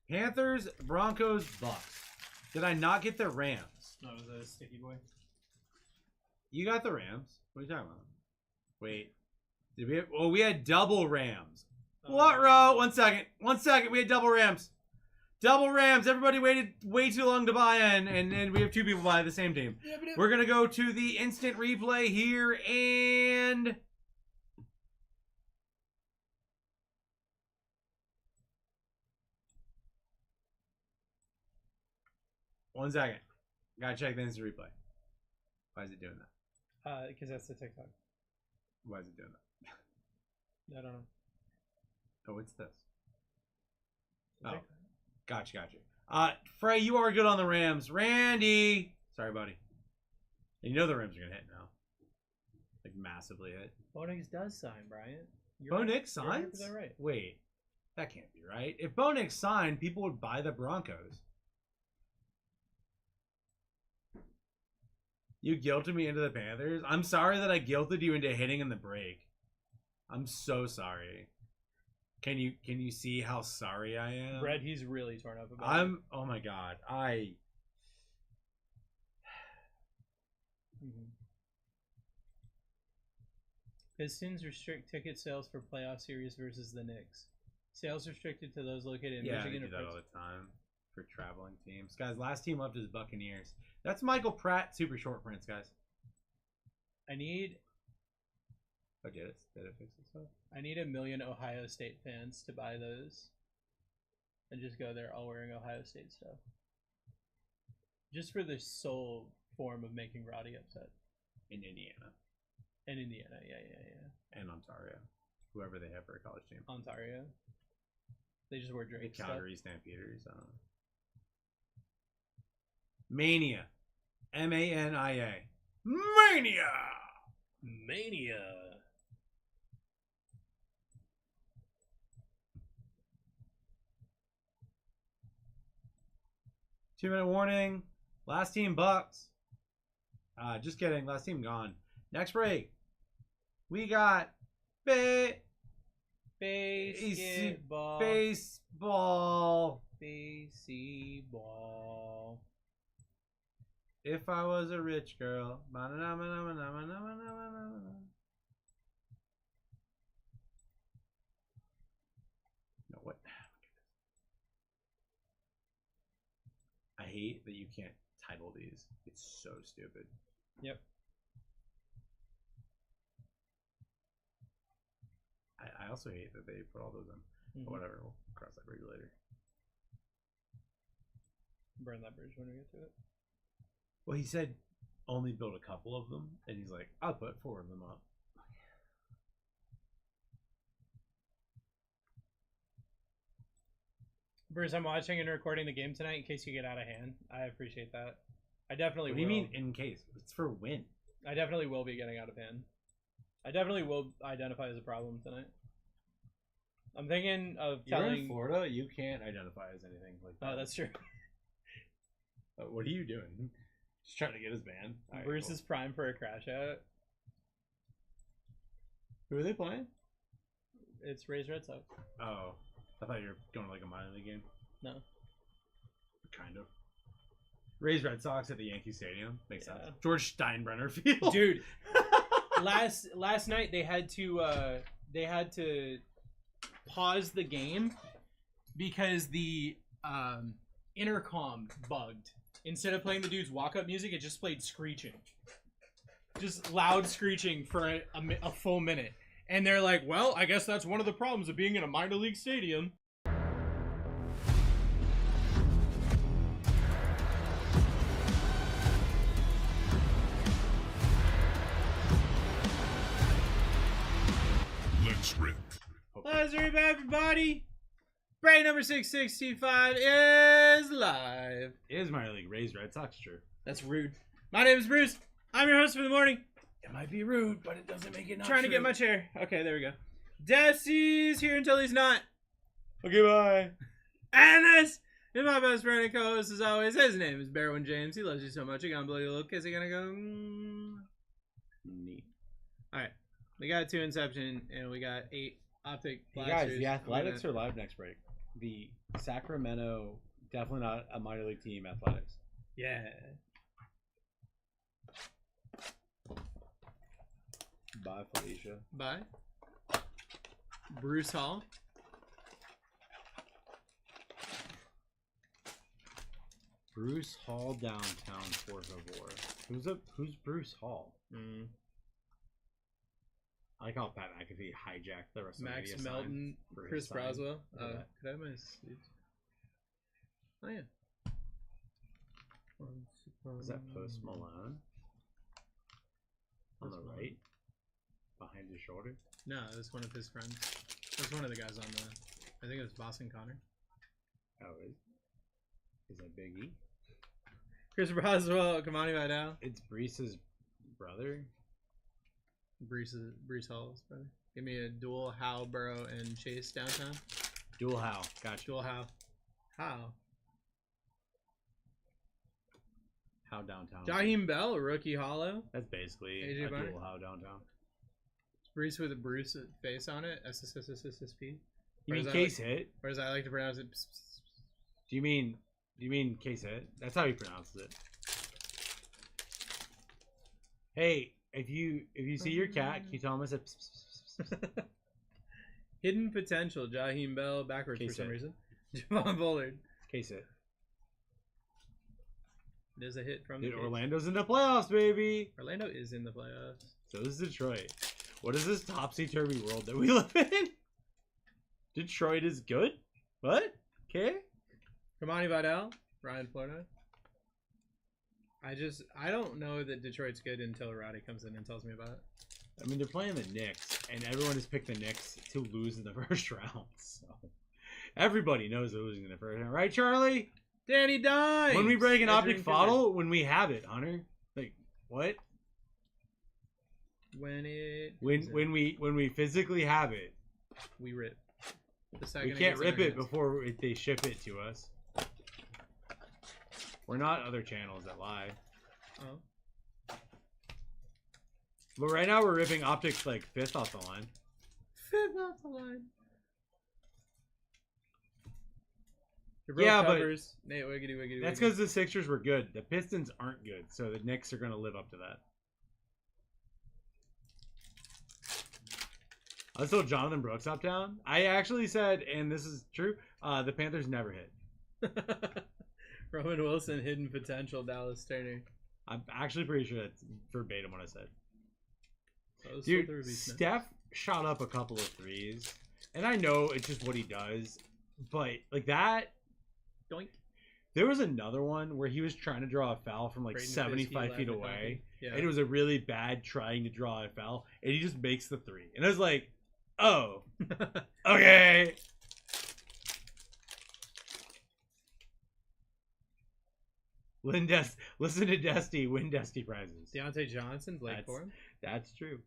Panthers, Broncos, Bucks. Did I not get the Rams? No, it was a sticky boy. You got the Rams. What are you talking about? Wait. Did we have, oh, we had double Rams. What, row? 1 second. 1 second. We had double Rams. Double Rams. Everybody waited way too long to buy in, and then we have 2 people buy the same team. We're going to go to the instant replay here, and... One second. Gotta check the instant replay. Why is it doing that? Because that's the TikTok. Why is it doing that? I don't know. Oh, what's this? Oh. Gotcha. Frey, you are good on the Rams. Randy! Sorry, buddy. And you know the Rams are going to hit now. Like, massively hit. Bo Nix does sign, Brian. Bo Nix signs? You're right. Wait. That can't be right. If Bo Nix signed, people would buy the Broncos. You guilted me into the Panthers? I'm sorry that I guilted you into hitting in the break. I'm so sorry. Can you see how sorry I am? Brett, he's really torn up about it. Oh my god. Pistons restrict ticket sales for playoff series versus the Knicks. Sales restricted to those located in Yeah, Michigan they do or that all the time for traveling teams. Guys, last team left is Buccaneers. That's Michael Pratt, super short prints, guys. I need Oh, did it fix itself? I need 1 million Ohio State fans to buy those. And just go there all wearing Ohio State stuff. Just for the sole form of making Roddy upset. In Indiana. And Indiana, yeah. And Ontario. Whoever they have for a college team. Ontario. They just wear Drake stuff. Calgary Stampeders. I don't know. Mania. M-A-N-I-A. Mania! Mania. Two-minute warning. Last team Bucks. Just kidding. Last team gone. Next break. We got Basketball. Baseball. Baseball. If I was a rich girl. You know what? I hate that you can't title these. It's so stupid. Yep. I also hate that they put all those in. But whatever, we'll cross that bridge later. Burn that bridge when we get to it. Well, he said only build a couple of them, and he's like, I'll put 4 of them up. Bruce, I'm watching and recording the game tonight in case you get out of hand. I appreciate that. I definitely What do will. you mean in case? It's for win. I definitely will be getting out of hand. I definitely will identify as a problem tonight. I'm thinking of You're telling. in Florida. You can't identify as anything like that. Oh, that's true. What are you doing? Just trying to get his banned. Alright, Bruce cool. is prime for a crash out. Who are they playing? It's Rays Red Sox. Oh, I thought you were going to like a minor league game. No. Kind of. Rays Red Sox at the Yankee Stadium. Makes Yeah. sense. George Steinbrenner Field. Dude, last night they had to pause the game because the intercom bugged. Instead of playing the dude's walk-up music, it just played screeching. Just loud screeching for a full minute. And they're like, well, I guess that's one of the problems of being in a minor league stadium. Let's rip. Let's rip, everybody! Break number 665 is live. It is minor league. Rays Red Sox, true. That's rude. My name is Bruce. I'm your host for the morning. It might be rude, but it doesn't make it not Trying to get my chair. Okay, there we go. Desi's here until he's not. Okay, bye. And this is my best friend and co-host as always. His name is Barwin James. He loves you so much. You're gonna blow your little kiss. You're gonna go. Neat. Alright. We got 2 Inception and we got 8 Optic Hey Blasters. guys, the Athletics are live next break. The Sacramento, definitely not a minor league team, Athletics. Yeah. Bye, Felicia. Bye. Bruce Hall. Bruce Hall downtown, por favor. Who's Bruce Hall? I like how Pat McAfee hijacked the rest of Max the Melton, for his Chris sign. Broswell. Look at that. Could I have my seats? Oh yeah. Is that Post Malone? On Post the Malone. right? Behind his shoulder? No, it was one of his friends. It was one of the guys on the. I think it was Boston Connor. Oh, is that Big E? Chris Broswell, Kamani Vidal. It's Brees's brother? Brees Hall's brother. Give me a dual Howe, Burrow, and Chase downtown. Dual Howe. Gotcha. Dual Howe. How? Howe downtown. Jaheim Bell, rookie hollow. That's basically AJ a Barner? dual Howe downtown. Bruce with a Bruce face on it. SSSSSP. You Or mean is that Case Hit? Or as I like to pronounce it. Do you mean Case Hit? That's how he pronounces it. Hey, if you see your cat, can you tell him I said Hidden potential. Jaheim Bell backwards for some K-Sit. reason. Javon Bullard. Case Hit? There's a hit from Dude, the case. Orlando's in the playoffs, baby. Orlando is in the playoffs. So is Detroit. What is this topsy-turvy world that we live in? Detroit is good? What? Okay. Kamani Vidal, Ryan Florida. I don't know that Detroit's good until Roddy comes in and tells me about it. I mean, they're playing the Knicks, and everyone has picked the Knicks to lose in the first round. So everybody knows they're losing in the first round, right, Charlie? Danny Dimes. When we break an optic Adrian bottle, when we have it, Hunter. Like what? Finley. When we physically have it, we rip. The we second can't gets rip in our it hands. before they ship it to us. We're not other channels that lie. Oh. But right now we're ripping optics like 5th off the line. Fifth off the line. Yeah, but covers. Nate Wiggity Wiggity. that's Wiggity. because the Sixers were good. The Pistons aren't good, so the Knicks are going to live up to that. I told Jonathan Brooks uptown. I actually said, and this is true, the Panthers never hit. Roman Wilson, hidden potential, Dallas Turner. I'm actually pretty sure that's verbatim what I said. Oh, Dude, Slither Beast, Steph shot up a couple of threes, and I know it's just what he does, but like that, Doink. there was another one where he was trying to draw a foul from like Braden 75 Fiskey, feet Laffy away, Coffee. Yeah. and it was a really bad trying to draw a foul, and he just makes the three, and I was like, oh, okay. Listen to Dusty. Win Dusty prizes. Deontay Johnson, Blake That's- Ford. That's true.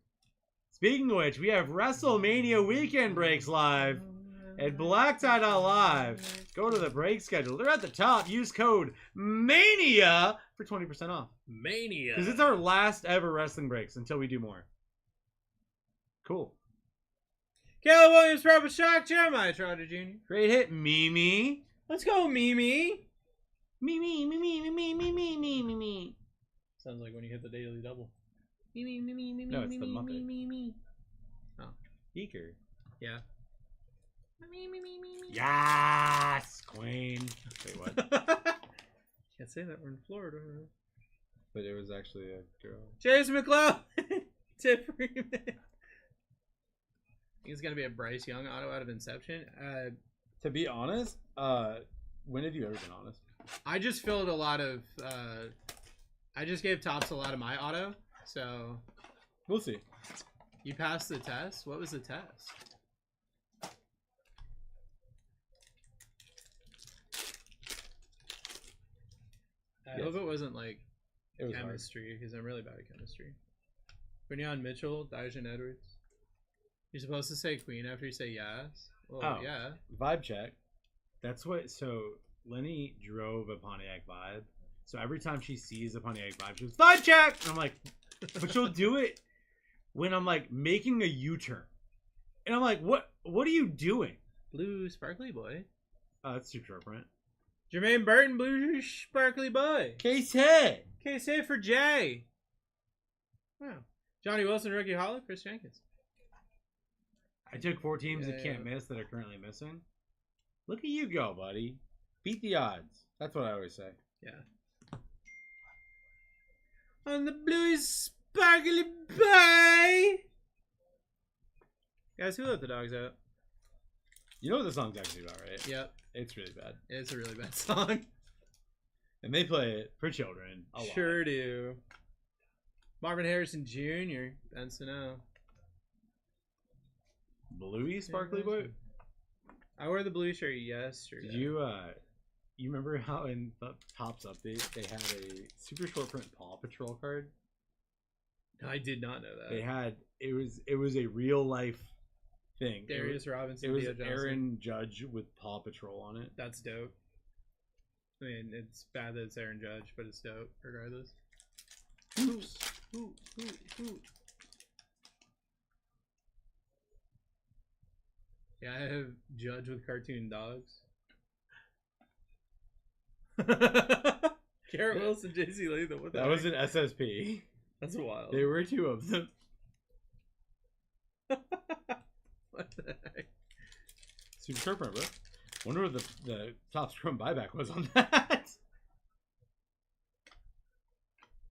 Speaking of which, we have WrestleMania weekend breaks live at BlackTie.live. Go to the break schedule. They're at the top. Use code MANIA for 20% off. Mania. Because it's our last ever wrestling breaks until we do more. Cool. Caleb Williams, Purple Shock, Jeremiah Trotter Jr. Great hit, Mimi. Let's go, Mimi. Mimi, Mimi, Mimi, Mimi, Mimi, Mimi. Sounds like when you hit the daily double. No, it's the Muppet. Oh. Beaker. Yeah. Yes, Queen. Wait, what? Can't say that. We're in Florida. But it was actually a girl. Chase McCloud. Tip Freeman. I think it's going to be a Bryce Young auto out of Inception. To be honest, when have you ever been honest? I just filled a lot of... I just gave Topps a lot of my auto. So... We'll see. You passed the test? What was the test? I hope it wasn't like It was hard. chemistry, because I'm really bad at chemistry. Quinion Mitchell, Dijon Edwards. You're supposed to say Queen after you say yes? Well, Oh. yeah. Vibe check. That's what. So Lenny drove a Pontiac Vibe. So every time she sees a Pontiac Vibe, she goes vibe check. And I'm like, but she'll do it when I'm like making a U-turn, and I'm like, what? What are you doing? Blue Sparkly Boy. That's super short print. Jermaine Burton, Blue Sparkly Boy. Case hit. Case hit for Jay. Wow. Johnny Wilson, Rookie Hollow, Chris Jenkins. I took 4 teams that can't miss that are currently missing. Look at you go, buddy. Beat the odds. That's what I always say. Yeah. On the Blue Sparkly Boy. Guys, who let the dogs out? You know what the song's actually about, right? Yep. It's really bad. It's a really bad song. And they play it for children a lot. Sure do. Marvin Harrison Jr. Benson O. Bluey Sparkly Boy? I wore the blue shirt yesterday. Did you remember how in the Topps update they had a super short print Paw Patrol card? I did not know that. They had it was a real life thing. Darius Robinson. It was Theo Johnson. Aaron Judge with Paw Patrol on it. That's dope. I mean, it's bad that it's Aaron Judge, but it's dope regardless. Oops. Ooh. Yeah, I have Judge with cartoon dogs. Garrett Wilson, JC Latham. What the That was heck? an SSP. That's wild. There were 2 of them. What the heck? Super short print, bro. Wonder what the top scrum buyback was on that.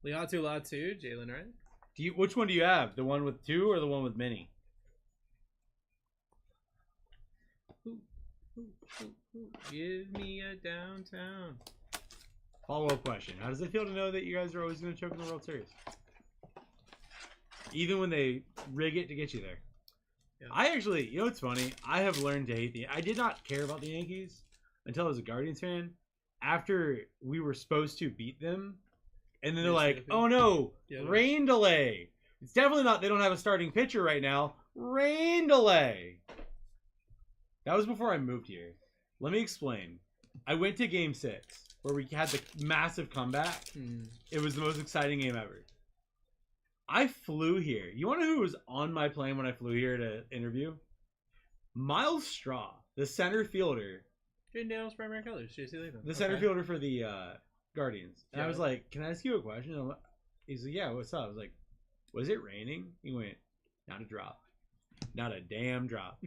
Liatu Latu, Jalen Wright. Which one do you have? The one with 2 or the one with many? Ooh. Give me a downtown. Follow-up question. How does it feel to know that you guys are always going to choke in the World Series? Even when they rig it to get you there. Yeah. I actually, you know what's funny? I have learned to hate I did not care about the Yankees until I was a Guardians fan. After we were supposed to beat them. And then they're like, oh no, rain delay. It's definitely not, they don't have a starting pitcher right now. Rain delay. That was before I moved here. Let me explain. I went to game 6 where we had the massive comeback. It was the most exciting game ever. I flew here. You want to know who was on my plane when I flew here to interview? Miles Straw, the center fielder. Jane Dale's primary colors, JC Latham. The center fielder for the Guardians. And I was like, can I ask you a question? He's like, yeah, what's up? I was like, was it raining? He went, not a drop. Not a damn drop.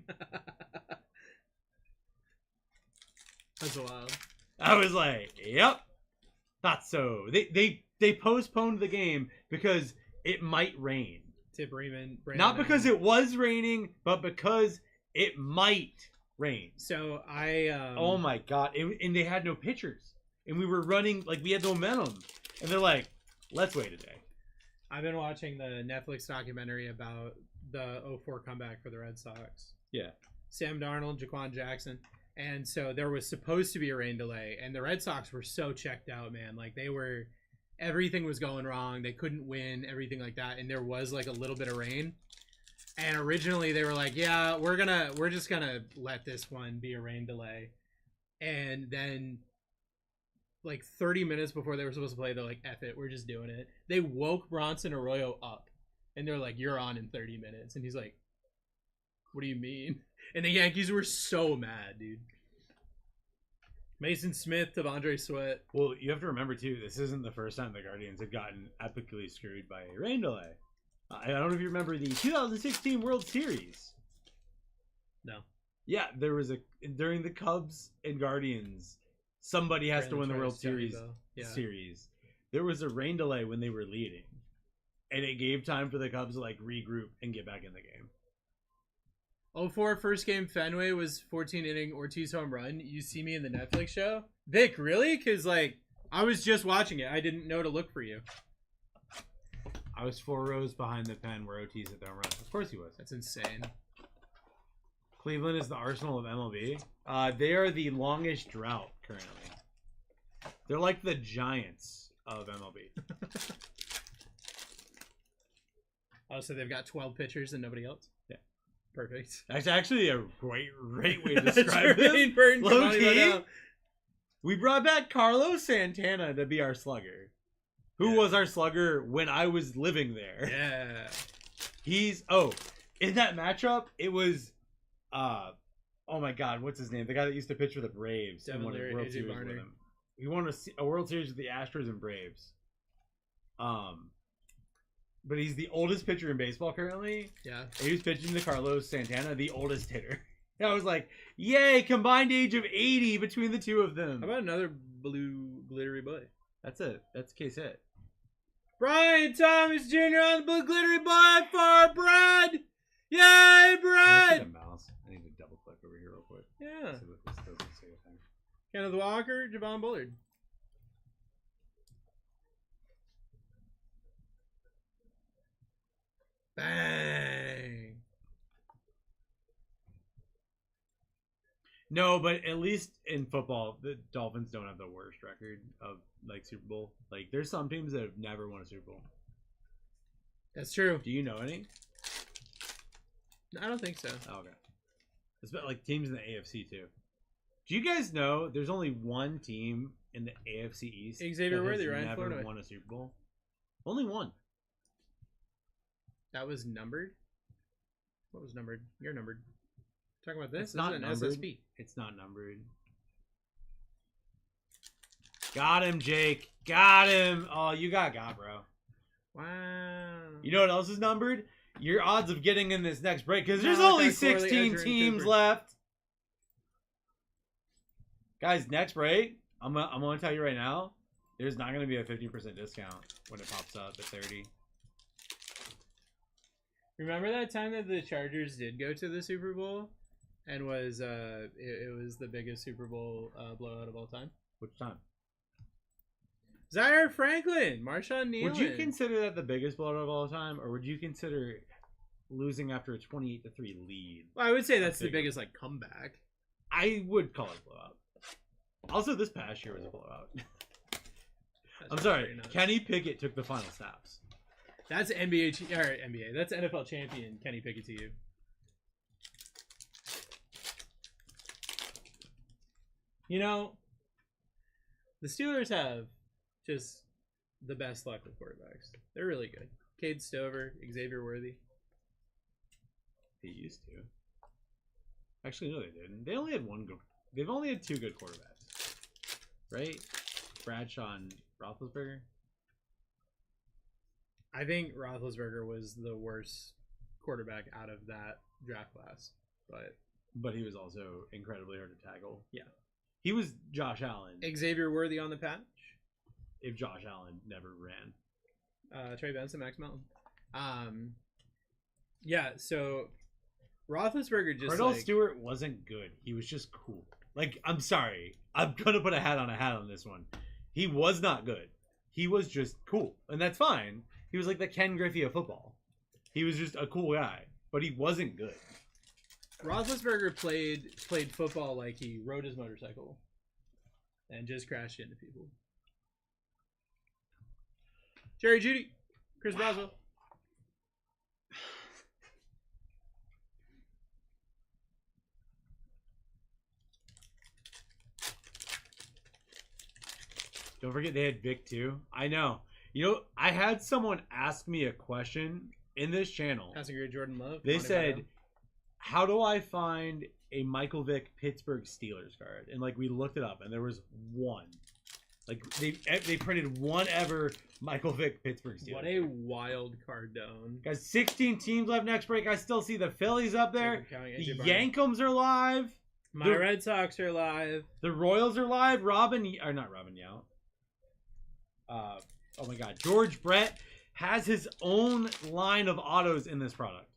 That's wild. I was like, yep. Thought so. They postponed the game because it might rain. Tip Freeman. Not because it was raining, but because it might rain. So I oh my god. And they had no pitchers. And we were running, like we had the momentum. And they're like, let's wait a day. I've been watching the Netflix documentary about the 04 comeback for the Red Sox. Yeah. Sam Darnold, Jaquan Jackson. And so there was supposed to be a rain delay, and the Red Sox were so checked out, man. Like everything was going wrong. They couldn't win, everything like that. And there was like a little bit of rain. And originally they were like, yeah, we're just gonna let this one be a rain delay. And then like 30 minutes before they were supposed to play, they're like, F it, we're just doing it. They woke Bronson Arroyo up, and they're like, you're on in 30 minutes. And he's like, what do you mean? And the Yankees were so mad, dude. Mason Smith, Devondre Sweat. Well, you have to remember, too, this isn't the first time the Guardians have gotten epically screwed by a rain delay. I don't know if you remember the 2016 World Series. No. Yeah, there was during the Cubs and Guardians, somebody has to win the World Series. There was a rain delay when they were leading, and it gave time for the Cubs to like regroup and get back in the game. 0-4 first game Fenway was 14-inning Ortiz home run. You see me in the Netflix show? Vic, really? Because, like, I was just watching it. I didn't know to look for you. I was 4 rows behind the pen where Ortiz hit the home run. Of course he was. That's insane. Cleveland is the Arsenal of MLB. They are the longest drought currently. They're like the Giants of MLB. Oh, so they've got 12 pitchers and nobody else? Yeah. Perfect. That's actually a great way to describe it. Low key, we brought back Carlos Santana to be our slugger. Who was our slugger when I was living there? Yeah. In that matchup, it was oh my god, what's his name? The guy that used to pitch for the Braves and won a World Series with him. He won a World Series with the Astros and Braves. But he's the oldest pitcher in baseball currently. Yeah. And he was pitching to Carlos Santana, the oldest hitter. And I was like, yay, combined age of 80 between the two of them. How about another blue glittery boy? That's it. That's case hit. Brian Thomas Jr. on the blue glittery boy for Brad. Yay, Brad! A mouse. I need to double click over here real quick. Yeah. See what this doesn't say a thing. Kenneth Walker, Javon Bullard. Bang. No, but at least in football, the Dolphins don't have the worst record of like Super Bowl. Like, there's some teams that have never won a Super Bowl. That's true. Do you know any? I don't think so. Oh, okay. It's about like teams in the AFC too. Do you guys know there's only one team in the AFC East Xavier Worthy, that has Ryan never Flournoy. won a Super Bowl? Only one. That was numbered? What was numbered? You're numbered. Talking about this? It's not an numbered. SSP. It's not numbered. Got him, Jake. Got him. Oh, you got, bro. Wow. You know what else is numbered? Your odds of getting in this next break, because there's Malachi only Corley, 16 Edgerrin teams Cooper. left. Guys, next break, I'm gonna tell you right now, there's not gonna be a 15% discount when it pops up at 30. Remember that time that the Chargers did go to the Super Bowl and was it was the biggest Super Bowl blowout of all time? Which time? Zaire Franklin, Marshawn Nealon. Would you consider that the biggest blowout of all time, or would you consider losing after a 28-3 lead? Well, I would say that's the biggest like comeback. I would call it blowout. Also, this past year was a blowout. I'm sorry, Kenny Pickett took the final snaps. That's NBA. That's NFL champion Kenny Pickett to you. You know, the Steelers have just the best luck with quarterbacks. They're really good. Cade Stover, Xavier Worthy. They used to. Actually, no, they didn't. They only had one good. They've only had 2 good quarterbacks, right? Bradshaw and Roethlisberger. I think Roethlisberger was the worst quarterback out of that draft class, but he was also incredibly hard to tackle. Yeah. He was Josh Allen. Xavier Worthy on the patch. If Josh Allen never ran. Trey Benson, Max Melton. Yeah, so Roethlisberger just Cardell Stewart wasn't good. He was just cool. Like, I'm sorry. I'm going to put a hat on this one. He was not good. He was just cool. And that's fine. He was like the Ken Griffey of football. He was just a cool guy. But he wasn't good. Roethlisberger played football like he rode his motorcycle and just crashed into people. Jerry Judy, Chris Boswell. Don't forget they had Vic too. I know. You know, I had someone ask me a question in this channel. Passing grade Jordan Love. They said, how do I find a Michael Vick Pittsburgh Steelers card? And like we looked it up and there was one. Like they printed one ever Michael Vick Pittsburgh Steelers. What a wild card down. Guys, 16 teams left next break. I still see the Phillies up there. The Yankees are live. My Red Sox are live. The Royals are live. Not Robin Yount. Oh my God. George Brett has his own line of autos in this product.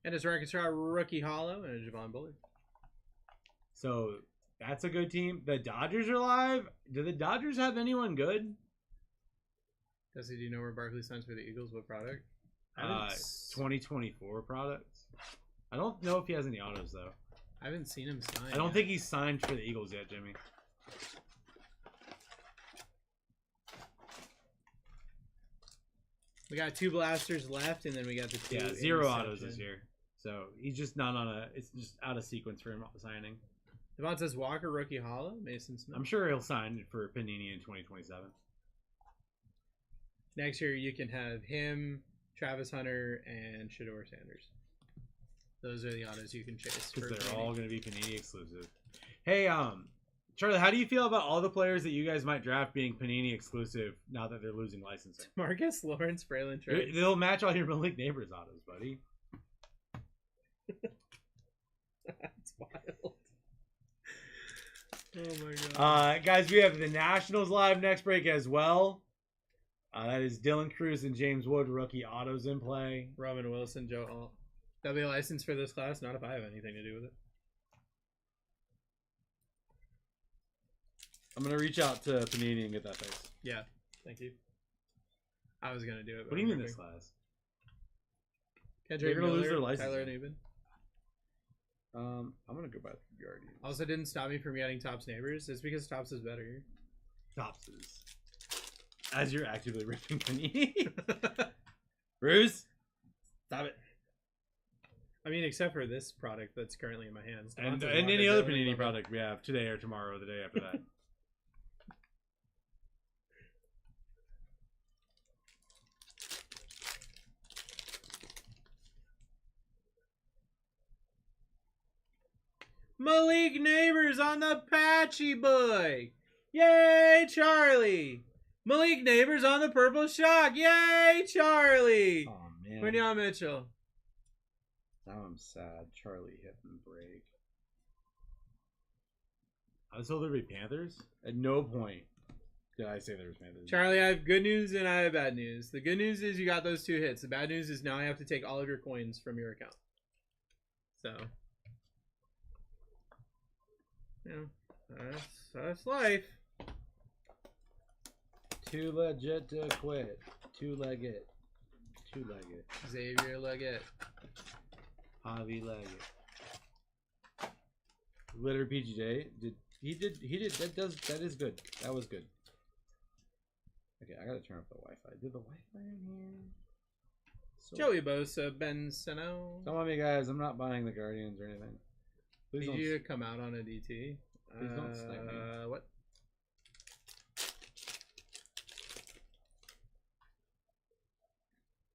And it's Arkansas rookie hollow and a Javon Bullard. So that's a good team. The Dodgers are live. Do the Dodgers have anyone good? Dusty, do you know where Barkley signs for the Eagles? What product? 2024 products. I don't know if he has any autos though. I haven't seen him sign. I don't think he's signed for the Eagles yet, Jimmy. We got 2 blasters left, and then we got the 2. Yeah, 0 autos this year. So he's just not on a. It's just out of sequence for him signing. Devontae Walker rookie hollow. Mason Smith. I'm sure he'll sign for Panini in 2027. Next year you can have him, Travis Hunter, and Shador Sanders. Those are the autos you can chase. Because they're all going to be Panini exclusive. Hey, Charlie, how do you feel about all the players that you guys might draft being Panini exclusive now that they're losing licensing? Marcus Lawrence, Braylon Trace. They'll match all your Malik Neighbors autos, buddy. That's wild. Oh my god. Guys, we have the Nationals live next break as well. That is Dylan Cruz and James Wood rookie autos in play. Roman Wilson, Joe Alt. That'll be a license for this class, not if I have anything to do with it. I'm going to reach out to Panini and get that fixed. Yeah, thank you. I was going to do it. What do you mean this class? Kendrick They're going to lose their Miller, license. Tyler Newman. I'm going to go by the Guardian. Also didn't stop me from getting Topps Neighbors. It's because Topps is better. Topps is. As you're actively ripping Panini. Bruce, stop it. I mean, except for this product that's currently in my hands. And any other Panini product we have today or tomorrow or the day after that. Malik Neighbors on the Patchy Boy. Yay, Charlie. Malik Neighbors on the Purple Shock. Yay, Charlie. Oh, man. Quinion Mitchell. Now I'm sad. Charlie hit and break. I was told there'd be Panthers. At no point did I say there was Panthers. Charlie, I have good news and I have bad news. The good news is you got those 2 hits. The bad news is now I have to take all of your coins from your account. So, that's life. Too legit to quit. Two-legged. Xavier Leggett. Javi Leggett. Litter PGJ. That is good. That was good. Okay, I gotta turn off the Wi-Fi. Did the Wi-Fi in here? So, Joey Bosa, Ben Seno. don't mind me, guys. I'm not buying the Guardians or anything. Please Need don't. you to come out on a DT. Please don't snipe me. What?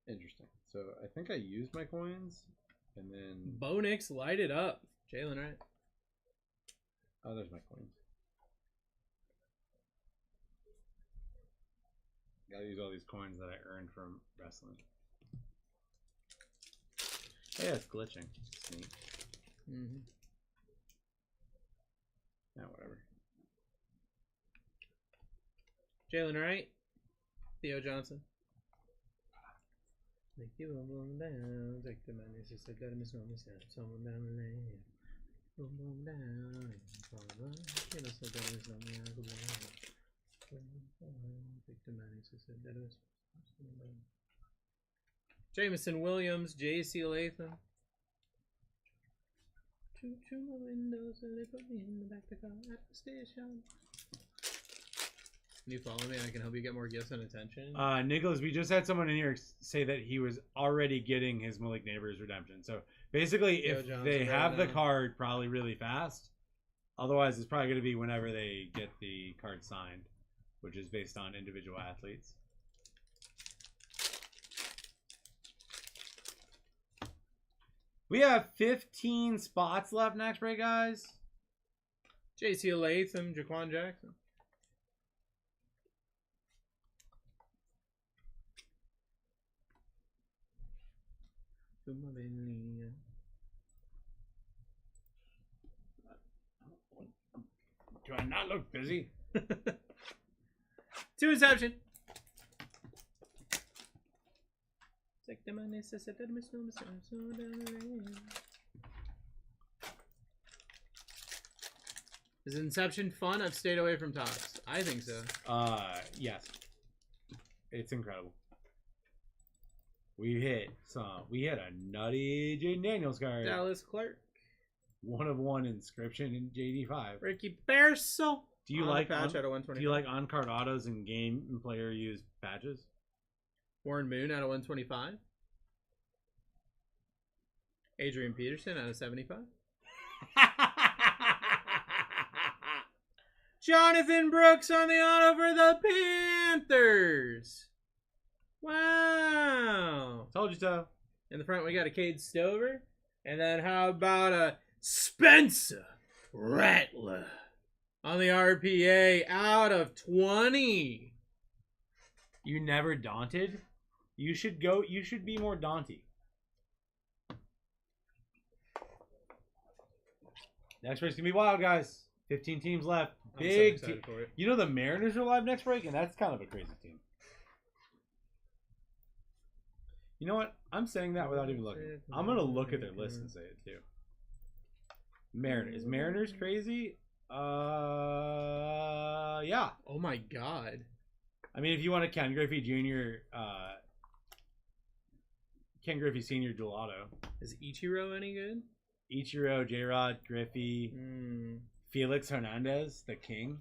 Interesting. So I think I used my coins, and then Bo Nix, light it up. Jalen, right? oh, there's my coins. Gotta use all these coins that I earned from wrestling. Oh, yeah, it's glitching. It's neat. Mm-hmm. Yeah, whatever. Jalen Wright. Theo Johnson. Make you boom down. Take the money, so said that Miss Mama said someone down the lane. Boom down. You know, so that is on the angle. Take the money, so said that was. Jameson Williams, J.C. Latham. Choo choo my windows and they put me in the back of the car at the station. Can you follow me? I can help you get more gifts and attention. Nicholas, we just had someone in here say that he was already getting his Malik Neighbors redemption. So basically, if they have the card probably really fast, otherwise it's probably going to be whenever they get the card signed, which is based on individual athletes. We have 15 spots left next break, guys. J.C. Latham, Jaquan Jackson. Do I not look busy? 2 Inception. Is Inception fun? I've stayed away from tops. I think so. Yes. It's incredible. We hit a nutty Jaden Daniels card. Dallas Clark. 1 of 1 inscription in JD5. Ricky Perso. Do you like patch out of 125? Do you like on-card autos and game and player used patches? Warren Moon out of 125. Adrian Peterson out of 75. Jonathan Brooks on the auto for the Panthers. Wow. Told you so. In the front, we got a Cade Stover. And then how about a Spencer Rattler on the RPA out of 20. You never daunted? You should be more daunty. Next break's gonna be wild, guys. 15 teams left. Big so excited for it. You know the Mariners are live next break, and that's kind of a crazy team. You know what? I'm saying that without even looking. I'm gonna look at their list and say it too. Mariners. Mariners crazy? Yeah. Oh my god. I mean, if you want a Ken Griffey Jr., Ken Griffey Sr. dual auto. Is Ichiro any good? Ichiro, J-Rod, Griffey, Felix Hernandez, the king,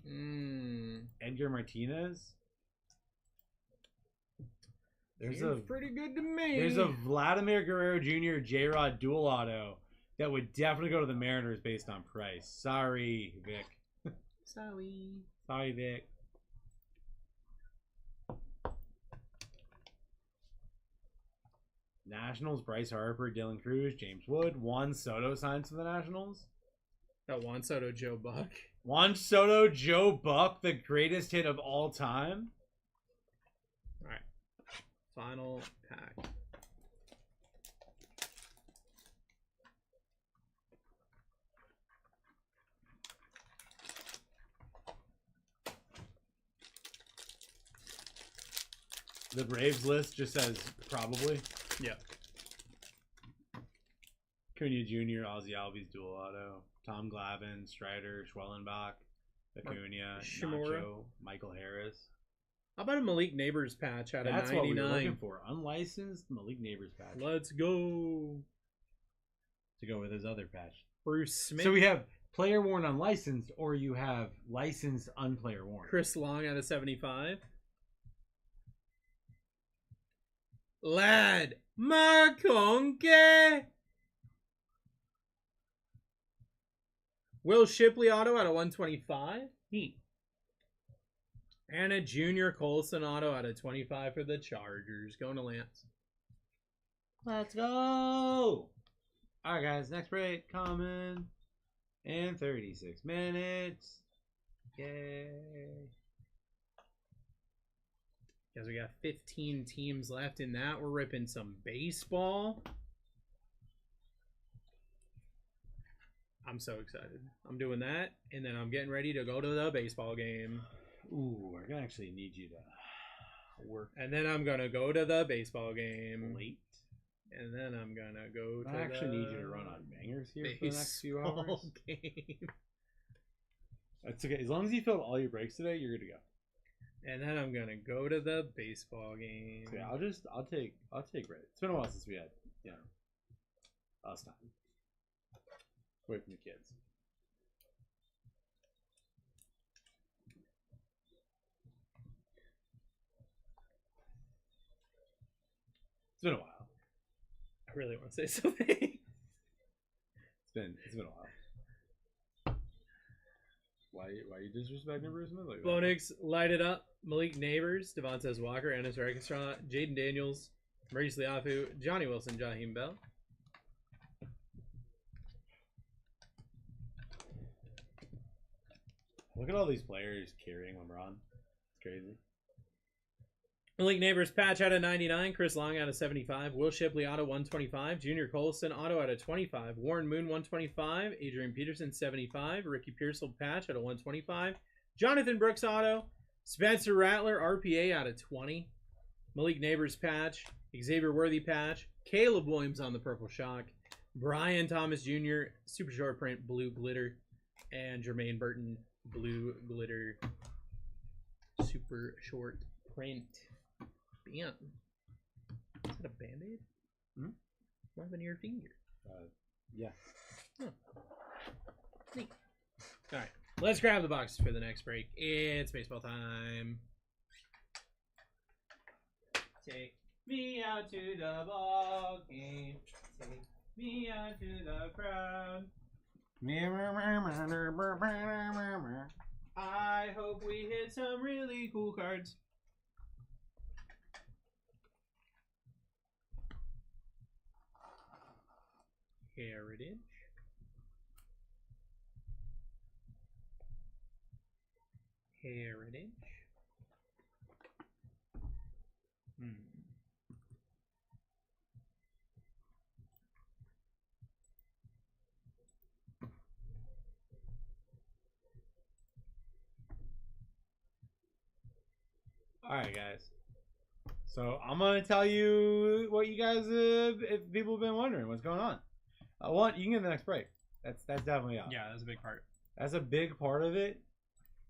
Edgar Martinez. Seems pretty good to me. There's a Vladimir Guerrero Jr. J-Rod dual auto that would definitely go to the Mariners based on price. Sorry, Vic. Sorry, Vic. Nationals, Bryce Harper, Dylan Cruz, James Wood. Juan Soto signs for the Nationals. That Juan Soto, Joe Buck. Juan Soto, Joe Buck, the greatest hit of all time. All right. Final pack. The Braves list just says probably. Yeah. Cunha Jr., Ozzy Albies dual auto, Tom Glavine, Strider, Schwellenbach, Acuna, Shimura. Nacho, Michael Harris. How about a Malik Neighbors patch out of 99? That's what we were looking for. Unlicensed Malik Neighbors patch. Let's go. To go with his other patch. Bruce Smith. So we have player worn unlicensed, or you have licensed unplayer worn. Chris Long out of 75. Lad Maconke. Will Shipley auto out of 125. Neat. And a Junior Colson auto out of 25 for the Chargers. Going to Lance. Let's go. All right, guys. Next break coming in 36 minutes. Yay. Guys, we got 15 teams left in that. We're ripping some baseball. I'm so excited. I'm doing that, and then I'm getting ready to go to the baseball game. Ooh, we're gonna actually need you to work. And then I'm gonna go to the baseball game Late. And then I'm gonna go to I actually need you to run on bangers here for the next few hours. Game. That's okay. As long as you filled all your breaks today, you're good to go. And then I'm gonna go to the baseball game. So yeah, I'll take Reddit. It's been a while since we had, you know, us time. Away from the kids. It's been a while. I really want to say something. It's been a while. Why you disrespecting Bruce Smith like that? Bonix light it up. Malik Neighbors, Devontae Walker, Ennis Rakestraw, Jaden Daniels, Maurice Liafu, Johnny Wilson, Jaheim Bell. Look at all these players carrying LeBron. It's crazy. Malik Neighbors patch out of 99, Chris Long out of 75, Will Shipley auto 125, Junior Colston auto out of 25, Warren Moon 125, Adrian Peterson 75, Ricky Pearsall patch out of 125, Jonathan Brooks auto, Spencer Rattler RPA out of 20, Malik Neighbors patch, Xavier Worthy patch, Caleb Williams on the Purple Shock, Brian Thomas Jr. Super Short Print Blue Glitter, and Jermaine Burton Blue Glitter Super Short Print. Bam. Is that a band-aid? Hmm? What happened to your finger? Yeah. Huh. Neat. Alright, let's grab the boxes for the next break. It's baseball time. Take me out to the ball game. Take me out to the crowd. I hope we hit some really cool cards. Heritage. Heritage. Alright, guys. So I'm gonna tell you what you guys, if people have been wondering what's going on. You can get the next break. That's definitely up. Yeah, that's a big part. That's a big part of it.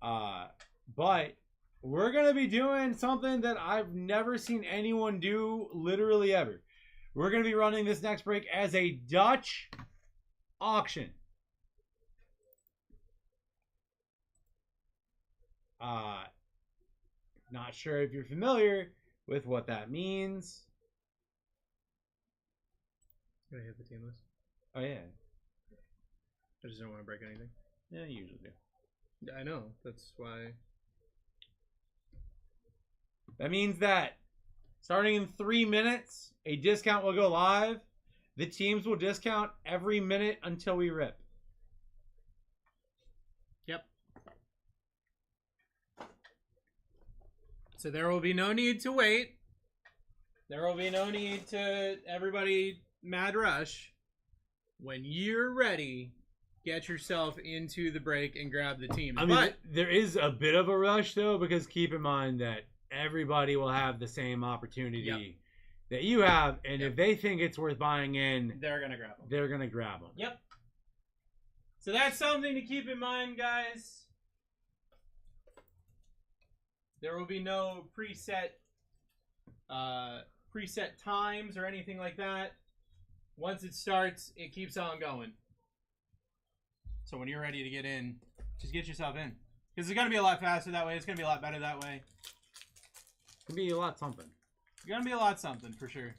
But we're gonna be doing something that I've never seen anyone do, literally ever. We're gonna be running this next break as a Dutch auction. Not sure if you're familiar with what that means. Gonna hit the team list. Oh yeah. I just don't want to break anything. Yeah, you usually do. I know. That's why. That means that starting in 3 minutes, a discount will go live. The teams will discount every minute until we rip. Yep. So there will be no need to wait. There will be no need to everybody mad rush. When you're ready, get yourself into the break and grab the team. I mean, there is a bit of a rush, though, because keep in mind that everybody will have the same opportunity that you have. And if they think it's worth buying in, they're going to grab them. They're going to grab them. Yep. So that's something to keep in mind, guys. There will be no preset times or anything like that. Once it starts, it keeps on going. So when you're ready to get in, just get yourself in. Because it's going to be a lot faster that way. It's going to be a lot better that way. It's going to be a lot something. It's going to be a lot something, for sure.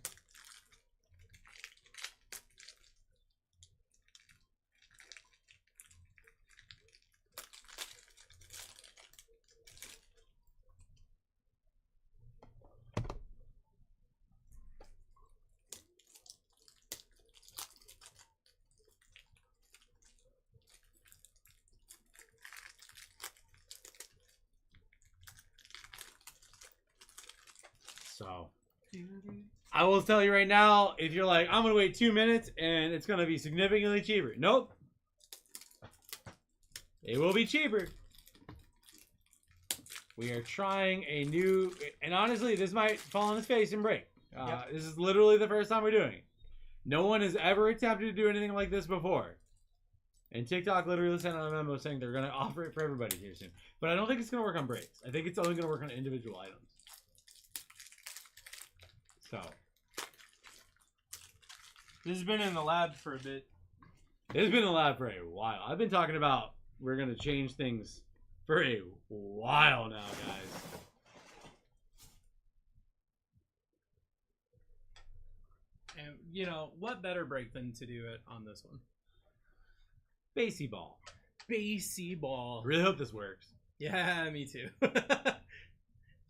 So, I will tell you right now, if you're like, I'm going to wait 2 minutes and it's going to be significantly cheaper. Nope. It will be cheaper. We are trying a new, and honestly, this might fall on its face and break. This is literally the first time we're doing it. No one has ever attempted to do anything like this before. And TikTok literally sent out a memo saying they're going to offer it for everybody here soon. But I don't think it's going to work on breaks. I think it's only going to work on individual items. So. This has been in the lab for a bit. It's been in the lab for a while. I've been talking about we're going to change things for a while now, guys. And, you know, what better break than to do it on this one? Baseball. Baseball. Really hope this works. Yeah, me too.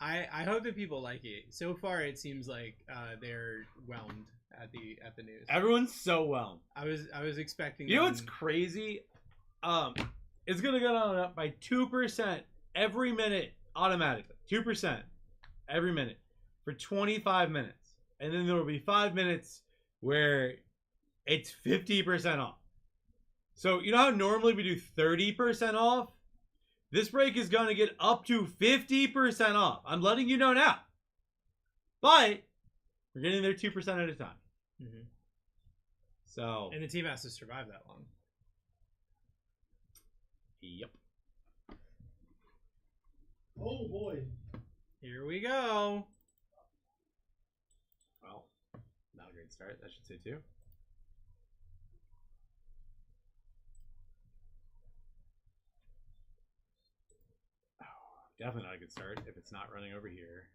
I hope that people like it. So far, it seems like they're whelmed at the news. Everyone's so whelmed. I was expecting. You know what's crazy? It's gonna go down up by 2% every minute automatically. 2% every minute for 25 minutes, and then there will be 5 minutes where it's 50% off. So you know how normally we do 30% off? This break is going to get up to 50% off. I'm letting you know now. But we're getting there 2% at a time. Mm-hmm. So. And the team has to survive that long. Yep. Oh boy. Here we go. Well, not a great start. I should say too. Definitely not a good start if it's not running over here.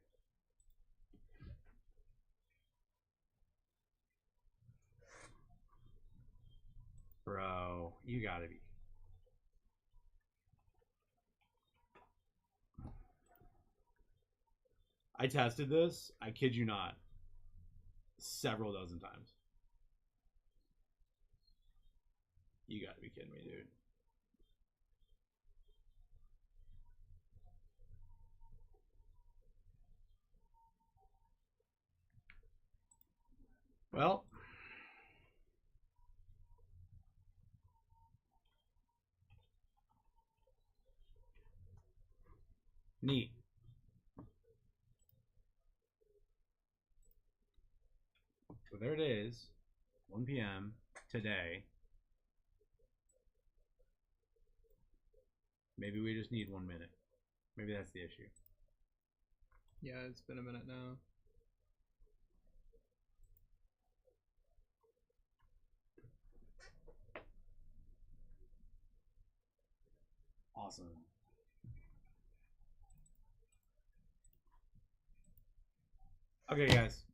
Bro, you gotta be. I tested this, I kid you not, several dozen times. You gotta be kidding me, dude. Well, neat. So there it is, 1 p.m. today. Maybe we just need 1 minute. Maybe that's the issue. Yeah, it's been a minute now. Awesome. Okay, guys.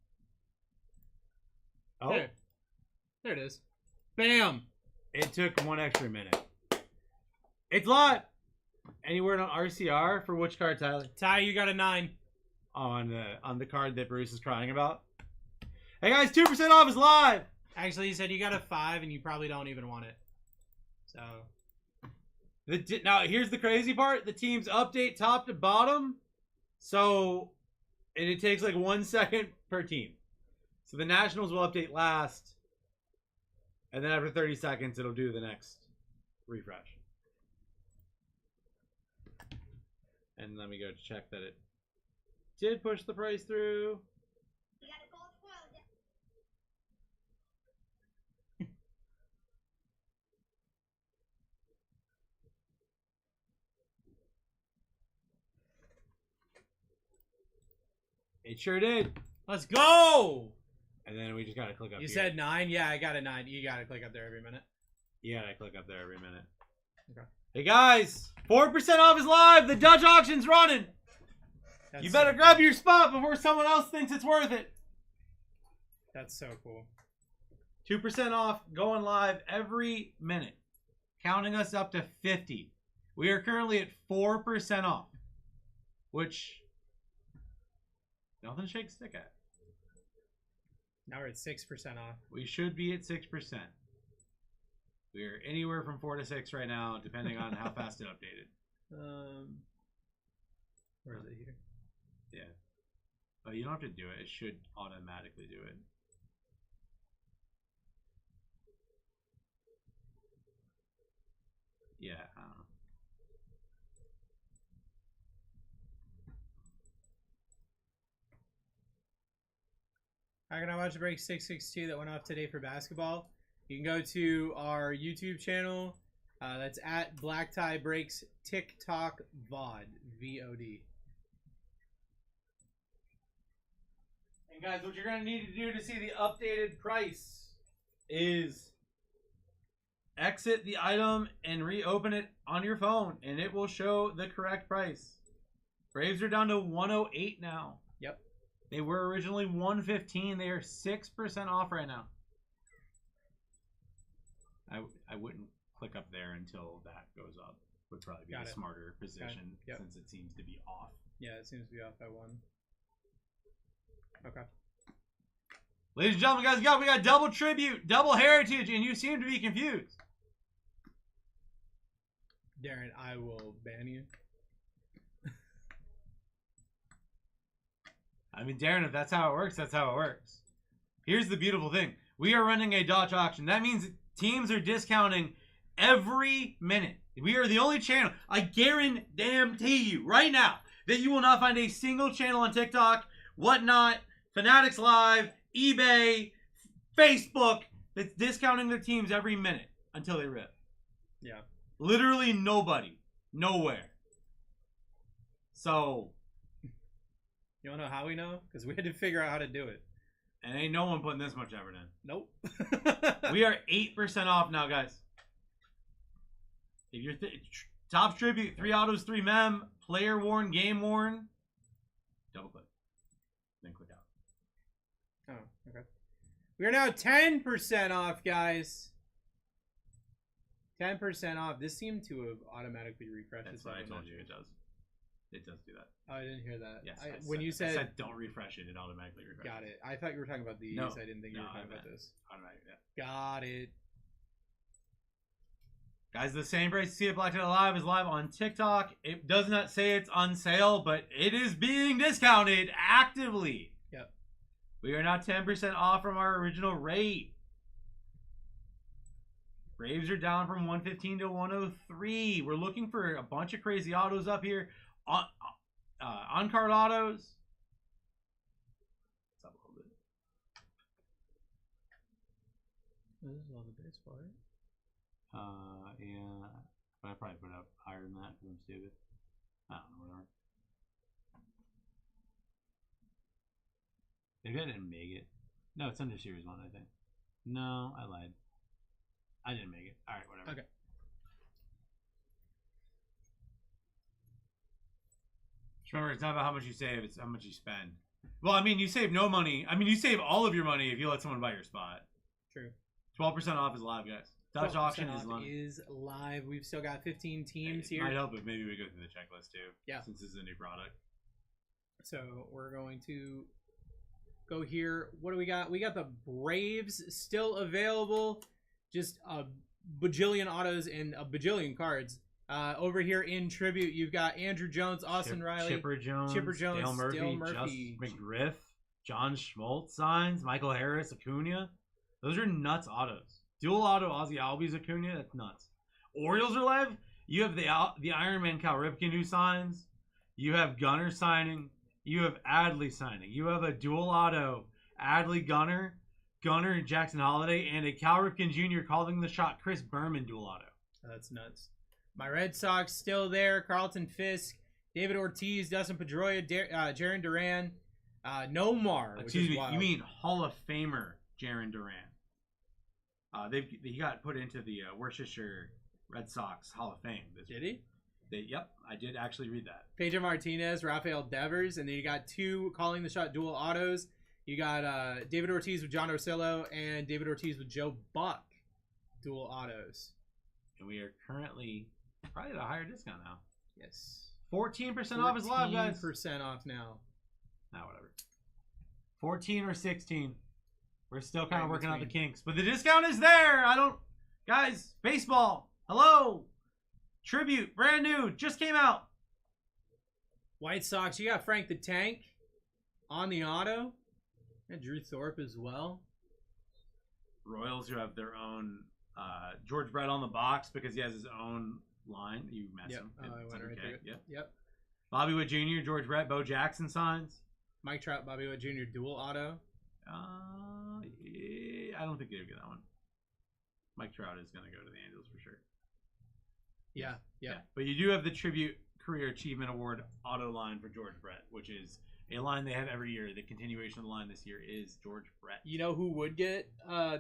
Oh, There it is. Bam! it took 1 extra minute. It's live. Anywhere on RCR for which card, Tyler? Ty, you got a 9. On the card that Bruce is crying about. Hey guys, 2% off is live. Actually, he said you got a 5 and you probably don't even want it. So. Now here's the crazy part: the teams update top to bottom, so and it takes like 1 second per team. So the Nationals will update last, and then after 30 seconds, it'll do the next refresh. And let me go check that it did push the price through. It sure did. Let's go! And then we just gotta click up You here. said 9? Yeah, I got a 9. You gotta click up there every minute. You gotta click up there every minute. Okay. Hey guys, 4% off is live. The Dutch auction's running. That's You better so grab cool. your spot before someone else thinks it's worth it. That's so cool. 2% off going live every minute, counting us up to 50. We are currently at 4% off, which nothing to shake a stick at. Now we're at 6% off. We should be at 6%. We are anywhere from 4 to 6 right now, depending on how fast it updated. Where is it here? Yeah. Oh, you don't have to do it. It should automatically do it. Yeah, I don't know. How can I watch the break 662 that went off today for basketball? You can go to our YouTube channel. That's at BlackTie Breaks TikTok VOD. VOD. And guys, what you're going to need to do to see the updated price is exit the item and reopen it on your phone, and it will show the correct price. Braves are down to 108 now. Yep. They were originally 115. They are 6% off right now. I wouldn't click up there until that goes up. Would probably be Got the it. smarter position Yep. since it seems to be off. Yeah, it seems to be off by 1. Okay. Ladies and gentlemen, guys, we got double tribute, double heritage, and you seem to be confused. Darren, I will ban you. I mean, Darren, if that's how it works, that's how it works. Here's the beautiful thing. We are running a Dodge auction. That means teams are discounting every minute. We are the only channel. I guarantee you right now that you will not find a single channel on TikTok, whatnot, Fanatics Live, eBay, Facebook that's discounting their teams every minute until they rip. Yeah. Literally nobody. Nowhere. So... You don't know how we know? Because we had to figure out how to do it. And ain't no one putting this much effort in. Nope. We are 8% off now, guys. If you're top tribute, 3 autos, 3 mem, player worn, game worn, double click, then click out. Oh, okay. We are now 10% off, guys. 10% off. This seemed to have automatically refreshed. That's what I told you. It does. It does do that. Oh, I didn't hear that. Yes. When you said, I said don't refresh it, it automatically refreshes. Got it. I thought you were talking about these. No. I didn't think you No, were talking I about meant this. Automatic, yeah. Got it. Guys, the same price you see at BlackTie Live is live on TikTok. It does not say it's on sale, but it is being discounted actively. Yep. We are now 10% off from our original rate. Braves are down from 115 to 103. We're looking for a bunch of crazy autos up here. On-card autos. Let's up a little bit. This is all the baseball, right? Yeah. But I probably put it up higher than that because I'm stupid. I don't know, whatever. Maybe I didn't make it. No, it's under Series 1, I think. No, I lied. I didn't make it. Alright, whatever. Okay. Just remember, it's not about how much you save, it's how much you spend. Well, I mean, you save no money. I mean, you save all of your money if you let someone buy your spot. True. 12% off is live, guys. Dodge auction is live. We've still got 15 teams it here. Might help if maybe we go through the checklist too. Yeah. Since this is a new product. So we're going to go here. What do we got? We got the Braves still available. Just a bajillion autos and a bajillion cards. Over here in tribute, you've got Andrew Jones, Austin Riley, Chipper Jones, Dale Murphy, Just McGriff, John Schmaltz signs, Michael Harris, Acuna. Those are nuts autos. Dual auto Ozzy Albies Acuna, that's nuts. Orioles are live. You have the Iron Man Cal Ripken who signs. You have Gunner signing. You have Adley signing. You have a dual auto Adley Gunner Jackson Holiday, and a Cal Ripken Jr. calling the shot Chris Berman dual auto. That's nuts. My Red Sox still there. Carlton Fisk, David Ortiz, Dustin Pedroia, Jarren Duran, Nomar. Excuse me, you mean Hall of Famer Jarren Duran? He got put into the Worcestershire Red Sox Hall of Fame. Did he? Yep, I did actually read that. Pedro Martinez, Rafael Devers, and then you got 2 calling the shot dual autos. You got David Ortiz with John Orsillo and David Ortiz with Joe Buck dual autos. And we are currently probably at a higher discount now. Yes. 14% off is live, guys. 14% off now. Nah, whatever. 14 or 16. We're still kind of Right working out the between. kinks. But the discount is there. Guys, baseball. Hello. Tribute. Brand new. Just came out. White Sox, you got Frank the Tank on the auto. And Drew Thorpe as well. Royals, who have their own George Brett on the box because he has his own line. You messed him. Oh, I went right through it. Yep. Bobby Witt Jr., George Brett, Bo Jackson signs. Mike Trout, Bobby Witt Jr. dual auto. Yeah, I don't think they'll get that one. Mike Trout is going to go to the Angels for sure. Yeah, yeah. But you do have the Tribute Career Achievement Award auto line for George Brett, which is a line they have every year. The continuation of the line this year is George Brett. You know who would get?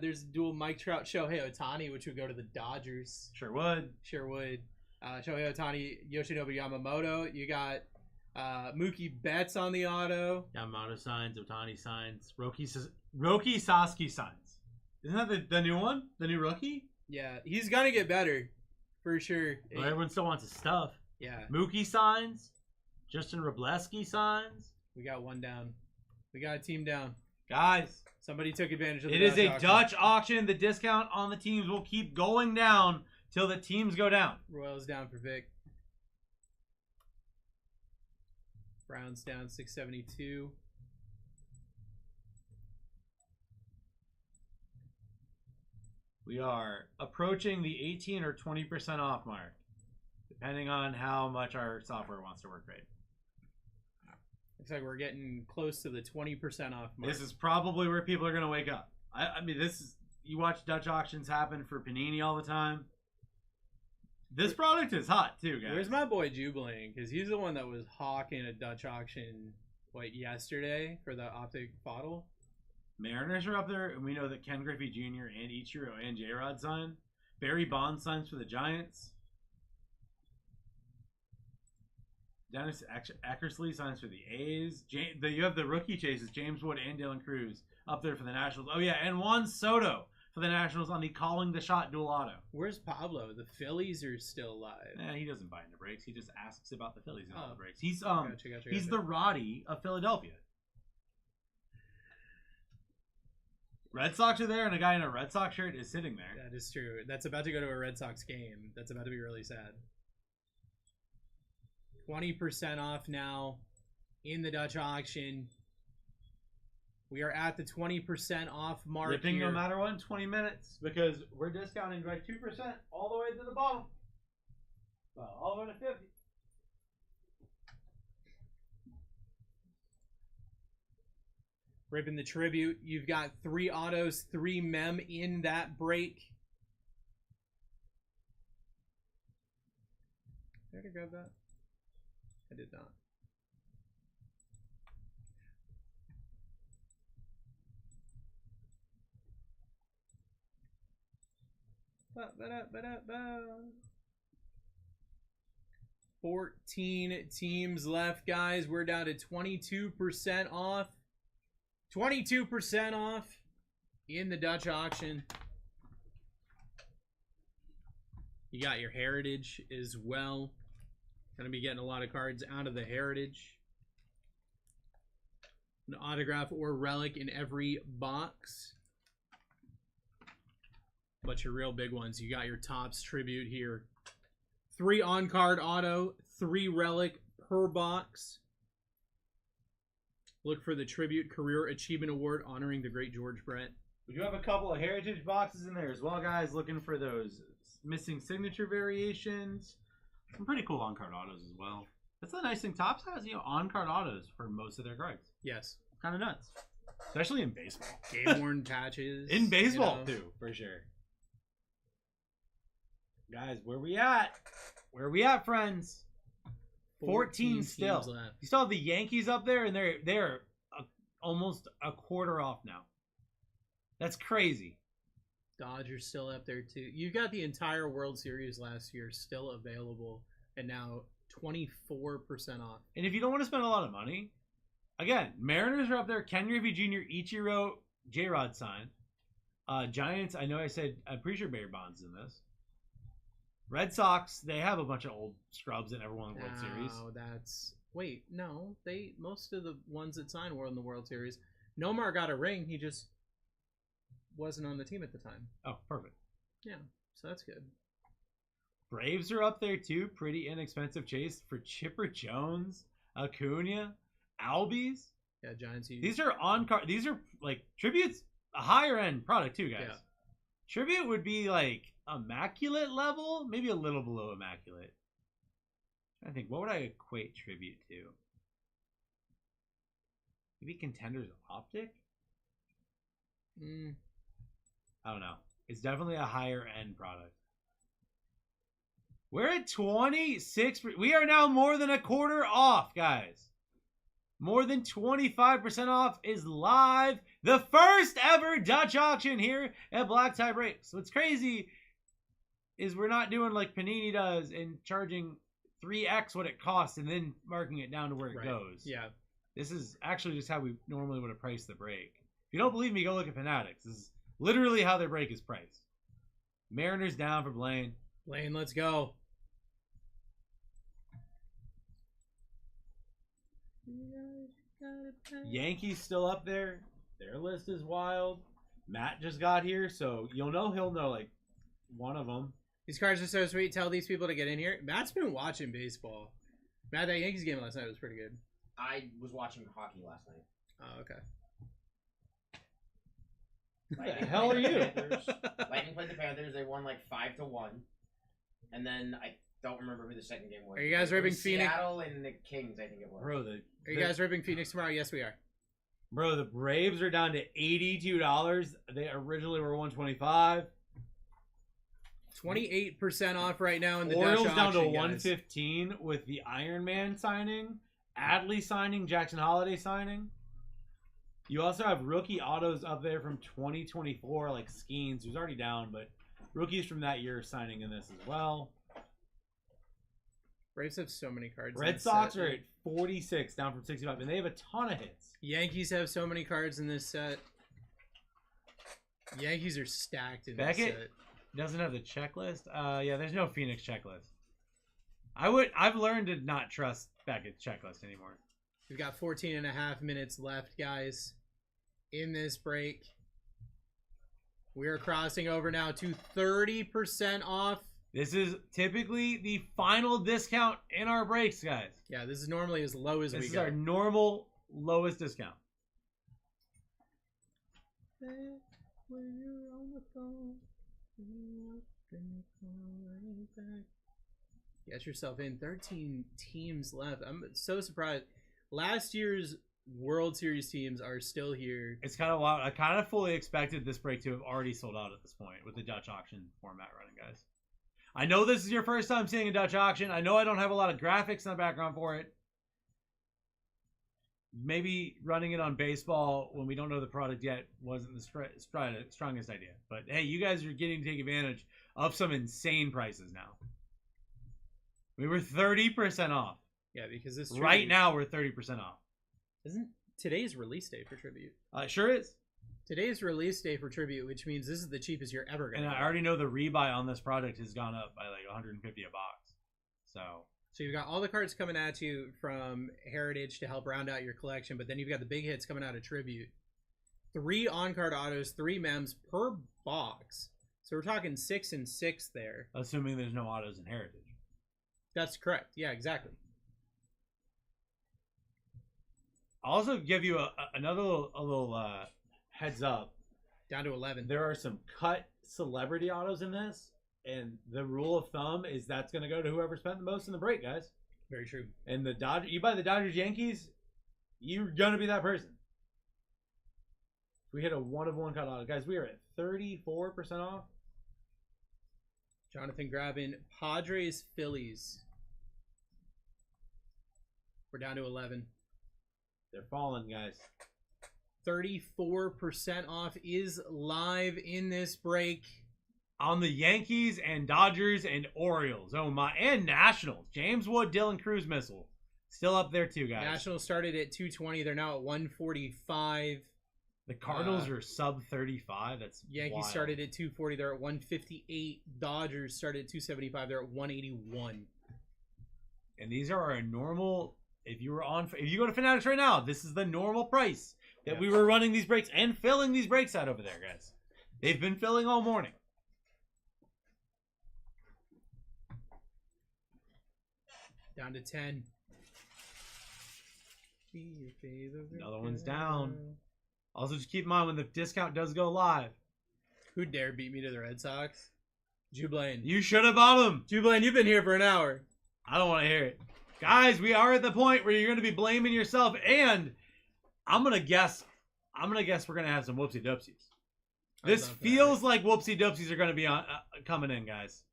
There's a dual Mike Trout Shohei Ohtani, which would go to the Dodgers. Sure would. Sure would. Shohei Ohtani, Yoshinobu Yamamoto. You got Mookie Betts on the auto. Yamamoto signs, Ohtani signs, Roki Sasaki signs. Isn't that the new one? The new rookie? Yeah, he's gonna get better, for sure. Well, everyone still wants his stuff. Yeah, Mookie signs. Justin Robleski signs. we got one down. We got a team down. Guys, Somebody took advantage of the it is a auction. Dutch auction. The discount on the teams will keep going down till the teams go down. Royals down for Vic. Browns down 672. We are approaching the 18 or 20% off mark, depending on how much our software wants to work rate. Looks like we're getting close to the 20% off mark. This is probably where people are going to wake up. I mean, this is, you watch Dutch auctions happen for Panini all the time. This product is hot too, guys. Where's my boy Jubilant? Because he's the one that was hawking a Dutch auction, yesterday for the Optic bottle. Mariners are up there, and we know that Ken Griffey Jr. and Ichiro and J-Rod sign. Barry Bonds signs for the Giants. Dennis Eckersley signs for the A's. You have the rookie chases, James Wood and Dylan Cruz, up there for the Nationals. Oh, yeah, and Juan Soto for the Nationals on the calling the shot dual auto. Where's Pablo? The Phillies are still alive. He doesn't buy into breaks. He just asks about the Phillies and all the breaks. He's Gotcha. the Roddy of Philadelphia. Red Sox are there, and a guy in a Red Sox shirt is sitting there. That is true. That's about to go to a Red Sox game. That's about to be really sad. 20% off now in the Dutch auction. We are at the 20% off mark. Ripping here. no matter what in 20 minutes, because we're discounting by 2% all the way to the bottom. Well, all the way to 50. Ripping the tribute. You've got 3 autos, 3 mem in that break. Did I grab that? I did not. Ba-da-ba-da-ba. 14 teams left, guys. We're down to 22% off. 22% off in the Dutch auction. You got your Heritage as well. Gonna be getting a lot of cards out of the Heritage. An autograph or relic in every box. But your real big ones, you got your Topps Tribute here. 3 on-card auto, 3 relic per box. Look for the Tribute Career Achievement Award honoring the great George Brett. We do have a couple of Heritage boxes in there as well, guys. Looking for those missing signature variations. Some pretty cool on-card autos as well. That's the nice thing. Topps has, on-card autos for most of their cards. Yes. Kind of nuts. Especially in baseball. Game-worn patches. In baseball, too, for sure. Guys, where we at? Where we at, friends? 14 still. Left. You still have the Yankees up there, and they're almost a quarter off now. That's crazy. Dodgers still up there too. You've got the entire World Series last year still available, and now 24% off. And if you don't want to spend a lot of money, again, Mariners are up there. Ken Griffey Jr., Ichiro, J-Rod signed. Giants, I know I said, I'm pretty sure Barry Bonds is in this. Red Sox, they have a bunch of old scrubs that never won the World Series. No, most of the ones that signed were in the World Series. Nomar got a ring, he just wasn't on the team at the time. Oh, perfect. Yeah, so that's good. Braves are up there too. Pretty inexpensive chase for Chipper Jones, Acuna, Albies. Yeah, Giants. These are on card. These are like Tribute's a higher end product too, guys. Yeah. Tribute would be like immaculate level, maybe a little below immaculate. I think, what would I equate Tribute to? Maybe Contenders Optic? I don't know. It's definitely a higher end product. We're at 26. We are now more than a quarter off, guys. More than 25% off is live. The first ever Dutch auction here at BlackTie Breaks. What's crazy is we're not doing like Panini does and charging 3x what it costs and then marking it down to where it goes. Yeah. This is actually just how we normally would have priced the break. If you don't believe me, go look at Fanatics. This is literally how their break is priced. Mariners down for Blaine. Blaine, let's go. Yankees still up there. Their list is wild. Matt just got here, so he'll know like one of them. These cards are so sweet. Tell these people to get in here. Matt's been watching baseball. Matt, that Yankees game last night was pretty good. I was watching hockey last night. Oh, okay. What the hell are you? Lightning played the Panthers. They won like 5-1. And then I don't remember who the second game was. Are you guys ripping Phoenix? Seattle and the Kings, I think it was. Bro, are you guys ripping Phoenix tomorrow? Yes, we are. Bro, the Braves are down to $82. They originally were $125. 28% off right now in the Orioles Dutch down to auction, $115 with the Iron Man signing, Adley signing, Jackson Holiday signing. You also have rookie autos up there from 2024, like Skeens, who's already down, but rookies from that year are signing in this as well. Braves have so many cards. Red Sox are at 46, down from 65, and they have a ton of hits. Yankees have so many cards in this set. Yankees are stacked in this set. Doesn't have the checklist. Yeah, there's no Phoenix checklist. I've learned to not trust Beckett's checklist anymore. We've got 14 and a half minutes left, guys, in this break. We are crossing over now to 30% off. This is typically the final discount in our breaks, guys. Yeah, this is normally as low as we go. This is our normal lowest discount. Get yourself in. 13 teams left. I'm so surprised. Last year's World Series teams are still here. It's kind of wild. I kind of fully expected this break to have already sold out at this point with the Dutch auction format running, guys. I know this is your first time seeing a Dutch auction. I know I don't have a lot of graphics in the background for it. Maybe running it on baseball when we don't know the product yet wasn't the strongest idea. But hey, you guys are getting to take advantage of some insane prices now. We were 30% off. Yeah, because this right now we're 30% off. Isn't today's release day for Tribute? Sure is. Today's release day for Tribute, which means this is the cheapest you're ever going to And I already know the rebuy on this product has gone up by like $150 a box. So you've got all the cards coming at you from Heritage to help round out your collection, but then you've got the big hits coming out of Tribute. 3 on-card autos, 3 mems per box. So we're talking 6 and 6 there. Assuming there's no autos in Heritage. That's correct. Yeah, exactly. I'll also give you another little heads up. Down to 11. There are some cut celebrity autos in this, and the rule of thumb is that's going to go to whoever spent the most in the break, guys. Very true. And you buy the Dodgers Yankees, you're going to be that person. We hit a 1-of-1 cut auto. Guys, we are at 34% off. Jonathan grabbing Padres Phillies. We're down to 11. They're falling, guys. 34% off is live in this break. On the Yankees and Dodgers and Orioles. Oh my. And Nationals. James Wood, Dylan Cruz missile. Still up there too, guys. Nationals started at 220. They're now at 145. The Cardinals are sub 35. That's Yankees wild. started at 240. They're at 158. Dodgers started at 275. They're at 181. And these are our normal. If you go to Fanatics right now, this is the normal price that we were running these breaks and filling these breaks out over there, guys. They've been filling all morning. Down to 10. Another one's down. Also, just keep in mind when the discount does go live. Who dare beat me to the Red Sox? Jublain. You should have bought them. Jublain, you've been here for an hour. I don't want to hear it. Guys, we are at the point where you're going to be blaming yourself, and I'm going to guess we're going to have some whoopsie doopsies. This feels like whoopsie doopsies are going to be coming in, guys.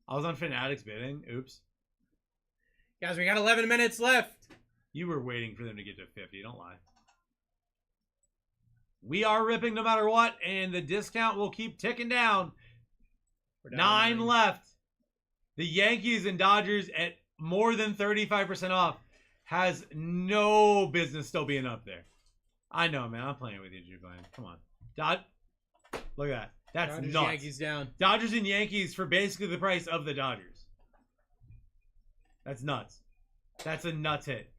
I was on Fanatics bidding. Oops. Guys, we got 11 minutes left. You were waiting for them to get to 50. Don't lie. We are ripping no matter what, and the discount will keep ticking down. We're down to 9 left. The Yankees and Dodgers at more than 35% off has no business still being up there. I know, man. I'm playing with you, Julian. Come on. Look at that. That's Dodgers, nuts. Yankees down. Dodgers and Yankees for basically the price of the Dodgers. That's nuts. That's a nuts hit.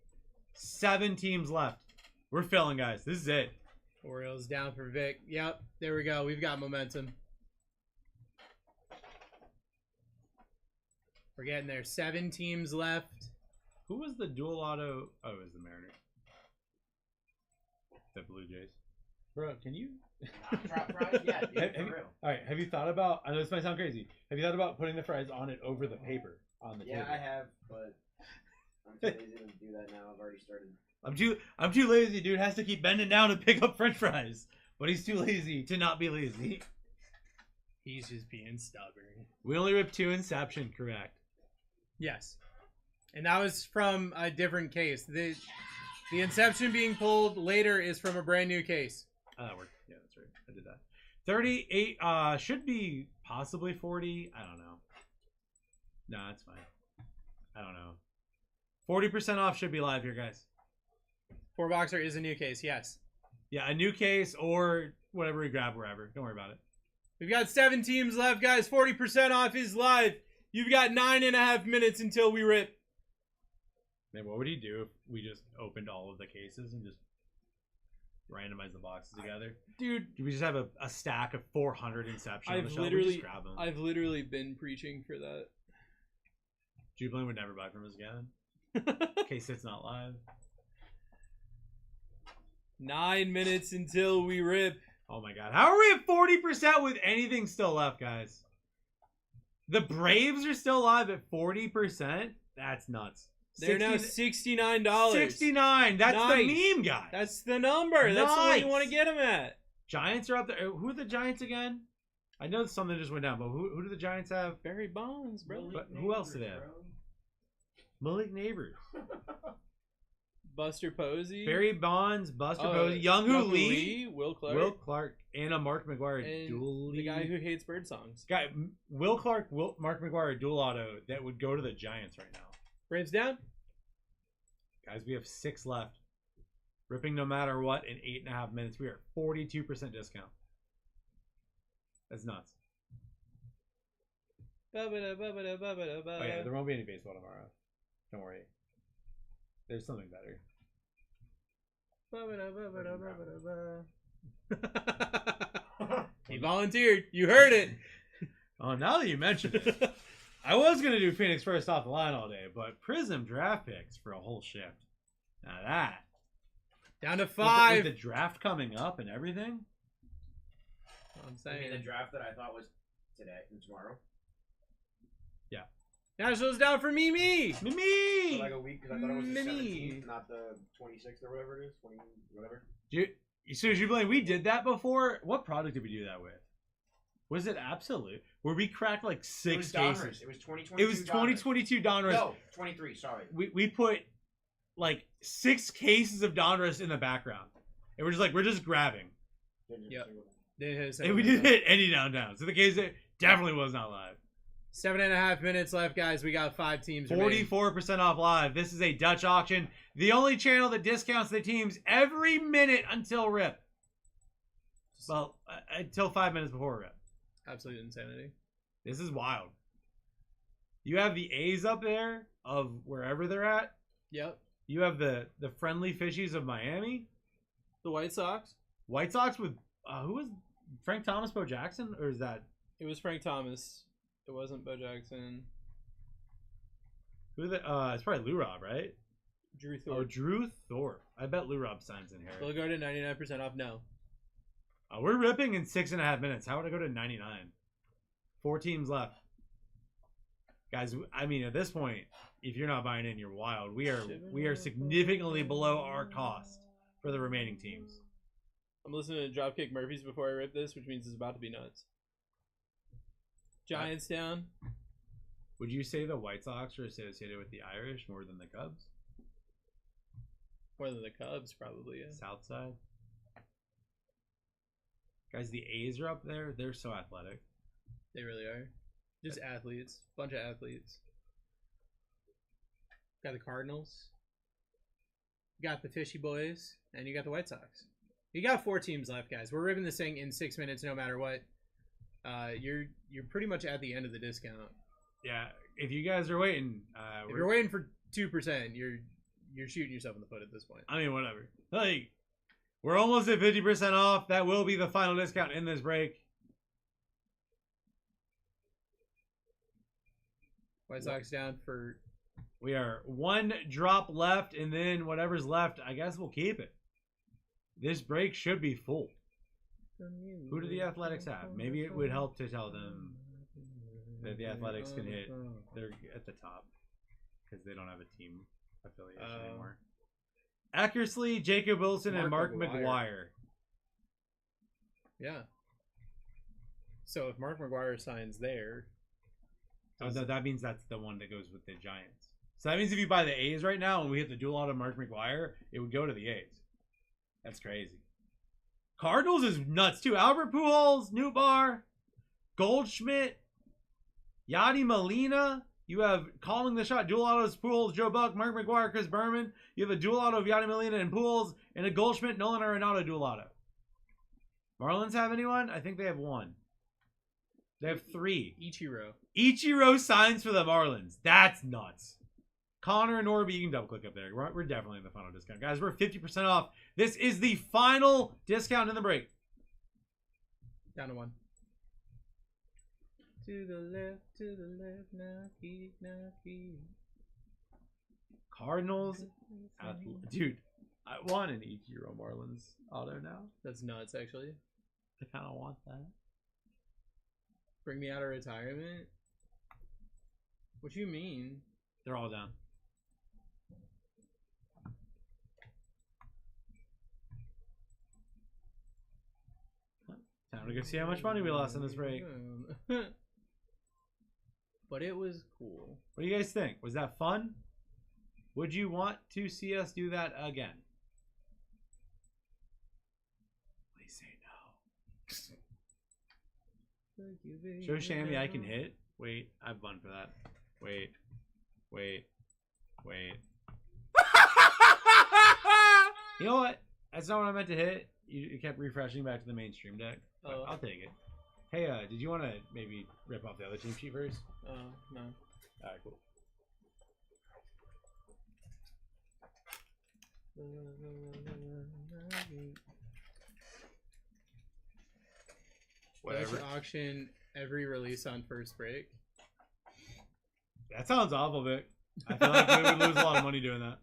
7 teams left. We're filling, guys. This is it. Orioles down for Vic. Yep, there we go. We've got momentum. We're getting there. 7 teams left. Who was the dual auto? Oh, it was the Mariners. The Blue Jays. Bro, can you? Drop fries? Yeah, dude, for real. All right. Have you thought about? I know this might sound crazy. Have you thought about putting the fries on it over the paper on the table? Yeah, I have, but I'm too lazy to do that now. I've already started. I'm too lazy, dude. Has to keep bending down to pick up French fries, but he's too lazy to not be lazy. He's just being stubborn. We only ripped 2 Inception, correct? Yes. And that was from a different case. The Inception being pulled later is from a brand new case. Oh, that worked. Yeah, that's right. I did that. 38 should be possibly 40. I don't know. No, that's fine. I don't know. 40% off should be live here, guys. 4-boxer is a new case, yes. Yeah, a new case or whatever we grab wherever. Don't worry about it. We've got 7 teams left, guys. 40% off is live. You've got 9.5 minutes until we rip. Man, what would he do if we just opened all of the cases and just randomize the boxes together? Dude, do we just have a stack of 400 Inception on the I've shelf? We literally, just grab them. I've literally been preaching for that. Jubilee would never buy from us again. In case it's not live. 9 minutes until we rip. Oh my god. How are we at 40% with anything still left, guys? The Braves are still live at 40%? That's nuts. They're now $69. $69. That's Nice. the meme guy. That's the number. That's the way you Nice. want to get them at. Giants are up there. Who are the Giants again? I know something just went down, but who do the Giants have? Barry Bonds, bro. But who else do they have? Malik Neighbors. Buster Posey. Barry Bonds, Buster Posey, Younghoe Lee, Will Clark. and a Mark McGuire and dual. the guy who hates bird songs. Will Clark, Mark McGuire dual auto that would go to the Giants right now. Braves down. Guys, we have 6 left. Ripping no matter what in 8.5 minutes. We are 42% discount. That's nuts. Oh yeah, there won't be any baseball tomorrow. Don't worry. There's something better. He volunteered. You heard it. Oh, now that you mention it. I was going to do Phoenix first off the line all day, but Prism draft picks for a whole shift. Now that. Down to 5. With the draft coming up and everything. I'm I saying mean, the draft that I thought was today and tomorrow. Yeah. Nationals down for Mimi. Mimi. For like a week because I thought it was the Mimi. 17th, not the 26th or whatever it is. 20, whatever. So as you blame, we did that before. What product did we do that with? Was it Absolute? Where we cracked like 6 cases. It was 2022. It was 2022 Donruss. No, 23. Sorry. We put like 6 cases of Donruss in the background, and we're just grabbing. Yep. And we didn't hit any downtown. So the case definitely was not live. 7.5 minutes left, guys. We got 5 teams. remaining. 44% off live. This is a Dutch auction. The only channel that discounts the teams every minute until rip. Well, until 5 minutes before rip. Absolute insanity. This is wild. You have the A's up there of wherever they're at. Yep. You have the friendly fishies of Miami. The White Sox. White Sox with who was Frank Thomas, Bo Jackson, or is that? It was Frank Thomas. It wasn't Bo Jackson. Who the? It's probably Lou Rob, right? Drew Thorpe. Oh, Drew Thorpe. I bet Lou Rob signs in here. Will it go to 99% off? No. We're ripping in 6.5 minutes. How would I go to 99? 4 teams left. Guys, I mean, at this point, if you're not buying in, you're wild. We are significantly below our cost for the remaining teams. I'm listening to Dropkick Murphys before I rip this, which means it's about to be nuts. Giants down. Would you say the White Sox are associated with the Irish more than the Cubs? More than the Cubs, probably. Yeah. South side. Guys, the A's are up there. They're so athletic. They really are. Just athletes. Bunch of athletes. Got the Cardinals. You got the Fishy Boys. And you got the White Sox. You got 4 teams left, guys. We're ripping this thing in 6 minutes no matter what. You're pretty much at the end of the discount. Yeah, if you guys are waiting, if you're waiting for 2%, you're shooting yourself in the foot at this point. I mean, whatever. Like, we're almost at 50% off. That will be the final discount in this break. White Sox down for... We are 1 drop left, and then whatever's left, I guess we'll keep it. This break should be full. Who do the Athletics have? Maybe it would help to tell them that the Athletics can hit. They're at the top because they don't have a team affiliation anymore. Accuracy, Jacob Wilson and Mark McGwire. Yeah. So if Mark McGwire signs there... Oh, no, that means that's the one that goes with the Giants. So that means if you buy the A's right now and we hit the dual auto of Mark McGwire, it would go to the A's. That's crazy. Cardinals is nuts too. Albert Pujols, Newbar, Goldschmidt, Yadi Molina. You have calling the shot, dual autos, Pujols, Joe Buck, Mark McGwire, Chris Berman. You have a dual auto of Yadi Molina and Pujols, and a Goldschmidt, Nolan Arenado dual auto. Marlins have anyone? I think they have 1. They have 3. Ichiro signs for the Marlins. That's nuts. Connor and Norby, you can double click up there. We're definitely in the final discount. Guys, we're 50% off. This is the final discount in the break. Down to 1. To the left, knocky. Cardinals. Dude, I want an Ichiro Marlins auto now. That's nuts, actually. I kind of want that. Bring me out of retirement? What do you mean? They're all down. Time to go see how much money we lost in this break. But it was cool. What do you guys think? Was that fun? Would you want to see us do that again? Please say no. Show Shammy I can hit. Wait, I've won for that. Wait. You know what? That's not what I meant to hit. You kept refreshing back to the mainstream deck. Oh. I'll take it. Hey, did you want to maybe rip off the other team sheet first? No. Alright, cool. Whatever. Auction every release on first break. That sounds awful, Vic. I feel like we would lose a lot of money doing that.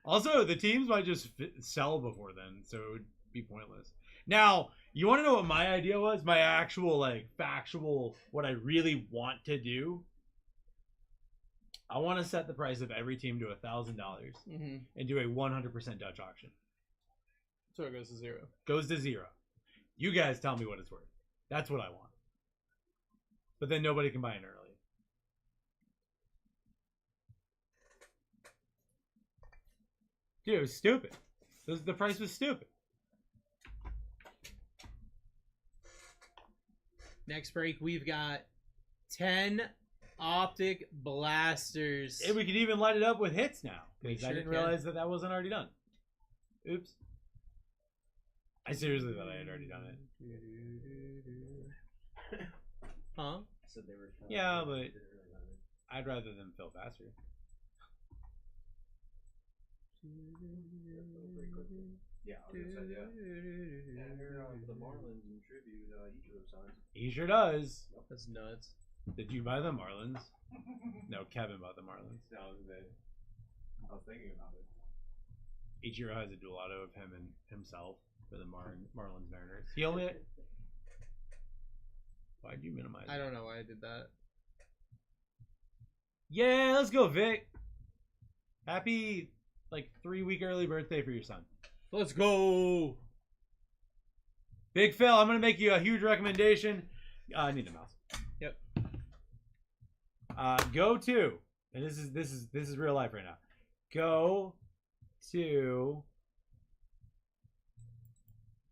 Also, the teams might just sell before then, so it would be pointless. Now, you want to know what my idea was? My actual, factual, what I really want to do? I want to set the price of every team to $1,000 and do a 100% Dutch auction. So it goes to 0. Goes to 0. You guys tell me what it's worth. That's what I want. But then nobody can buy it early. Dude, it was stupid. The price was stupid. Next break, we've got 10 optic blasters. And we can even light it up with hits now. Because I sure didn't can. realize that wasn't already done. Oops. I seriously thought I had already done it. Huh? Yeah, but I'd rather them fill faster. Yeah, I was gonna say, yeah. And here the Marlins in tribute, Ichiro signs. He sure does. That's nuts. Did you buy the Marlins? No, Kevin bought the Marlins. No, I was thinking about it. Ichiro has a dual auto of him and himself for the Marlins Mariners. He only... Why'd you minimize I don't know why I did that. Yeah, let's go, Vic. Happy, 3-week early birthday for your son. Let's go. Big Phil, I'm going to make you a huge recommendation. I need the mouse. Yep. Go to, and this is real life right now. Go to.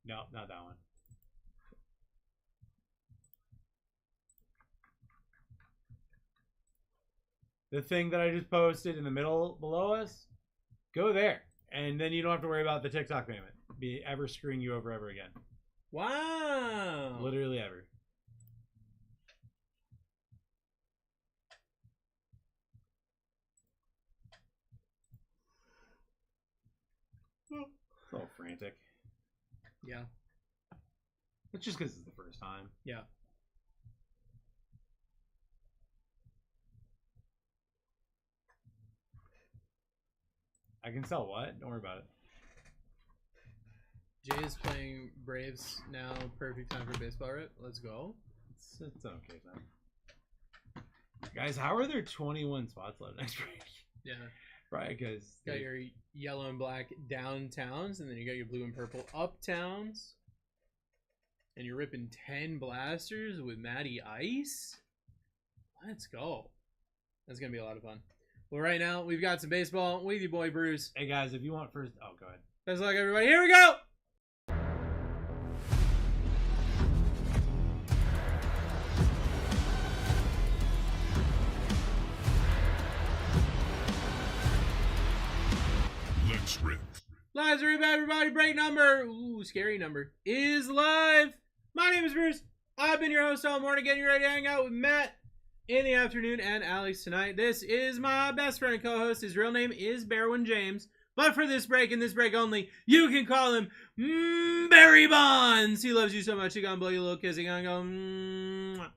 No, not that one. The thing that I just posted in the middle below us, go there. And then you don't have to worry about the TikTok payment be ever screwing you over ever again. Wow. Literally ever. A little frantic. Yeah. It's just because it's the first time. Yeah. I can sell what? Don't worry about it. Jay is playing Braves now. Perfect time for baseball, right? Let's go. It's okay, man. Guys, how are there 21 spots left next week? Yeah. Right, because Got your yellow and black downtowns, and then you got your blue and purple uptowns. And you're ripping 10 blasters with Matty Ice. Let's go. That's going to be a lot of fun. Well, right now, we've got some baseball with you, boy Bruce. Hey, guys, if you want first... Oh, go ahead. Best of luck, everybody. Here we go! Let's rip. Live rip, everybody. Break number. Ooh, scary number. Is live. My name is Bruce. I've been your host all morning, getting you ready to hang out with Matt in the afternoon and Alex tonight. This is my best friend and co-host. His real name is Barwin James. But for this break and this break only, you can call him Barry Bonds. He loves you so much, he's gonna blow you a little kiss. He's gonna go, Mwah.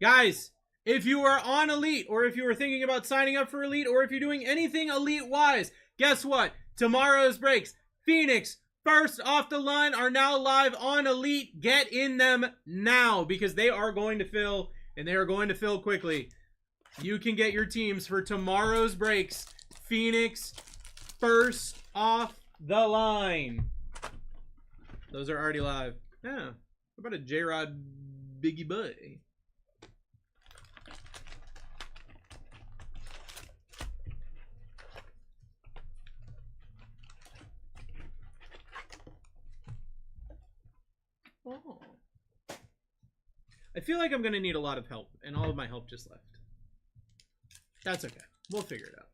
Guys, if you are on Elite, or if you are thinking about signing up for Elite, or if you're doing anything Elite-wise, guess what? Tomorrow's breaks, Phoenix, first off the line, are now live on Elite. Get in them now, because they are going to fill, and they are going to fill quickly. You can get your teams for tomorrow's breaks. Phoenix, first off the line. Those are already live. Yeah. How about a J-Rod Biggie Boy? Oh. I feel like I'm going to need a lot of help, and all of my help just left. That's okay. We'll figure it out.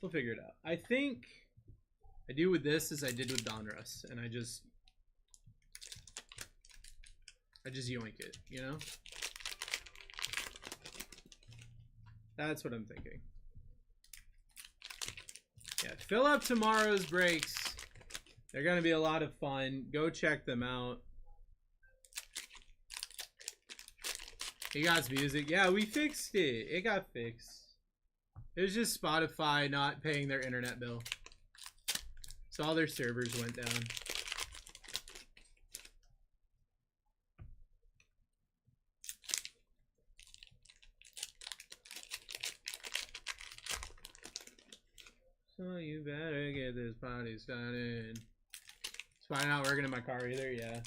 We'll figure it out. I think I do with this as I did with Donruss, and I just yoink it, you know? That's what I'm thinking. Yeah, fill up tomorrow's breaks. They're going to be a lot of fun. Go check them out. He got music. Yeah, we fixed it. It got fixed. It was just Spotify not paying their internet bill. So all their servers went down. So you better get this party started. It's probably not working in my car either, yeah.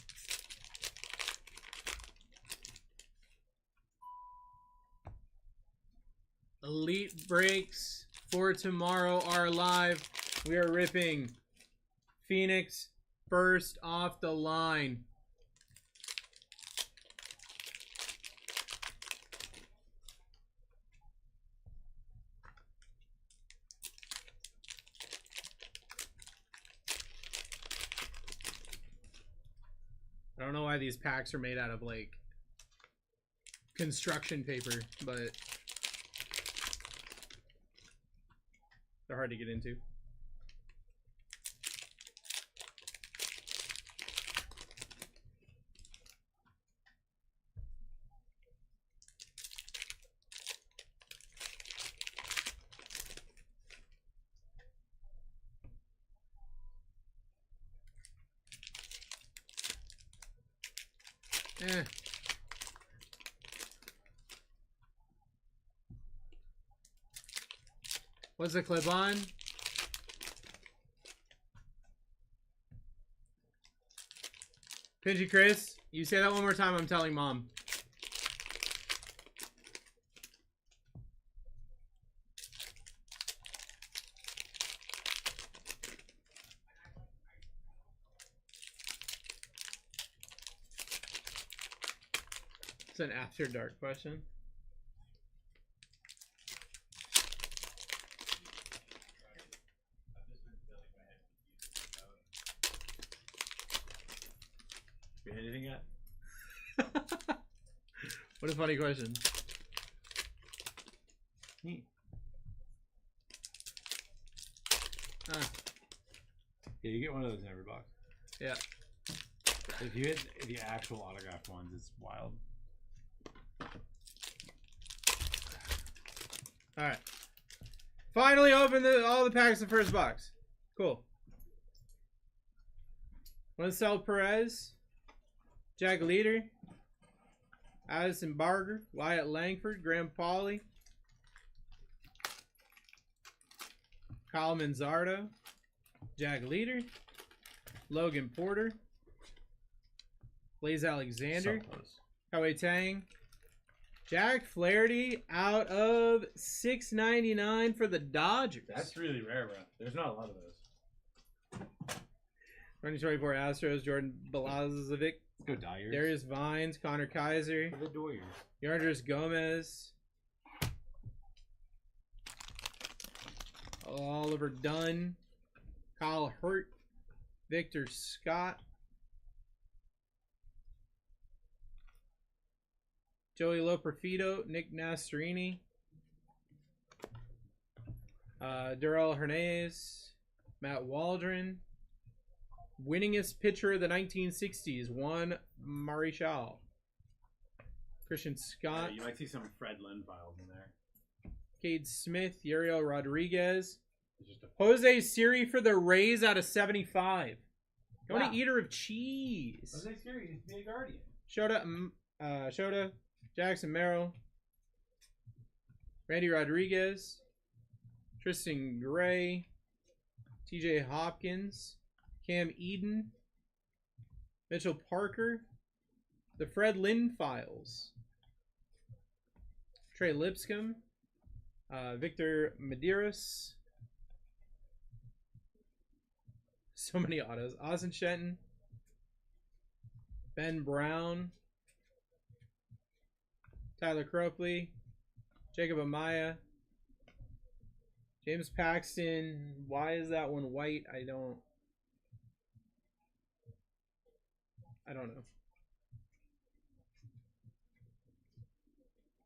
Elite breaks for tomorrow are live. We are ripping Phoenix first off the line. I don't know why these packs are made out of like construction paper, but they're hard to get into. Eh. What's the clip on? Pinchy Chris, You say that one more time, I'm telling Mom. It's an after dark question. You hit anything yet? What a funny question. Neat. Ah, Yeah, you get one of those in every box. yeah. If you hit the actual autographed ones, it's wild. All right. Finally open all the packs in the first box. Cool. Winsell Perez, Jack Leader, Addison Barger, Wyatt Langford, Graham Pauley, Kyle Manzardo, Jack Leader, Logan Porter, Blaze Alexander, So close. Howie Tang, Jack Flaherty out of $6.99 for the Dodgers. That's really rare, bro. There's not a lot of those. 2024 Astros, Jordan Balazovic, Let's go Dyers. Darius Vines, Connor Kaiser, For the Doyers. Yandris Gomez, Oliver Dunn, Kyle Hurt, Victor Scott, Joey Loperfido, Nick Nastarini, Durrell Hernandez, Matt Waldron, winningest pitcher of the 1960s, Juan Marichal, Christian Scott, You might see some Fred Lynn files in there. Cade Smith, Uriel Rodriguez, It's just a Jose Siri for the Rays out of 75. Going Wow. to Eater of Cheese. Jose Siri, be a Guardian. Shota, Jackson Merrill, Randy Rodriguez, Tristan Gray, TJ Hopkins, Cam Eden, Mitchell Parker, the Fred Lynn Files, Trey Lipscomb, Victor Medeiros, so many autos, Austin Shenton, Ben Brown, Tyler Cropley, Jacob Amaya, James Paxton. Why is that one white? I don't know.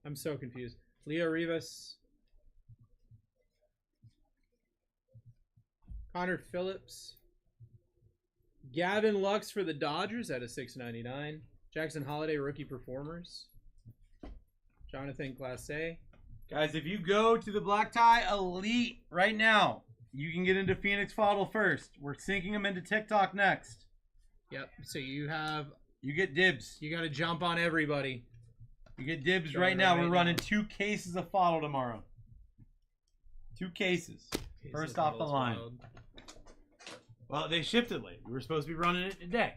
I'm so confused. Leo Rivas, Connor Phillips, Gavin Lux for the Dodgers at a $6.99. Jackson Holiday rookie performers. Jonathan Classe. Guys, if you go to the BlackTie Elite right now, you can get into Phoenix Fodl first. We're syncing them into TikTok next. Yep. So you get dibs. got to jump on everybody. You get dibs Going right now. right We're running now. 2 cases of Fodl tomorrow. 2 cases. First off the line. Well, they shipped it late. We were supposed to be running it today.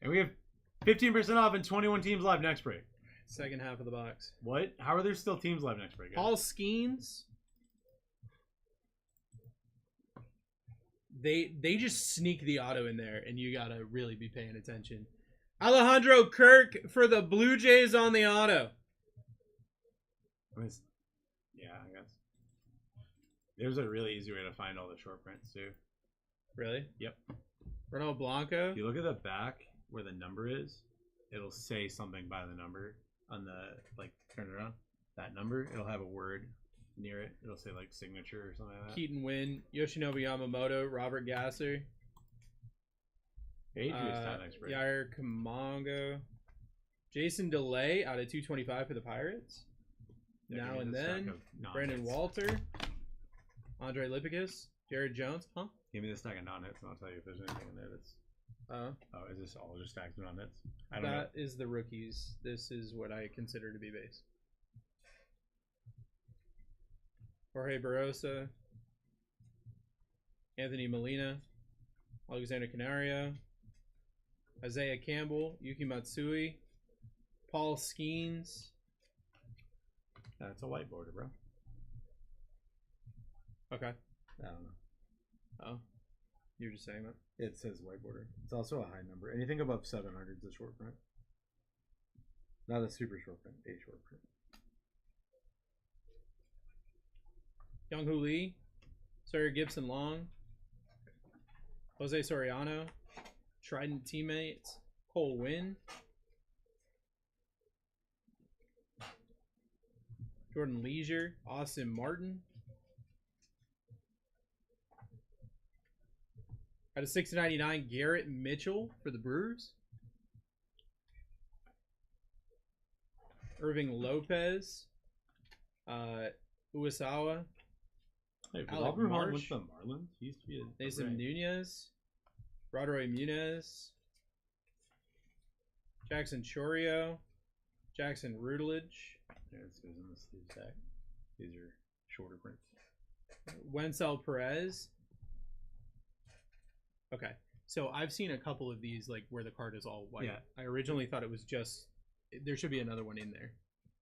And we have 15% off and 21 teams live next break. Second half of the box. What? How are there still teams live next break? Guys? Paul Skeens. They just sneak the auto in there, and you gotta really be paying attention. Alejandro Kirk for the Blue Jays on the auto. Yeah, I guess. There's a really easy way to find all the short prints too. Really? Yep. Ronald Blanco. If you look at the back where the number is, it'll say something by the number on the, like, turn it around. That number, it'll have a word near it. It'll say, like, signature or something like that. Keaton Wynn, Yoshinobu Yamamoto, Robert Gasser, Yair Kamongo, Jason DeLay out of 225 for the Pirates. Yeah, Now give me and the stack then, of Brandon non-hits. Walter, Andre Lipicus, Jared Jones. Huh? Give me the stack of non-hits and I'll tell you if there's anything in there that's... Oh, is this all just stacks of non-hits? I don't know. That is the rookies. This is what I consider to be base. Jorge Barosa, Anthony Molina, Alexander Canario, Isaiah Campbell, Yuki Matsui, Paul Skeens. That's a white border, bro. Okay. I don't know. Oh, you were just saying that. It says white border. It's also a high number. Anything above 700 is a short print. Not a super short print, a short print. Young-Hoo Lee, Sawyer Gibson Long, Jose Soriano, Trident teammates, Cole Wynn, Jordan Leisure, Austin Martin. At a 699, Garrett Mitchell for the Brewers. Irving Lopez, Uwasawa, Hey, Alec Robert Marsh. with the Marlins. He used to be a Nason Nunez, Rodroy Muniz, Jackson Chorio, Jackson Rutledge, Yeah, this goes in the sleeve stack. These are shorter prints. Wenzel Perez. Okay, so I've seen a couple of these like where the card is all white. Yeah. I originally thought it was just there should be another one in there.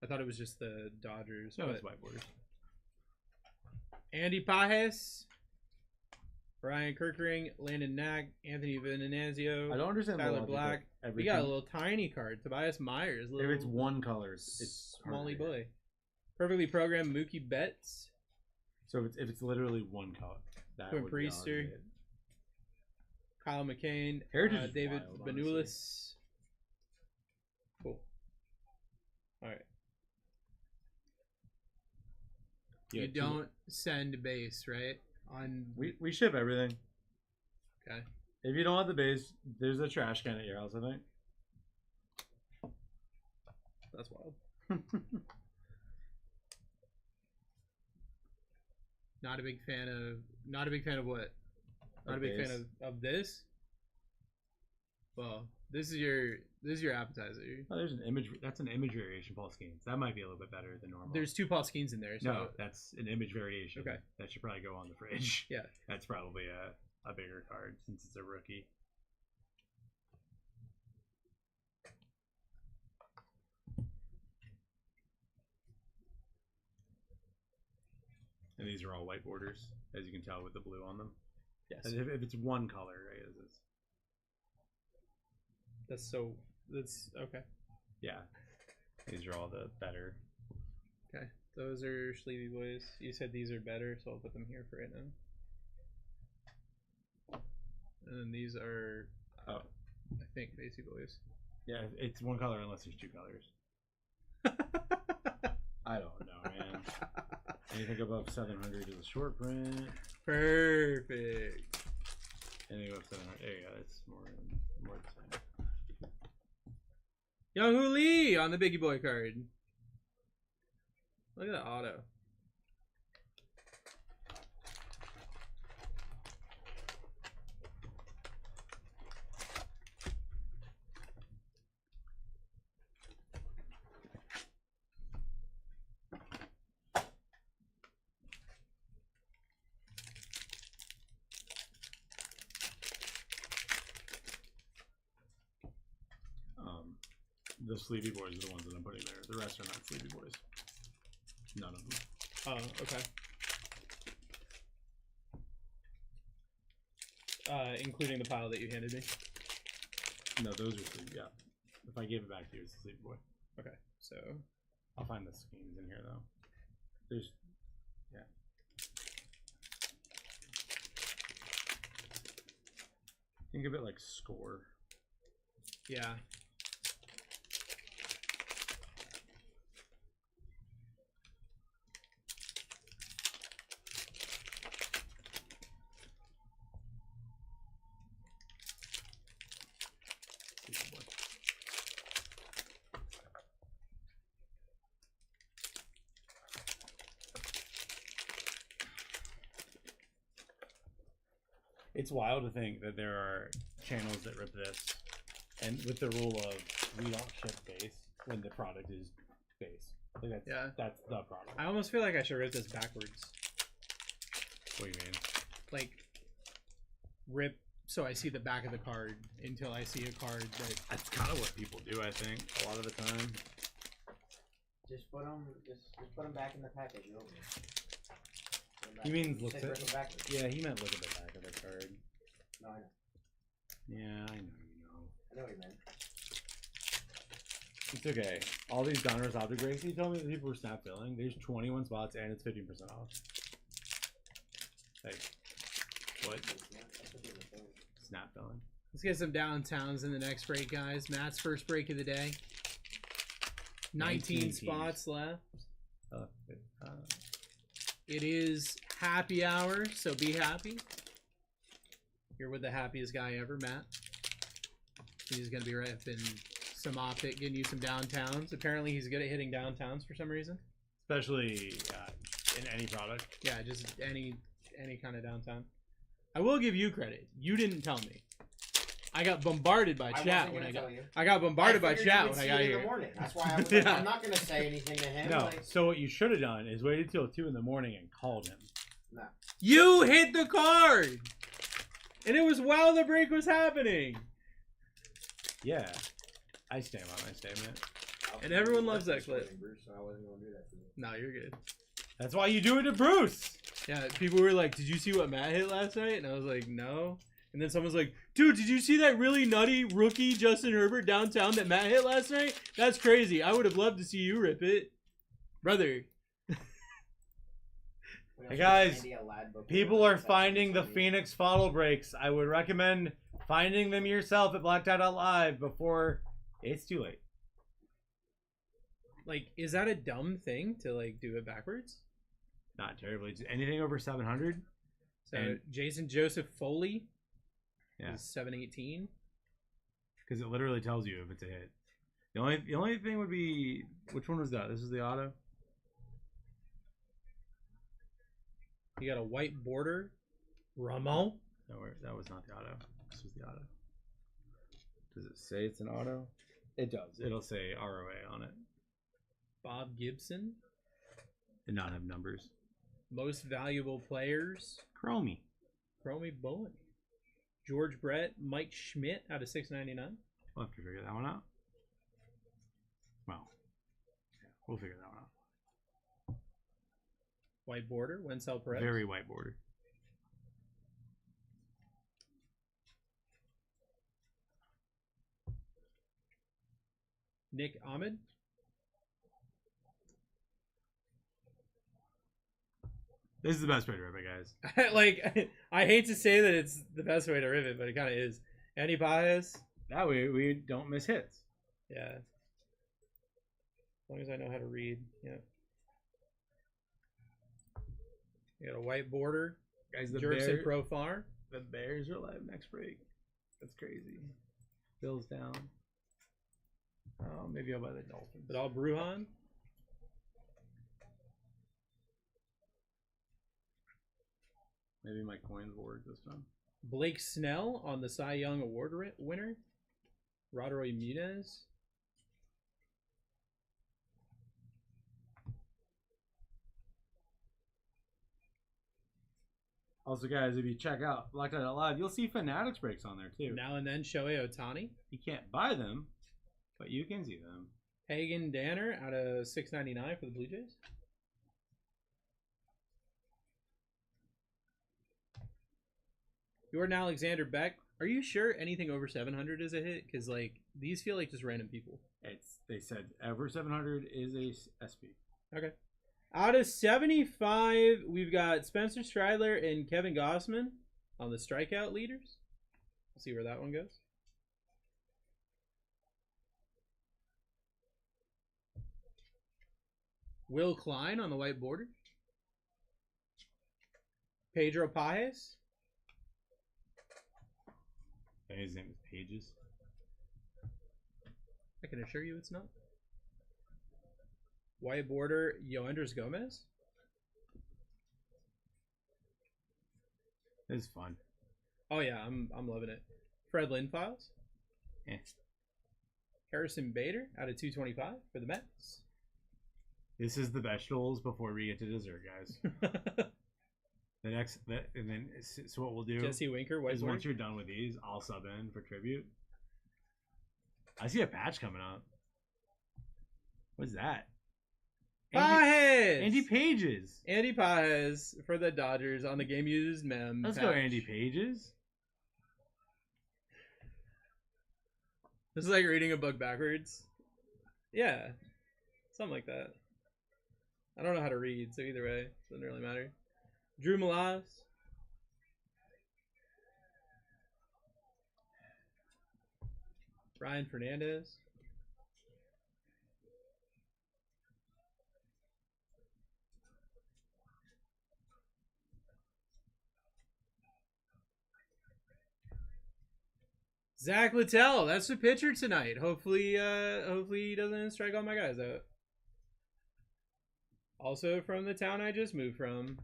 I thought it was just the Dodgers. No, but it's white borders. Andy Pajes, Brian Kirkering, Landon Knack, Anthony Venanzio, I don't understand the Tyler logic Black. of We everything. got a little tiny card. Tobias Myers. If Little it's one color, it's smally harder. boy. Perfectly programmed Mookie Betts. So if it's literally one color, that Quinn would be Priester. harder to hit. Kyle McCain. Heritage is David wild, Benulis. Cool. All right. Yeah, You two- don't send base, right? On We ship everything. okay. If you don't have the base, there's a trash can at your house, I think. That's wild. Not a big fan of. Not a big fan of what? Not a big fan base. of this. Well, this is your appetizer. Oh, there's an image. That's an image variation, Paul Skeens. That might be a little bit better than normal. There's two Paul Skeens in there. So no, that's an image variation. Okay. That should probably go on the fridge. Yeah. That's probably a bigger card since it's a rookie. And these are all white borders, as you can tell with the blue on them. yes, And if it's one color, right? that's okay. Yeah. These are all the better. Okay, those are Sleevey boys. You said these are better, so I'll put them here for right now. And then these are, Oh. I think, Basie boys. Yeah, it's one color unless there's two colors. I don't know, man. Anything above 700 is a short print. Perfect. Anything above 700, there you go. That's more the same. Young-Hoo Lee on the Biggie Boy card. Look at that auto. The Sleevey boys are the ones that I'm putting there. The rest are not Sleevey boys. None of them. Oh, okay. Including the pile that you handed me. No, those are Sleevey. Yeah. If I gave it back to you, it's a Sleevey boy. Okay, so I'll find the schemes in here though. There's, yeah. Think of it like score. yeah. Sleevey boy. It's wild to think that there are channels that rip this, and with the rule of we don't ship base when the product is base. Like that's the problem. I almost feel like I should rip this backwards. What do you mean? Like, rip so I see the back of the card until I see a card that. That's kind of what people do, I think, a lot of the time. Just put them. Just put them back in the package. Over. He means look Say at. rip 'em backwards. Yeah, he meant look at the back of the card. No, I know. Yeah, I know you know. I know what you meant. It's okay. All these Donruss object breaks, he told me that people were snap filling. There's 21 spots and it's 15% off. Like, what? Snap filling. Let's get some downtowns in the next break, guys. Matt's first break of the day. 19 spots left. It is happy hour, so be happy. You're with the happiest guy ever, Matt. He's going to be right up in some optic, getting you some downtowns. Apparently, he's good at hitting downtowns for some reason. Especially in any product. Yeah, just any kind of downtown. I will give you credit. You didn't tell me. I got bombarded by chat when I got. I got bombarded by chat when I got in here. the morning. That's why I was like, I'm not gonna say anything to him. No. Like, So what you should have done is waited till 2 in the morning and called him. nah. You hit the card, and it was while the break was happening. Yeah, I stand by my statement. And everyone loves that clip. Bruce, so I wasn't gonna do that to you. No, you're good. That's why you do it to Bruce. Yeah, people were like, "Did you see what Matt hit last night?" And I was like, "No." And then someone's like, "Dude, did you see that really nutty rookie Justin Herbert downtown that Matt hit last night? That's crazy. I would have loved to see you rip it, brother." Hey guys, people are finding the Phoenix follow breaks. I would recommend finding them yourself at BlackTie.live before it's too late. Like, is that a dumb thing to like do it backwards? Not terribly. Anything over 700. So And- Jason Joseph Foley, Yeah. is 718. Because it literally tells you if it's a hit. The only thing would be, which one was that? This is the auto. You got a white border, Ramon. No, that was not the auto. This was the auto. Does it say it's an auto? It does. It'll say ROA on it. Bob Gibson, Did not have numbers. most valuable players, Chromie. Chromie Bowen, George Brett, Mike Schmidt out of 699. We'll have to figure that one out. Well, yeah, we'll figure that one out. White border, Wenzel Perez. Very white border. Nick Ahmed, This is the best way to rip it, guys. like, I hate to say that it's the best way to rip it, but it kind of is. Andy Paez, That way we don't miss hits. yeah. As long as I know how to read, yeah. You got a white border, Guys, the Jerson Profar. The Bears are live next break. That's crazy. Bills down. Oh, maybe I'll buy the Dolphins. But all Bruhan. Maybe my coins will work this time. Blake Snell on the Cy Young Award winner. Rodroy Muniz. Also, guys, if you check out BlackTie.live, you'll see Fanatics breaks on there too. Now and then Shohei Ohtani. You can't buy them, but you can see them. Hagen Danner out of 699 for the Blue Jays. Jordan Alexander Beck. Are you sure anything over 700 is a hit? Because like these feel like just random people. They said ever 700 is a SP. Okay. Out of 75, we've got Spencer Strider and Kevin Gossman on the strikeout leaders. We'll see where that one goes. Will Klein on the white border. Pedro Paez. His name is Pages. I can assure you it's not. White border, Yoenders Gomez. It's fun. Oh yeah, I'm loving it. Fred Lynn Files. Eh. Harrison Bader out of 225 for the Mets. This is the vegetables before we get to dessert, guys. The next, and then so what we'll do Jesse Winker, is whiteboard. once you're done with these, I'll sub in for tribute. I see a patch coming up. What's that? Pages! Andy Pages. Andy Pages for the Dodgers on the game used mem. Let's patch. go, Andy Pages. This is like reading a book backwards. Yeah. Something like that. I don't know how to read, so either way, it doesn't really matter. Drew Malas. Ryan Fernandez. Zach Littell, that's the pitcher tonight. Hopefully he doesn't strike all my guys out. Also from the town I just moved from.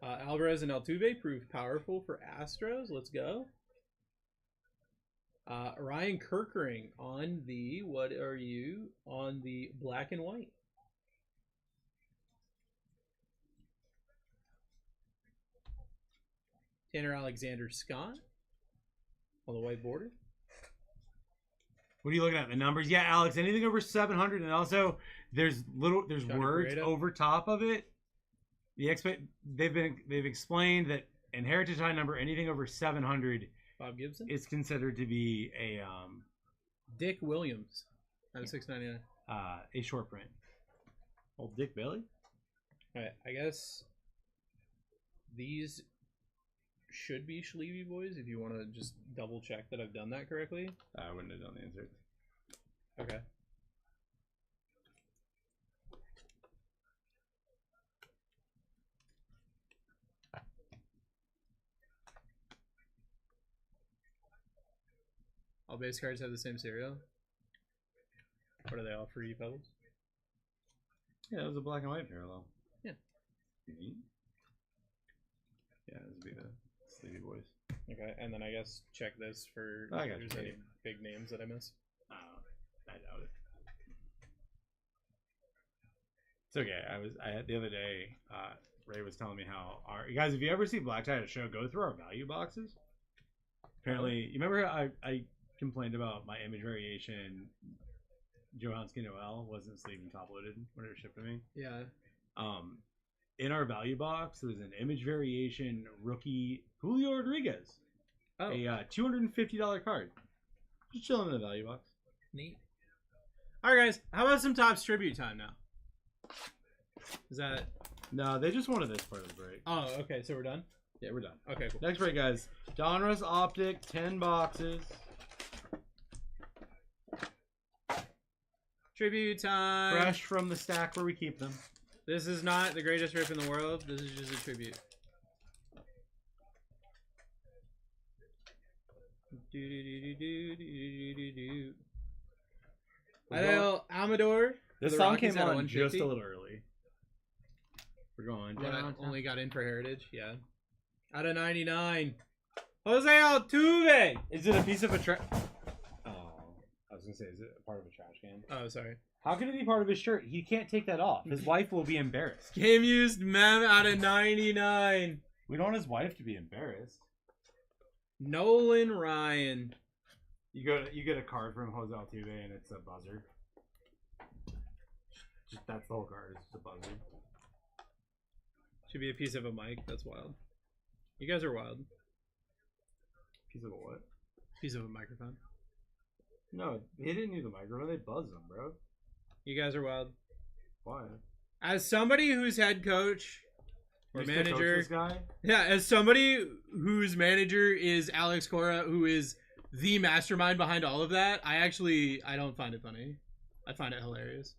Alvarez and Altuve proved powerful for Astros. Let's go. Ryan Kirkering on the, what are you? On the black and white. Tanner Alexander Scott on the white border. What are you looking at? The numbers? Yeah, Alex. Anything over 700, and also there's Johnny words Cueto. over top of it. They've explained that in Heritage High number, anything over 700 Bob Gibson. is considered to be a Dick Williams out of $6.99. a short print. Old Dick Bailey. All right, I guess these should be Schleevy boys. If you want to just double check that I've done that correctly. I wouldn't have done the insert. Okay. All base cards have the same serial. What are they all for you fellas? Yeah, that was a black and white parallel. Yeah. Yeah, this would be the Sleepy Boys. Okay, and then I guess check this for I if got there's you. any big names that I missed. I doubt it. It's okay. I the other day, Ray was telling me how you guys, if you ever see BlackTie at a show, go through our value boxes. Apparently, you remember I complained about my image variation. Johanski Noel wasn't sleeve and top loaded when it was shipped to me. Yeah. In our value box, there was an image variation rookie Julio Rodriguez. Oh, A $250 card. Just chilling in the value box. neat. All right, guys. How about some Topps tribute time now? Is that? No, they just wanted this part of the break. Oh, okay. So we're done. Yeah, we're done. Okay, cool. Next break, guys. Donruss Optic, 10 boxes. Tribute time. Fresh from the stack where we keep them. This is not the greatest rip in the world. This is just a tribute. Adel Amador. This The song Rockies came at on just 150. a little early. We're going. What I down. only got in for Heritage. Yeah. Out of 99. Jose Altuve. Is it a piece of a trash? Oh, I was gonna say, is it a part of a trash can? Oh, sorry. How can it be part of his shirt? He can't take that off. His wife will be embarrassed. Game used mem out of 99. We don't want his wife to be embarrassed. Nolan Ryan. You get a card from Jose Altuve and it's a buzzer. Just that's the whole card. It's a buzzer. Should be a piece of a mic. That's wild. You guys are wild. Piece of a what? Piece of a microphone. No, they didn't use a microphone. They buzzed them, bro. You guys are wild. Why? As somebody who's head coach or You used to coach manager, this guy? yeah, as somebody whose manager is Alex Cora, who is the mastermind behind all of that, I don't find it funny. I find it hilarious.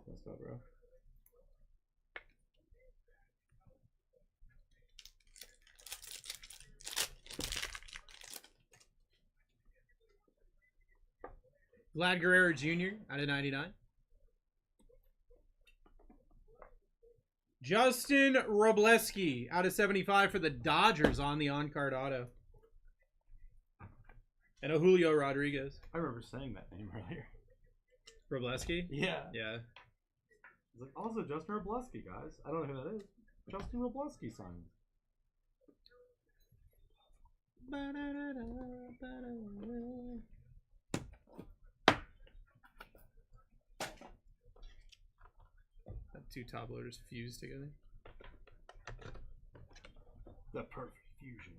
That's not, bro. Vlad Guerrero Jr. out of 99. Justin Robleski out of 75 for the Dodgers on the on-card auto. And a Julio Rodriguez. I remember saying that name earlier. Robleski? Yeah. Yeah. It's like, also Justin Robleski, guys. I don't know who that is. Justin Robleski signed. That two top loaders fused together. The perfect fusion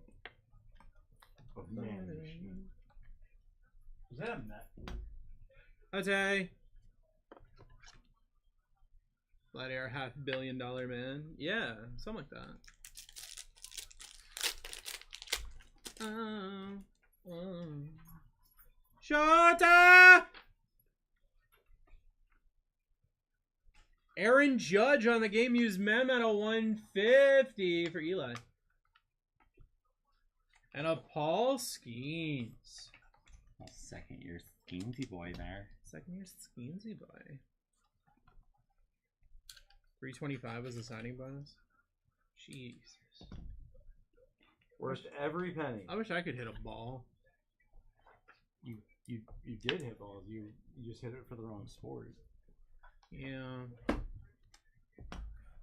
of man and machine. Was that a Met? Okay. Vladimir, $500 million man. Yeah, something like that. Shota! Aaron Judge on the game used mem at a 150 for Eli. And a Paul Skeens. Second year Skeensy boy there. Second year Skeensy boy. 325 was the signing bonus. Jesus. Worth every penny. I wish I could hit a ball. You did hit balls. You just hit it for the wrong sport. Yeah.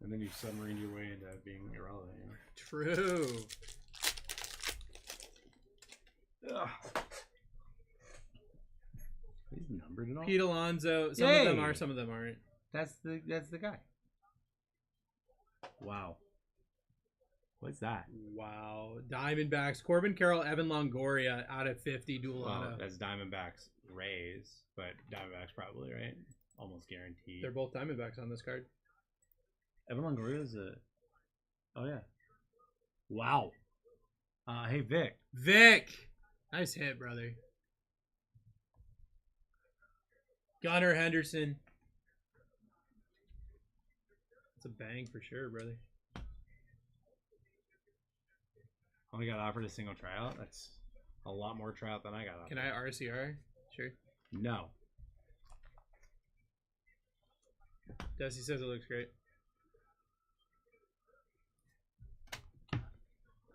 And then you submarined your way into being irrelevant. You know? True. Ugh. He's numbered at all. Pete Alonso. Some of them are, some of them aren't. That's the guy. Wow. What's that? Wow. Diamondbacks. Corbin Carroll, Evan Longoria out of 50 dual Well, auto. that's Diamondbacks Rays, but Diamondbacks probably, right? Almost guaranteed. They're both Diamondbacks on this card. Evan Longoria is a. Oh yeah. Wow. Hey Vic. Vic. Nice hit, brother. Gunnar Henderson. That's a bang for sure, brother. Only got offered a single tryout. That's a lot more tryout than I got offered. Can I RCR? Sure. No. Dusty says it looks great.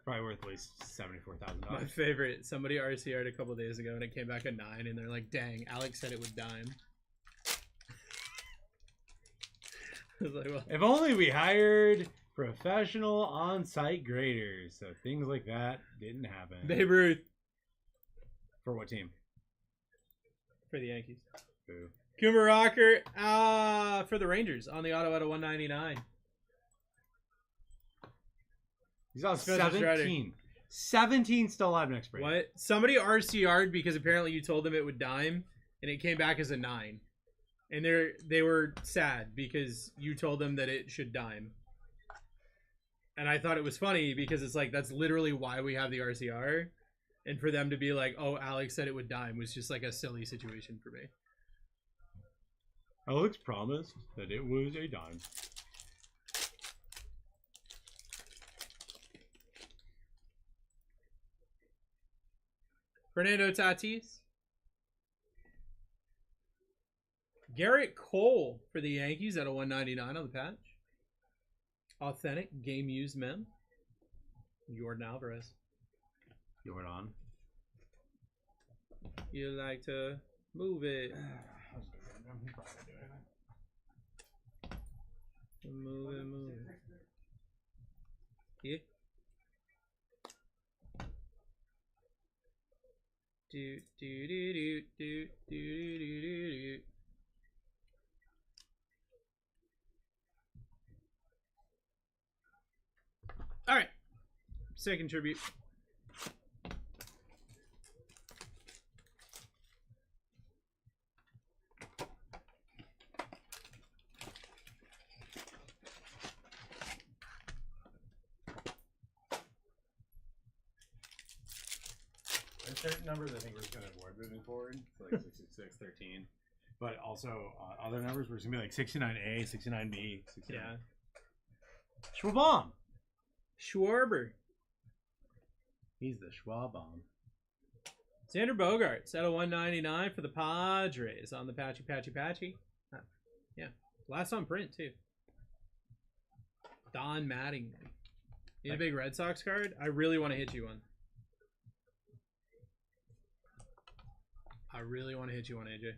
Probably worth at least $74,000. My favorite. Somebody RCR'd a couple days ago and it came back a 9 and they're like, dang, Alex said it would dime. I was like, well, If only we hired professional on-site graders, so things like that didn't happen. Babe Ruth For what team? for the Yankees. Boo. Coomer Rocker for the Rangers on the auto at a 199. He's on Spencer Strider. 17. 17 still alive next break. What? Somebody RCR'd because apparently you told them it would dime and it came back as a 9. And they were sad because you told them that it should dime. And I thought it was funny because it's like, that's literally why we have the RCR. And for them to be like, oh, Alex said it would dime was just like a silly situation for me. Alex promised that it was a dime. Fernando Tatis. Garrett Cole for the Yankees at a 199 on the patch. Authentic game used mem. Jordan Alvarez. Jordan. You like to move it. Move it, move it. Yeah. Do do do do do do do do do. All right. Second tribute. There's certain numbers I think we're just going to avoid moving forward. So like 666, 13. But also other numbers we're just going to be like 69A, 69B, 69. Yeah. Schwabom. Schwarber. He's the Schwabom. Xander Bogaerts at a 199 for the Padres on the patchy. Yeah. Last on print, too. Don Mattingly. Need a big Red Sox card? I really want to hit you one. I really want to hit you on AJ.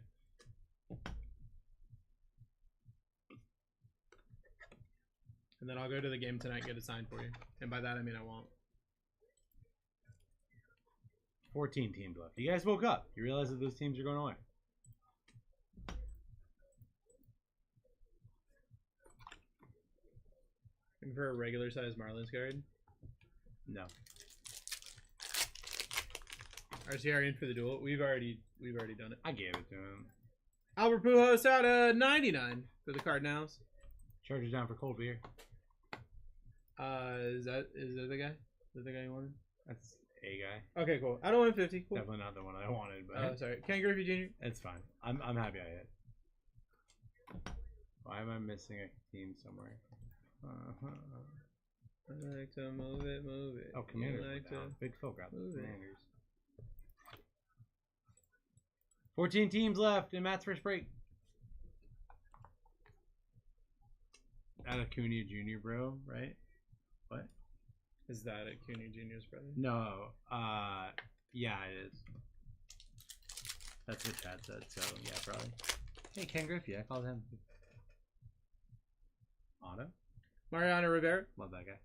And then I'll go to the game tonight and get it signed for you. And by that, I mean I won't. 14 teams left. You guys woke up. You realize that those teams are going away. Looking for a regular size Marlins card. No. RCR in for the duel. We've already done it. I gave it to him. Albert Pujols out of 99 for the Cardinals. Chargers down for cold beer. Is that the guy? Is that the guy you wanted? That's a guy. Okay, cool. Out of 150. Cool. Definitely not the one I wanted, but Oh, sorry. Ken Griffey Jr. it's fine. I'm happy I hit. Why am I missing a team somewhere? I like to move it, move it. Oh, Commanders. Like to... Big Phil got the move it. Commanders. 14 teams left in Matt's first break. Out of Acuna Jr., bro, right? What? Is that Acuna Jr.'s brother? No. Yeah, it is. That's what Chad said, so yeah, probably. Hey, Ken Griffey, I called him. Otto? Mariano Rivera. Love that guy.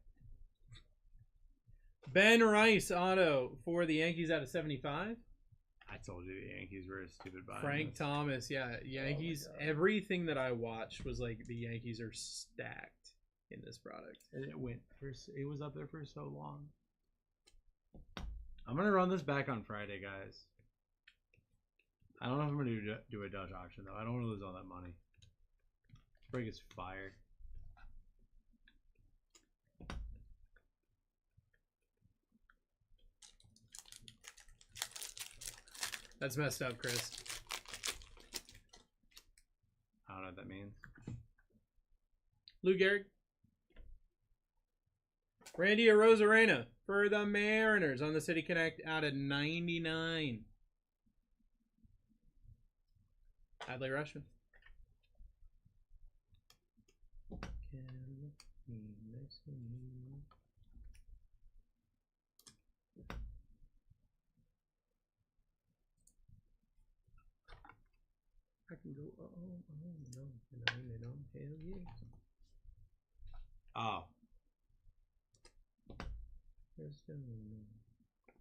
Ben Rice auto for the Yankees out of 75. I told you the Yankees were a stupid buy. Frank Thomas, yeah. Yankees, everything that I watched was like the Yankees are stacked in this product. It was up there for so long. I'm gonna run this back on Friday, guys. I don't know if I'm gonna do a Dutch auction though. I don't want to lose all that money. This break is fire. That's messed up, Chris. I don't know what that means. Lou Gehrig. Randy Arozarena for the Mariners on the City Connect out of 99. Adley Rushman. I can go, no, hell yeah. Oh.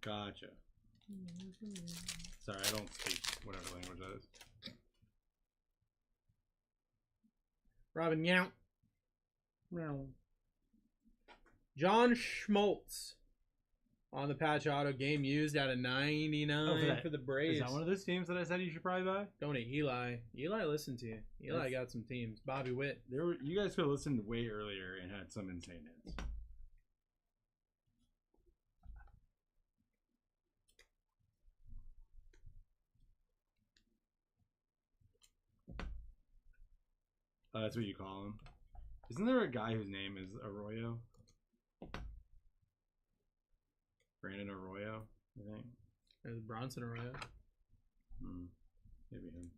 Gotcha. Sorry, I don't speak whatever language that is. Robin Yount. John Schmaltz on the patch auto, game used out of 99 for the Braves. Is that one of those teams that I said you should probably buy? Don't eat Eli. Eli listened to you. Eli got some teams. Bobby Witt. You guys could have listened way earlier and had some insane hits. Oh, that's what you call him. Isn't there a guy whose name is Arroyo? Brandon Arroyo, I think. There's Bronson Arroyo. Maybe him.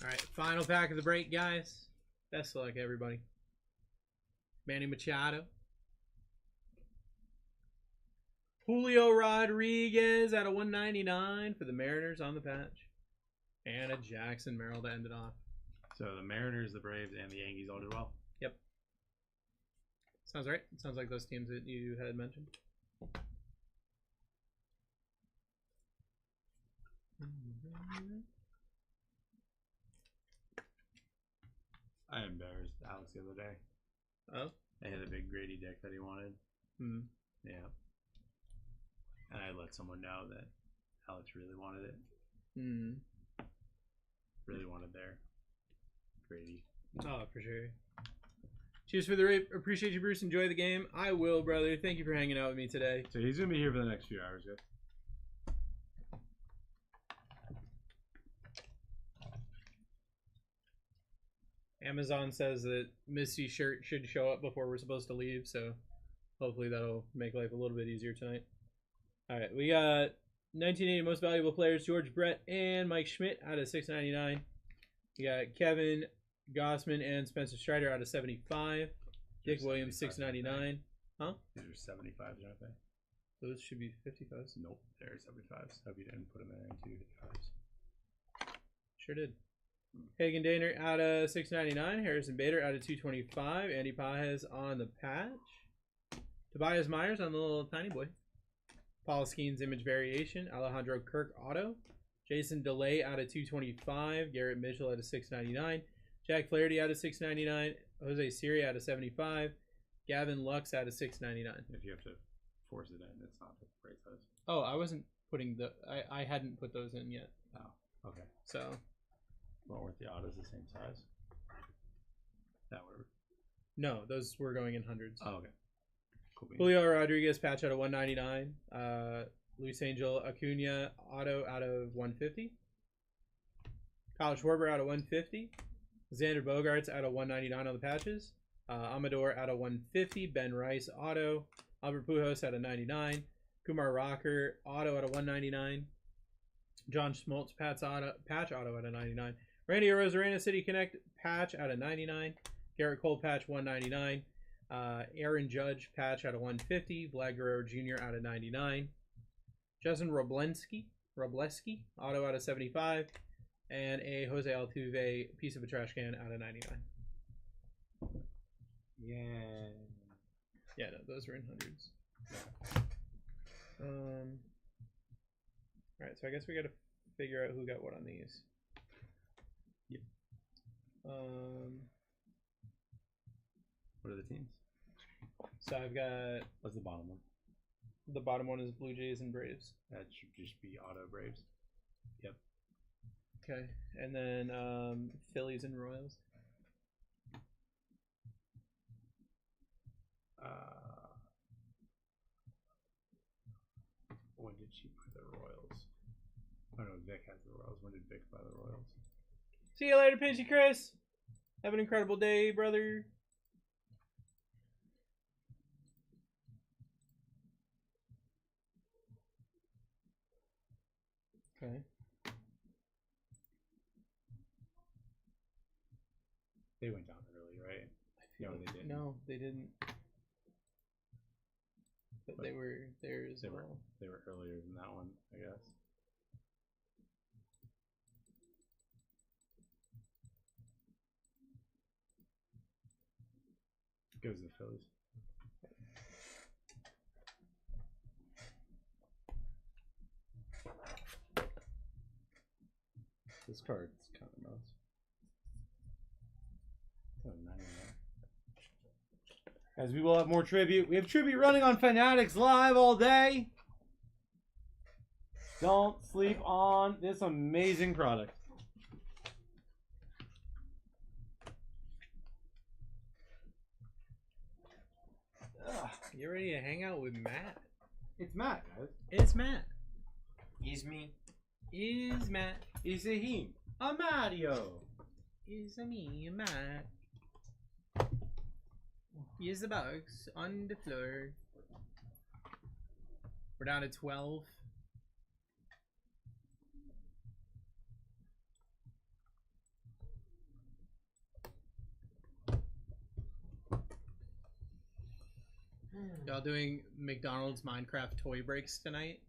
Alright, final pack of the break, guys. Best of luck, everybody. Manny Machado. Julio Rodriguez out of 199 for the Mariners on the patch. And a Jackson Merrill to end it off. So the Mariners, the Braves, and the Yankees all did well. Yep. Sounds right. Sounds like those teams that you had mentioned. I embarrassed Alex the other day. Oh? I had a big Grady deck that he wanted. Yeah. And I let someone know that Alex really wanted it. Really wanted their Grady. Oh, for sure. Cheers for the rape. Appreciate you, Bruce. Enjoy the game. I will, brother. Thank you for hanging out with me today. So he's going to be here for the next few hours, guys. Amazon says that Misty's shirt should show up before we're supposed to leave, so hopefully that'll make life a little bit easier tonight. Alright, we got 1980 Most Valuable Players, George Brett and Mike Schmidt out of 699. We got Kevin Gossman and Spencer Strider out of 75. Dick Williams, 699. Huh? These are 75s, aren't they? Those should be 55s. Nope, they're 75s. Hope you didn't put them in 255s. Sure did. Hagen Dana out of 699. Harrison Bader out of 225. Andy Pajes on the patch. Tobias Myers on the little tiny boy. Paul Skeens image variation. Alejandro Kirk auto. Jason DeLay out of 225. Garrett Mitchell out of 699. Jack Flaherty out of 699. Jose Siri out of 75. Gavin Lux out of 699. If you have to force it in, it's not the right size. Oh, I wasn't putting the. I hadn't put those in yet. Oh, okay. So. Well, weren't the autos the same size? That were. No, those were going in hundreds. Oh, okay. Cool. Julio Rodriguez patch out of 199. Luis Angel Acuna auto out of 150. Kyle Schwarber out of 150. Xander Bogaerts out of 199 on the patches. Amador out of 150. Ben Rice auto. Albert Pujols out of 99. Kumar Rocker auto out of 199. John Schmaltz patch auto out of 99. Randy Arozarena City Connect patch out of 99. Garrett Cole patch 199. Aaron Judge patch out of 150. Vlad Guerrero Jr. out of 99. Justin Robleski auto out of 75. And a Jose Altuve piece of a trash can out of 99. Yeah. Yeah, no, those were in hundreds. Alright, so I guess we gotta figure out who got what on these. Yep. What are the teams? So I've got. What's the bottom one? The bottom one is Blue Jays and Braves. That should just be auto Braves. Yep. Okay, and then Phillies and Royals. When did she put the Royals? Oh no, Vic has the Royals. When did Vic buy the Royals? See you later, Pinchy Chris. Have an incredible day, brother. Okay. They went down early, right? No, they didn't. No, they didn't. But they were there as well. They were earlier than that one, I guess. Goes to the Phillies. This card's kind of nuts. As we will have more tribute. We have tribute running on Fanatics Live all day. Don't sleep on this amazing product. You ready to hang out with Matt? It's Matt, guys. It's Matt. He's me. Is Matt. Is a him. A Mario. Is a me, a Matt. Here's the box on the floor. We're down to 12. Y'all doing McDonald's Minecraft toy breaks tonight?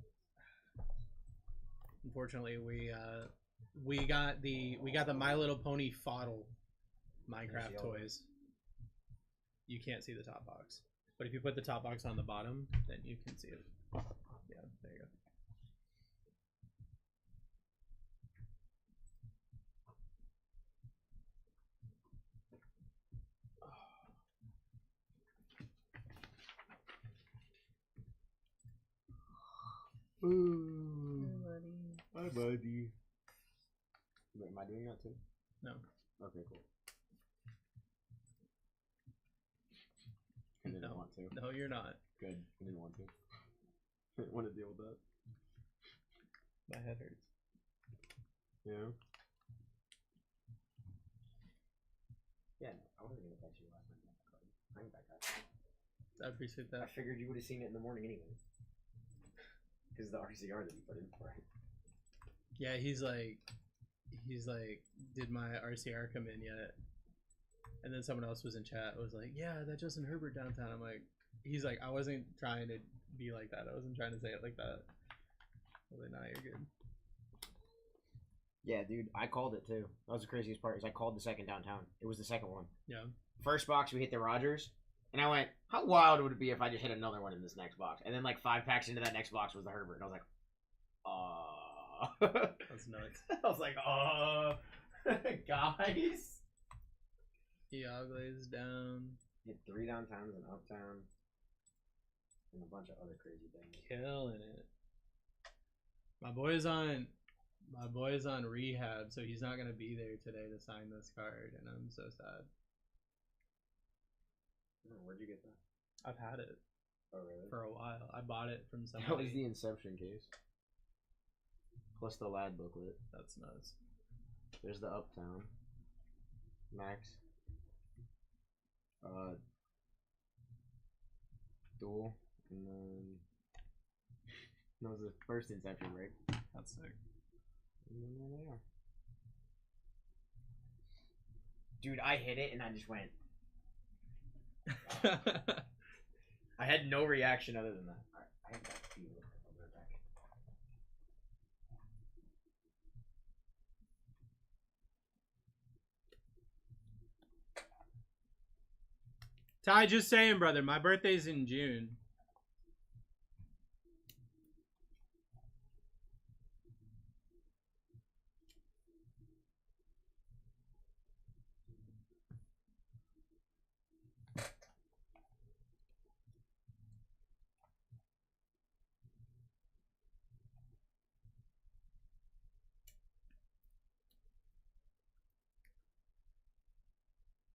Unfortunately, we got the My Little Pony Fodl Minecraft toys. You can't see the top box, but if you put the top box on the bottom, then you can see it. Yeah, there you go. Ooh. Hi, buddy. Wait, am I doing that too? No. Okay, cool. I didn't want to. No, you're not. Good. I didn't want to. I didn't want to deal with that. My head hurts. Yeah. Yeah, no, I wasn't gonna bet you last night. I'm that guy. I appreciate that. I figured you would have seen it in the morning anyway. Because the RCR that you put in for it. Yeah, he's like, did my RCR come in yet? And then someone else was in chat. Was like, yeah, that Justin Herbert downtown. I'm like, he's like, I wasn't trying to be like that. I wasn't trying to say it like that. Really, nah, you're good. Yeah, dude, I called it too. That was the craziest part. Is I called the second downtown. It was the second one. Yeah. First box we hit the Rogers, and I went, "How wild would it be if I just hit another one in this next box?" And then like 5 packs into that next box was the Herbert, and I was like, That's nuts. I was like, guys. Iago's down. Hit 3 downtowns and uptown, and a bunch of other crazy things. Killing it. My boy's on rehab, so he's not gonna be there today to sign this card, and I'm so sad. Oh, where'd you get that? I've had it Oh, really? for a while. I bought it from That was somebody. the Inception case. Plus the lad booklet. That's nuts. There's the Uptown. Max. Duel. And then... That was the first Inception break. That's sick. And then there they are. Dude, I hit it and I just went... I had no reaction other than that. Alright, I have that feel. I'll be right back. Ty, just saying, brother, my birthday's in June.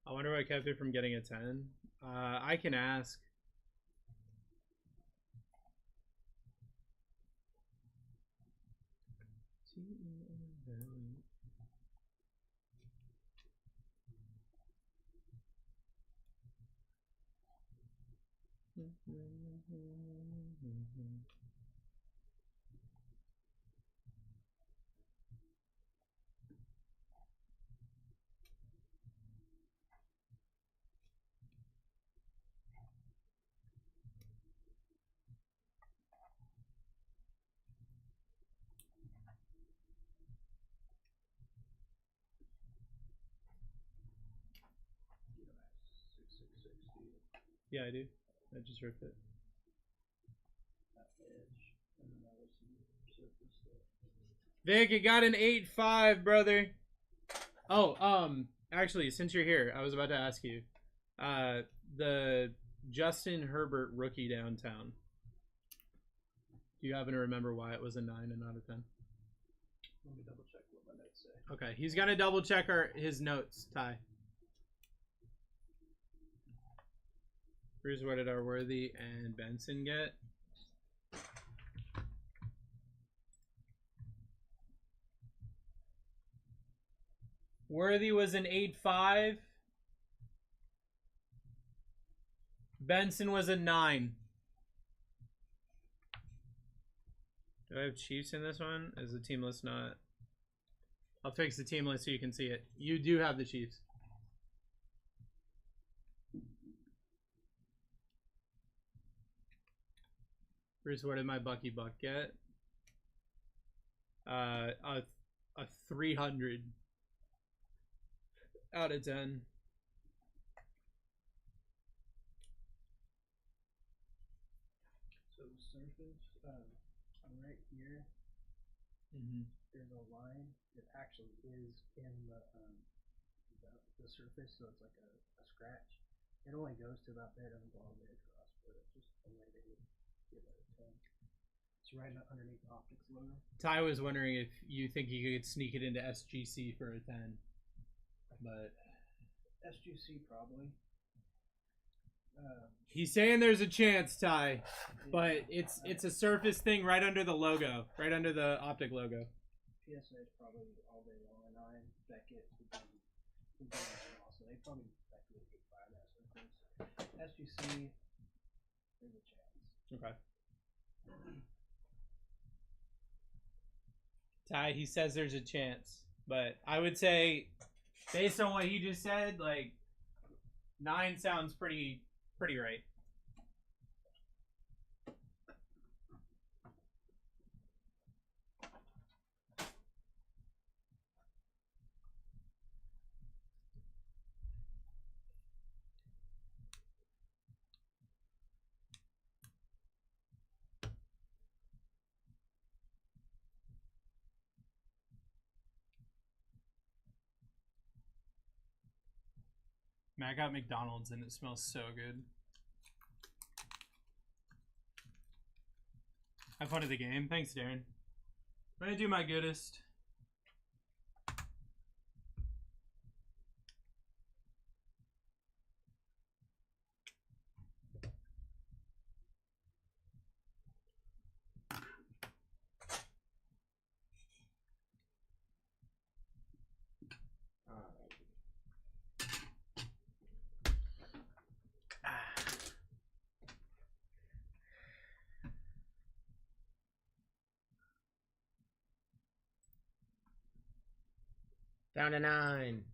I wonder what kept it from getting a 10. I can ask. Yeah, I do. I just ripped it. Vic, you got an 8.5, brother. Oh, actually, since you're here, I was about to ask you. The Justin Herbert rookie downtown. Do you happen to remember why it was a 9 and not a 10? Let me double check what my notes say. Okay, he's gonna double check his notes, Ty. Bruce, what did our Worthy and Benson get? Worthy was an 8.5. Benson was a 9. Do I have Chiefs in this one? Is the team list not? I'll fix the team list so you can see it. You do have the Chiefs. Bruce, what did my Bucky Buck get? A 300 out of 10. So surface, I'm right here. There's a line that actually is in the surface, so it's like a scratch. It only goes to about there, doesn't go all the way across, but it's just a way to give it a 10. It's right underneath the optics logo. Ty was wondering if you think you could sneak it into SGC for a 10, but SGC probably. he's saying there's a chance, Ty, but it's a surface thing right under the logo, right under the optic logo. PSA is probably all day long, and Beckett would be also. They probably Beckett would get by that surface. SGC, there's a chance. Okay. Ty, he says there's a chance, but I would say, based on what he just said, like 9 sounds pretty right. Matt got McDonald's and it smells so good. Have fun at the game. Thanks, Darren. I'm gonna do my goodest. Down to 9.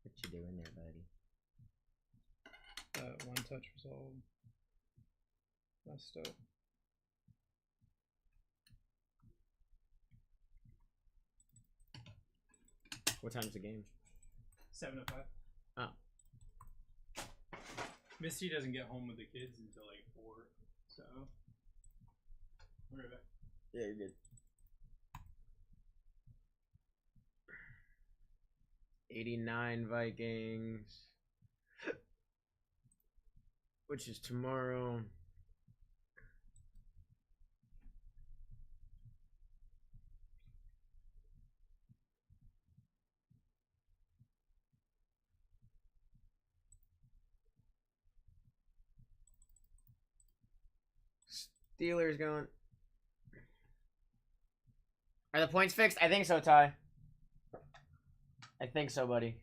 What you doing there, buddy? One touch resolved. Messed up. What time's the game? 7:05. Oh. Misty doesn't get home with the kids until like 4, so we're right back. Yeah, you're good. 89 Vikings. Which is tomorrow. Steelers going. Are the points fixed? I think so, Ty. I think so, buddy.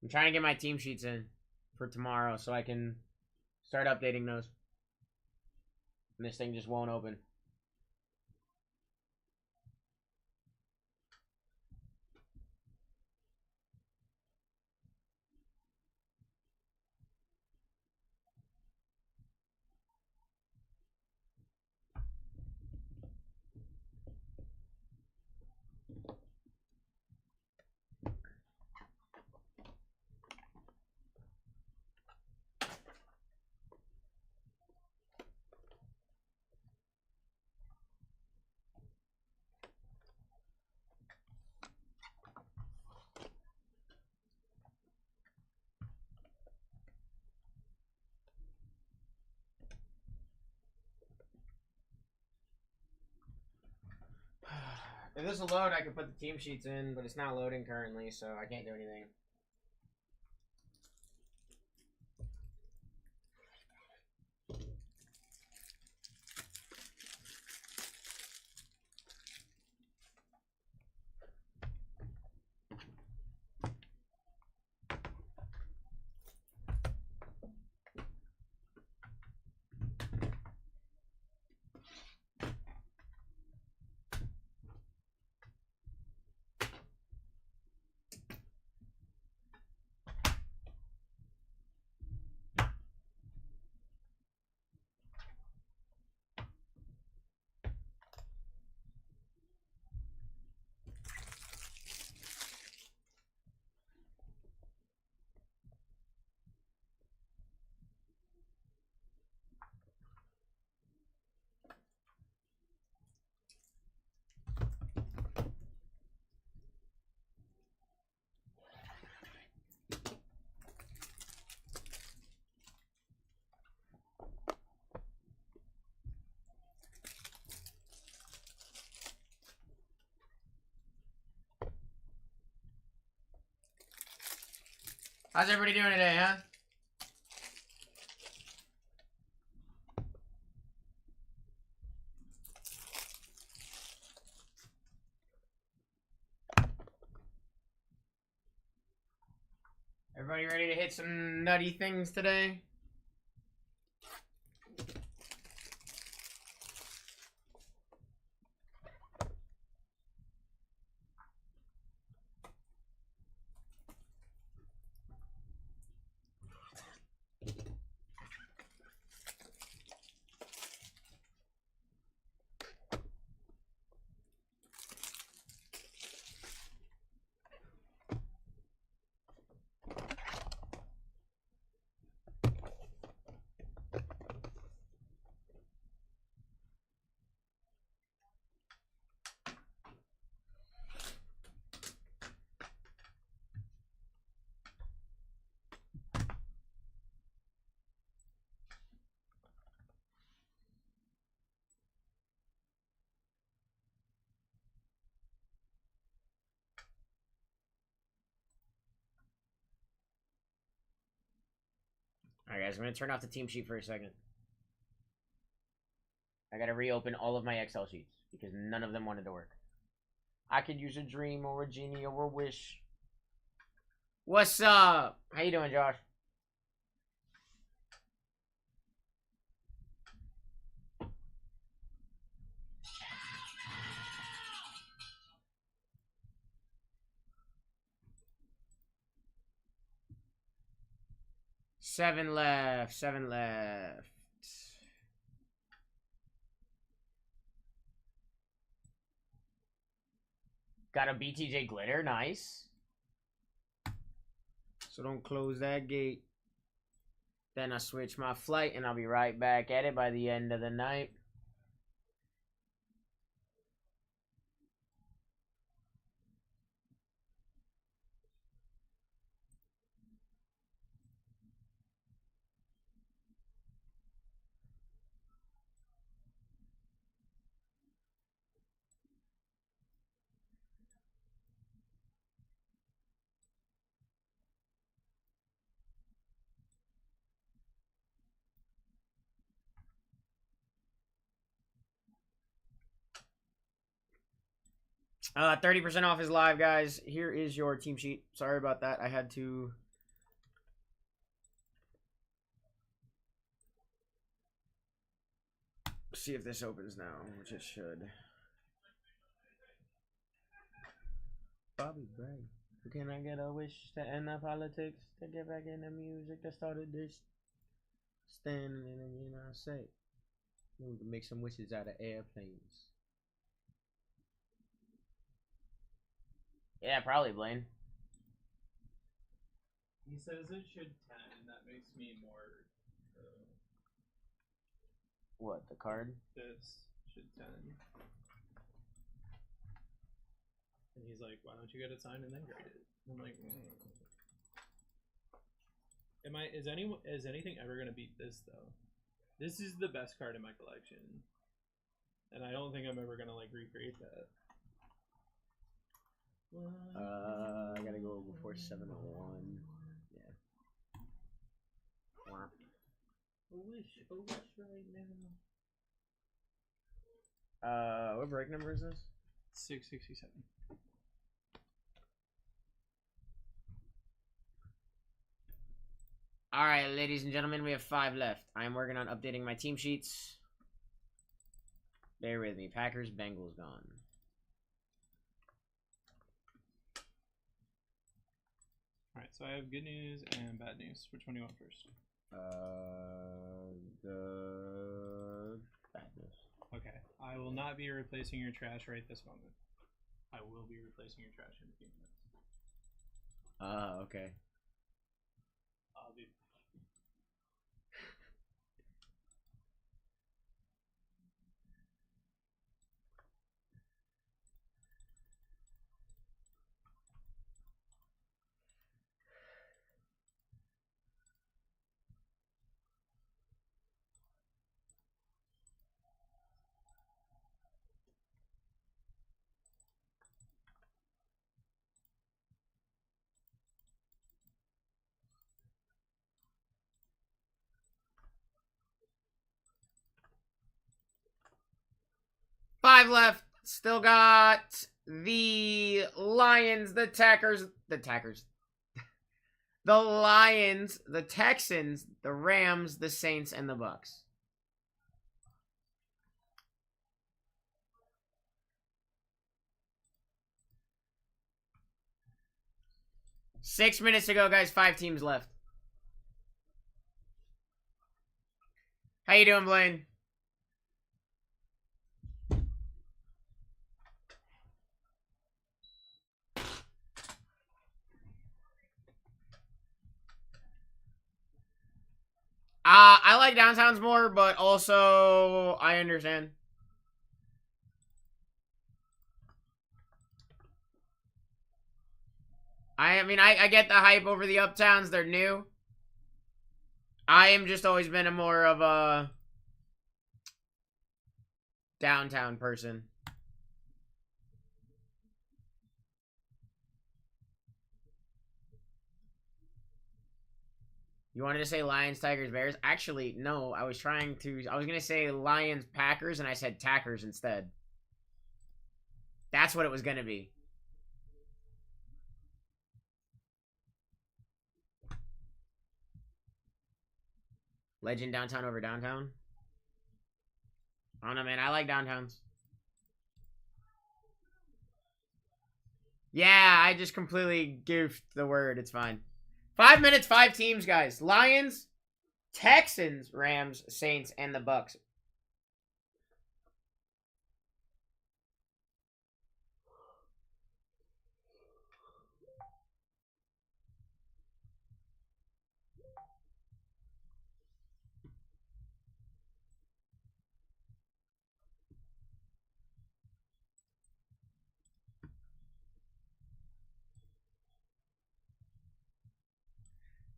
I'm trying to get my team sheets in for tomorrow so I can start updating those. And this thing just won't open. If this will load, I can put the team sheets in, but it's not loading currently, so I can't do anything. How's everybody doing today, huh? Everybody ready to hit some nutty things today? Alright, guys, I'm gonna turn off the team sheet for a second. I gotta reopen all of my Excel sheets because none of them wanted to work. I could use a dream or a genie or a wish. What's up? How you doing, Josh? Seven left. 7 left. Got a BTJ glitter. Nice. So don't close that gate. Then I switch my flight and I'll be right back at it by the end of the night. Uh, 30% off is live, guys. Here is your team sheet. Sorry about that. I had to... see if this opens now, which it should. Bobby Bray. Can I get a wish to end the politics, to get back in the music that started this? Standing in the United States. We can make some wishes out of airplanes. Yeah, probably, Blaine. He says it should 10, and that makes me more. What, the card? This should 10. And he's like, why don't you get it signed and then grade it? I'm like, is anything ever gonna beat this though? This is the best card in my collection. And I don't think I'm ever gonna like recreate that. I gotta go before 7:01. Yeah. A wish right now. What break number is this? 667. Alright, ladies and gentlemen, we have 5 left. I am working on updating my team sheets. Bear with me. Packers, Bengals gone. Alright, so I have good news and bad news. Which one do you want first? The bad news. Okay. I will not be replacing your trash right this moment. I will be replacing your trash in a few minutes. Okay. I'll be... 5 left. Still got the Lions, the Lions, the Texans, the Rams, the Saints, and the Bucks. Six minutes to go, guys. 5 teams left. How you doing, Blaine? I like downtowns more, but also I understand. I mean, I get the hype over the uptowns. They're new. I am just always been a more of a downtown person. You wanted to say Lions, Tigers, Bears? Actually, no. I was going to say Lions, Packers, and I said Tackers instead. That's what it was going to be. Legend downtown over downtown? I don't know, man. I like downtowns. Yeah, I just completely goofed the word. It's fine. 5 minutes, 5 teams, guys. Lions, Texans, Rams, Saints, and the Bucks.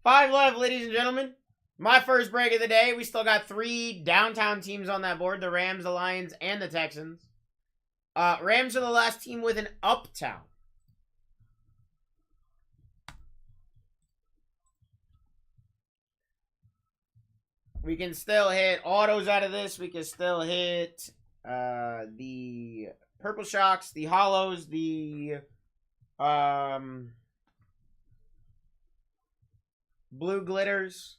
Five left, ladies and gentlemen. My first break of the day. We still got 3 downtown teams on that board. The Rams, the Lions, and the Texans. Rams are the last team with an uptown. We can still hit autos out of this. We can still hit the purple shocks, the hollows, the blue glitters.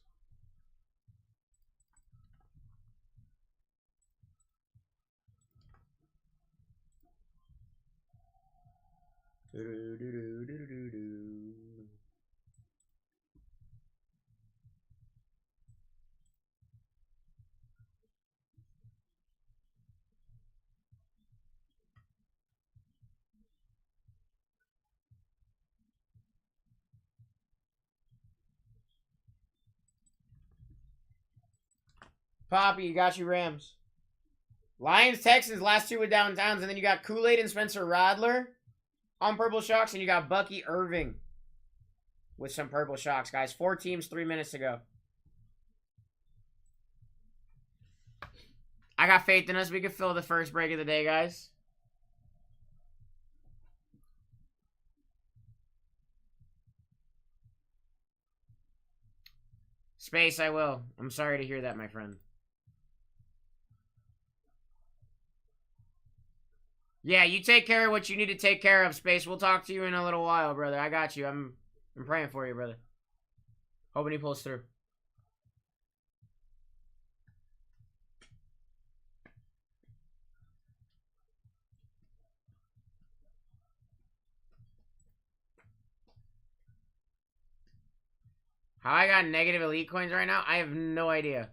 Poppy, you got you Rams. Lions, Texans, last 2 with downtowns, and then you got Kool-Aid and Spencer Radler on purple shocks, and you got Bucky Irving with some purple shocks, guys. 4 teams, 3 minutes to go. I got faith in us. We can fill the first break of the day, guys. Space, I will. I'm sorry to hear that, my friend. Yeah, you take care of what you need to take care of, Space. We'll talk to you in a little while, brother. I got you. I'm praying for you, brother. Hoping he pulls through. How I got negative elite coins right now? I have no idea.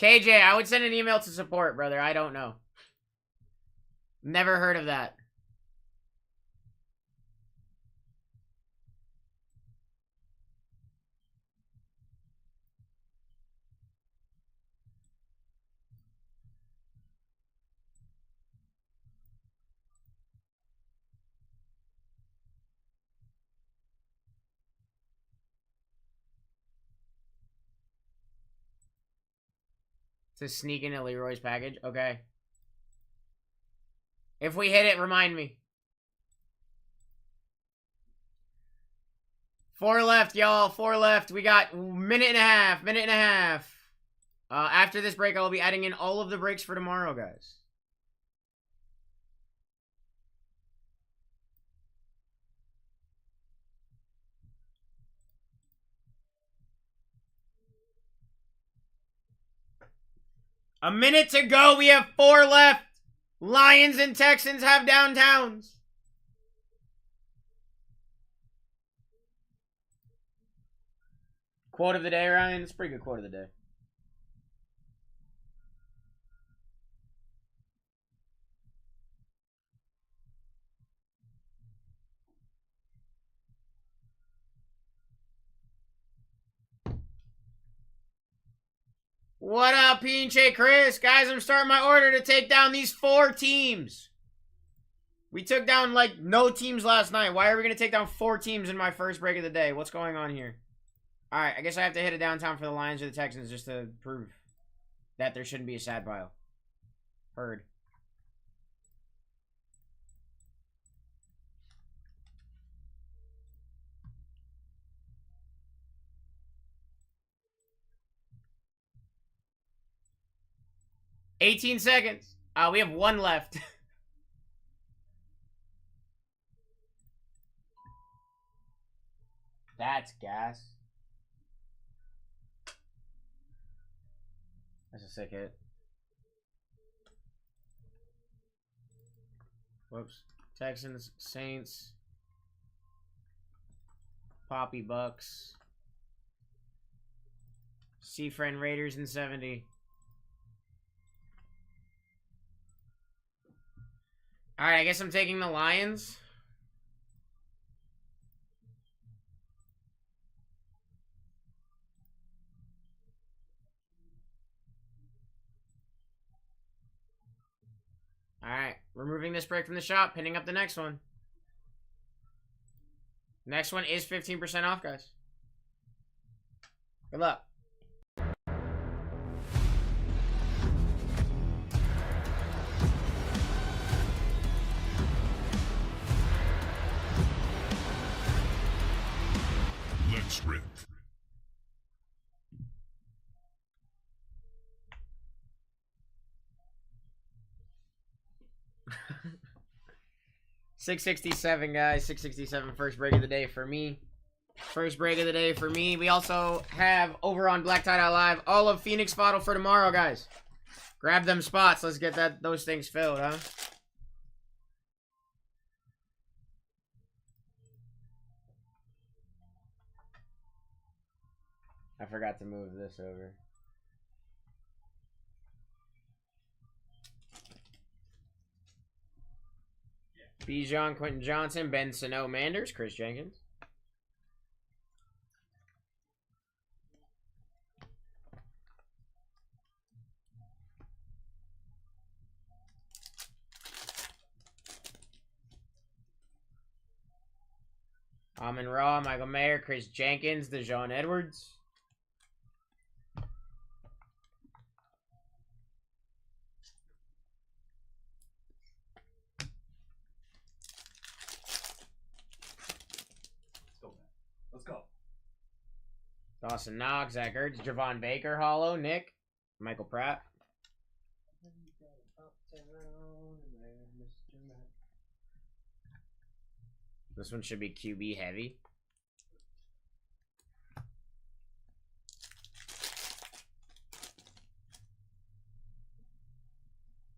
KJ, I would send an email to support, brother. I don't know. Never heard of that. To sneak into Leroy's package? Okay. If we hit it, remind me. 4 left, y'all. 4 left. We got minute and a half. After this break, I'll be adding in all of the breaks for tomorrow, guys. A minute to go. We have 4 left. Lions and Texans have downtowns. Quote of the day, Ryan. It's a pretty good quote of the day. What up, Pinche Chris? Guys, I'm starting my order to take down these 4 teams. We took down, like, no teams last night. Why are we going to take down 4 teams in my first break of the day? What's going on here? Alright, I guess I have to hit a downtown for the Lions or the Texans just to prove that there shouldn't be a sad pile. Heard. 18 seconds. We have one left. That's gas. That's a sick hit. Whoops. Texans, Saints, Poppy Bucks, Seafriend Raiders in 70. Alright, I guess I'm taking the Lions. Alright, removing this break from the shop, pinning up the next one. Next one is 15% off, guys. Good luck. Let's rip. $667, guys. $667 first break of the day for me. First break of the day for me. We also have over on BlackTie.live all of Phoenix Fodder for tomorrow, guys. Grab them spots. Let's get those things filled, huh? I forgot to move this over. Bijan, Quentin Johnson, Ben Sano, Manders, Chris Jenkins. Amon Ra, Michael Mayer, Chris Jenkins, DeJohn Edwards. Let's go. Dawson Knox, Zach Ertz, Javon Baker, Hollow, Nick, Michael Pratt. This one should be QB heavy.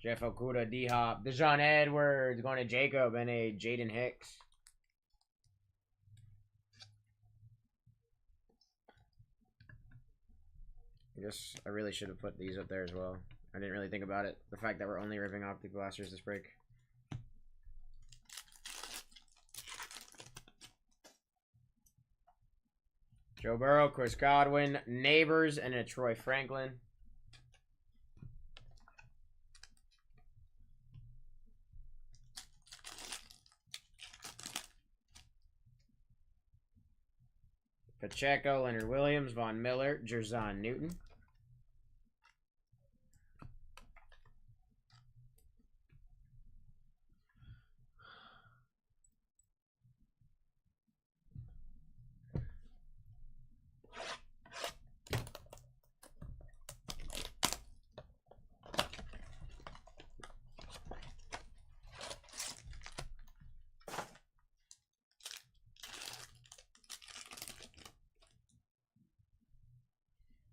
Jeff Okuda, D-Hop, DeJohn Edwards, going to Jacob, and a Jaden Hicks. I guess I really should have put these up there as well. I didn't really think about it. The fact that we're only ripping optic blasters this break. Joe Burrow, Chris Godwin, Neighbors, and a Troy Franklin. Pacheco, Leonard Williams, Von Miller, Jerzon Newton.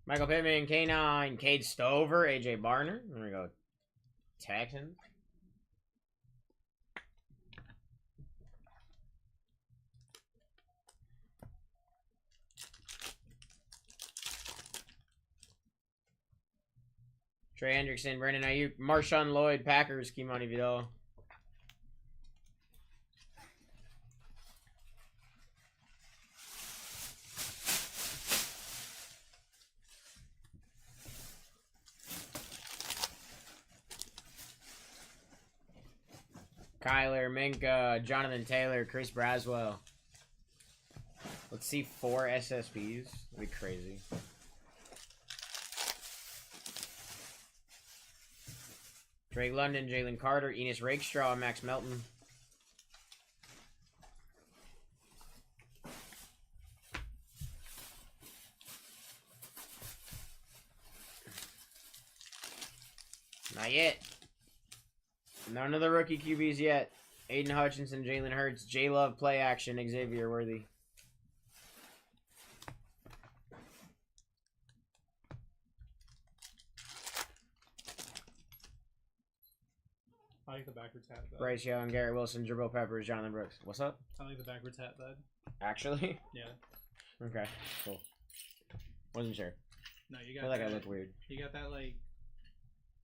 Michael Pittman, K9, Cade Stover, AJ Barner. There we go. Texans. Trey Hendrickson, Brandon Ayuk, Marshawn Lloyd, Packers, Kimani Vidal. Kyler, Minka, Jonathan Taylor, Chris Braswell. Let's see 4 SSPs. That'd be crazy. Drake London, Jalen Carter, Enos Rakestraw, Max Melton. Not yet. None of the rookie QBs yet. Aiden Hutchinson, Jalen Hurts, J-Love, play action, Xavier Worthy. I like the backwards hat, bud. Bryce Young, Garrett Wilson, Jabril Peppers, Jonathan Brooks. What's up? I like the backwards hat, bud. Actually? Yeah. Okay, cool. Wasn't sure. No, you I got feel like that, I look weird. You got that, like,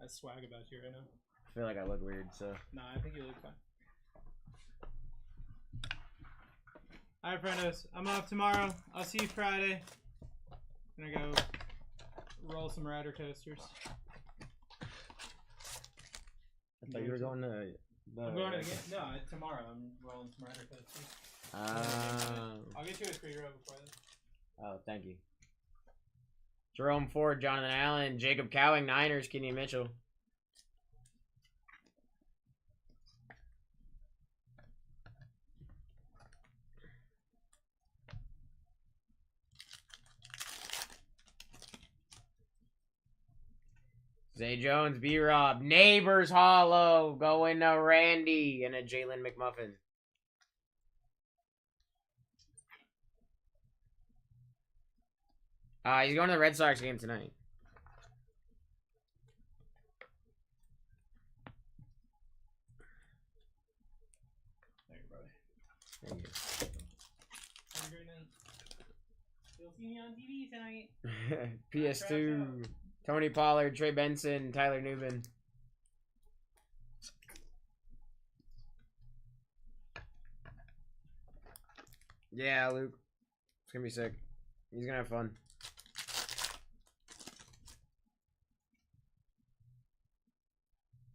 that swag about you right now. I feel like I look weird, so. No, I think you look fine. Alright, friendos. I'm off tomorrow. I'll see you Friday. I'm gonna go roll some Rider coasters. I thought you were going to. I'm going to the game. No, tomorrow I'm rolling some Rider coasters. I'll get you a 3-row before this. Oh, thank you. Jerome Ford, Jonathan Allen, Jacob Cowing, Niners, Kenyon Mitchell. Zay Jones, B-Rob, Neighbors Hollow, going to Randy, and a Jalen McMuffin. He's going to the Red Sox game tonight. There you go, brother. Thank you. Have a great night. You'll see me on TV tonight. PS2, Tony Pollard, Trey Benson, Tyler Newman. Yeah, Luke. It's going to be sick. He's going to have fun.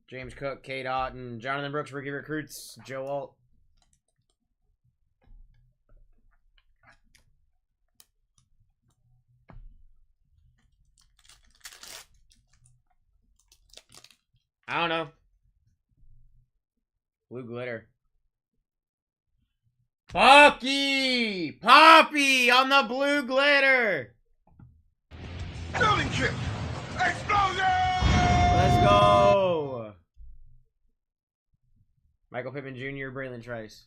James Cook, Kate Otten, Jonathan Brooks, rookie recruits, Joe Alt. I don't know. Blue glitter. Pocky! Poppy on the blue glitter! Building chip! Explosion! Let's go! Michael Pittman Jr., Braylon Trice.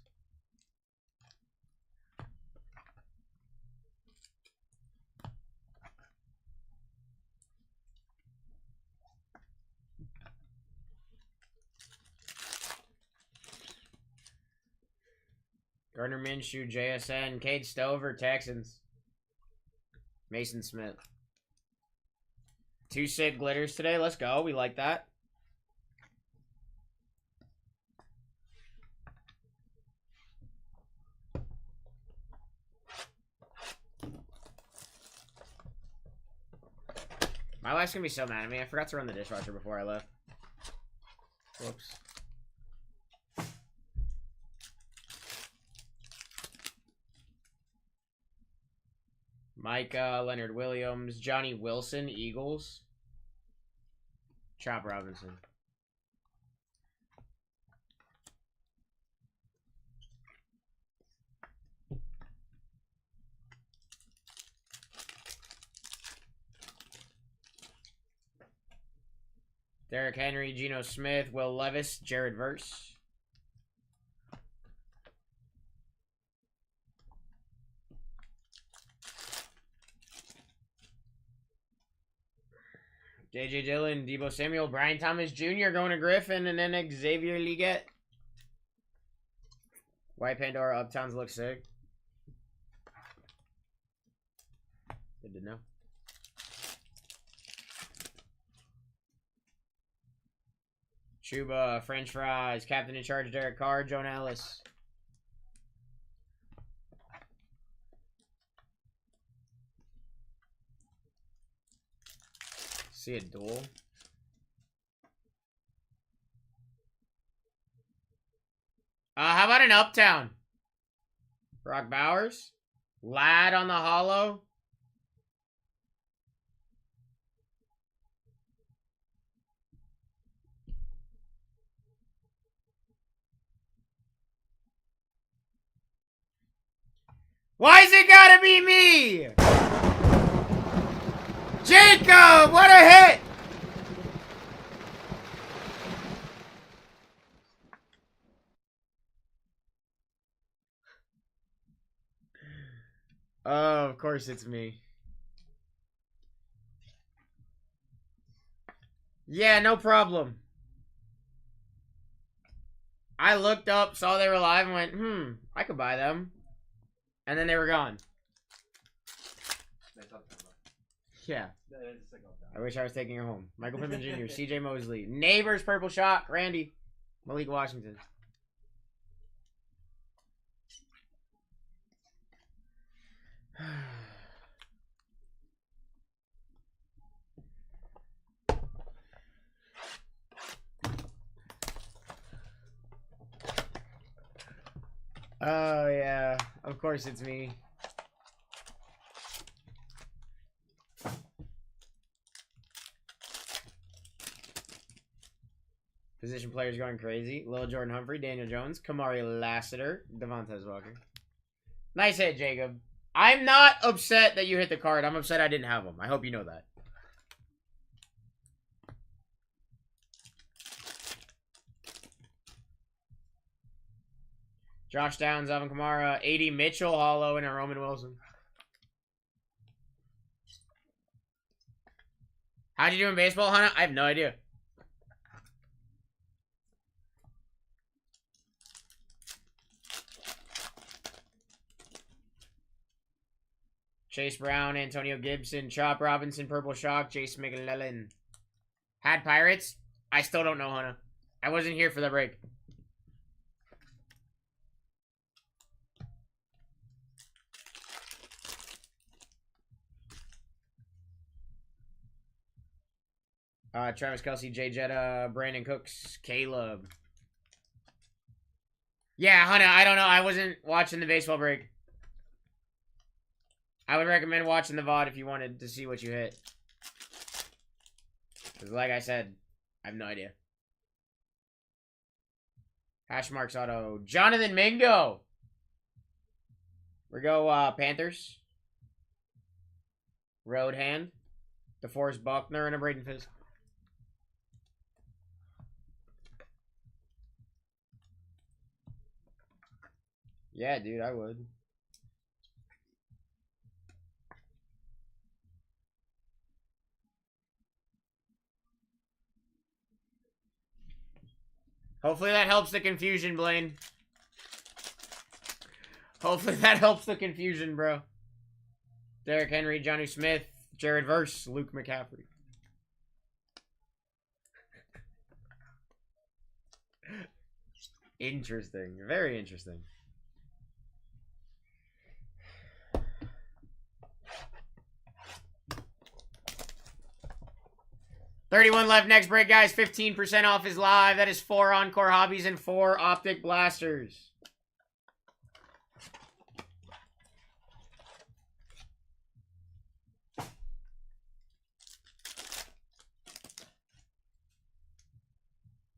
Gardner Minshew, JSN, Cade Stover, Texans. Mason Smith. 2 Sid glitters today. Let's go. We like that. My wife's gonna be so mad at me. I forgot to run the dishwasher before I left. Whoops. Micah, Leonard Williams, Johnny Wilson, Eagles. Chop Robinson. Derrick Henry, Geno Smith, Will Levis, Jared Verse. J.J. Dillon, Debo Samuel, Brian Thomas Jr. going to Griffin, and then Xavier Leggett. White Pandora, Uptowns look sick. Good to know. Chuba, French fries, Captain in Charge, Derek Carr, Joan Ellis. See a duel. How about an Uptown? Brock Bowers, Lad on the hollow. Why's it gotta be me? Jacob, what a hit! Oh, of course it's me. Yeah, no problem. I looked up, saw they were live, and went, I could buy them. And then they were gone. Yeah. I wish I was taking her home. Michael Pittman Jr., CJ Mosley. Neighbors, Purple Shock, Randy. Malik Washington. Oh, yeah. Of course it's me. Position players going crazy. Lil Jordan Humphrey, Daniel Jones, Kamari Lassiter, Devontae Walker. Nice hit, Jacob. I'm not upset that you hit the card. I'm upset I didn't have them. I hope you know that. Josh Downs, Alvin Kamara, 80 Mitchell, Hollow, and a Roman Wilson. How'd you do in baseball, Hannah? I have no idea. Chase Brown, Antonio Gibson, Chop Robinson, Purple Shock, Jace McLellan. Had Pirates? I still don't know, Hannah. I wasn't here for the break. Travis Kelce, Jay Jetta, Brandon Cooks, Caleb. Yeah, Hannah, I don't know. I wasn't watching the baseball break. I would recommend watching the VOD if you wanted to see what you hit. Because like I said, I have no idea. Hashmarks auto. Jonathan Mingo. We go Panthers. Road hand. DeForest Buckner and a Braden Fisk. Yeah, dude, I would. Hopefully that helps the confusion, Blaine. Hopefully that helps the confusion, bro. Derrick Henry, Jonnu Smith, Jared Verse, Luke McCaffrey. Interesting. Very interesting. $31 left next break, guys. 15% off is live. That is 4 Encore Hobbies and 4 Optic Blasters.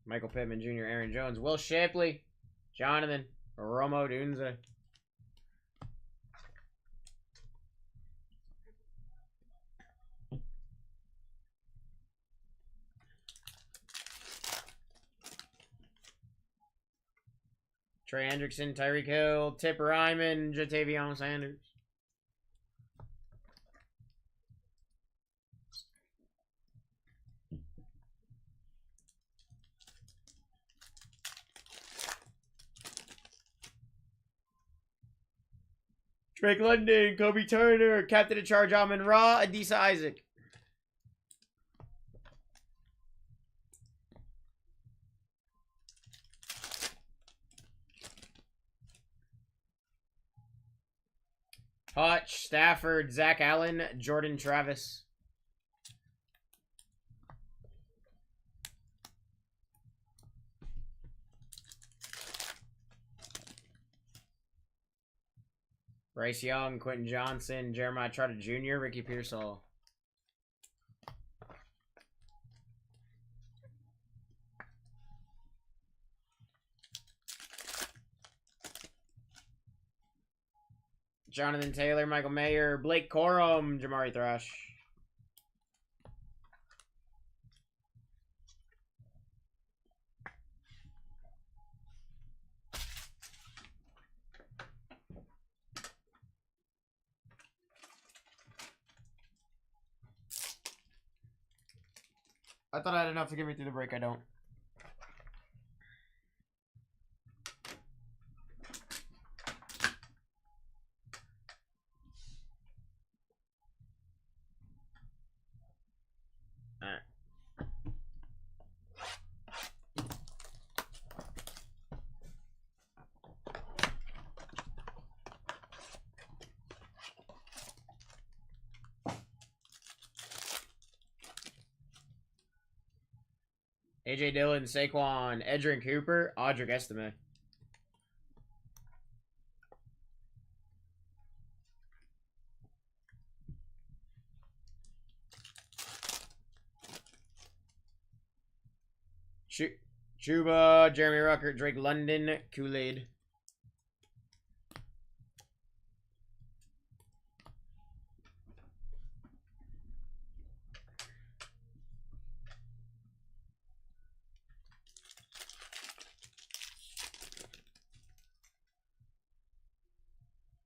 Michael Pittman Jr., Aaron Jones, Will Shapley, Jonathan, Romo Dunza. Trey Hendrickson, Tyreek Hill, Tip Ryman, Jatavion Sanders. Drake London, Kobe Turner, Captain of Charge Amon Ra, Adisa Isaac. Hutch, Stafford, Zach Allen, Jordan Travis. Bryce Young, Quentin Johnson, Jeremiah Trotter Jr., Ricky Pearsall. Jonathan Taylor, Michael Mayer, Blake Corum, Jamari Thrash. I thought I had enough to get me through the break. I don't. Alright. AJ Dillon, Saquon, Edrin Cooper, Audric Estime. Chuba, Jeremy Rucker, Drake London, Kool-Aid.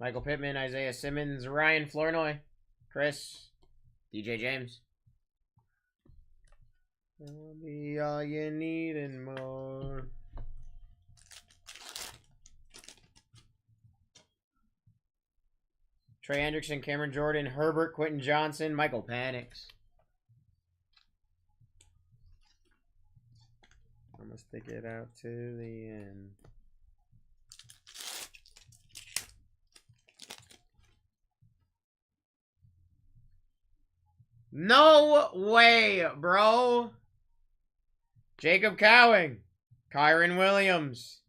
Michael Pittman, Isaiah Simmons, Ryan Flournoy, Chris, DJ James. I'll be all you need and more. Trey Hendrickson, Cameron Jordan, Herbert, Quentin Johnson, Michael Penix. I'm gonna stick it out to the end. No way, bro. Jacob Cowing, Kyron Williams.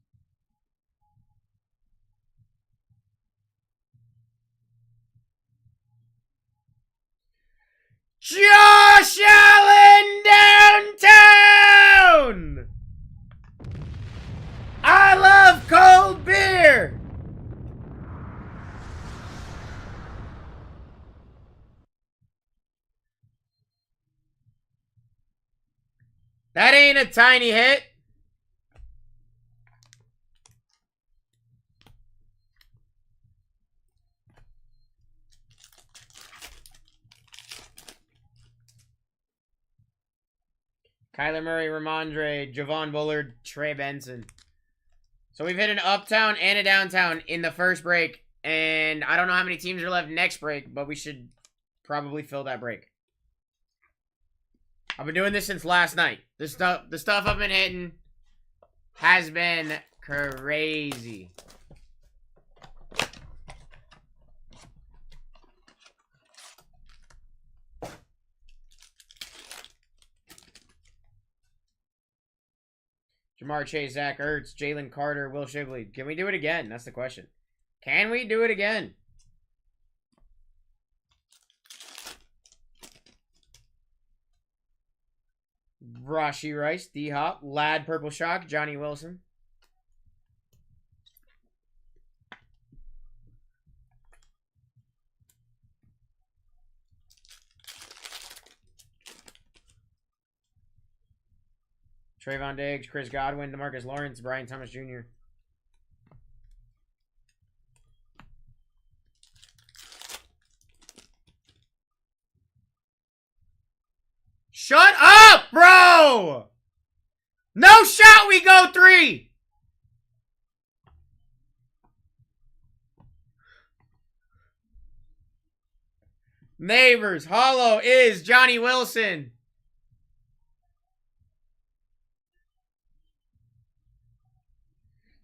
Josh Allen downtown. I love cold beer. That ain't a tiny hit. Kyler Murray, Ramondre, Javon Bullard, Trey Benson. So we've hit an uptown and a downtown in the first break. And I don't know how many teams are left next break, but we should probably fill that break. I've been doing this since last night. The stuff I've been hitting has been crazy. Jamar Chase, Zach Ertz, Jalen Carter, Will Shipley. Can we do it again? That's the question. Can we do it again? Rashi Rice, D-Hop, Lad Purple Shock, Johnny Wilson. Trayvon Diggs, Chris Godwin, DeMarcus Lawrence, Brian Thomas Jr. Shut up, bro! No shot, we go 3! Neighbors, hollow is Johnny Wilson.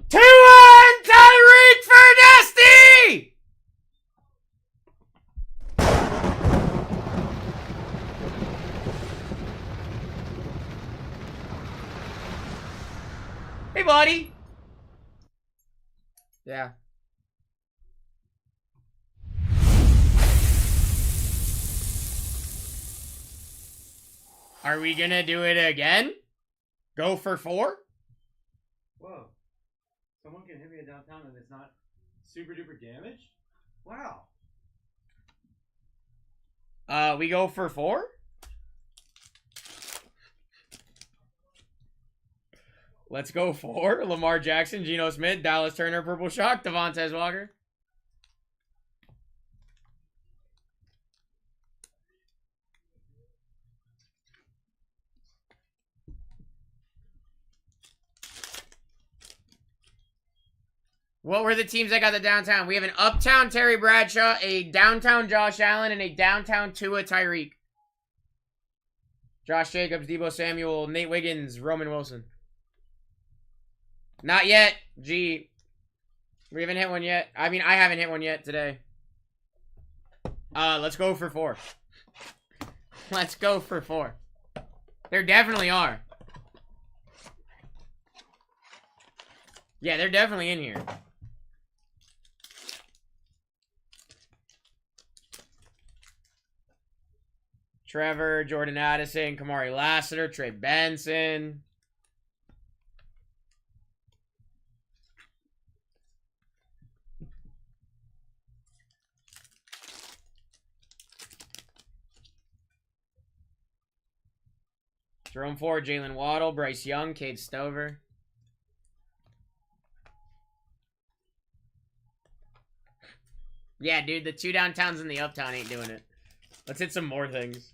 Tua and Tyreek for Dusty! Hey, buddy. Yeah. Are we gonna do it again? Go for 4? Whoa. Someone can hit me downtown and it's not super duper damage? Wow. We go for 4? Let's go 4. Lamar Jackson, Geno Smith, Dallas Turner, Purple Shock, Devontae Walker. What were the teams that got the downtown? We have an uptown Terry Bradshaw, a downtown Josh Allen, and a downtown Tua Tyreek. Josh Jacobs, Debo Samuel, Nate Wiggins, Roman Wilson. Not yet. G. We haven't hit one yet. I mean, I haven't hit one yet today. Let's go for 4. Let's go for 4. There definitely are. Yeah, they're definitely in here. Trevor, Jordan Addison, Kamari Lassiter, Trey Benson. Jerome Ford, Jalen Waddle, Bryce Young, Cade Stover. Yeah, dude, the 2 downtowns and the uptown ain't doing it. Let's hit some more things.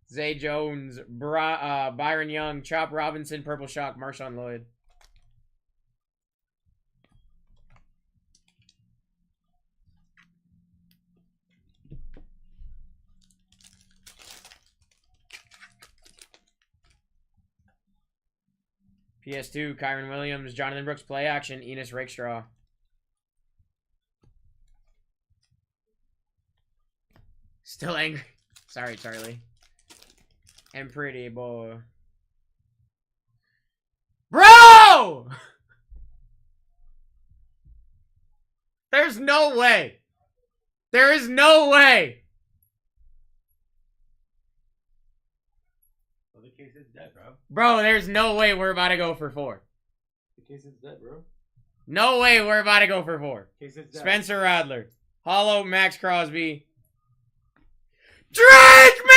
Zay Jones, Byron Young, Chop Robinson, Purple Shock, Marshawn Lloyd. PS2, Kyron Williams, Jonathan Brooks, play action, Enos Rakestraw. Still angry. Sorry, Charlie. And pretty boy. Bro! There's no way. There is no way. Well, the case is dead, bro. Bro, there's no way we're about to go for 4. The case is dead, bro. No way we're about to go for 4. Case is dead. Spencer Radler. Hollow Max Crosby. Drake May!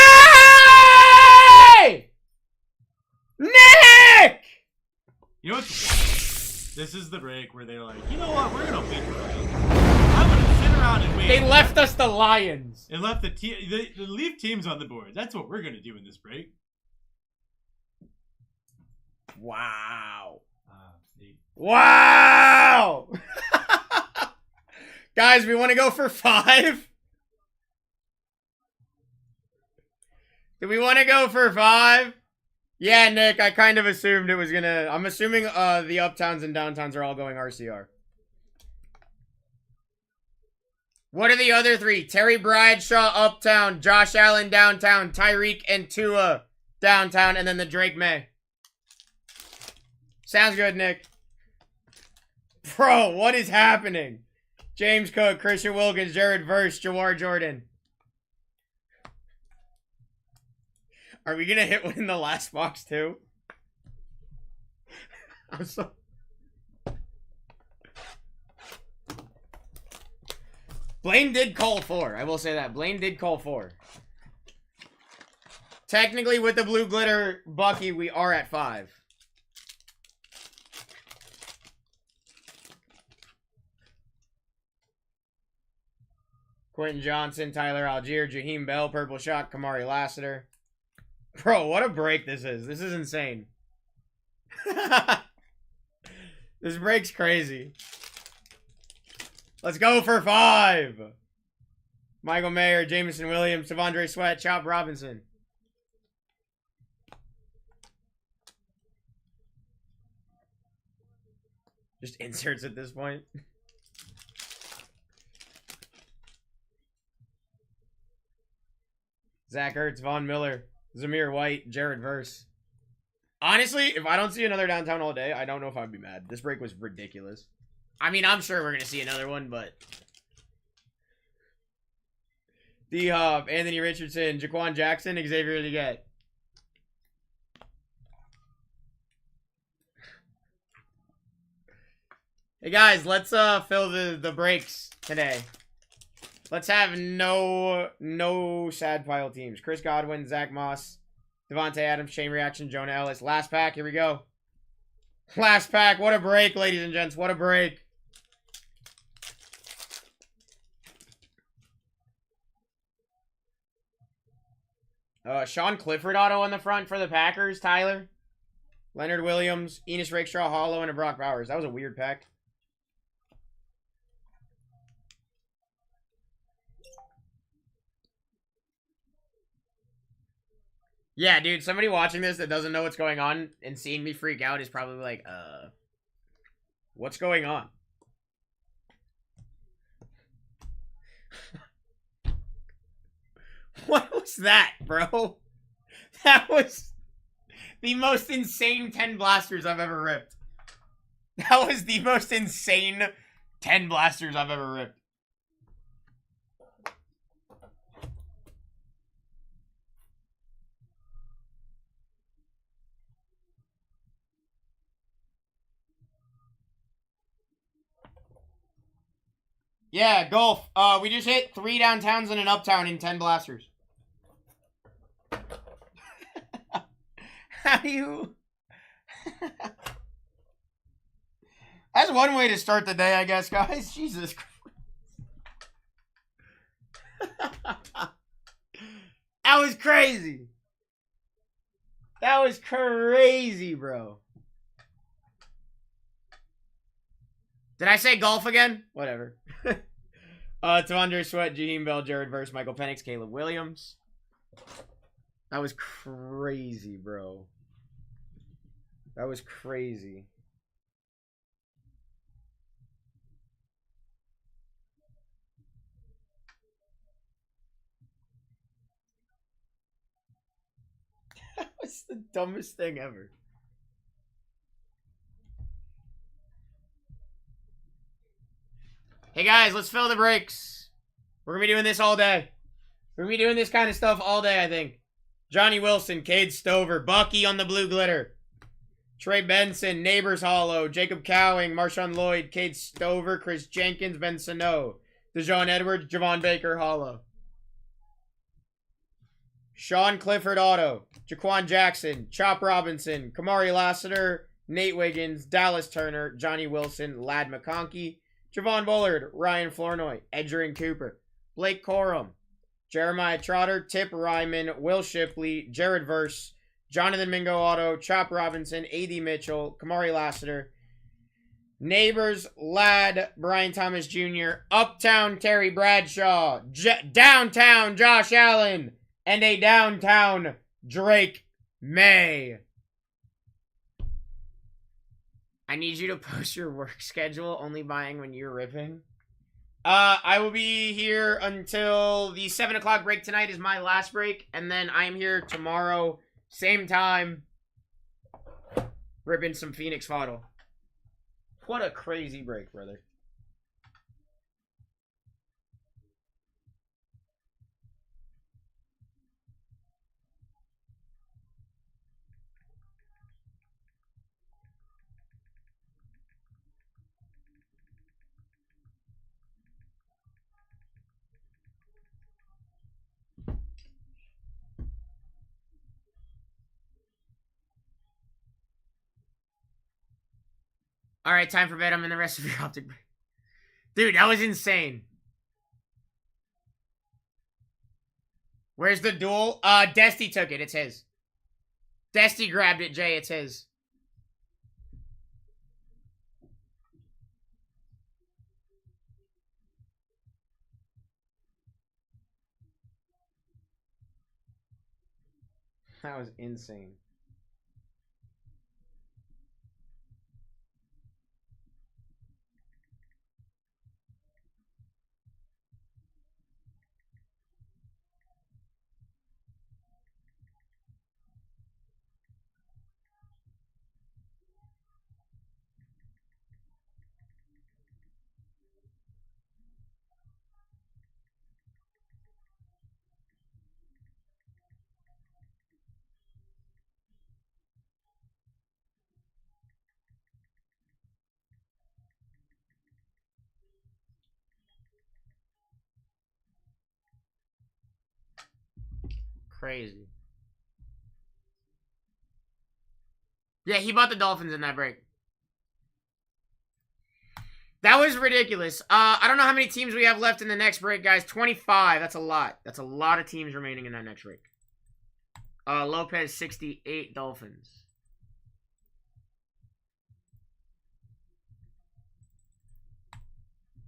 Nick! You know what's this is the break where they're like, you know what, we're gonna wait for it. I'm gonna sit around and wait. They left us the Lions. And left the leave teams on the board. That's what we're gonna do in this break. Wow. See. Wow! Guys, we want to go for 5? Do we want to go for 5? Yeah, Nick, I kind of assumed it was gonna... I'm assuming the uptowns and downtowns are all going RCR. What are the other 3? Terry Bradshaw, uptown. Josh Allen, downtown. Tyreek and Tua, downtown. And then the Drake May. Sounds good, Nick. Bro, what is happening? James Cook, Christian Wilkins, Jared Verse, Jawar Jordan. Are we gonna hit one in the last box too? I'm so... Blaine did call 4. I will say that. Blaine did call 4. Technically, with the blue glitter Bucky, we are at 5. Quentin Johnson, Tyler Algier, Jaheim Bell, Purple Shock, Kamari Lassiter. Bro, what a break this is. This is insane. This break's crazy. Let's go for 5. Michael Mayer, Jameson Williams, Devondre Sweat, Chop Robinson. Just inserts at this point. Zach Ertz, Von Miller, Zamir White, Jared Verse. Honestly, if I don't see another downtown all day, I don't know if I'd be mad. This break was ridiculous. I mean, I'm sure we're going to see another one, but... D-Hop, Anthony Richardson, Jaquan Jackson, Xavier Leggett. Hey guys, let's fill the breaks today. Let's have no sad pile teams. Chris Godwin, Zach Moss, Devontae Adams, Chain Reaction, Jonah Ellis. Last pack, here we go. Last pack, what a break, ladies and gents, what a break. Sean Clifford auto on the front for the Packers, Tyler. Leonard Williams, Enos Rakestraw, Hollow, and a Brock Bowers. That was a weird pack. Yeah, dude, somebody watching this that doesn't know what's going on and seeing me freak out is probably like, what's going on? What was that, bro? That was the most insane 10 blasters I've ever ripped. That was the most insane 10 blasters I've ever ripped. Yeah, golf. We just hit 3 downtowns and an uptown in 10 blasters. How do you... That's one way to start the day, I guess, guys. Jesus Christ. That was crazy. That was crazy, bro. Did I say golf again? Whatever. Tavondre Sweat, Jaheim Bell, Jared Verse, Michael Penix, Caleb Williams. That was crazy, bro. That was crazy. That was the dumbest thing ever. Hey guys, let's fill the breaks. We're going to be doing this all day. We're going to be doing this kind of stuff all day, I think. Johnny Wilson, Cade Stover, Bucky on the blue glitter. Trey Benson, Neighbors Hollow, Jacob Cowing, Marshawn Lloyd, Cade Stover, Chris Jenkins, Ben Sano, DeJohn Edwards, Javon Baker Hollow. Sean Clifford Auto, Jaquan Jackson, Chop Robinson, Kamari Lassiter, Nate Wiggins, Dallas Turner, Johnny Wilson, Lad McConkey, Javon Bullard, Ryan Flournoy, Edgerrin Cooper, Blake Corum, Jeremiah Trotter, Tip Ryman, Will Shipley, Jared Verse, Jonathan Mingo Auto, Chop Robinson, A.D. Mitchell, Kamari Lassiter, Neighbors, Lad, Brian Thomas Jr., Uptown Terry Bradshaw, Downtown Josh Allen, and a Downtown Drake May. I need you to post your work schedule, only buying when you're ripping. I will be here until the 7 o'clock break tonight is my last break, and then I'm here tomorrow, same time, ripping some Phoenix Photo. What a crazy break, brother. All right, time for bed. I'm in the rest of your optic break. Dude, that was insane. Where's the duel? Desty took it. It's his. Desty grabbed it, Jay. It's his. That was insane. Crazy. Yeah, he bought the Dolphins in that break. That was ridiculous. I don't know how many teams we have left in the next break, guys. 25. That's a lot. That's a lot of teams remaining in that next break. Lopez, 68 Dolphins.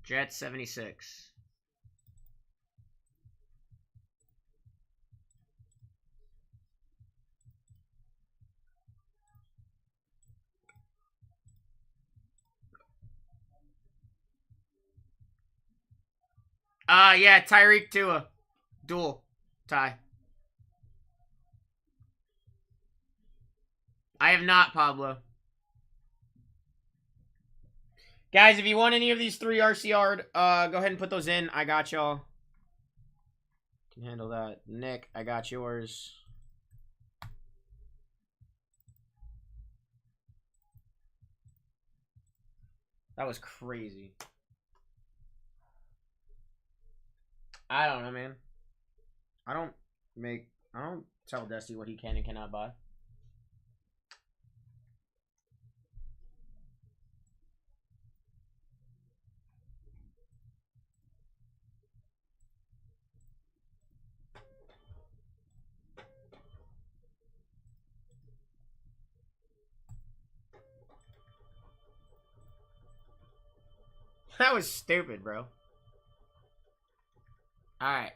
Jet 76. Yeah, Tyreek Tua. Dual. Ty. I have not, Pablo. Guys, if you want any of these 3 RCR, go ahead and put those in. I got y'all. Can handle that. Nick, I got yours. That was crazy. I don't know, man. I don't tell Dusty what he can and cannot buy. That was stupid, bro. Alright.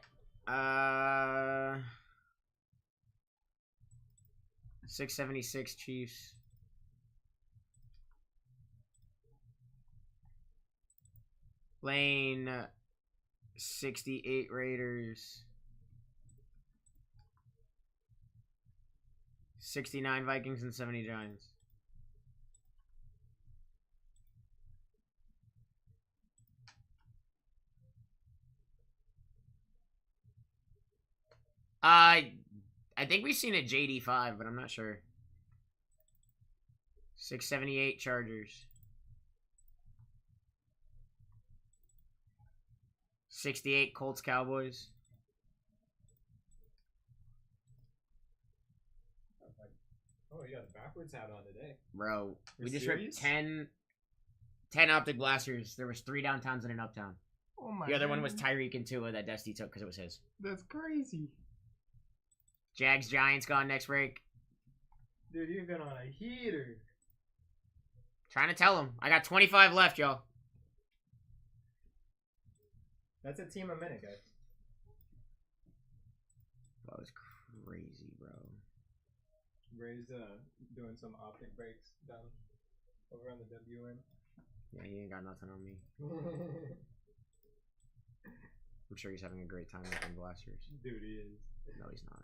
676 Chiefs. Lane 68 Raiders. 69 Vikings and 70 Giants. I think we've seen a JD5, but I'm not sure. 678 Chargers. 68 Colts Cowboys. Oh, you got a backwards hat on today. Bro, we just serious? ripped 10 optic blasters. There was 3 downtowns and an uptown. Oh my The other one was Tyreek and Tua that Dusty took because it was his. That's crazy. Jags Giants gone next break. Dude, you've been on a heater. Trying to tell him. I got 25 left, y'all. That's a team a minute, guys. That was crazy, bro. Ray's doing some optic breaks down over on the WM. Yeah, he ain't got nothing on me. I'm sure he's having a great time making blasters. Dude, he is. No, he's not.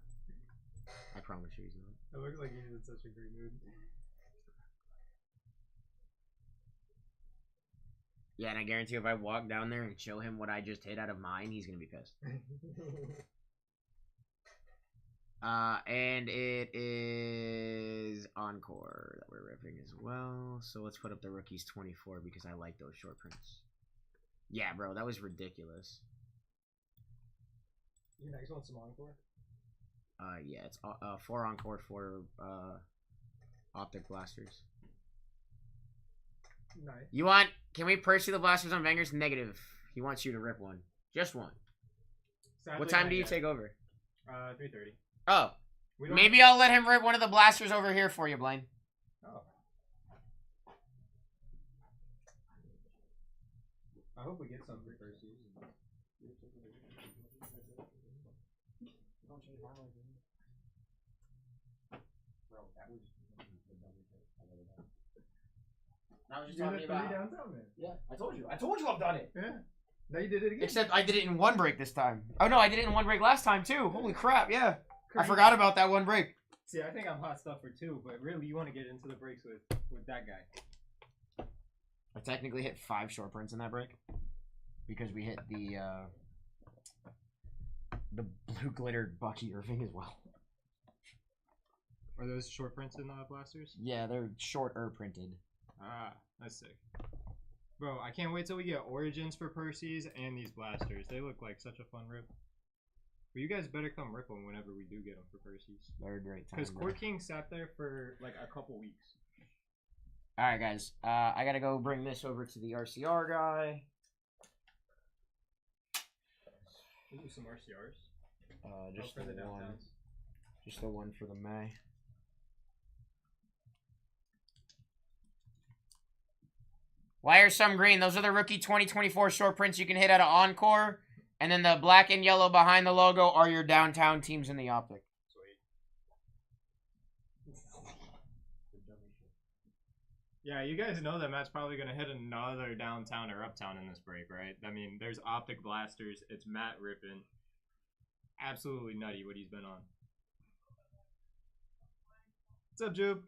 I promise you he's not. It looks like he's in such a great mood. Yeah, and I guarantee if I walk down there and show him what I just hit out of mine, he's gonna be pissed. And it is Encore that we're ripping as well. So let's put up the rookies 24 because I like those short prints. Yeah, bro, that was ridiculous. Your next one's some Encore? Yeah, it's 4 Encore, 4 optic blasters. Nice. You want? Can we pursue the blasters on Vengers? Negative. He wants you to rip one. Just one. Sadly, What time not do you yet. take over? 3:30. Oh. We don't- Maybe I'll let him rip one of the blasters over here for you, Blaine. Oh. I hope we get some for first season. Bro, that was the dumbest thing I've ever done. I was just You talking did it about. downtown, man. Yeah, I told you. I told you I've done it. Yeah. Now you did it again. Except I did it in one break this time. Oh no, I did it in one break last time too. Holy crap, yeah. I Crazy. forgot about that one break. See, I think I'm hot stuff for 2, but really, you want to get into the breaks with that guy. I technically hit 5 short prints in that break because we hit the blue glittered Bucky Irving as well. Are those short prints in blasters? Yeah, they're shorter printed. Ah, that's sick. Bro, I can't wait till we get Origins for Percy's and these blasters. They look like such a fun rip. But you guys better come rip them whenever we do get them for Percy's. They're a great time. Because Court King sat there for like a couple weeks. Alright, guys. I gotta go bring this over to the RCR guy. Ooh, some RCRs. Just for the the one. downtowns. Just the one for the May. Why are some green? Those are the rookie 2024 short prints you can hit at an Encore. And then the black and yellow behind the logo are your downtown teams in the Optic. Yeah, you guys know that Matt's probably going to hit another downtown or uptown in this break, right? I mean, there's Optic Blasters. It's Matt ripping. Absolutely nutty what he's been on. What's up, Jube?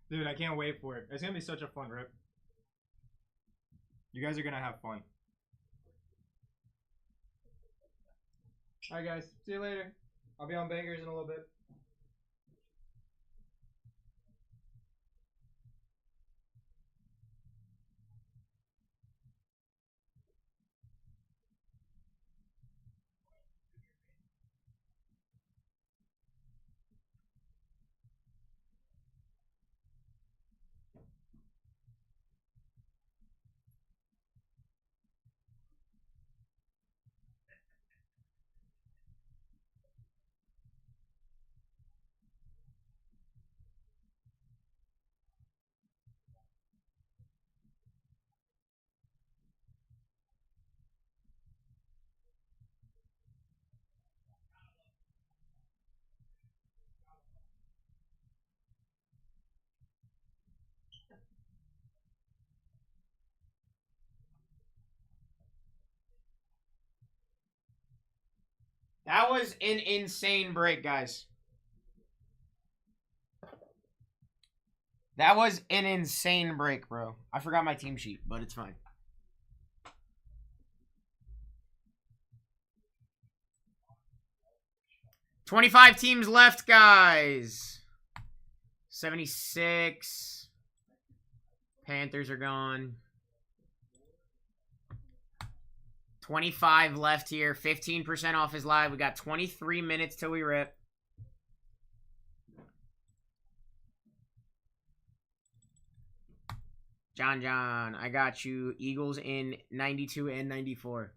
Dude, I can't wait for it. It's going to be such a fun rip. You guys are going to have fun. Alright, guys. See you later. I'll be on Bangers in a little bit. That was an insane break, guys. That was an insane break, bro. I forgot my team sheet, but it's fine. $25 teams left, guys. 76. Panthers are gone. 25 left here. 15% off is live. We got 23 minutes till we rip. John, I got you. Eagles in 92 and 94.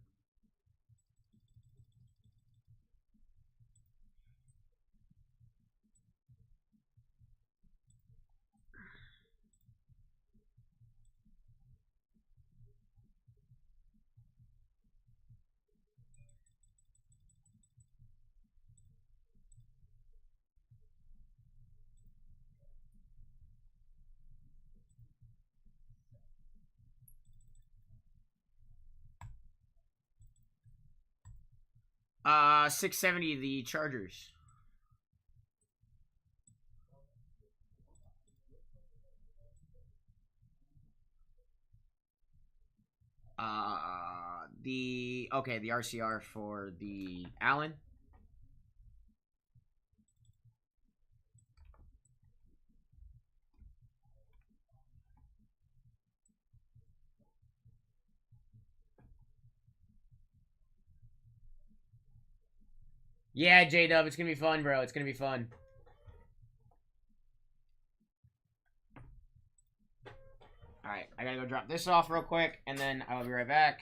$670 the Chargers. The RCR for the Allen. Yeah, J-Dub, it's gonna be fun, bro. It's gonna be fun. Alright, I gotta go drop this off real quick, and then I will be right back.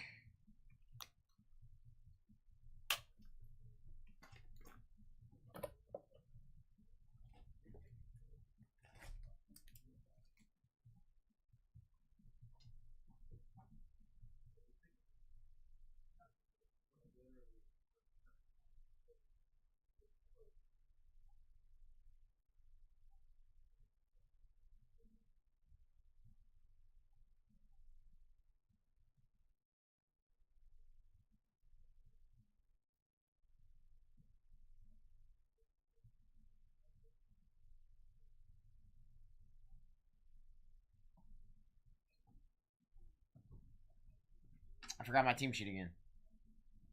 I forgot my team sheet again.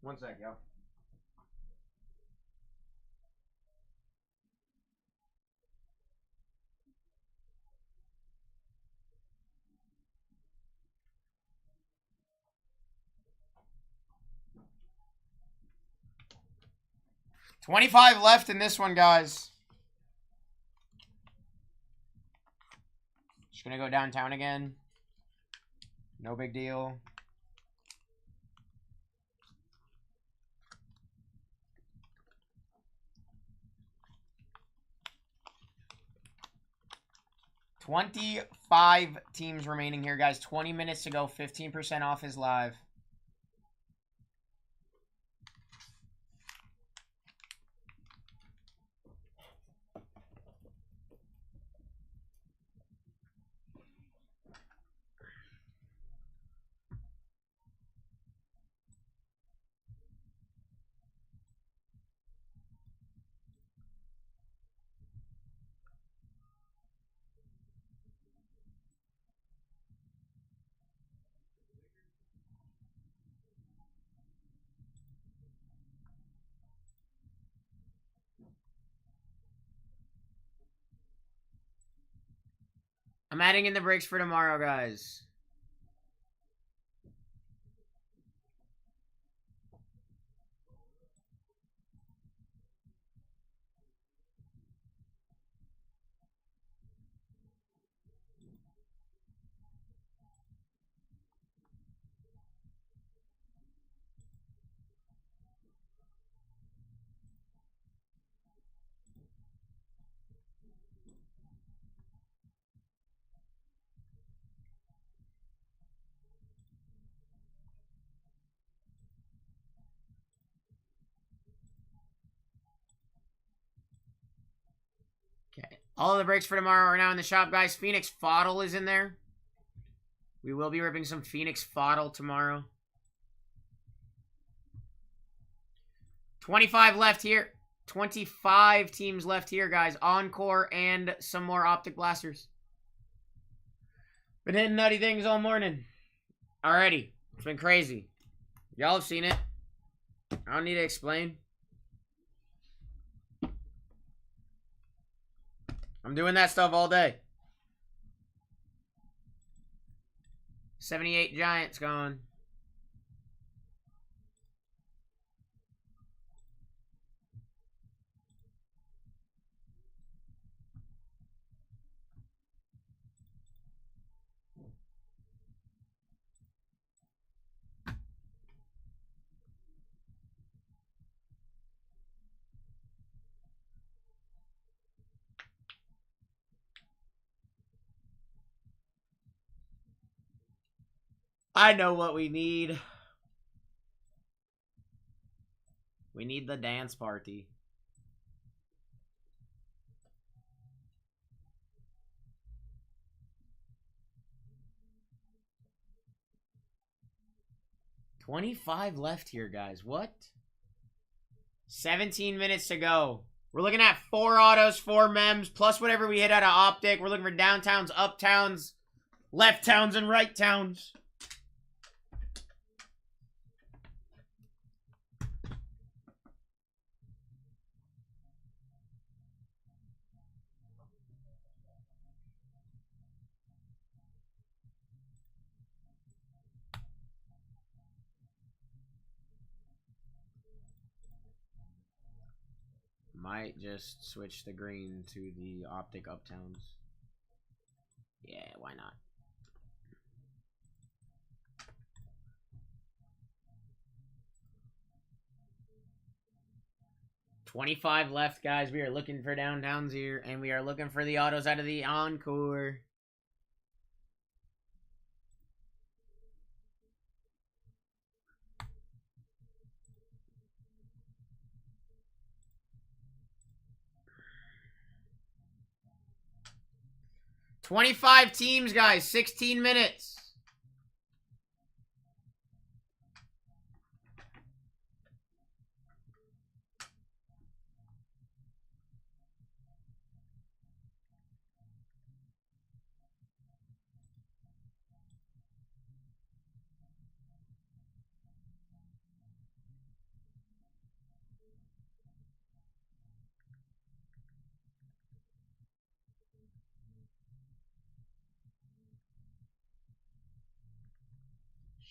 One sec, yo. $25 left in this one, guys. Just gonna go downtown again. No big deal. 25 teams remaining here, guys. 20 minutes to go. 15% off is live. I'm adding in the breaks for tomorrow, guys. Okay. All of the breaks for tomorrow are now in the shop, guys. Phoenix Fodl is in there. We will be ripping some Phoenix Fodl tomorrow. 25 left here. 25 teams left here, guys. Encore and some more Optic Blasters. Been hitting nutty things all morning. Alrighty. It's been crazy. Y'all have seen it. I don't need to explain. I'm doing that stuff all day. 78 Giants gone. I know what we need. We need the dance party. $25 left here, guys. What? 17 minutes to go. We're looking at 4 autos, 4 mems, plus whatever we hit out of Optic. We're looking for downtowns, uptowns, left towns, and right towns. Might just switch the green to the Optic uptowns. Yeah, why not? $25 left, guys. We are looking for downtowns here, and we are looking for the autos out of the Encore. $25 teams, guys. 16 minutes.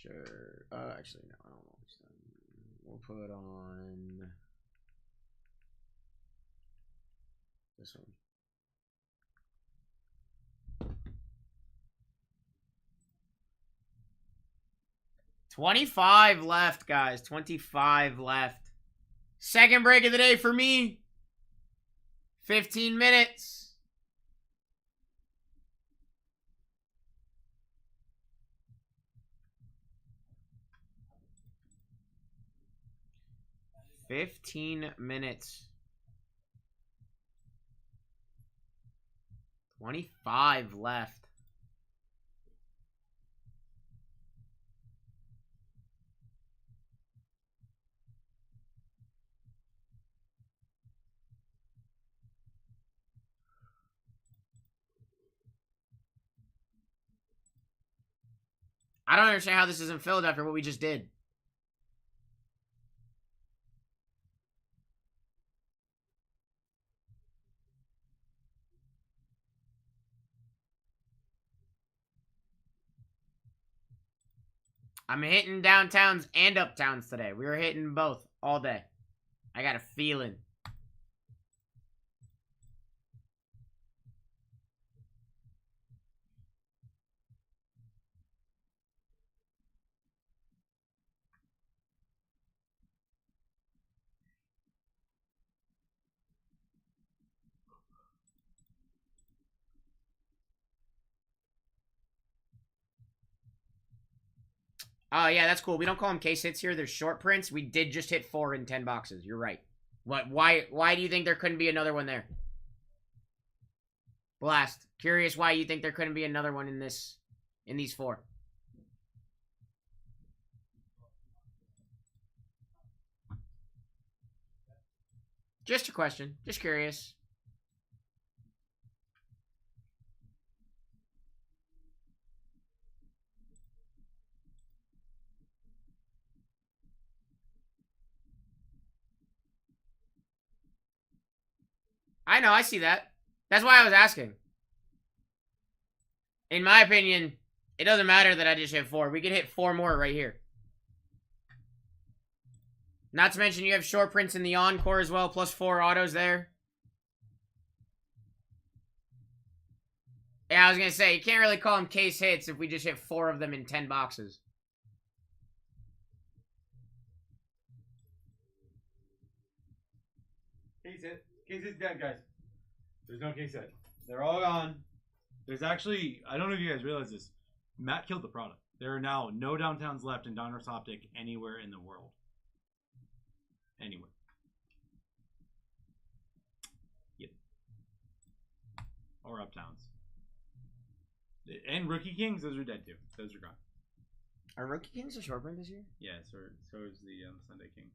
Sure. Actually, no, I don't know what's done. We'll put on this one. $25 left, guys. 25 left. Second break of the day for me. 15 minutes. 15 minutes. 25 left. I don't understand how this isn't filled after what we just did. I'm hitting downtowns and uptowns today. We were hitting both all day. I got a feeling. Oh, yeah, that's cool. We don't call them case hits here. They're short prints. We did just hit 4 in 10 boxes. You're right. What? Why do you think there couldn't be another one there? Blast. Curious why you think there couldn't be another one in these 4. Just a question. Just curious. I know, I see that. That's why I was asking. In my opinion, it doesn't matter that I just hit 4. We could hit 4 more right here. Not to mention you have short prints in the encore as well, plus 4 autos there. Yeah, I was going to say, you can't really call them case hits if we just hit 4 of them in 10 boxes. Case hit. Case hit's dead, guys. There's no case hit. They're all gone. There's actually, I don't know if you guys realize this. Matt killed the product. There are now no downtowns left in Donruss Optic anywhere in the world. Anywhere. Yep. Or uptowns. And Rookie Kings, those are dead too. Those are gone. Are Rookie Kings a short print this year? Yeah, so is the Sunday King.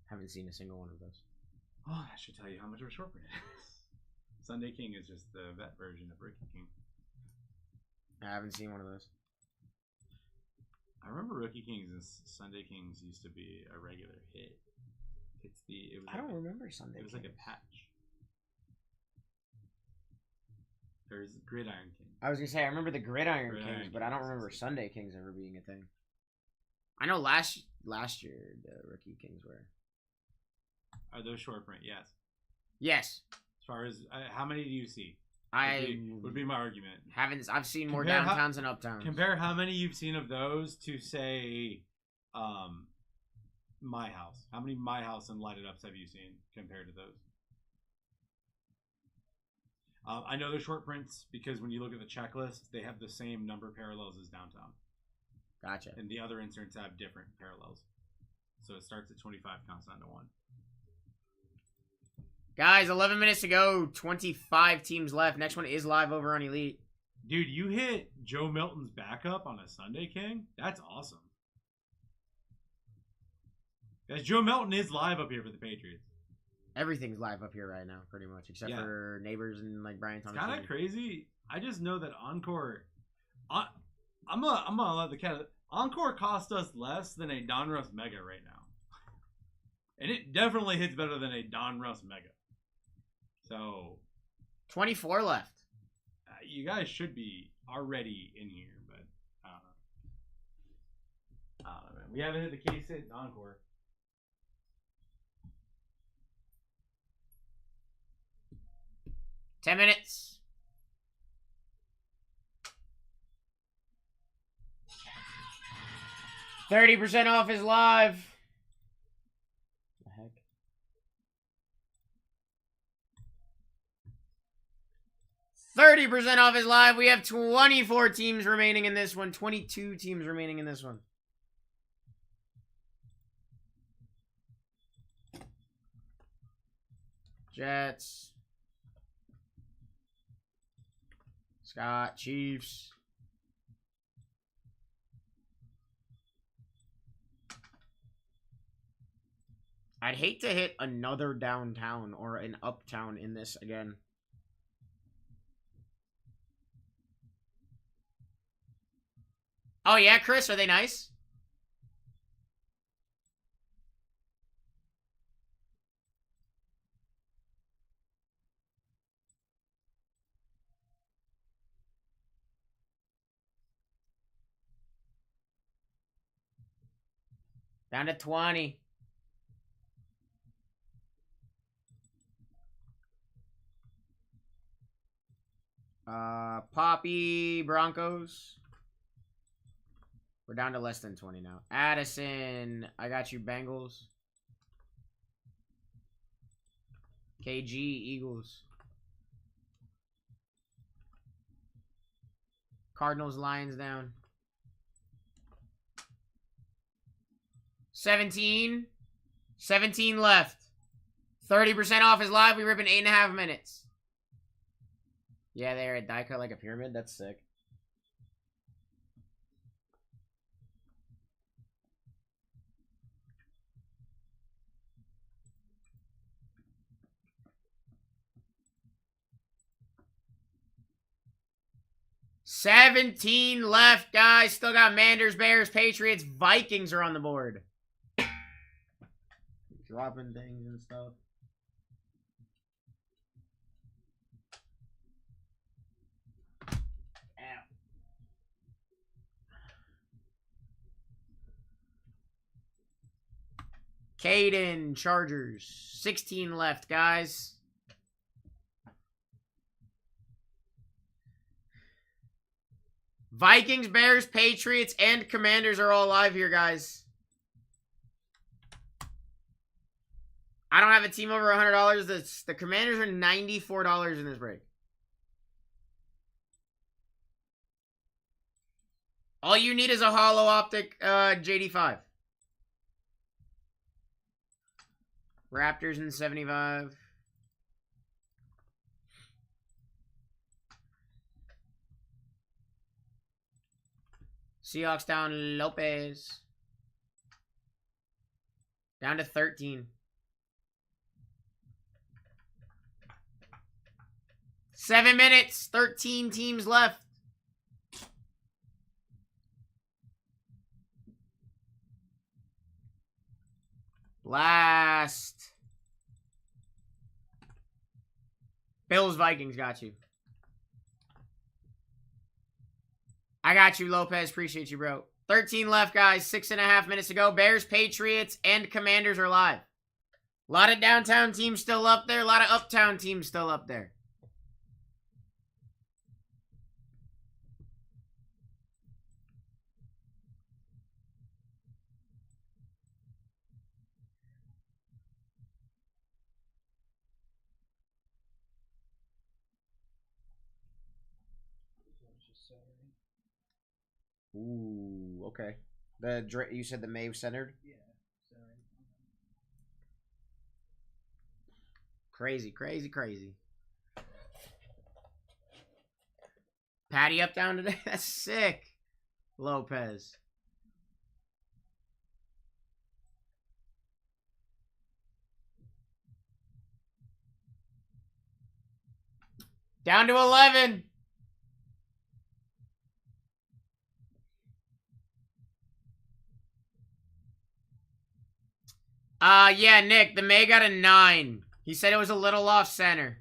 Haven't seen a single one of those. Oh, that should tell you how much of a short print it is. Sunday King is just the vet version of Rookie King. I haven't seen one of those. I remember Rookie Kings and Sunday Kings used to be a regular hit. I don't remember Sunday. It was like a patch. There's Gridiron King. I was gonna say I remember the Gridiron Kings, but I don't remember Sunday Kings ever being a thing. I know last year the Rookie Kings were. Are those short print? Yes. Yes. As far as how many do you see? Would be my argument. I've seen more downtowns and uptowns. Compare how many you've seen of those to say, My House. How many My House and Light It Ups have you seen compared to those? I know they're short prints because when you look at the checklist, they have the same number of parallels as Downtown. Gotcha. And the other inserts have different parallels. So it starts at 25, counts down to 1. Guys, 11 minutes to go. 25 teams left. Next one is live over on Elite. Dude, you hit Joe Milton's backup on a Sunday King? That's awesome. Guys, Joe Milton is live up here for the Patriots. Everything's live up here right now, pretty much, except for Neighbors and like Brian Thomas. It's kind of crazy. I just know that Encore. I'm gonna let the cat. Encore cost us less than a Donruss Mega right now, and it definitely hits better than a Donruss Mega. So, 24 left. You guys should be already in here, but I don't know, man. We haven't hit the case hit in Encore. $10 minutes. $30% off is live. The heck? $30% off is live. We have 24 teams remaining in this one. 22 teams remaining in this one. Jets. Scott, Chiefs. I'd hate to hit another downtown or an uptown in this again. Oh yeah, Chris, are they nice? Down to 20. Poppy, Broncos. We're down to less than 20 now. Addison, I got you, Bengals. KG, Eagles. Cardinals, Lions down. 17. 17 left. 30% off is live. We rip in 8.5 minutes. Yeah, they're a die cut like a pyramid. That's sick. $17 left, guys. Still got Manders, Bears, Patriots, Vikings are on the board. Dropping things and stuff. Caden, Chargers. 16 left, guys. Vikings, Bears, Patriots, and Commanders are all live here, guys. I don't have a team over $100. The Commanders are $94 in this break. All you need is a hollow optic JD5. Raptors in 75. Seahawks down Lopez. Down to 13. 7 minutes. 13 teams left. Last. Bills, Vikings, got you. I got you, Lopez. Appreciate you, bro. 13 left, guys. 6.5 minutes to go. Bears, Patriots, and Commanders are live. A lot of downtown teams still up there. A lot of uptown teams still up there. Ooh, okay. You said the Mave centered? Yeah, sorry. Crazy, crazy, crazy. Patty up down today? That's sick. Lopez. Down to 11. Yeah, Nick, the May got a 9. He said it was a little off center.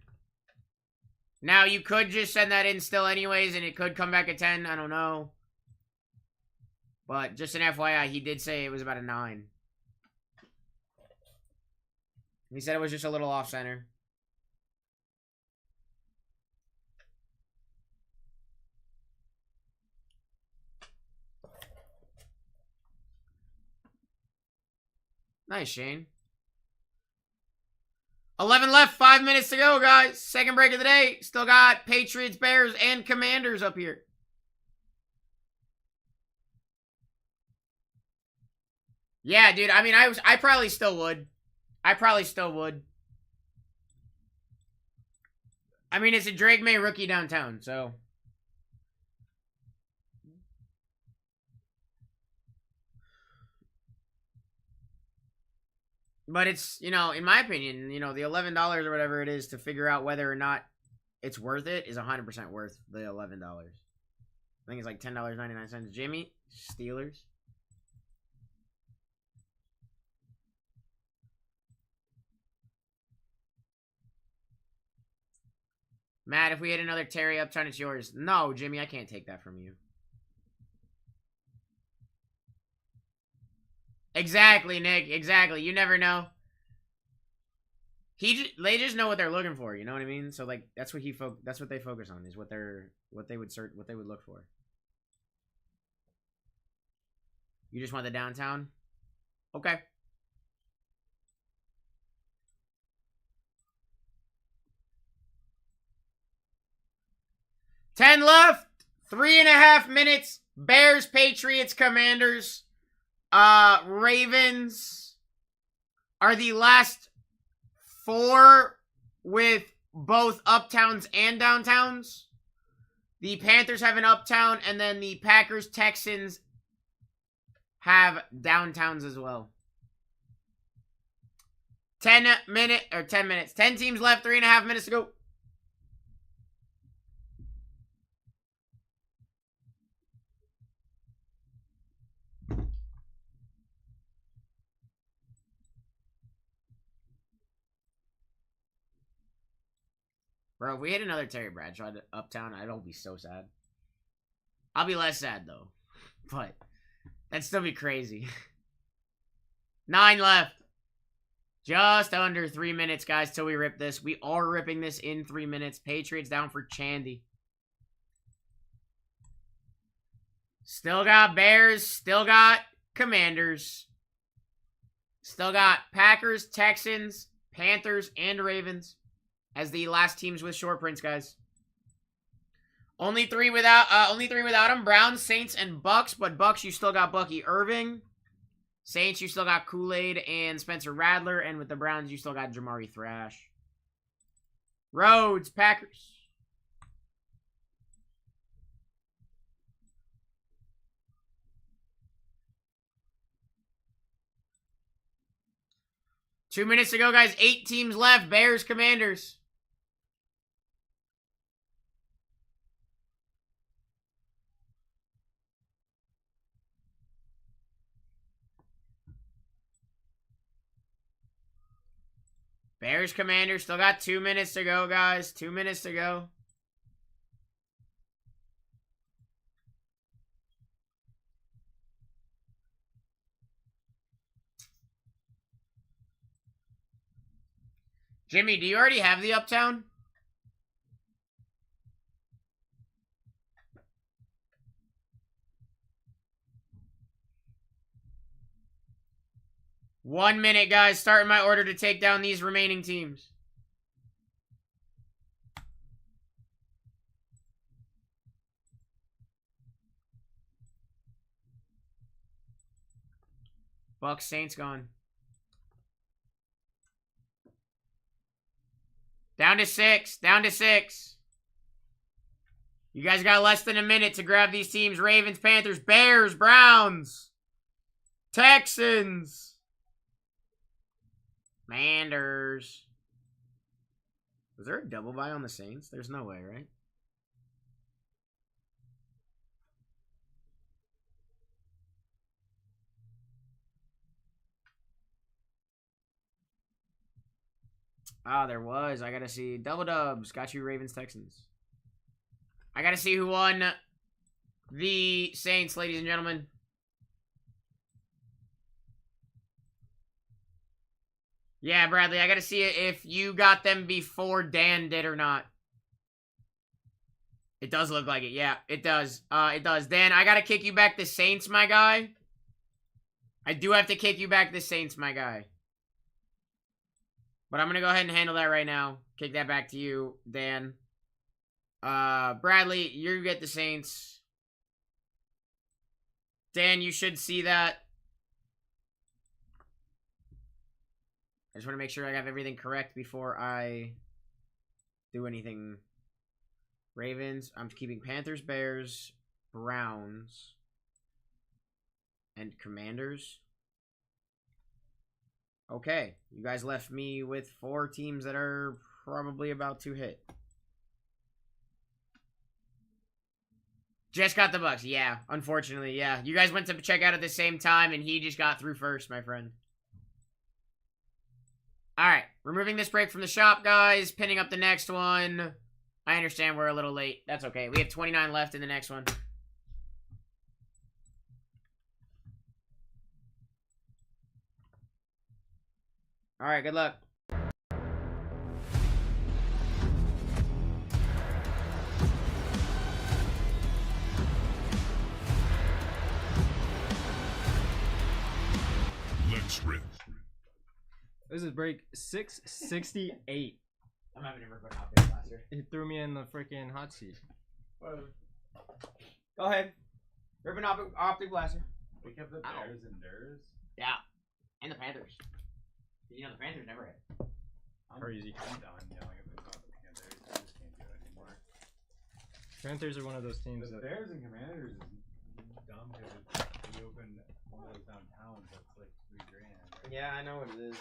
Now, you could just send that in still anyways, and it could come back at 10. I don't know. But just an FYI, he did say it was about a 9. He said it was just a little off center. Nice, Shane. 11 left, 5 minutes to go, guys. Second break of the day. Still got Patriots, Bears, and Commanders up here. Yeah, dude. I mean, I probably still would. I probably still would. I mean, it's a Drake May rookie downtown, so. But it's, you know, in my opinion, you know, the $11 or whatever it is to figure out whether or not it's worth it is 100% worth the $11. I think it's like $10.99. Jimmy, Steelers. Matt, if we hit another Terry Uptown, it's yours. No, Jimmy, I can't take that from you. Exactly, Nick. Exactly. You never know. They just know what they're looking for. You know what I mean? So like that's what that's what they focus on is what they would look for. You just want the downtown? Okay. $10 left. 3.5 minutes. Bears, Patriots, Commanders, Ravens are the last 4 with both uptowns and downtowns. The Panthers have an uptown, and then the Packers, Texans have downtowns as well. 10 minutes. 10 teams left, 3.5 minutes to go. Bro, if we hit another Terry Bradshaw uptown, I don't be so sad. I'll be less sad, though. But that'd still be crazy. 9 left. Just under 3 minutes, guys, till we rip this. We are ripping this in 3 minutes. Patriots down for Chandy. Still got Bears. Still got Commanders. Still got Packers, Texans, Panthers, and Ravens as the last teams with short prints, guys. Only three without them. Browns, Saints, and Bucks. But Bucks, you still got Bucky Irving. Saints, you still got Kool-Aid and Spencer Rattler. And with the Browns, you still got Jamari Thrash. Rhodes, Packers. Two minutes to go, guys. 8 teams left. Bears, Commanders. Bears, Commanders. Still got 2 minutes to go, guys. 2 minutes to go. Jimmy, do you already have the uptown? One minute, guys. Starting my order to take down these remaining teams. Bucks, Saints gone. Down to 6. Down to 6. You guys got less than a minute to grab these teams. Ravens, Panthers, Bears, Browns, Texans. Manders. Was there a double buy on the Saints? There's no way, right? Ah, there was. I gotta see. Double dubs. Got you, Ravens, Texans. I gotta see who won the Saints, ladies and gentlemen. Yeah, Bradley, I gotta see if you got them before Dan did or not. It does look like it. Yeah, it does. It does. Dan, I gotta kick you back the Saints, my guy. I do have to kick you back the Saints, my guy. But I'm gonna go ahead and handle that right now. Kick that back to you, Dan. Bradley, you get the Saints. Dan, you should see that. I just want to make sure I have everything correct before I do anything. Ravens. I'm keeping Panthers, Bears, Browns, and Commanders. Okay, you guys left me with 4 teams that are probably about to hit. Just got the Bucks. Yeah, unfortunately, yeah. You guys went to check out at the same time, and he just got through first, my friend. All right, removing this break from the shop, guys. Pinning up the next one. I understand we're a little late. That's okay. We have 29 left in the next one. All right, good luck. Let's rip. This is break 668. I'm having to rip an optic blaster. It threw me in the freaking hot seat. Go ahead. Rip an optic blaster. We kept the Bears and Durs. Yeah, and the Panthers. You know, the Panthers never hit. Crazy. I'm done yelling at the Panthers. I just can't do it anymore. Panthers are one of those teams The that... Bears and Commanders is dumb because we opened one of those downtown that's like $3,000. Right? Yeah, I know what it is.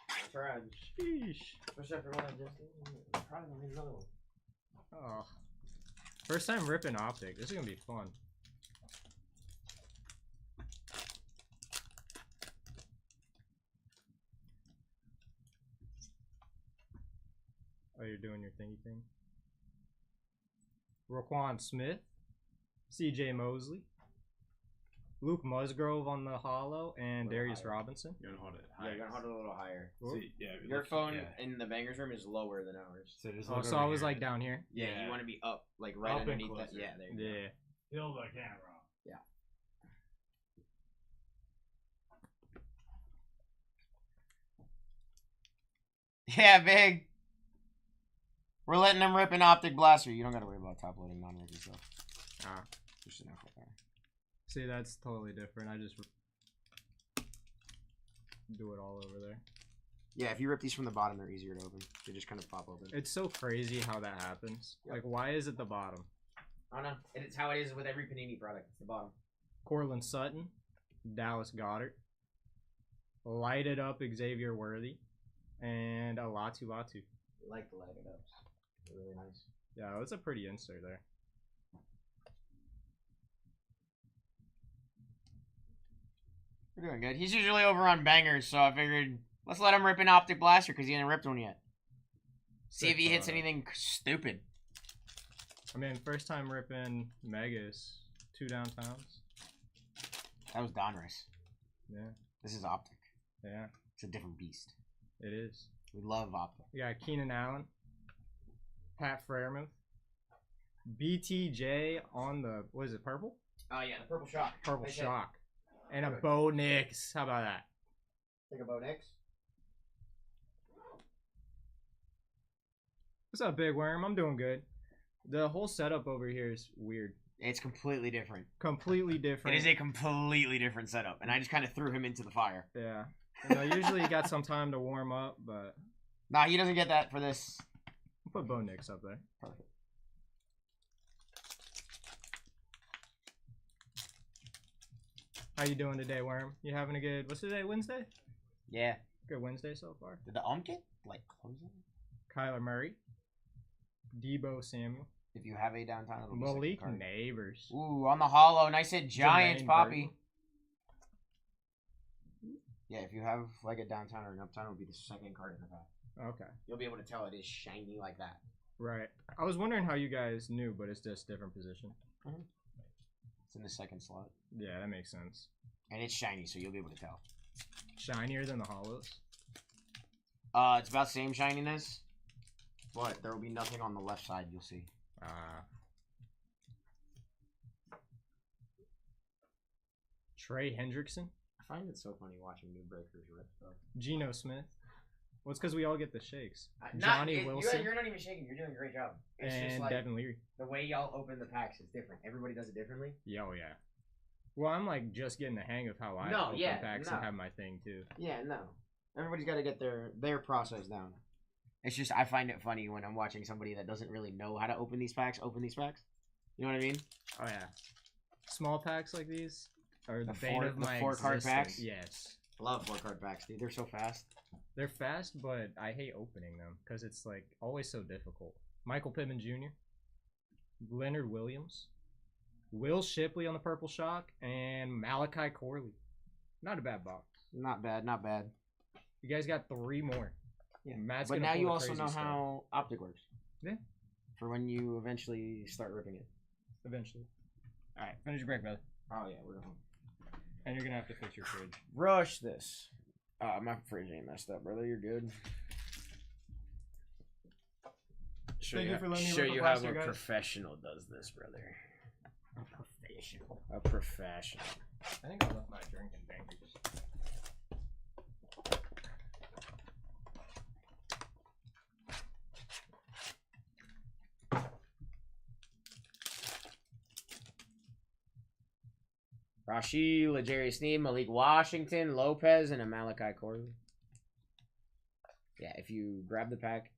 That's right. Sheesh. Especially after one I just did. Probably gonna need another one. Oh. First time ripping optic. This is going to be fun. Oh, you're doing your thingy thing. Roquan Smith, C.J. Mosley, Luke Musgrove on the hollow, and Darius Robinson. You're gonna hold it Yeah, high. you're gonna hold it a little higher. See, yeah, Your phone in the bangers room is lower than ours. So, just Oh, look so over I was here. like down here. Yeah, Yeah. you want to be up, like right Up and underneath that. closer. Yeah, there you go. Yeah. Kill the camera. Yeah, big. We're letting them rip an optic blaster. You don't gotta worry about top loading non-rookie stuff. Ah. Just an FYI. See, that's totally different. I just do it all over there. Yeah, if you rip these from the bottom, they're easier to open. They just kind of pop open. It's so crazy how that happens. Yep. Like, why is it the bottom? I don't know. It's how it is with every Panini product. It's the bottom. Cortland Sutton, Dallas Goddard, lighted up Xavier Worthy, and a Latu Latu. I like the lighted ups. They're really nice. Yeah, it was a pretty insert there. We're doing good. He's usually over on bangers, so I figured let's let him rip an optic blaster because he hasn't ripped one yet. See if he hits anything stupid. I mean, first time ripping Megas, 2 downtowns. That was Donruss. Yeah. This is optic. Yeah. It's a different beast. It is. We love optic. We got Keenan Allen, Pat Freiermuth, BTJ on the, what is it, purple? Oh, yeah, the purple shock. Purple Nice shock. And a Bo Nix. How about that? Think about Nix. What's up, Big Worm? I'm doing good. The whole setup over here is weird. It's completely different. Completely different. It is a completely different setup, and I just kind of threw him into the fire. Yeah. You know, usually you got some time to warm up, but... Nah, he doesn't get that for this. I'll put Bo Nix up there. Perfect. How you doing today, Worm? You having a good... What's today, Wednesday? Yeah. Good Wednesday so far. Did the get, like, closing? Kyler Murray. Debo Samuel. If you have a downtown, it'll be Malik second card. Neighbors. Ooh, on the hollow. Nice hit. Giants, Jermaine Poppy. Burton. Yeah, if you have, like, a downtown or an uptown, it'll be the second card in the pack. Okay. You'll be able to tell it is shiny like that. Right. I was wondering how you guys knew, but it's just different position. It's in the second slot. Yeah, that makes sense. And it's shiny, so you'll be able to tell. Shinier than the hollows? It's about the same shininess, but there will be nothing on the left side, you'll see. Trey Hendrickson? I find it so funny watching new breakers rip stuff. Geno Smith? Well, it's because we all get the shakes. Johnny Wilson? You're not even shaking. You're doing a great job. It's and just like Devin Leary. the way y'all open the packs is different. Everybody does it differently. Yeah, oh yeah. Well, I'm like just getting the hang of how I open packs and have my thing too. Yeah, no. Everybody's got to get their process down. It's just I find it funny when I'm watching somebody that doesn't really know how to open these packs. You know what I mean? Oh yeah. Small packs like these are the bane four, of my 4-card existence. packs? Yes. I love 4-card packs, dude. They're so fast. They're fast, but I hate opening them because it's like always so difficult. Michael Pittman Jr., Leonard Williams, Will Shipley on the Purple Shock, and Malachi Corley. Not a bad box. Not bad, not bad. You guys got 3 more. Yeah. Matt's But gonna now pull you the also crazy know stuff. how Optic works. Yeah. For when you eventually start ripping it. Eventually. All right, finish your break, brother. Oh yeah, we're home. And you're gonna have to fix your fridge. Rush this. My fridge ain't messed up, brother. You're good. Thank you for letting me show rip a you how blaster, a guys. professional does this, brother. A professional. A professional. I think I left my drink in Bankers. Rashi, L'Jarius Sneed, Malik Washington, Lopez, and a Malachi Corley. Yeah, if you grab the pack,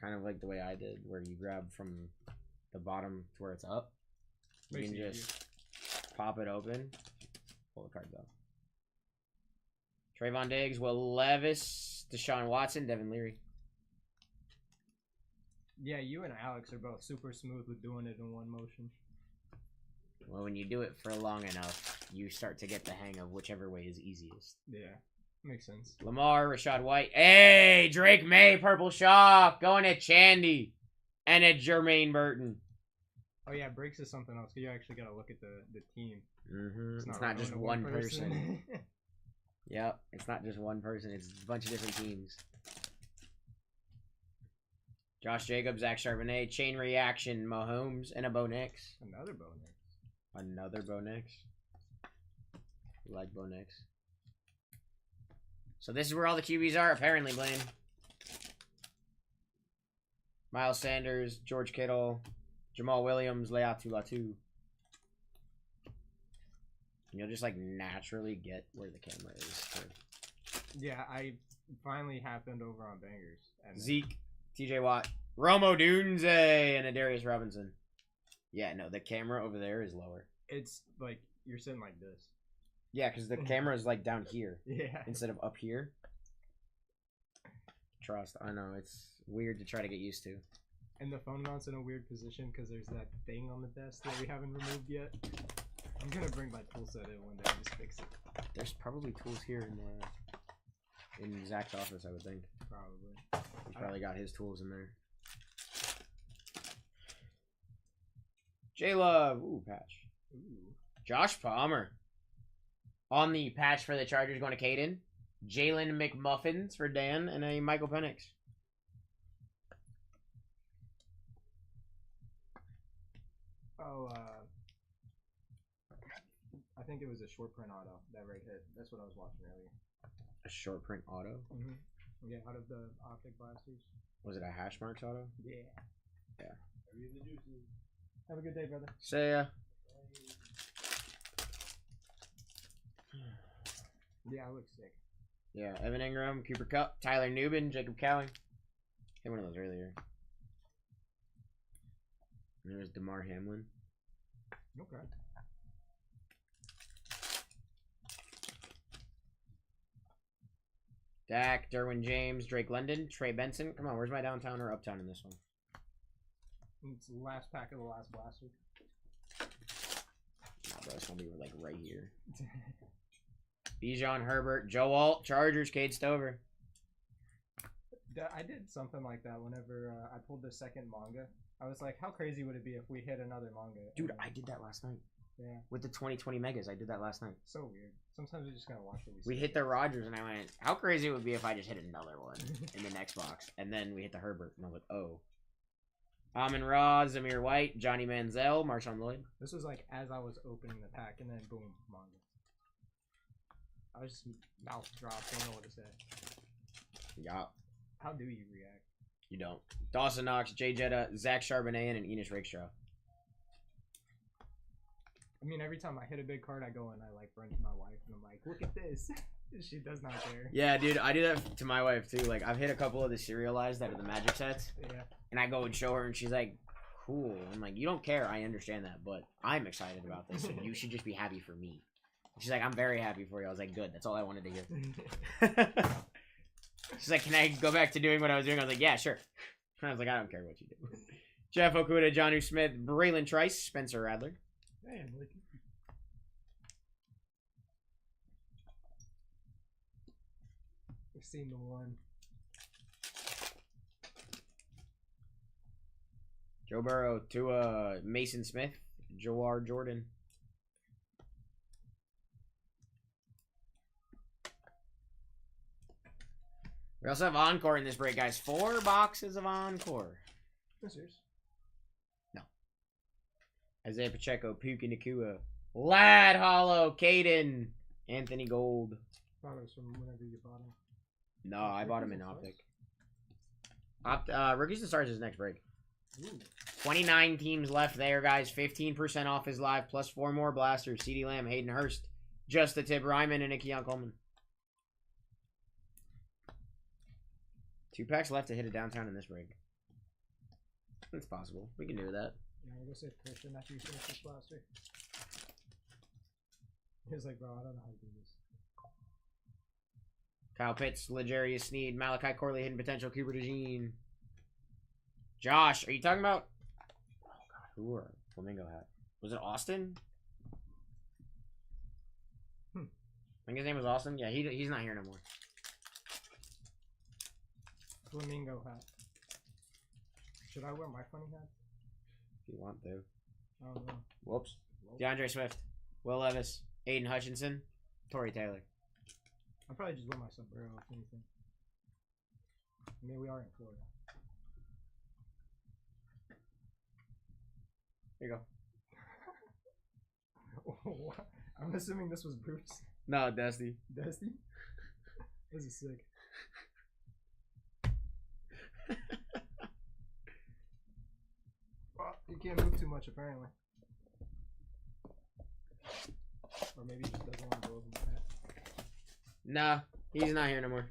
kind of like the way I did, where you grab from the bottom to where it's up, you Makes can it just pop it open, pull the cards out. Trayvon Diggs, Will Levis, Deshaun Watson, Devin Leary. Yeah, you and Alex are both super smooth with doing it in one motion. Well, when you do it for long enough, you start to get the hang of whichever way is easiest. Yeah, makes sense. Lamar, Rashad White. Hey, Drake May, Purple Shock, going at Chandy, and at Jermaine Burton. Oh yeah, breaks is something else. You actually got to look at the team. Mm-hmm. It's not going just to one person. Yep, it's not just one person. It's a bunch of different teams. Josh Jacobs, Zach Charbonnet, Chain Reaction, Mahomes, and a Bo Nix. Another Bo Nix. Another Bo Nix. Like Bo Nix. So this is where all the QBs are, apparently, Blaine. Miles Sanders, George Kittle, Jamal Williams, Leatu Latu. You'll just like naturally get where the camera is. Yeah, I finally happened over on Bangers. And Zeke, TJ Watt, Romo Dunze, and Adarius Robinson. Yeah, no, the camera over there is lower. It's like you're sitting like this. Yeah, because the camera is like down here. Yeah. Instead of up here. Trust, I know, it's weird to try to get used to. And the phone mount's in a weird position because there's that thing on the desk that we haven't removed yet. I'm gonna bring my tool set in one day and just fix it. There's probably tools here in Zach's office, I would think. Probably. He probably got his tools in there. J-Love, ooh, patch. Ooh. Josh Palmer. On the patch for the Chargers going to Caden. Jalen McMuffins for Dan, and a Michael Penix. Oh, I think it was a short print auto that right hit. That's what I was watching earlier. A short print auto? Mm-hmm. Yeah, out of the Optic Blasters. Was it a hash marks auto? Yeah. Yeah. Have a good day, brother. See ya. Yeah, I look sick. Yeah, Evan Ingram, Cooper Kupp, Tyler Newbin, Jacob Cowing. Hit one of those earlier. And there's DeMar Hamlin. Okay. Dak, Derwin James, Drake London, Trey Benson. Come on, where's my downtown or uptown in this one? It's the last pack of the last blaster. Nah, bro, it's gonna be like right here. Bijan Herbert, Joe Alt, Chargers, Cade Stover. I did something like that whenever I pulled the second manga. I was like, how crazy would it be if we hit another manga? Dude, I did that last night. Yeah. With the 2020 megas, I did that last night. So weird. Sometimes we just gotta watch what We hit the Rodgers, and I went, how crazy it would be if I just hit another one in the next box. And then we hit the Herbert, and I was like, oh. Amon Ra, Zamir White, Johnny Manziel, Marshawn Lloyd. This was like as I was opening the pack, and then boom, manga. I was just mouth dropped, don't know what to say. Yeah. How do you react? You don't. Dawson Knox, Jay Jetta, Zach Charbonnet, and Enos Rakestraw. I mean, every time I hit a big card, I go and I like run to my wife and I'm like, look at this. She does not care. Yeah, dude, I do that to my wife too. Like, I've hit a couple of the serialized out of the Magic sets, Yeah. and I go and show her, and she's like, "Cool." I'm like, "You don't care. I understand that, but I'm excited about this, and you should just be happy for me." She's like, "I'm very happy for you." I was like, "Good. That's all I wanted to hear." She's like, "Can I go back to doing what I was doing?" I was like, "Yeah, sure." I was like, "I don't care what you do." Jeff Okuda, Jonnu Smith, Braylon Trice, Spencer Radler. Man, like, we've seen the one. Joe Burrow, Tua, Mason Smith, Joar Jordan. We also have Encore in this break, guys. 4 boxes of Encore. What's yours? No. Isaiah Pacheco, Puka Nakua, Lad Hollow, Caden, Anthony Gold. Thought it was from whenever you bought him. No, I bought him in Optic. Rookies to Stars is next break. Ooh. 29 teams left there, guys. 15% off is live, plus 4 more blasters. CeeDee Lamb, Hayden Hurst, Just the Tip, Ryman, and Keon Coleman. 2 packs left to hit it downtown in this break. It's possible. We can do that. Yeah, we'll go save Christian after you finish this blaster. He's like, bro, I don't know how to do this. Kyle Pitts, Legarius Sneed, Malachi Corley, Hidden Potential, Cooper DeJean. Josh, are you talking about... Oh, God, who were Flamingo hat? Was it Austin? I think his name was Austin. Yeah, he's not here no more. Flamingo hat. Should I wear my funny hat? If you want to. I don't know. Whoops. DeAndre Swift, Will Levis, Aiden Hutchinson, Torrey Taylor. I'll probably just wear my sombrero if anything. I mean, we are in Florida. There you go. I'm assuming this was Bruce. No, Dusty. Dusty? This is sick. Well, you can't move too much apparently. Or maybe he just doesn't want to go over my hat. Nah, he's not here no more.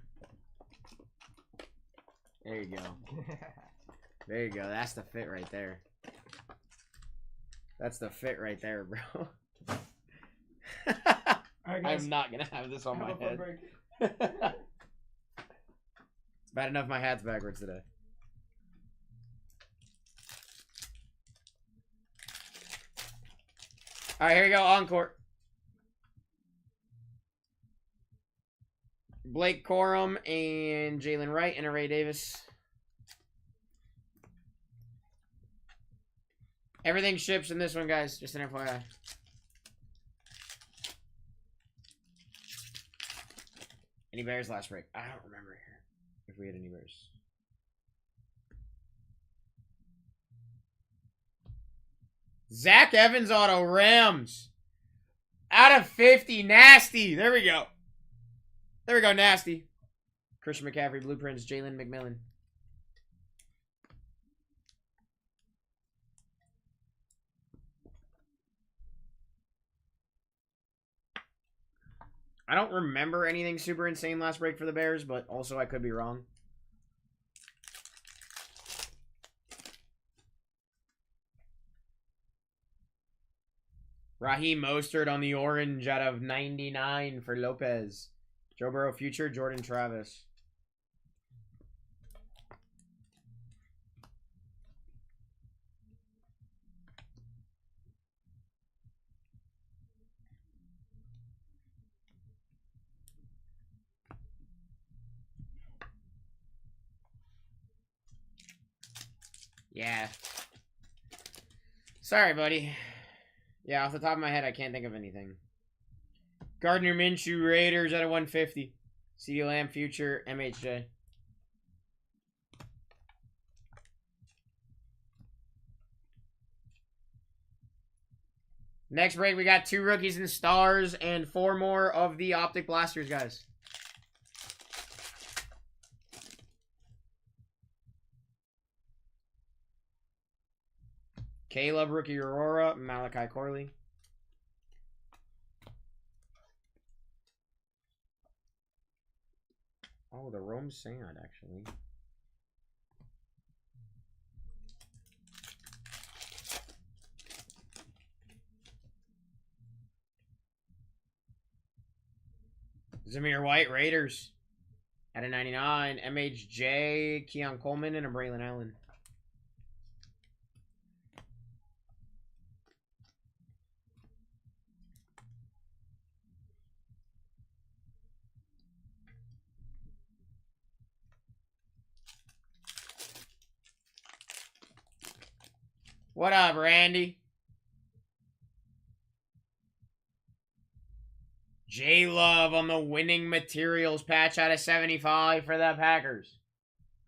There you go. There you go. That's the fit right there. That's the fit right there, bro. Right, I'm not gonna have this on my head. It's bad enough my hat's backwards today. Alright, here we go. Encore. Blake Corum and Jalen Wright and Ray Davis. Everything ships in this one, guys. Just an FYI. Any Bears last break? I don't remember if we had any Bears. Zach Evans auto Rams. Out of 50. Nasty. There we go. There we go. Nasty. Christian McCaffrey, Blueprints, Jalen McMillan. I don't remember anything super insane last break for the Bears, but also I could be wrong. Raheem Mostert on the orange out of 99 for Lopez. Joe Burrow future, Jordan Travis. Yeah. Sorry, buddy. Yeah, off the top of my head, I can't think of anything. Gardner Minshew, Raiders at a 150. CeeDee Lamb, future, MHJ. Next break, we got 2 rookies and stars and 4 more of the Optic Blasters, guys. Caleb, rookie Aurora, Malachi Corley. Oh, the Rome Sand, actually. Zamir White, Raiders. At a 99. MHJ, Keon Coleman, and a Braylon Allen. What up, Randy? J Love on the winning materials patch out of 75 for the Packers.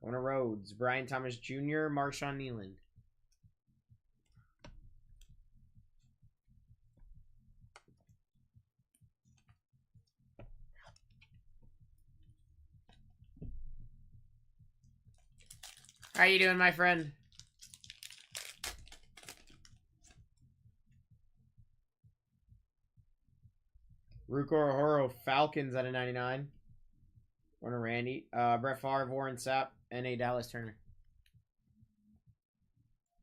Going to Rhodes. Brian Thomas Jr., Marshawn Nealand. How you doing, my friend? Ruko Ohoro, Falcons at a 99. Warner Randy. Brett Favre, Warren Sapp, and a Dallas Turner.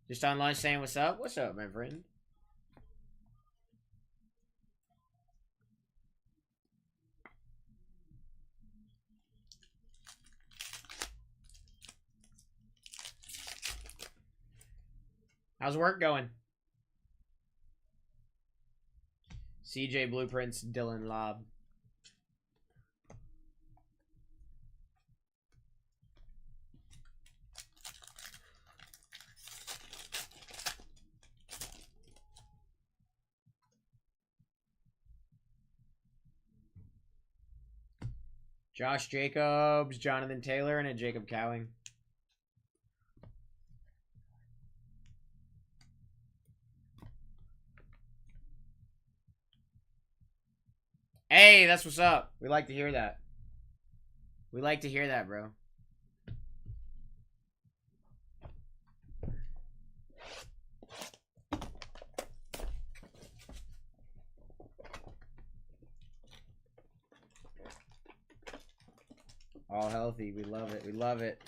Just on lunch saying what's up? What's up, my friend? How's work going? CJ Blueprints, Dylan Lobb. Josh Jacobs, Jonathan Taylor, and a Jacob Cowing. Hey, that's what's up. We like to hear that. We like to hear that, bro. All healthy. We love it. We love it.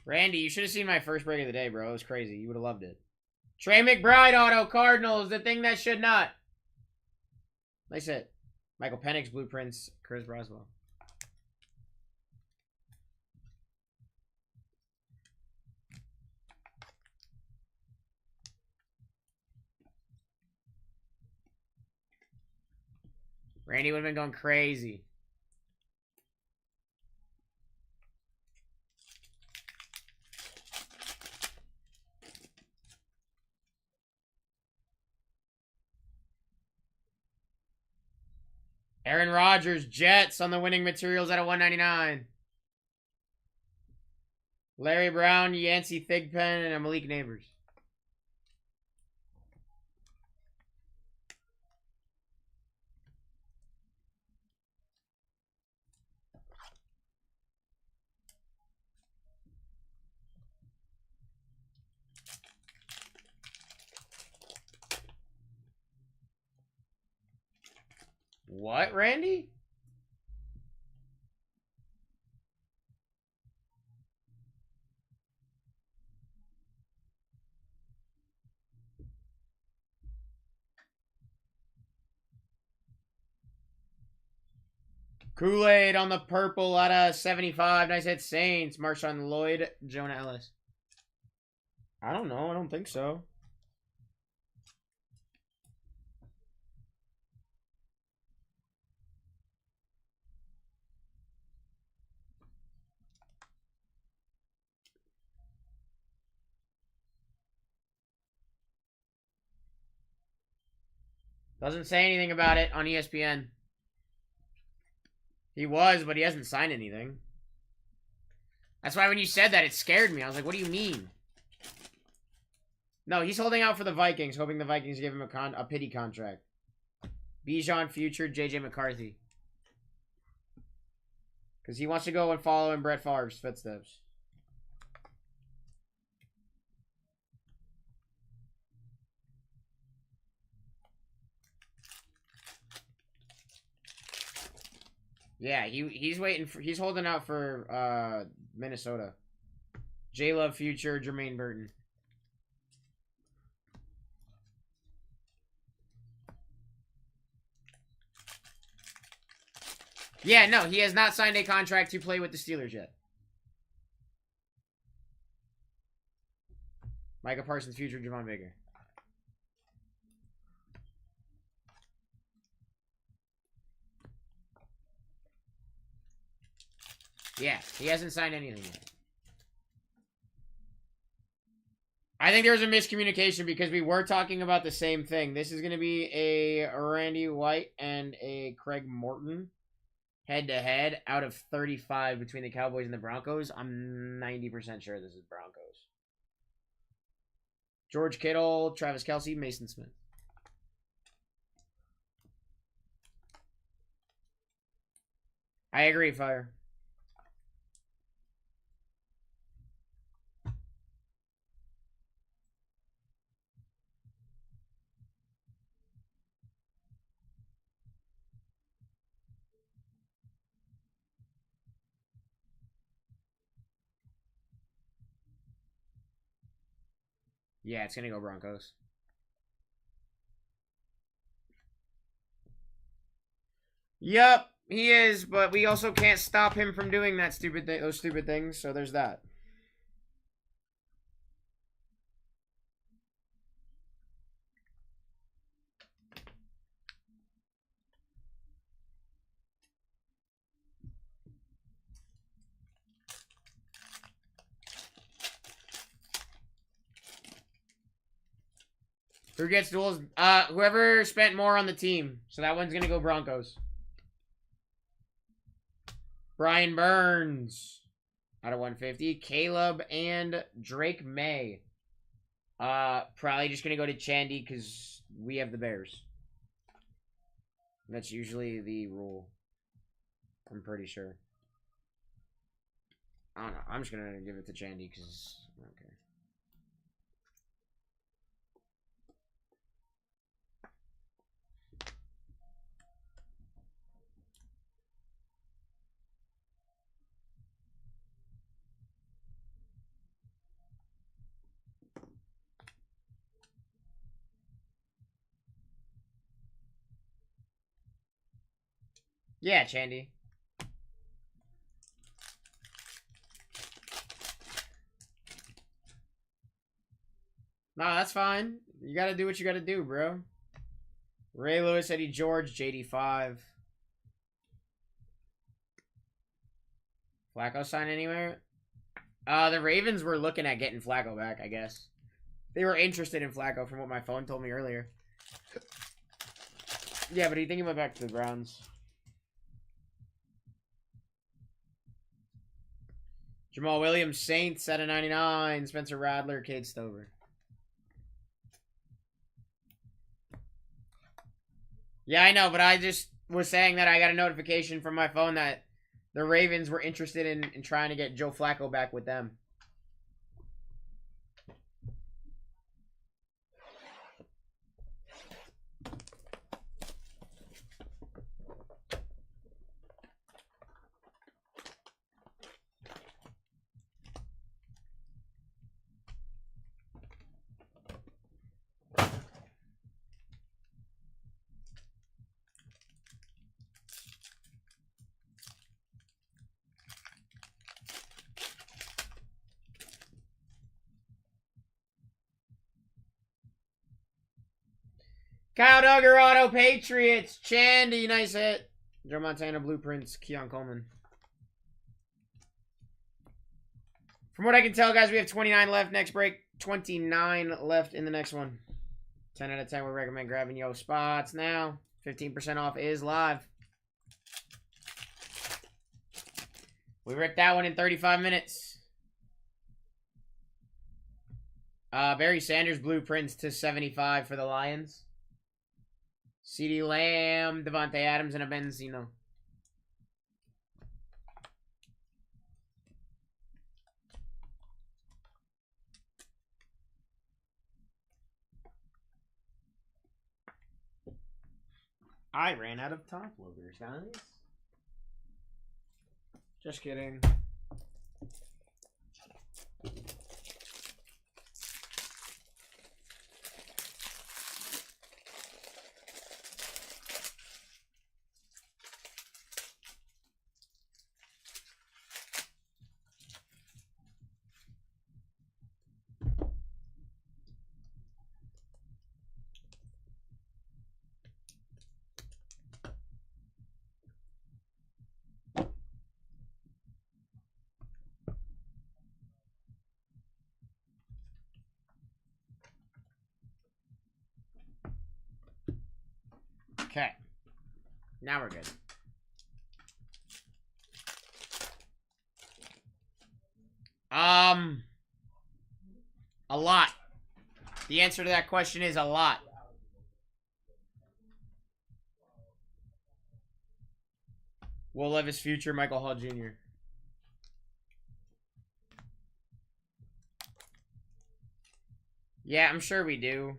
Randy, you should have seen my first break of the day, bro. It was crazy. You would have loved it. Trey McBride auto Cardinals, the thing that should not. Nice hit. Michael Penix blueprints, Chris Broswell. Randy would have been going crazy. Aaron Rodgers, Jets on the winning materials at a 199. Larry Brown, Yancey Thigpen, and a Malik Neighbors. What, Randy? Kool-Aid on the purple out of 75. Nice hit, Saints. Marshawn Lloyd, Jonah Ellis. I don't know. I don't think so. Doesn't say anything about it on ESPN. He was, but he hasn't signed anything. That's why when you said that, it scared me. I was like, what do you mean? No, he's holding out for the Vikings, hoping the Vikings give him a pity contract. Bijan Future, JJ McCarthy. Because he wants to go and follow in Brett Favre's footsteps. Yeah, he's waiting for, he's holding out for Minnesota. J Love future, Jermaine Burton. Yeah, no, he has not signed a contract to play with the Steelers yet. Micah Parsons future, Javon Baker. Yeah, he hasn't signed anything yet. I think there was a miscommunication because we were talking about the same thing. This is going to be a Randy White and a Craig Morton head-to-head out of 35 between the Cowboys and the Broncos. I'm 90% sure this is Broncos. George Kittle, Travis Kelce, Mason Smith. I agree, Fire. Yeah, it's going to go Broncos. Yep, he is, but we also can't stop him from doing that those stupid things, so there's that. Who gets duels? Whoever spent more on the team. So that one's going to go Broncos. Brian Burns out of 150. Caleb and Drake May. Probably just going to go to Chandy because we have the Bears. That's usually the rule. I'm pretty sure. I don't know. I'm just going to give it to Chandy because I don't care. Yeah, Chandy. Nah, that's fine. You gotta do what you gotta do, bro. Ray Lewis, Eddie George, JD5. Flacco sign anywhere? The Ravens were looking at getting Flacco back, I guess. They were interested in Flacco from what my phone told me earlier. Yeah, but he think he went back to the Browns. Jamal Williams, Saints at a 99. Spencer Radler, Cade Stover. Yeah, I know, but I just was saying that I got a notification from my phone that the Ravens were interested in trying to get Joe Flacco back with them. Kyle Duggar, Auto Patriots. Chandy, nice hit. Joe Montana, Blueprints, Keon Coleman. From what I can tell, guys, we have 29 left next break. 29 left in the next one. 10 out of 10, we recommend grabbing yo spots now. 15% off is live. We ripped that one in 35 minutes. Barry Sanders, Blueprints to 75 for the Lions. CeeDee Lamb, Devontae Adams, and a Benzino. I ran out of top loaders, guys. Just kidding. Okay. Now we're good. A lot. The answer to that question is a lot. Will Levis future, Michael Hall Jr. Yeah, I'm sure we do.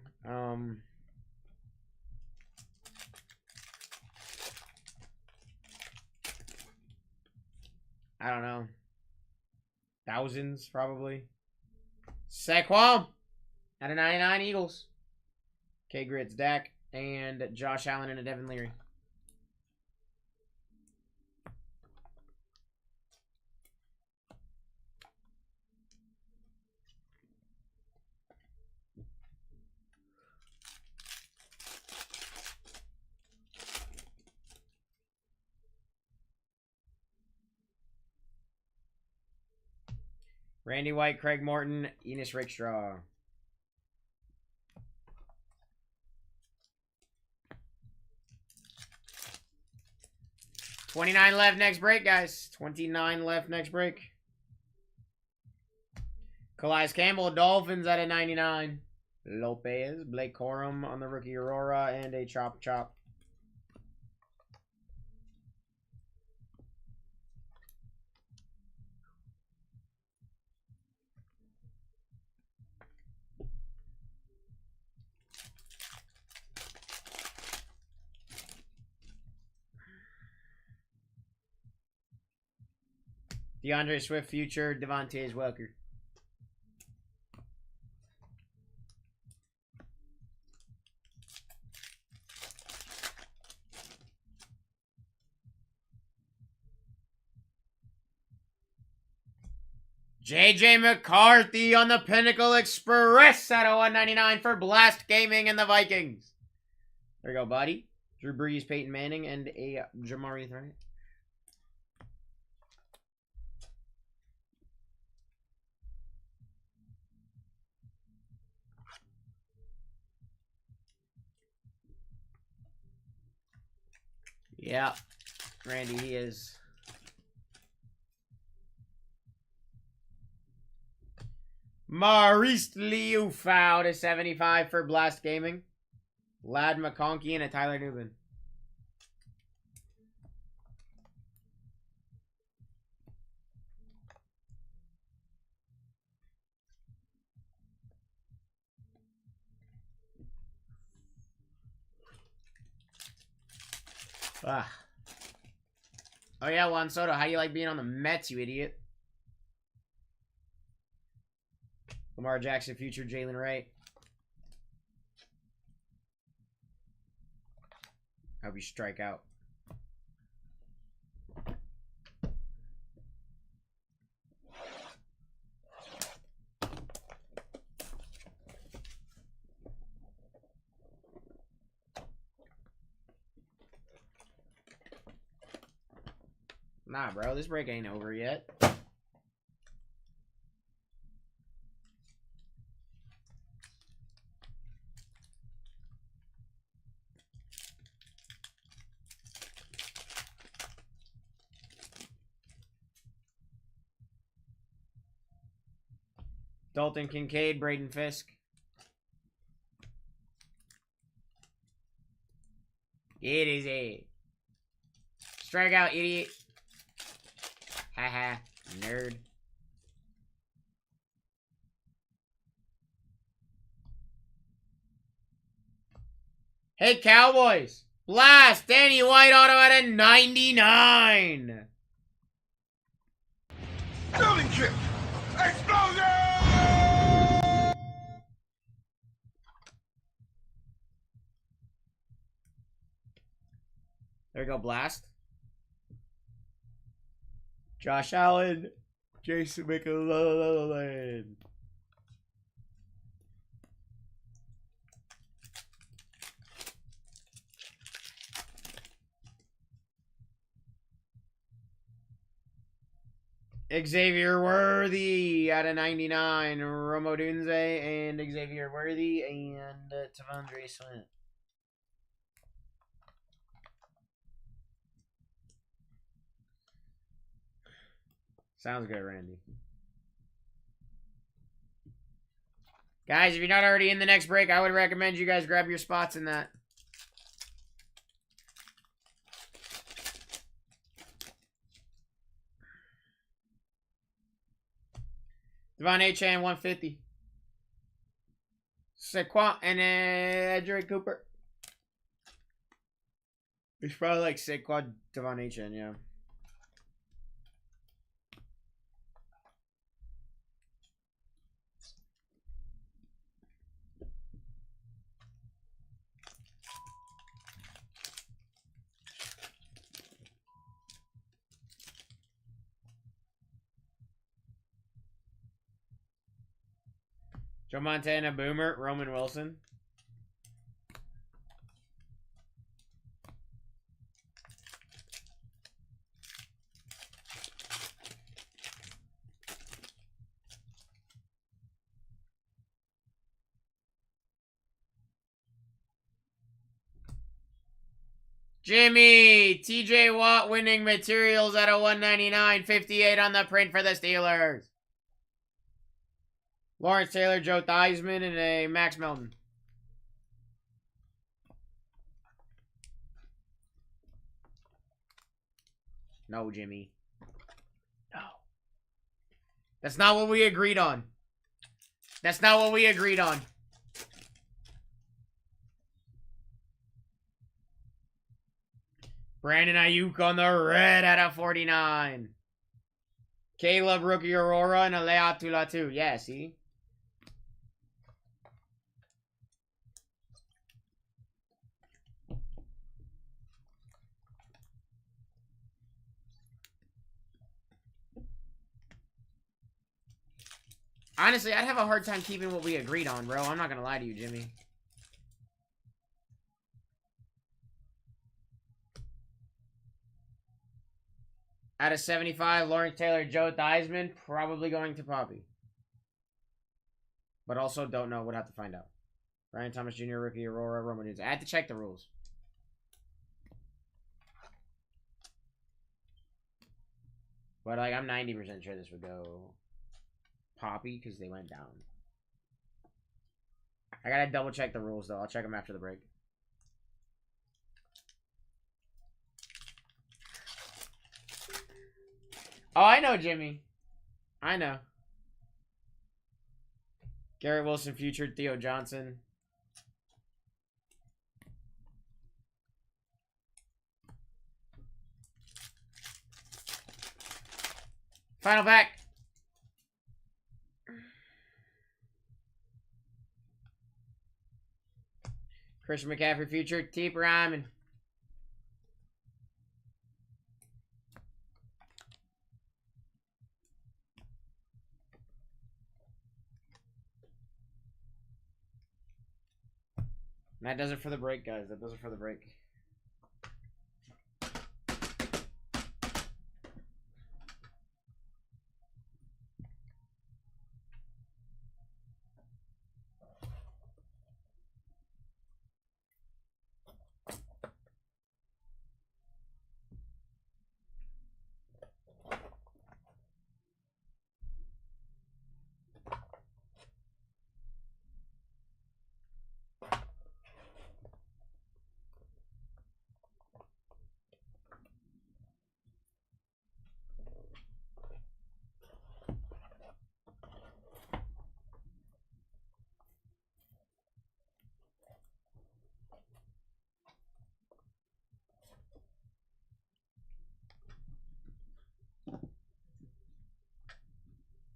I don't know. Thousands, probably. Saquon out of 99 Eagles. K Grits Dak and Josh Allen and a Devin Leary. Randy White, Craig Morton, Enos Rickstraw. $29 left next break, guys. 29 left next break. Calais Campbell, Dolphins at a 99. Lopez, Blake Corum on the rookie Aurora, and a Chop Chop. DeAndre Swift future, Devontae Welker. JJ McCarthy on the Pinnacle Express at a 199 for Blast Gaming and the Vikings. There you go, buddy. Drew Brees, Peyton Manning, and a Jamari Threat. Yeah, Randy, he is. Maurice Liufau to 75 for Blast Gaming. Lad McConkey and a Tyler Newman. Ah. Oh yeah, Juan Soto, how do you like being on the Mets, you idiot? Lamar Jackson, future Jalen Wright. Hope you strike out. Nah, bro, this break ain't over yet. Dalton Kincaid, Braden Fisk. It is a strikeout, idiot. Haha, nerd. Hey, Cowboys. Blast, Danny White auto at a 99. Building chip! Explosion! There we go, Blast. Josh Allen. Jason McLellan. Xavier Worthy out of 99. Romo Dunze and Xavier Worthy and Tavondre Sweat. Sounds good, Randy. Guys, if you're not already in the next break, I would recommend you guys grab your spots in that. Devon Achane, 150. Saquon and Drake Cooper. It's probably like Saquon, Devon Achane, yeah. Joe Montana, Boomer, Roman Wilson. Jimmy, TJ Watt winning materials at a 199, 58 on the print for the Steelers. Lawrence Taylor, Joe Theismann, and a Max Melton. No, Jimmy. No. That's not what we agreed on. That's not what we agreed on. Brandon Ayuk on the red out of 49. Caleb Rookie Aurora and a Leatu Latu. Yeah, see? Honestly, I'd have a hard time keeping what we agreed on, bro. I'm not going to lie to you, Jimmy. Out of 75, Lawrence Taylor, Joe Theismann, probably going to Poppy. But also don't know. Would have to find out. Ryan Thomas Jr., Rookie Aurora, Roman Nunes. I had to check the rules. But like, I'm 90% sure this would go Poppy because they went down. I gotta double check the rules though. I'll check them after the break. Oh, I know, Jimmy. I know. Garrett Wilson, future Theo Johnson. Final pack. Christian McCaffrey, future T. Ryman. And that does it for the break, guys. That does it for the break.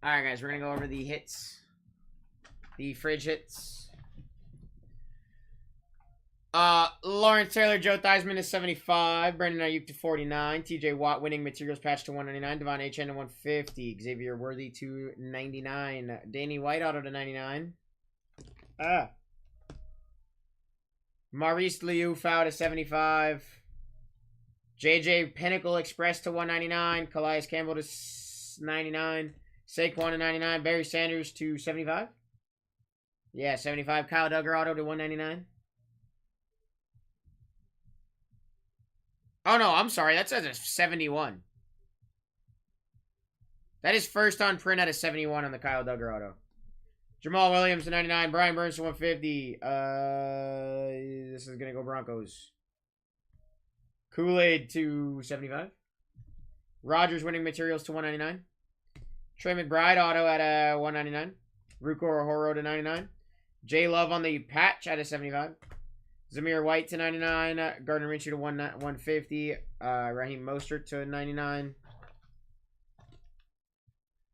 Alright, guys, we're going to go over the hits. The fridge hits. Lawrence Taylor, Joe Theismann is 75. Brandon Ayuk to 49. TJ Watt winning materials patch to 199. Devon Achane to 150. Xavier Worthy to 99. Danny White auto to 99. Maurice Liu-Fau to 75. JJ Pinnacle Express to 199. Calais Campbell to 99. Saquon to 99. Barry Sanders to 75. Yeah, 75. Kyle Duggar auto to 199. Oh, no, I'm sorry. That says a 71. That is first on print at a 71 on the Kyle Duggar auto. Jamal Williams to 99. Brian Burns to 150. This is going to go Broncos. Kool-Aid to 75. Rogers winning materials to 199. Trey McBride auto at 199. Ruko Horo to 99. J Love on the patch at a 75. Zamir White to 99. Gardner Minshew to 150. Raheem Mostert to 99.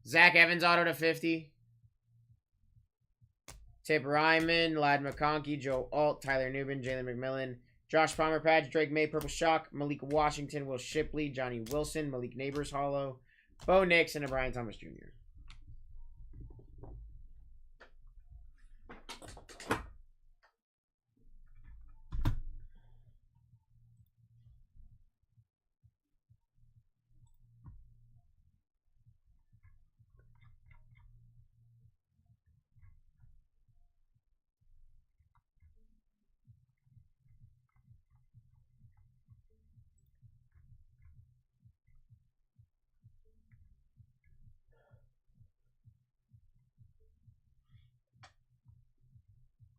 Zach Evans auto to 50. Tip Ryman, Lad McConkey, Joe Alt, Tyler Newman, Jalen McMillan, Josh Palmer patch, Drake May, Purple Shock, Malik Washington, Will Shipley, Johnny Wilson, Malik Neighbors Hollow, Bo Nix, and a Brian Thomas Jr.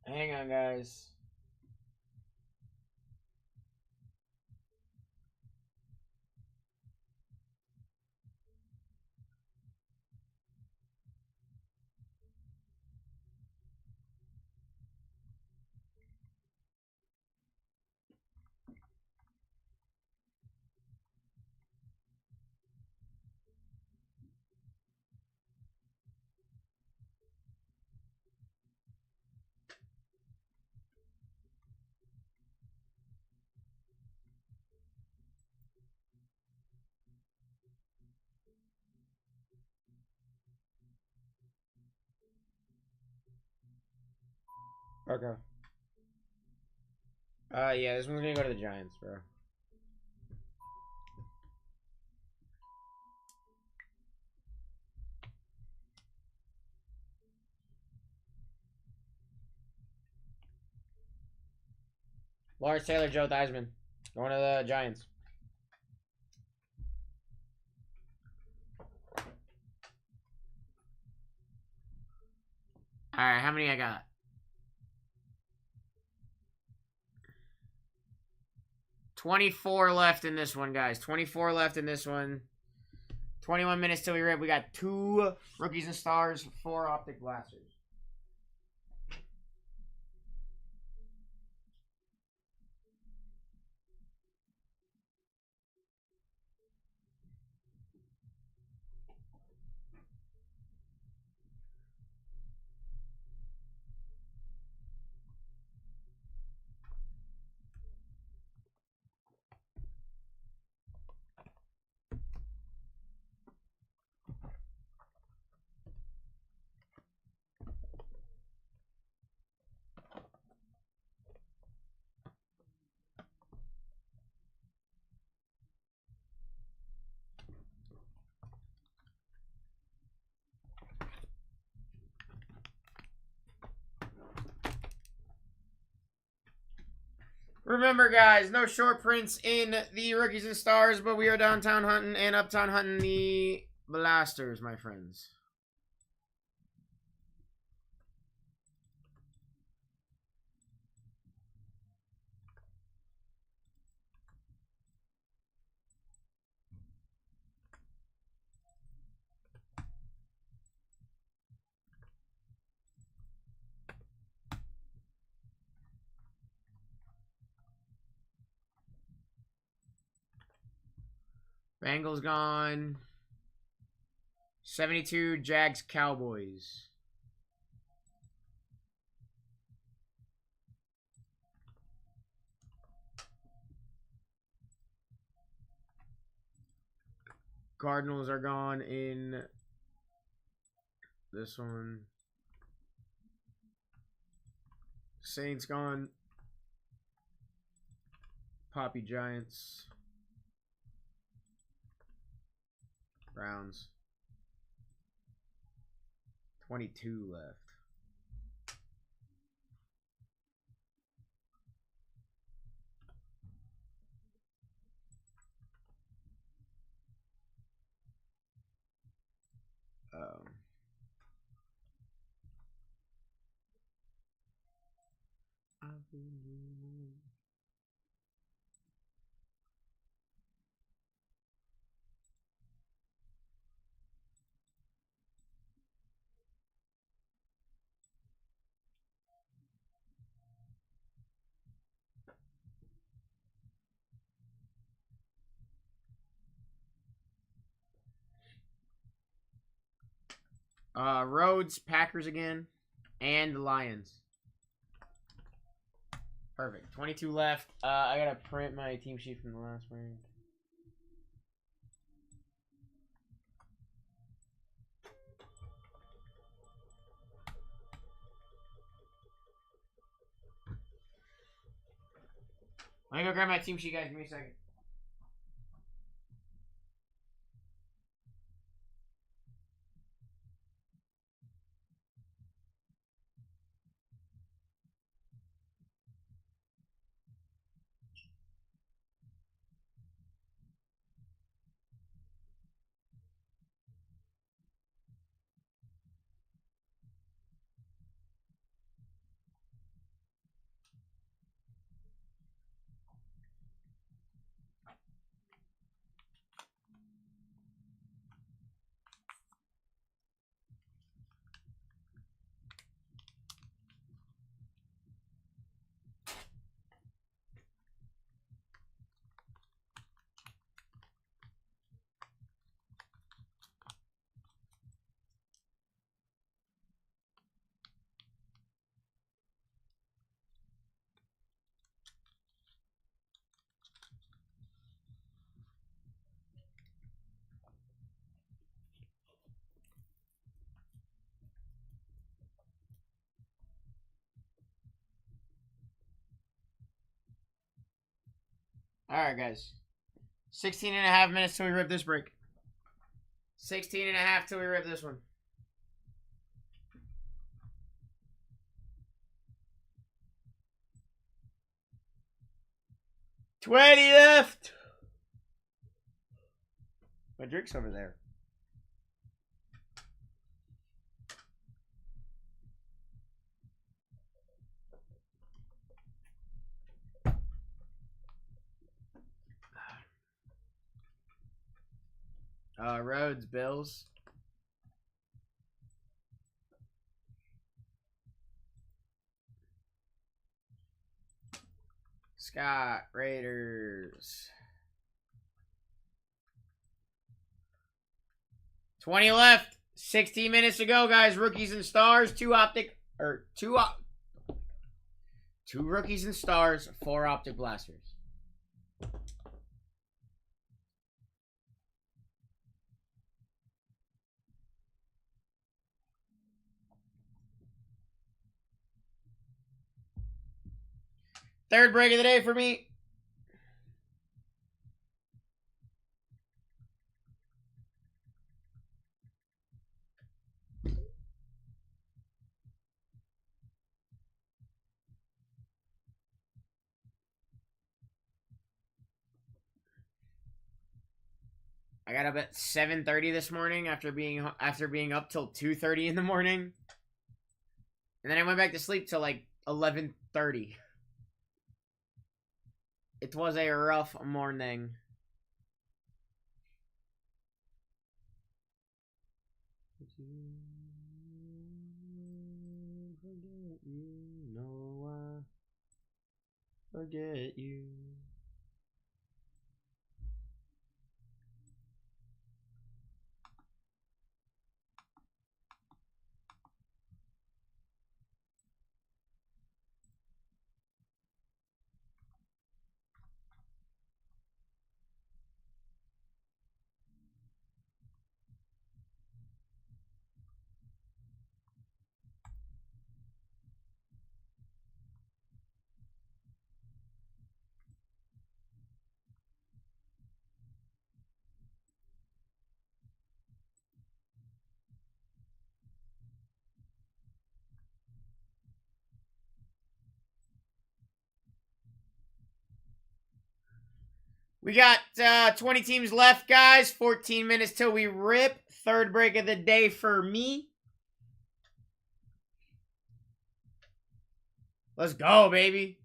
Hang on, guys. Okay. Yeah, this one's gonna go to the Giants, bro. Lawrence Taylor, Joe Theismann. Going to the Giants. Alright, how many I got? 24 left in this one, guys. 24 left in this one. 21 minutes till we rip. We got 2 rookies and stars, 4 optic blasters. Remember, guys, no short prints in the rookies and stars, but we are downtown hunting and uptown hunting the blasters, my friends. Bengals gone. 72 Jags Cowboys. Cardinals are gone in this one. Saints gone. Poppy Giants. Browns. 22 left. Rhodes, Packers again, and the Lions. Perfect. 22 left. I gotta print my team sheet from the last break. Let me go grab my team sheet, guys. Give me a second. Alright, guys. 16 and a half minutes till we rip this break. 16 and a half till we rip this one. $20 left. My drink's over there. Rhodes, Bills. Scott, Raiders. 20 left. 16 minutes to go, guys. Rookies and stars. Two rookies and stars. 4 optic blasters. Third break of the day for me. I got up at 7:30 this morning after being up till 2:30 in the morning. And then I went back to sleep till like 11:30. It was a rough morning. Forget you. We got 20 teams left, guys. 14 minutes till we rip. Third break of the day for me. Let's go, baby.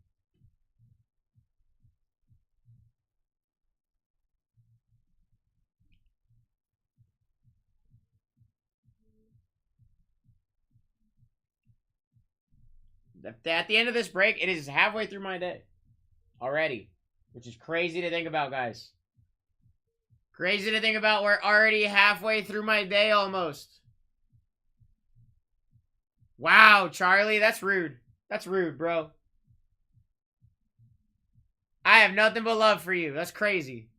At the end of this break, it is halfway through my day already, which is crazy to think about, guys. Crazy to think about. We're already halfway through my day almost. Wow, Charlie, that's rude. That's rude, bro. I have nothing but love for you. That's crazy.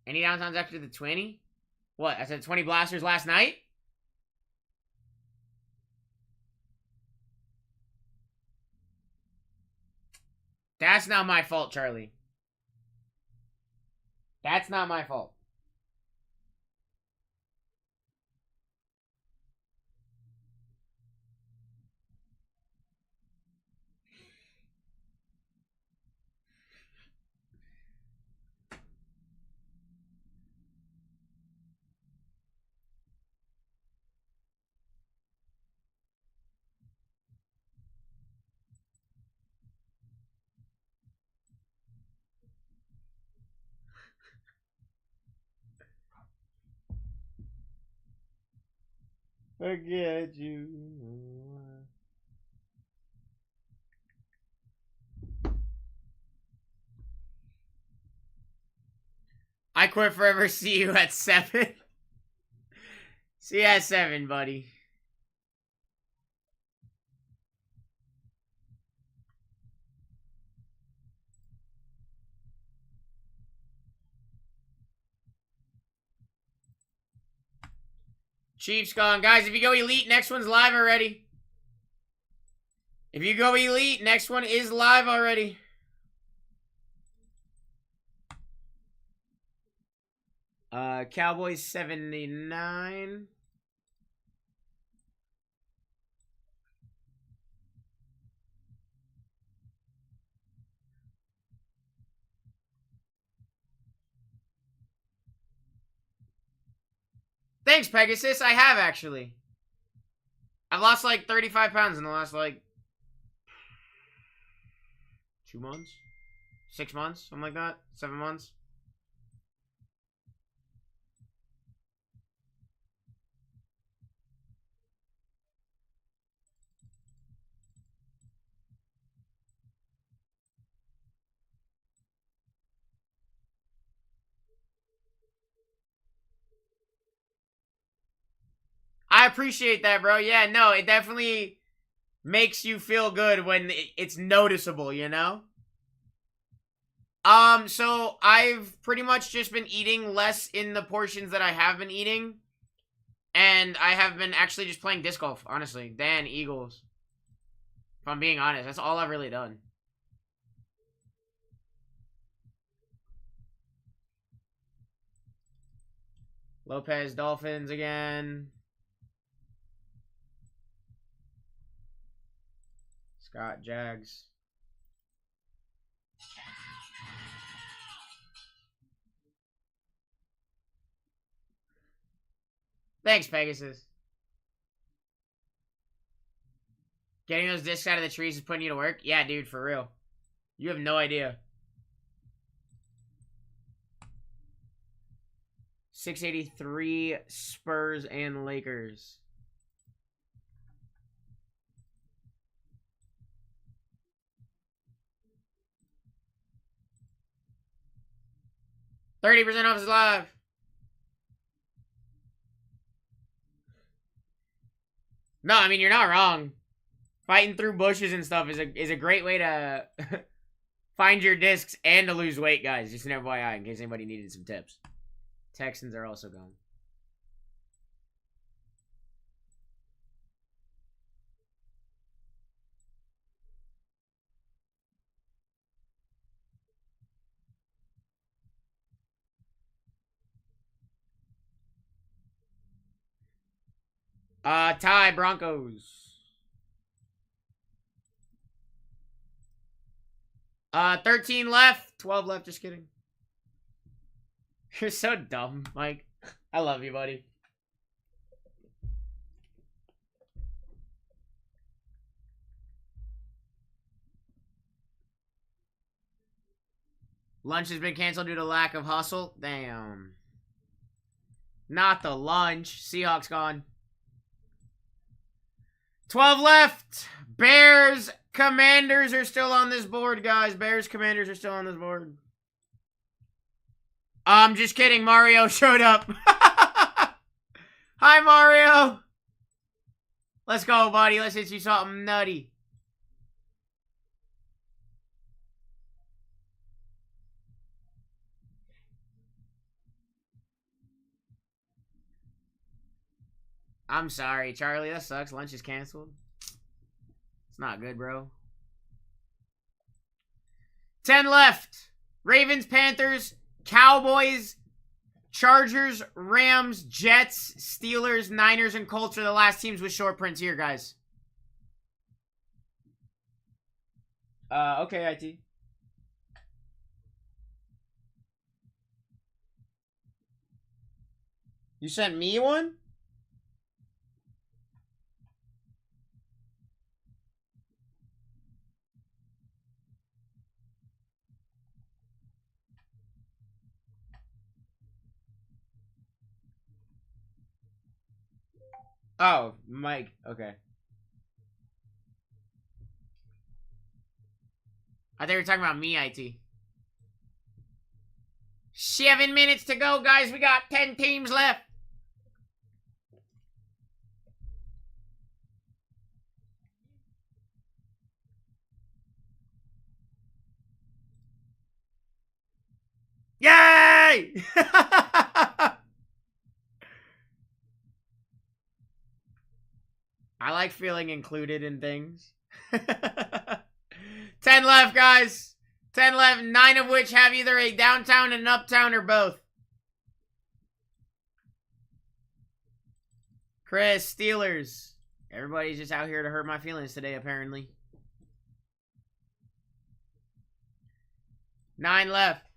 Any downtowns after the 20? What? I said 20 blasters last night? That's not my fault, Charlie. That's not my fault. Forget you. I quit forever. See you at 7. See you at 7, buddy. Chiefs gone. Guys, if you go elite, next one's live already. If you go elite, next one is live already. Cowboys 79. Thanks, Pegasus. I have, actually. I've lost like 35 pounds in the last like 2 months? 6 months? Something like that? 7 months? I appreciate that, bro. Yeah, no, it definitely makes you feel good when it's noticeable, you know? So I've pretty much just been eating less in the portions that I have been eating. And I have been actually just playing disc golf, honestly. Dan, Eagles. If I'm being honest, that's all I've really done. Lopez, Dolphins again. Scott, Jags. Thanks, Pegasus. Getting those discs out of the trees is putting you to work? Yeah, dude, for real. You have no idea. 683 Spurs and Lakers. $30% off is live. No, I mean, you're not wrong. Fighting through bushes and stuff is a great way to find your discs and to lose weight, guys. Just an FYI, in case anybody needed some tips. Texans are also gone. Tie Broncos. 13 left. 12 left, just kidding. You're so dumb, Mike. I love you, buddy. Lunch has been canceled due to lack of hustle. Damn. Not the lunch. Seahawks gone. 12 left. Bears, Commanders are still on this board, guys. Bears, Commanders are still on this board. I'm just kidding. Mario showed up. Hi, Mario. Let's go, buddy. Let's hit you something nutty. I'm sorry, Charlie. That sucks. Lunch is canceled. It's not good, bro. 10 left. Ravens, Panthers, Cowboys, Chargers, Rams, Jets, Steelers, Niners, and Colts are the last teams with short prints here, guys. Okay, IT. You sent me one? Oh, Mike. Okay. I thought you were talking about me, IT. 7 minutes to go, guys. We got 10 teams left. Yay! I like feeling included in things. 10 left, guys. 10 left, 9 of which have either a downtown and an uptown or both. Chris, Steelers. Everybody's just out here to hurt my feelings today, apparently. 9 left.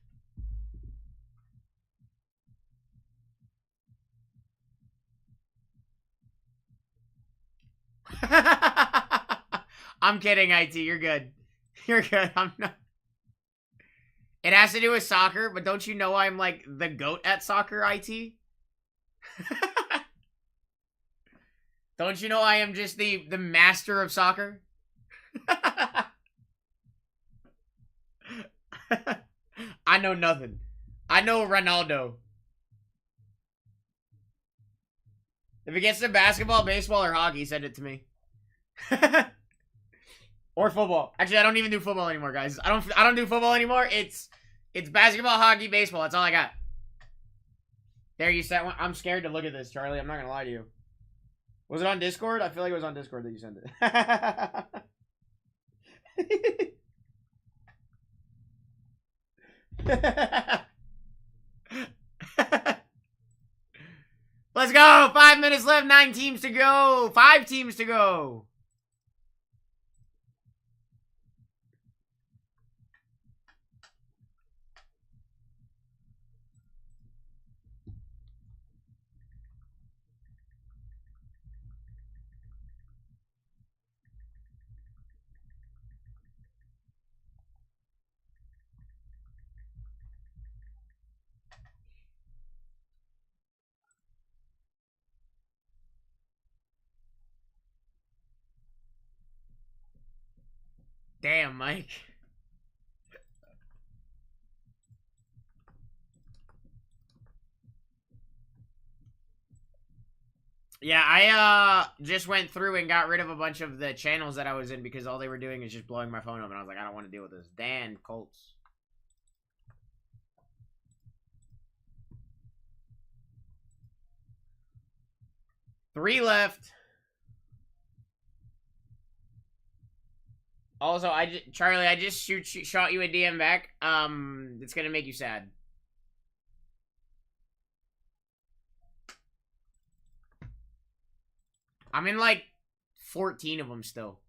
I'm kidding, IT. You're good. You're good. I'm not. It has to do with soccer, but don't you know I'm like the GOAT at soccer, IT? Don't you know I am just the master of soccer? I know nothing. I know Ronaldo. If it gets to basketball, baseball, or hockey, send it to me. Or football. Actually, I don't even do football anymore, guys. I don't do football anymore. It's basketball, hockey, baseball. That's all I got. There, you sent one. I'm scared to look at this, Charlie. I'm not gonna lie to you. Was it on Discord? I feel like it was on Discord that you sent it. Let's go! 5 minutes left, 9 teams to go. 5 teams to go. Damn, Mike. Yeah, I just went through and got rid of a bunch of the channels that I was in because all they were doing is just blowing my phone up, and I was like, I don't want to deal with this. Dan Colts. Three left. Also, Charlie, I just shot you a DM back. It's gonna make you sad. I'm in like 14 of them still.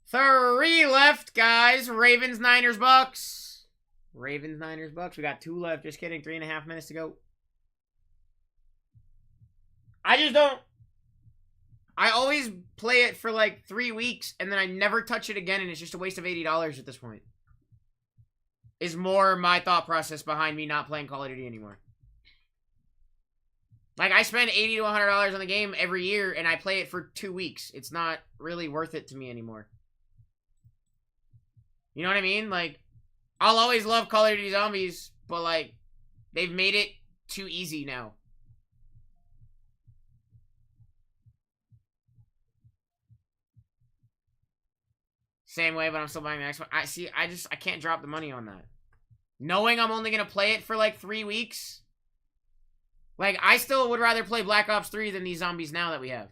Three left, guys. Ravens, Niners, Bucks. Ravens, Niners, Bucks. We got 2 left. Just kidding. 3.5 minutes to go. I just don't. I always play it for like 3 weeks, and then I never touch it again, and it's just a waste of $80 at this point. Is more my thought process behind me not playing Call of Duty anymore. Like, I spend $80 to $100 on the game every year, and I play it for 2 weeks. It's not really worth it to me anymore. You know what I mean? Like, I'll always love Call of Duty Zombies, but, like, they've made it too easy now. Same way, but I'm still buying the next one. I can't drop the money on that. Knowing I'm only going to play it for, like, 3 weeks. Like, I still would rather play Black Ops 3 than these zombies now that we have.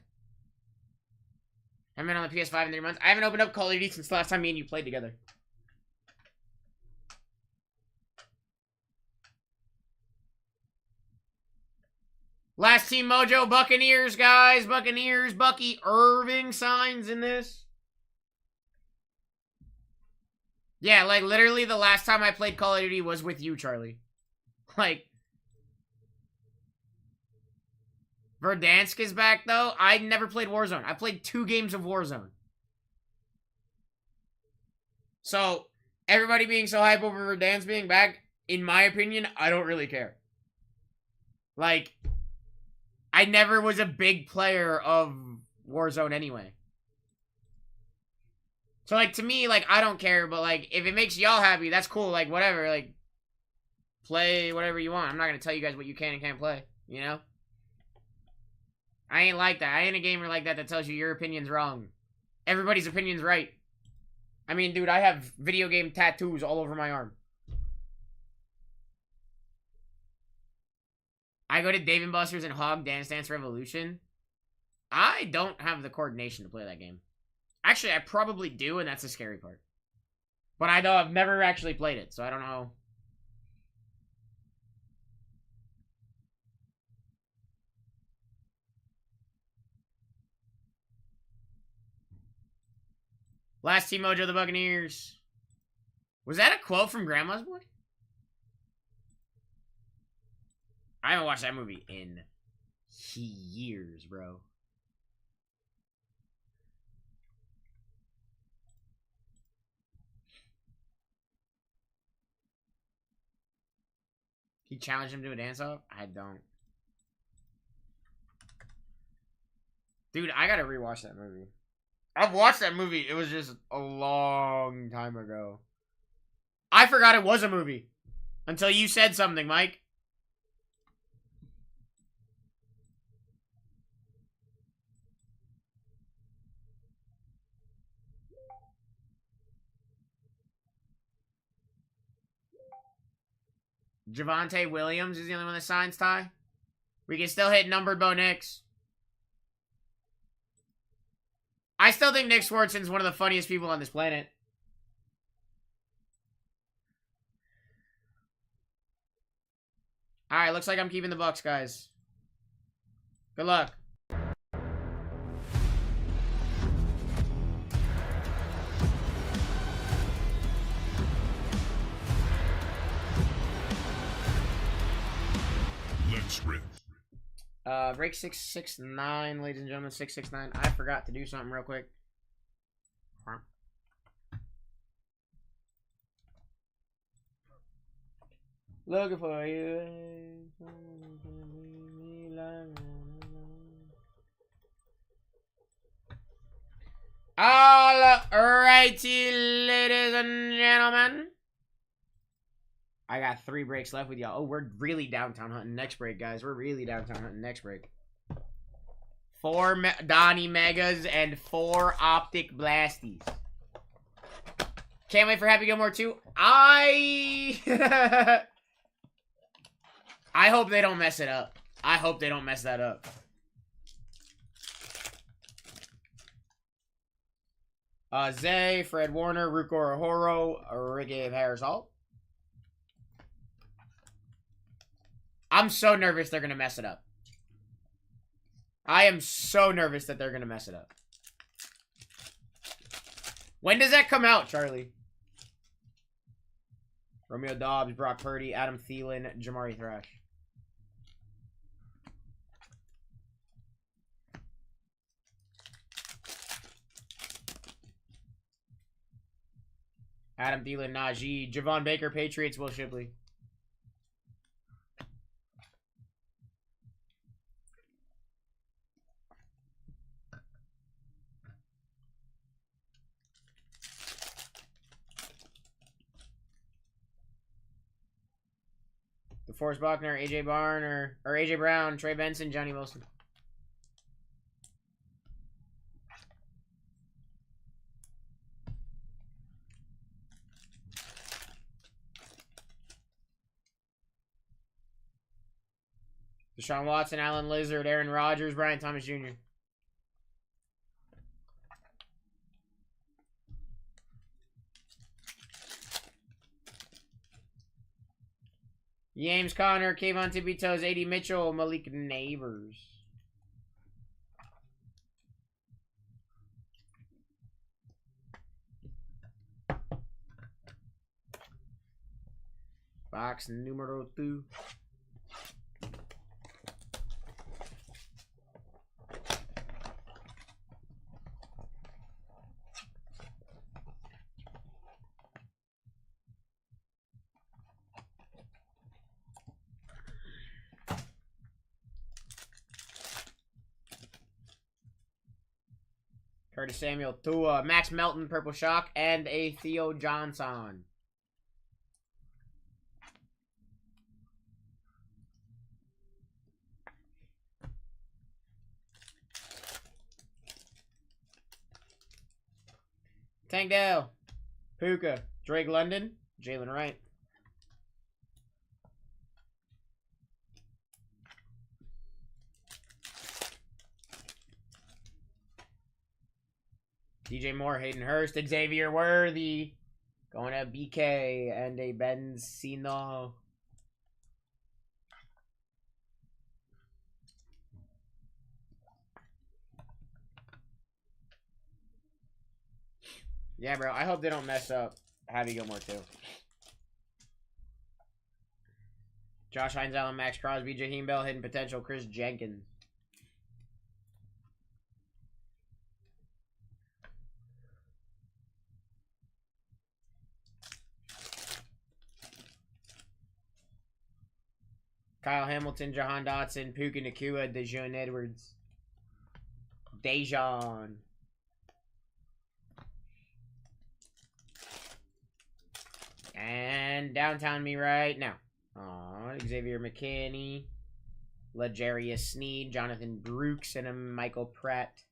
I've been on the PS5 in 3 months. I haven't opened up Call of Duty since the last time me and you played together. Last team mojo, Buccaneers, guys. Buccaneers, Bucky Irving signs in this. Yeah, like, literally the last time I played Call of Duty was with you, Charlie. Like, Verdansk is back, though. I never played Warzone. I played 2 games of Warzone. So, everybody being so hype over Verdansk being back, in my opinion, I don't really care. Like, I never was a big player of Warzone anyway. So, like, to me, like, I don't care, but, like, if it makes y'all happy, that's cool. Like, whatever. Like, play whatever you want. I'm not going to tell you guys what you can and can't play, you know? I ain't like that. I ain't a gamer like that tells you your opinion's wrong. Everybody's opinion's right. I mean, dude, I have video game tattoos all over my arm. I go to Dave & Buster's and hog Dance Dance Revolution. I don't have the coordination to play that game. Actually, I probably do, and that's the scary part. But I know I've never actually played it, so I don't know. Last team mojo, the Buccaneers. Was that a quote from Grandma's Boy? I haven't watched that movie in years, bro. He challenged him to a dance-off? I don't. Dude, I gotta rewatch that movie. I've watched that movie. It was just a long time ago. I forgot it was a movie. Until you said something, Mike. Javonte Williams is the only one that signs, Ty. We can still hit numbered Bo Nix. I still think Nick Swartzen's one of the funniest people on this planet. Alright, looks like I'm keeping the Bucks, guys. Good luck. Let's rip. Break 669, ladies and gentlemen, 669. I forgot to do something real quick. Looking for you. Alrighty, ladies and gentlemen. I got 3 breaks left with y'all. Oh, we're really downtown hunting next break, guys. We're really downtown hunting next break. 4 Donnie Megas and 4 Optic Blasties. Can't wait for Happy Gilmore 2. I hope they don't mess it up. I hope they don't mess that up. Zay, Fred Warner, Ruko Horo, Ricky Harris Hall. I'm so nervous they're going to mess it up. I am so nervous that they're going to mess it up. When does that come out, Charlie? Romeo Dobbs, Brock Purdy, Adam Thielen, Jamari Thrash. Adam Thielen, Najee, Javon Baker, Patriots, Will Shipley. DeForest Buckner, AJ Barn, or AJ Brown, Trey Benson, Johnny Wilson. Deshaun Watson, Allen Lizard, Aaron Rodgers, Brian Thomas Jr. James Conner, Kayvon Tippy-Toes, A.D. Mitchell, Malik Neighbors. Box numero 2. Curtis Samuel, Tua, Max Melton, Purple Shock, and a Theo Johnson. Tank Dell, Puka, Drake London, Jalen Wright. DJ Moore, Hayden Hurst, Xavier Worthy, going to BK, and a Benzino. Yeah, bro, I hope they don't mess up Javi Gilmore, too. Josh Hines, Allen, Max Crosby, Jaheim Bell, Hidden Potential, Chris Jenkins. Kyle Hamilton, Jahan Dotson, Puka Nacua, Dejon Edwards. Dejon. And downtown me right now. Xavier McKinney, Legarius Sneed, Jonathan Brooks, and a Michael Pratt.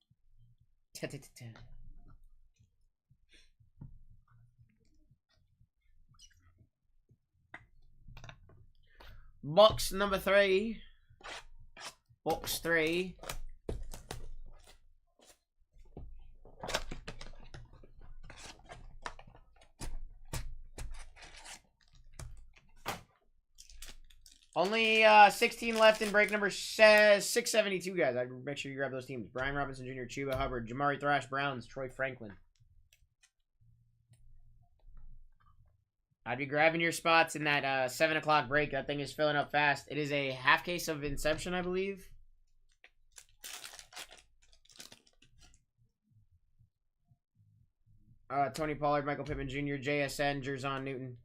Box number 3. Box 3. Only 16 left in break number 672, guys. I'd make sure you grab those teams. Brian Robinson Jr., Chuba Hubbard, Jamari Thrash, Browns, Troy Franklin. I'd be grabbing your spots in that 7 o'clock break. That thing is filling up fast. It is a half case of Inception, I believe. Tony Pollard, Michael Pittman Jr., JSN, Jerzon Newton.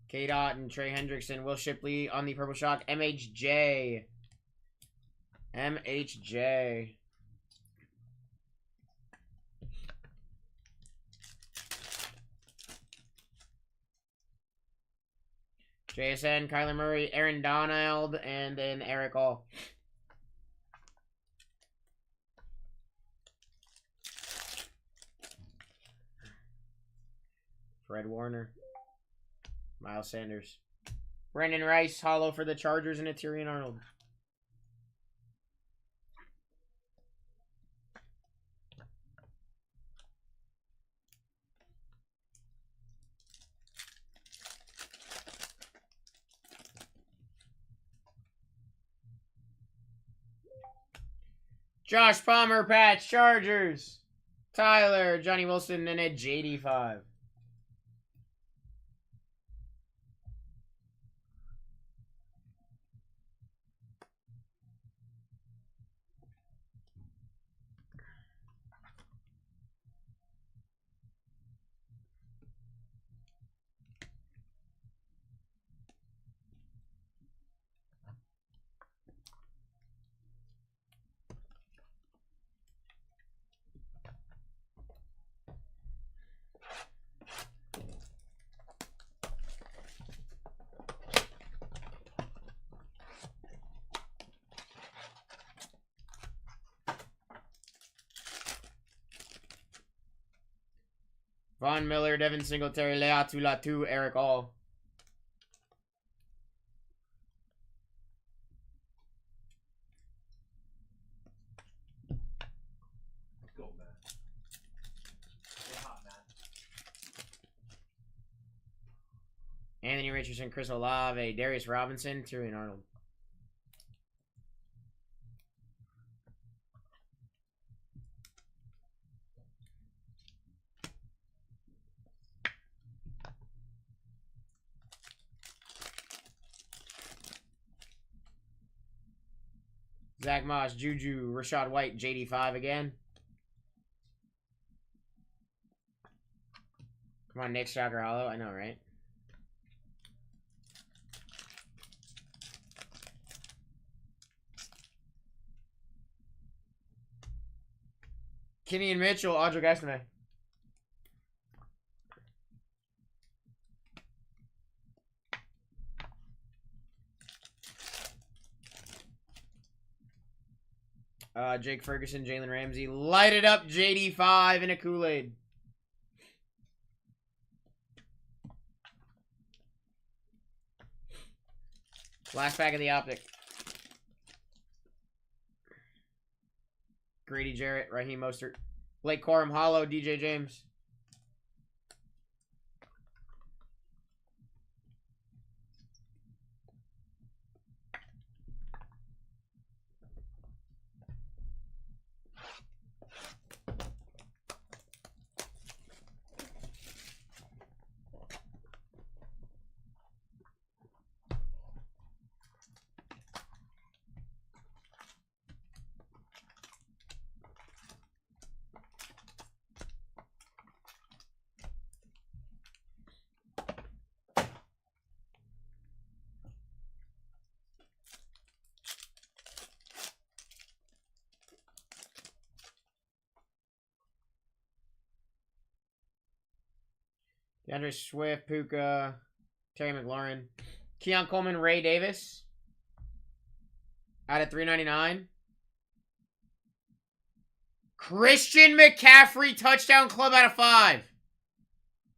K-Dot and Trey Hendrickson, Will Shipley on the Purple Shock, MHJ. MHJ. JSN, Kyler Murray, Aaron Donald, and then Eric All. Fred Warner. Miles Sanders. Brendan Rice, hollow for the Chargers, and a Tyrion Arnold. Josh Palmer, patch, Chargers. Tyler, Johnny Wilson, and a JD5. Von Miller, Devin Singletary, Leatu Latu, Eric All. Let's go, man. Stay hot, man. Anthony Richardson, Chris Olave, Darius Robinson, Tyrion Arnold. Zach Moss, Juju, Rashad White, JD5 again. Come on, Nick Stalker Hollow. I know, right? Kenny and Mitchell, Audra Gastonay. Jake Ferguson, Jalen Ramsey. Light it up, JD5 in a Kool-Aid. Last pack of the Optic. Grady Jarrett, Raheem Mostert. Blake Corum, Hollow, DJ James. DeAndre Swift, Puka, Terry McLaurin. Keon Coleman, Ray Davis. Out of 399. Christian McCaffrey, touchdown club out of 5.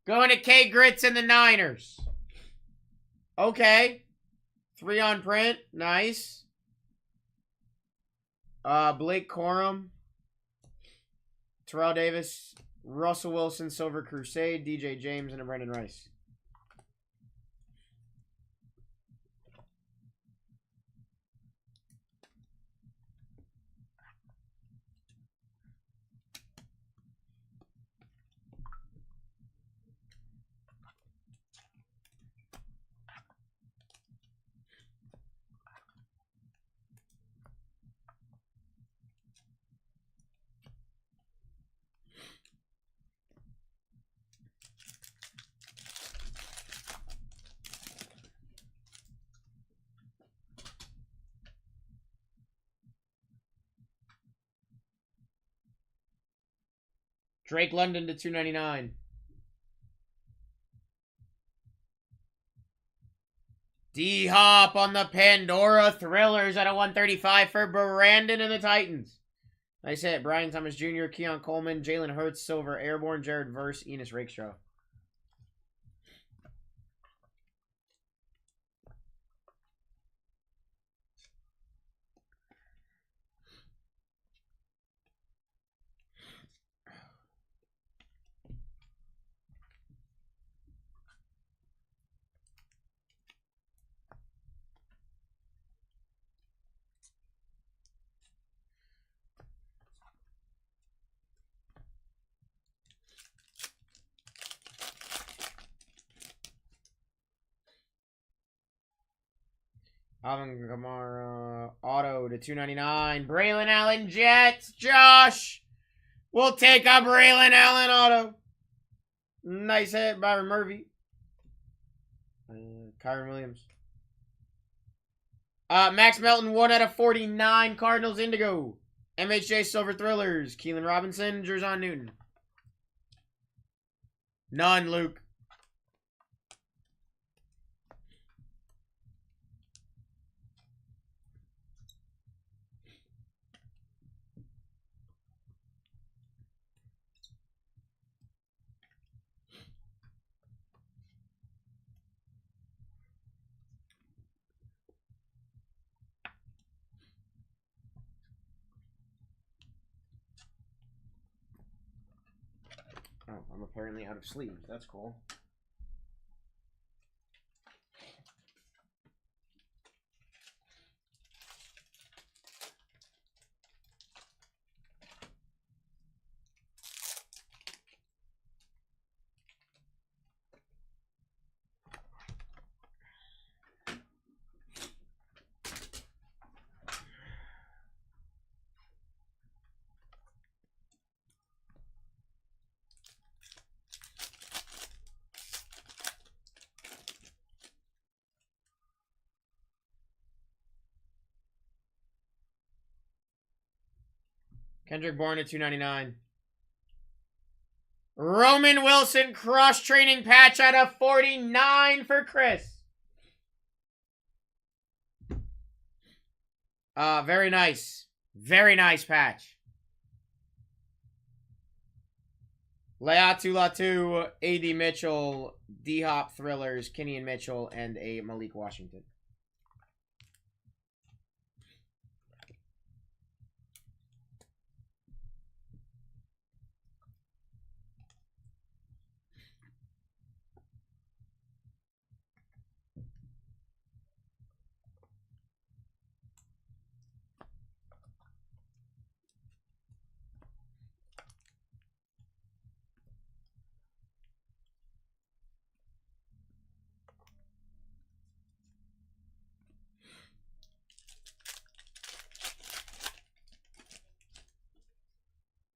Going to K Grits and the Niners. Okay. 3 on print. Nice. Blake Corum. Terrell Davis. Russell Wilson, Silver Crusade, DJ James, and a Brendan Rice. Drake London to 299. D-Hop on the Pandora Thrillers at a 135 for Brandon and the Titans. Nice hit. Brian Thomas Jr., Keon Coleman, Jalen Hurts, Silver Airborne, Jared Verse, Enos Rakestraw. Alvin Kamara auto to 299. Braylon Allen Jets. Josh. We'll take a Braylon Allen auto. Nice hit, Byron Murphy. Kyron Williams. Max Melton, 1 out of 49. Cardinals Indigo. MHJ Silver Thrillers. Keelan Robinson. Jerzon Newton. None, Luke. Oh, I'm apparently out of sleeves. That's cool. Kendrick Bourne at 299. Roman Wilson cross-training patch out of 49 for Chris. Very nice. Very nice patch. Leatu Latu, A.D. Mitchell, D-Hop Thrillers, Kenny and Mitchell, and a Malik Washington.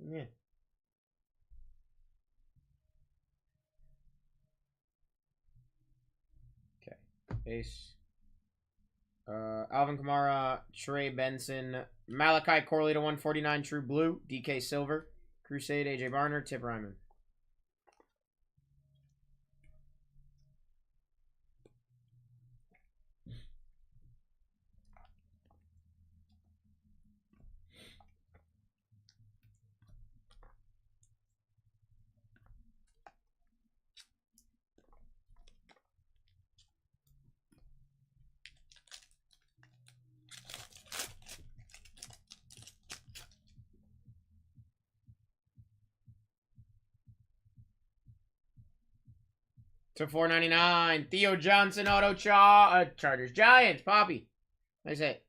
Yeah. Okay. Base. Alvin Kamara, Trey Benson, Malachi Corley to 149, True Blue, DK Silver, Crusade, AJ Barner, Tip Ryman. To 499, Theo Johnson, Auto Chargers, Giants, Poppy. Nice hit.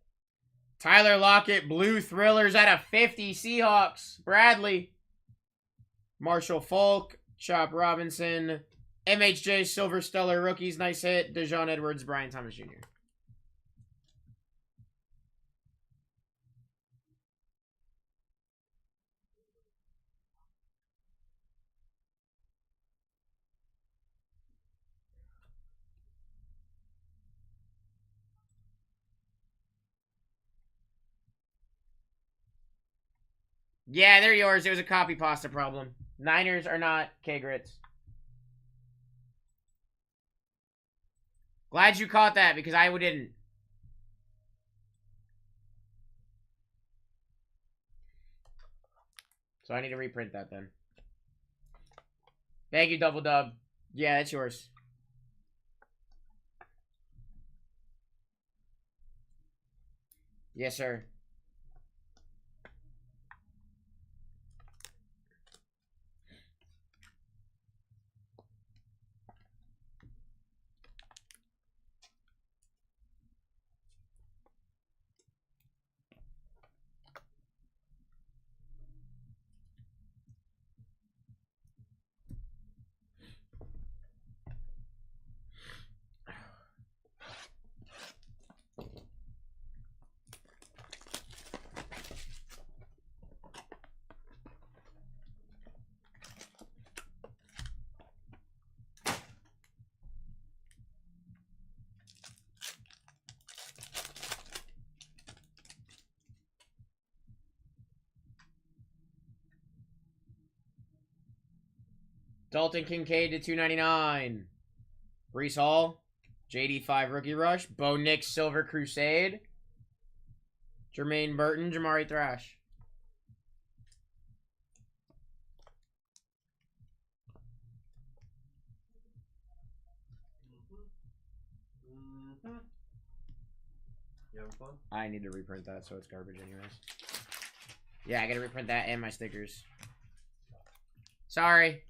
Tyler Lockett, Blue Thrillers out of 50, Seahawks, Bradley. Marshall Falk, Chop Robinson, MHJ Silver Stellar Rookies, nice hit. Dejon Edwards, Brian Thomas Jr. Yeah, they're yours. It was a copy pasta problem. Niners are not K-Grits. Glad you caught that because I didn't. So I need to reprint that then. Thank you, Double Dub. Yeah, that's yours. Yes, sir. Dalton Kincaid to 299. Brees Hall, JD5 Rookie Rush. Bo Nix Silver Crusade. Jermaine Burton, Jamari Thrash. You having fun? I need to reprint that, so it's garbage anyways. Yeah, I gotta reprint that and my stickers. Sorry.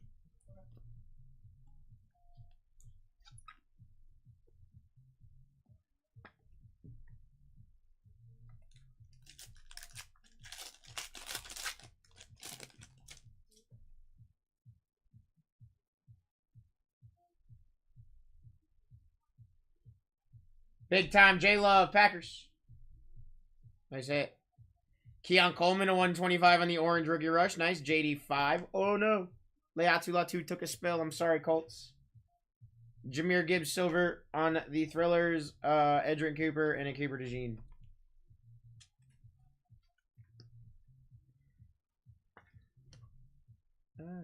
Big time J-Love, Packers. Nice hit. Keon Coleman, a 125 on the orange rookie rush. Nice. JD5. Oh, no. Leatu Latu took a spill. I'm sorry, Colts. Jameer Gibbs silver on the Thrillers. Edrin Cooper and a Cooper DeJean.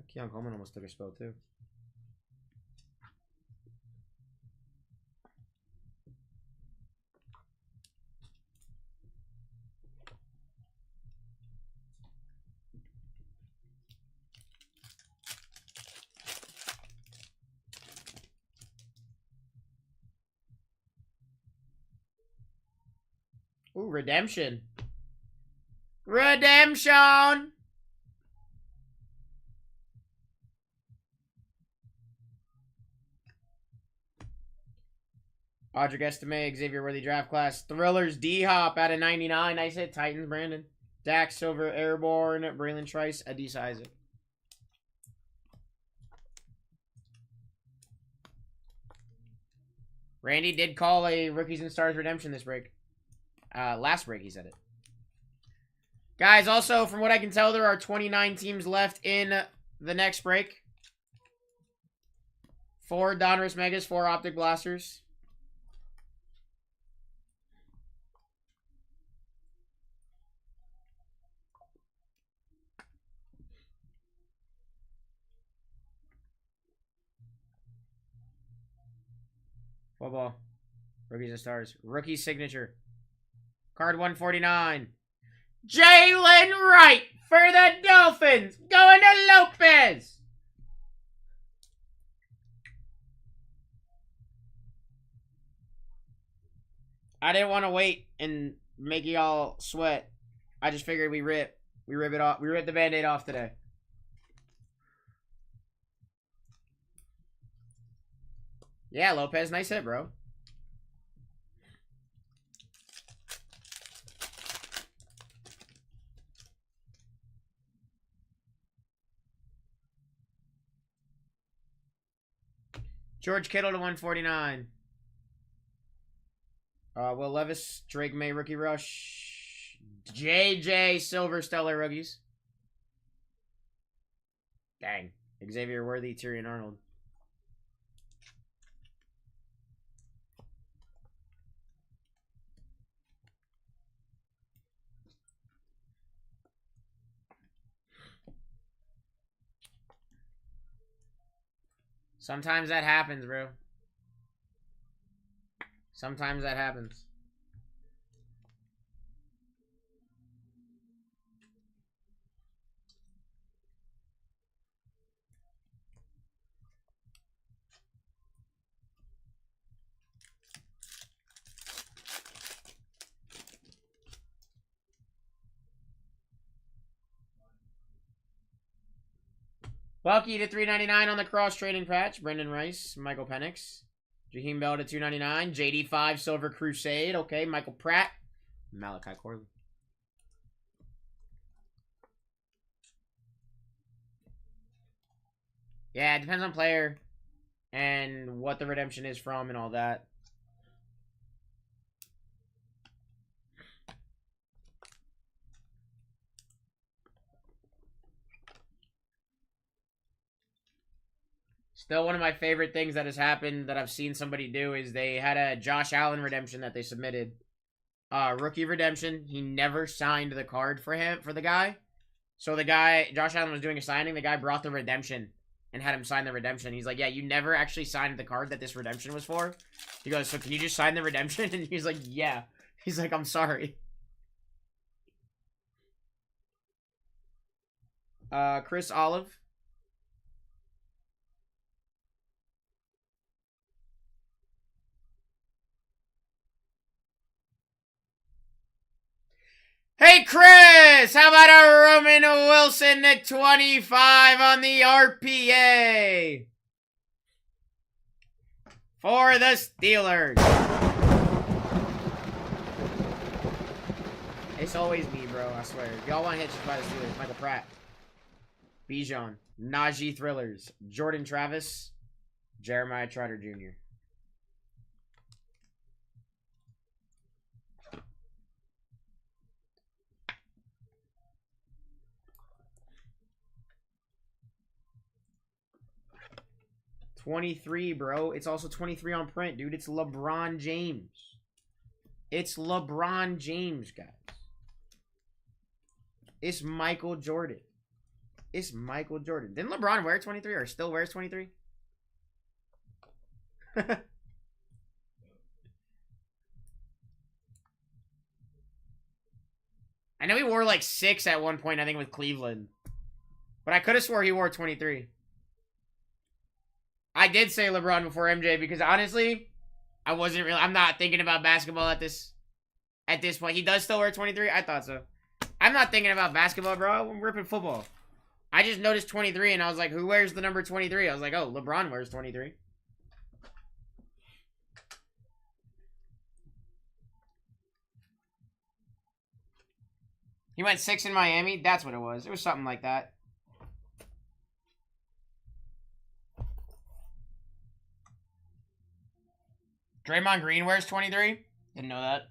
Keon Coleman almost took a spill, too. Ooh, redemption. Redemption! Audric Estime, Xavier Worthy draft class. Thrillers, D-Hop out of 99. Nice hit. Titans, Brandon. Dax Silver, Airborne. Braylon Trice, Adisa Isaac. Randy did call a Rookies and Stars redemption this break. Last break, he said it. Guys, also, from what I can tell, there are 29 teams left in the next break. 4 Donruss Megas, 4 Optic Blasters. Football. Rookies and Stars. Rookie signature. Card 149. Jalen Wright for the Dolphins. Going to Lopez. I didn't want to wait and make y'all sweat. I just figured we rip it off. We rip the Band-Aid off today. Yeah, Lopez, nice hit, bro. George Kittle to 149. Will Levis, Drake May, Rookie Rush. JJ Silver Stellar Rookies. Dang. Xavier Worthy, Tyrion Arnold. Sometimes that happens, bro. Sometimes that happens. Bucky to 399 on the cross trading patch. Brendan Rice, Michael Penix. Jaheim Bell to 299. JD5 Silver Crusade. Okay, Michael Pratt. Malachi Corley. Yeah, it depends on player and what the redemption is from and all that. Still, one of my favorite things that has happened that I've seen somebody do is they had a Josh Allen redemption that they submitted. Rookie redemption. He never signed the card for the guy. So the guy, Josh Allen was doing a signing. The guy brought the redemption and had him sign the redemption. He's like, yeah, you never actually signed the card that this redemption was for. He goes, so can you just sign the redemption? And he's like, yeah. He's like, I'm sorry. Chris Olive. Hey, Chris! How about a Roman Wilson to 25 on the RPA? For the Steelers. It's always me, bro, I swear. If y'all want to hit just by the Steelers, Michael Pratt. Bijan. Najee Thrillers. Jordan Travis. Jeremiah Trotter Jr. $23, bro. It's also 23 on print, dude. It's LeBron James. It's LeBron James, guys. It's Michael Jordan. It's Michael Jordan. Didn't LeBron wear 23 or still wears 23? I know he wore like 6 at one point, I think, with Cleveland. But I could have swore he wore 23. I did say LeBron before MJ because honestly, I'm not thinking about basketball at this point. He does still wear 23? I thought so. I'm not thinking about basketball, bro. I'm ripping football. I just noticed 23 and I was like, who wears the number 23? I was like, oh, LeBron wears 23. He went 6 in Miami? That's what it was. It was something like that. Draymond Green wears 23? Didn't know that.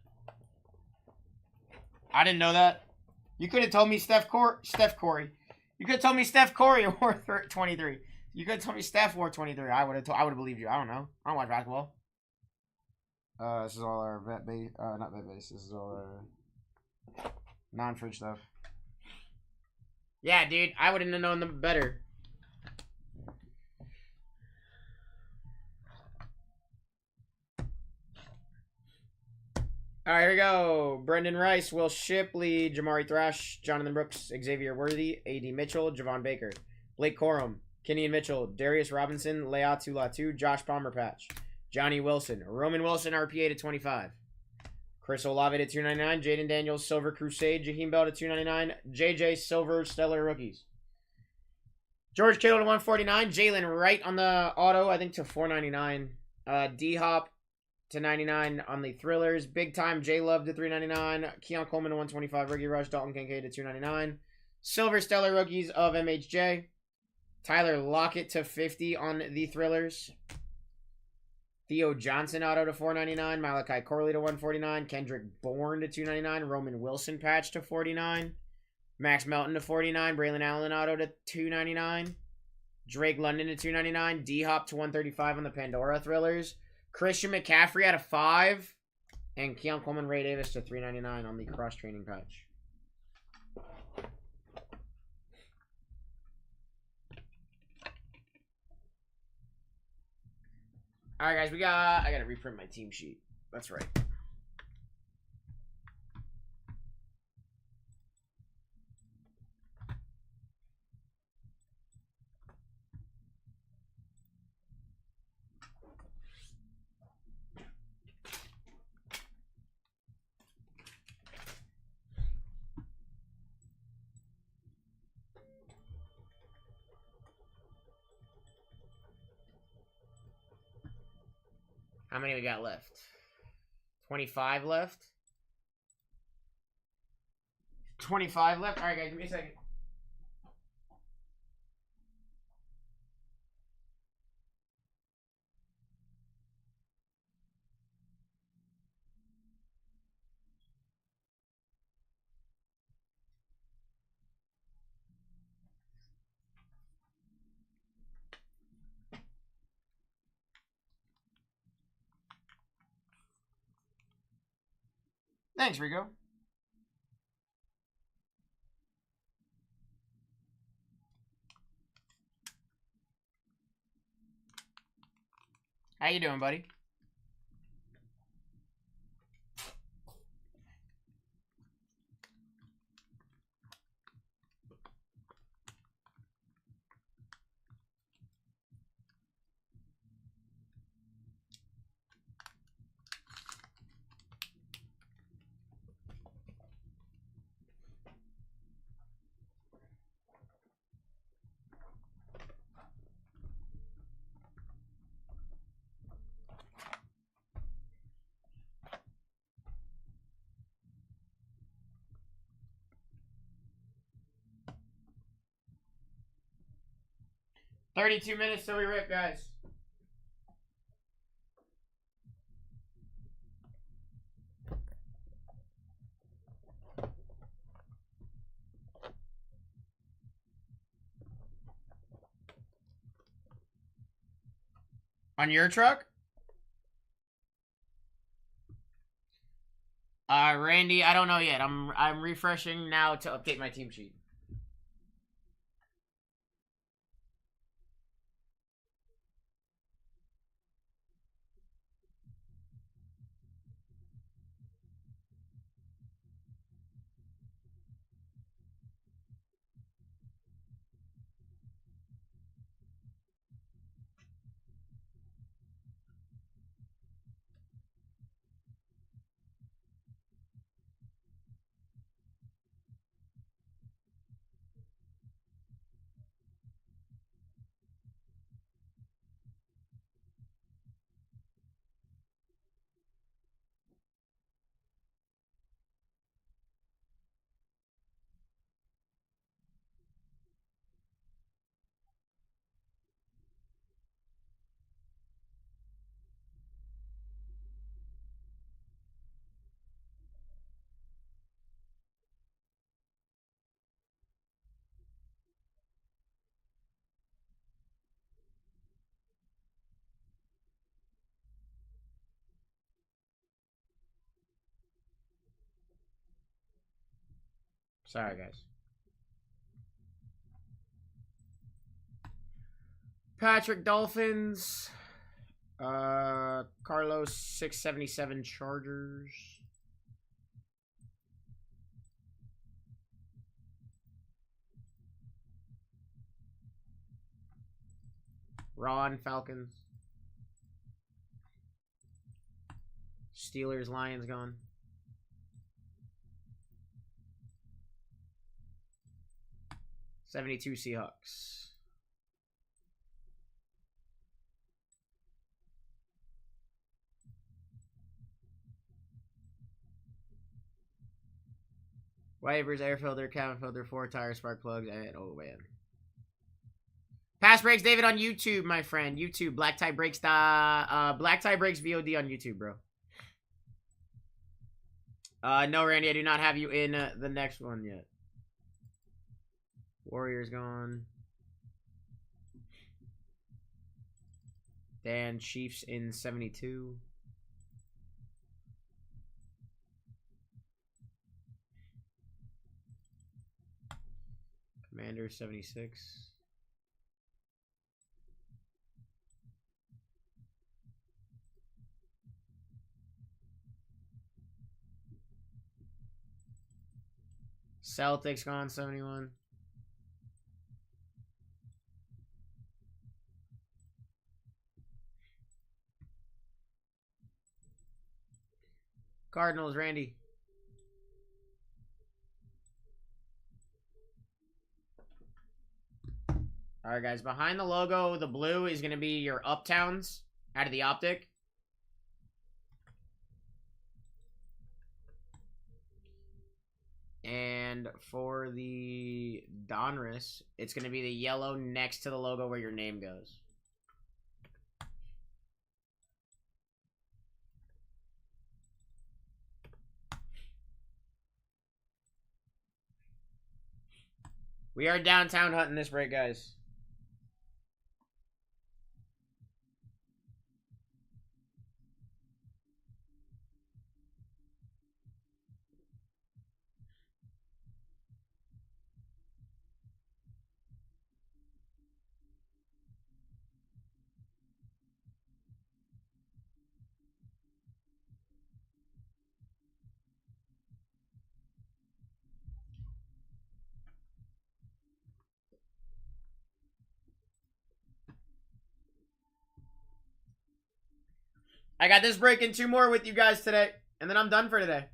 I didn't know that. You could have told me Steph Curry. You could have told me Steph Curry wore 23. You could have told me Steph wore 23. I would have believed you. I don't know. I don't watch basketball. This is all our vet base. Not vet base. This is all our non-fridge stuff. Yeah, dude. I wouldn't have known them better. All right, here we go. Brendan Rice, Will Shipley, Jamari Thrash, Jonathan Brooks, Xavier Worthy, A.D. Mitchell, Javon Baker, Blake Corum, Kenyon Mitchell, Darius Robinson, Leatu Latu, Josh Palmer Patch, Johnny Wilson, Roman Wilson, RPA to 25, Chris Olave to 299, Jaden Daniels, Silver Crusade, Jaheim Bell to 299, JJ Silver, Stellar Rookies, George Kittle to 149, Jalen Wright on the auto, I think to 499, D-Hop to 99 on the Thrillers. Big Time J Love to 399. Keon Coleman to 125. Ricky Rush, Dalton Kincaid to 299. Silver Stellar Rookies of MHJ. Tyler Lockett to 50 on the Thrillers. Theo Johnson auto to 499. Malachi Corley to 149. Kendrick Bourne to 299. Roman Wilson patch to 49. Max Melton to 49. Braylon Allen auto to 299. Drake London to 299. D-Hop to 135 on the Pandora Thrillers. Christian McCaffrey out of 5. And Keon Coleman Ray Davis to 399 on the cross-training patch. Alright, guys, I gotta reprint my team sheet. That's right. How many we got left? 25 left? 25 left? Alright, guys, give me a second. Thanks, Rico. How you doing, buddy? $32 minutes till we rip, guys. On your truck? Randy, I don't know yet. I'm refreshing now to update my team sheet. Sorry, guys. Patrick Dolphins. Carlos 677 Chargers. Ron Falcons. Steelers Lions gone. $72 Seahawks. Wipers, air filter, cabin filter, 4 tire, spark plugs, and oh man. Pass breaks, David on YouTube, my friend. YouTube, BlackTie breaks BlackTie breaks VOD on YouTube, bro. No, Randy, I do not have you in the next one yet. Warriors gone. Dan, Chiefs in 72. Commander 76. Celtics gone 71. Cardinals, Randy. All right, guys. Behind the logo, the blue is going to be your Uptowns out of the Optic. And for the Donruss, it's going to be the yellow next to the logo where your name goes. We are downtown hunting this break, guys. I got this break and 2 more with you guys today, and then I'm done for today.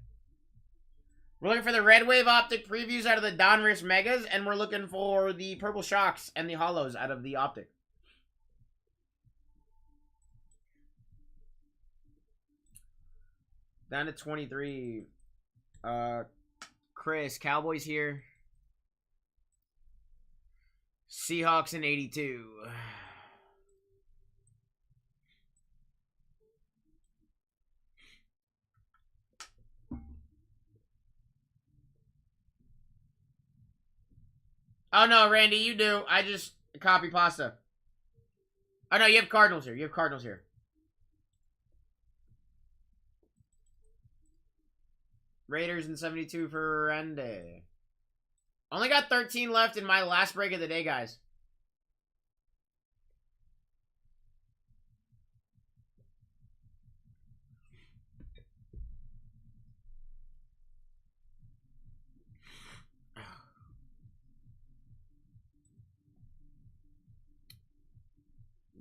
We're looking for the Red Wave Optic previews out of the Donruss Megas, and we're looking for the Purple Shocks and the Hollows out of the Optic. Down to 23. Chris, Cowboys here. Seahawks in 82. Oh no, Randy, you do. I just copy pasta. Oh no, you have Cardinals here. You have Cardinals here. Raiders in 72 for Randy. Only got 13 left in my last break of the day, guys.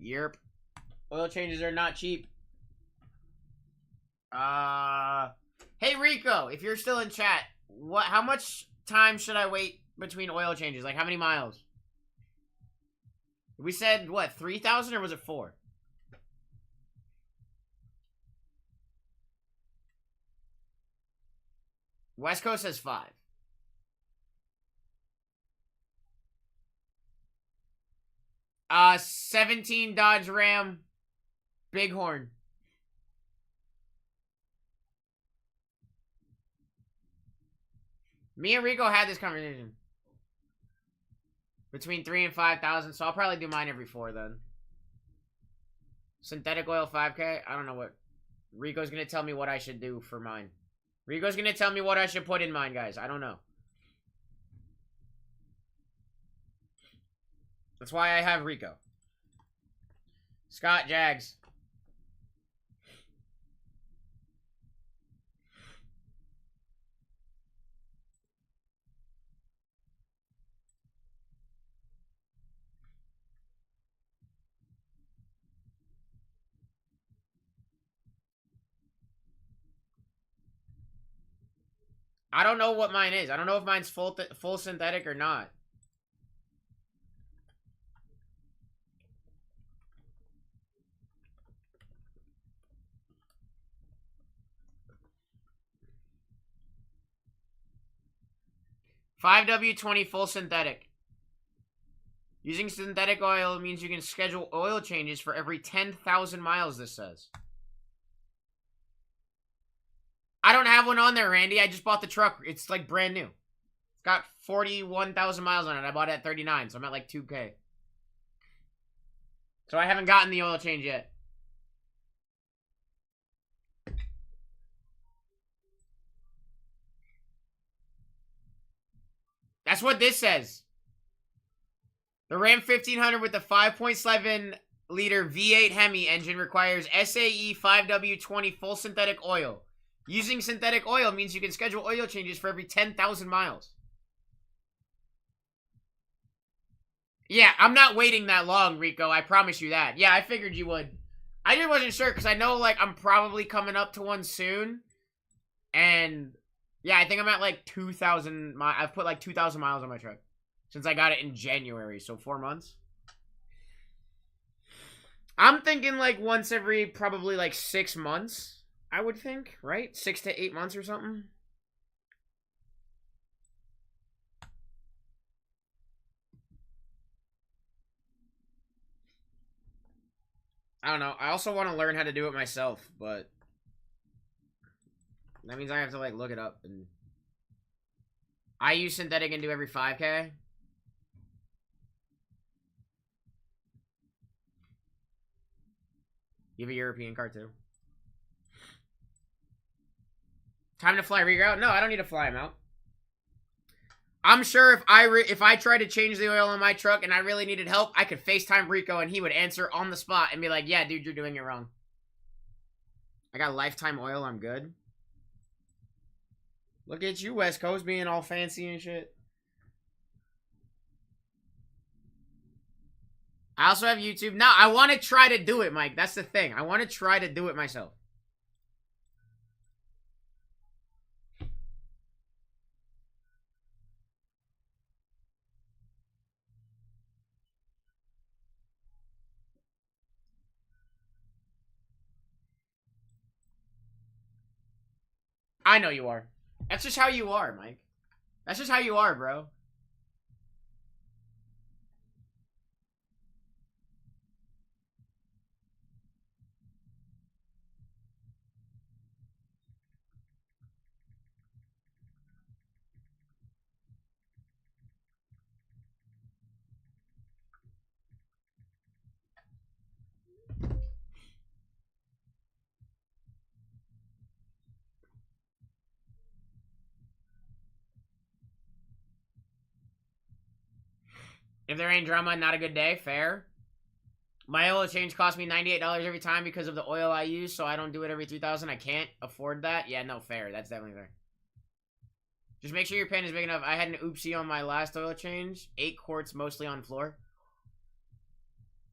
Yerp. Oil changes are not cheap. Hey Rico, if you're still in chat, how much time should I wait between oil changes? Like how many miles? We said what, 3,000 or was it 4? West Coast says 5. Uh, 17 Dodge Ram Bighorn. Me and Rico had this conversation. Between 3 and 5,000, so I'll probably do mine every 4 then. Synthetic oil 5K? I don't know what. Rico's gonna tell me what I should do for mine. Rico's gonna tell me what I should put in mine, guys. I don't know. That's why I have Rico. Scott Jags. I don't know what mine is. I don't know if mine's full synthetic or not. $5W20 full synthetic. Using synthetic oil means you can schedule oil changes for every 10,000 miles, this says. I don't have one on there, Randy. I just bought the truck. It's like brand new. It's got 41,000 miles on it. I bought it at 39, so I'm at like 2K. So I haven't gotten the oil change yet. That's what this says. The Ram 1500 with the 5.7 liter V8 Hemi engine requires SAE 5W20 full synthetic oil. Using synthetic oil means you can schedule oil changes for every 10,000 miles. Yeah, I'm not waiting that long, Rico. I promise you that. Yeah, I figured you would. I just wasn't sure because I know, like, I'm probably coming up to one soon. And, yeah, I think I'm at, like, 2,000 miles. I've put, like, 2,000 miles on my truck since I got it in January. So, 4 months. I'm thinking, like, once every probably, like, 6 months. I would think, right? 6 to 8 months or something. I don't know. I also want to learn how to do it myself, but that means I have to, like, look it up. And I use synthetic and do every 5K. You have a European car, too. Time to fly Rico out? No, I don't need to fly him out. I'm sure if I tried to change the oil on my truck and I really needed help, I could FaceTime Rico and he would answer on the spot and be like, yeah, dude, you're doing it wrong. I got lifetime oil, I'm good. Look at you, West Coast, being all fancy and shit. I also have YouTube. Now, I want to try to do it, Mike. That's the thing. I want to try to do it myself. I know you are. That's just how you are, Mike. That's just how you are, bro. If there ain't drama, not a good day. Fair. My oil change cost me $98 every time because of the oil I use, so I don't do it every 3,000. I can't afford that. Yeah, no, fair. That's definitely fair. Just make sure your pen is big enough. I had an oopsie on my last oil change. 8 quarts, mostly on floor.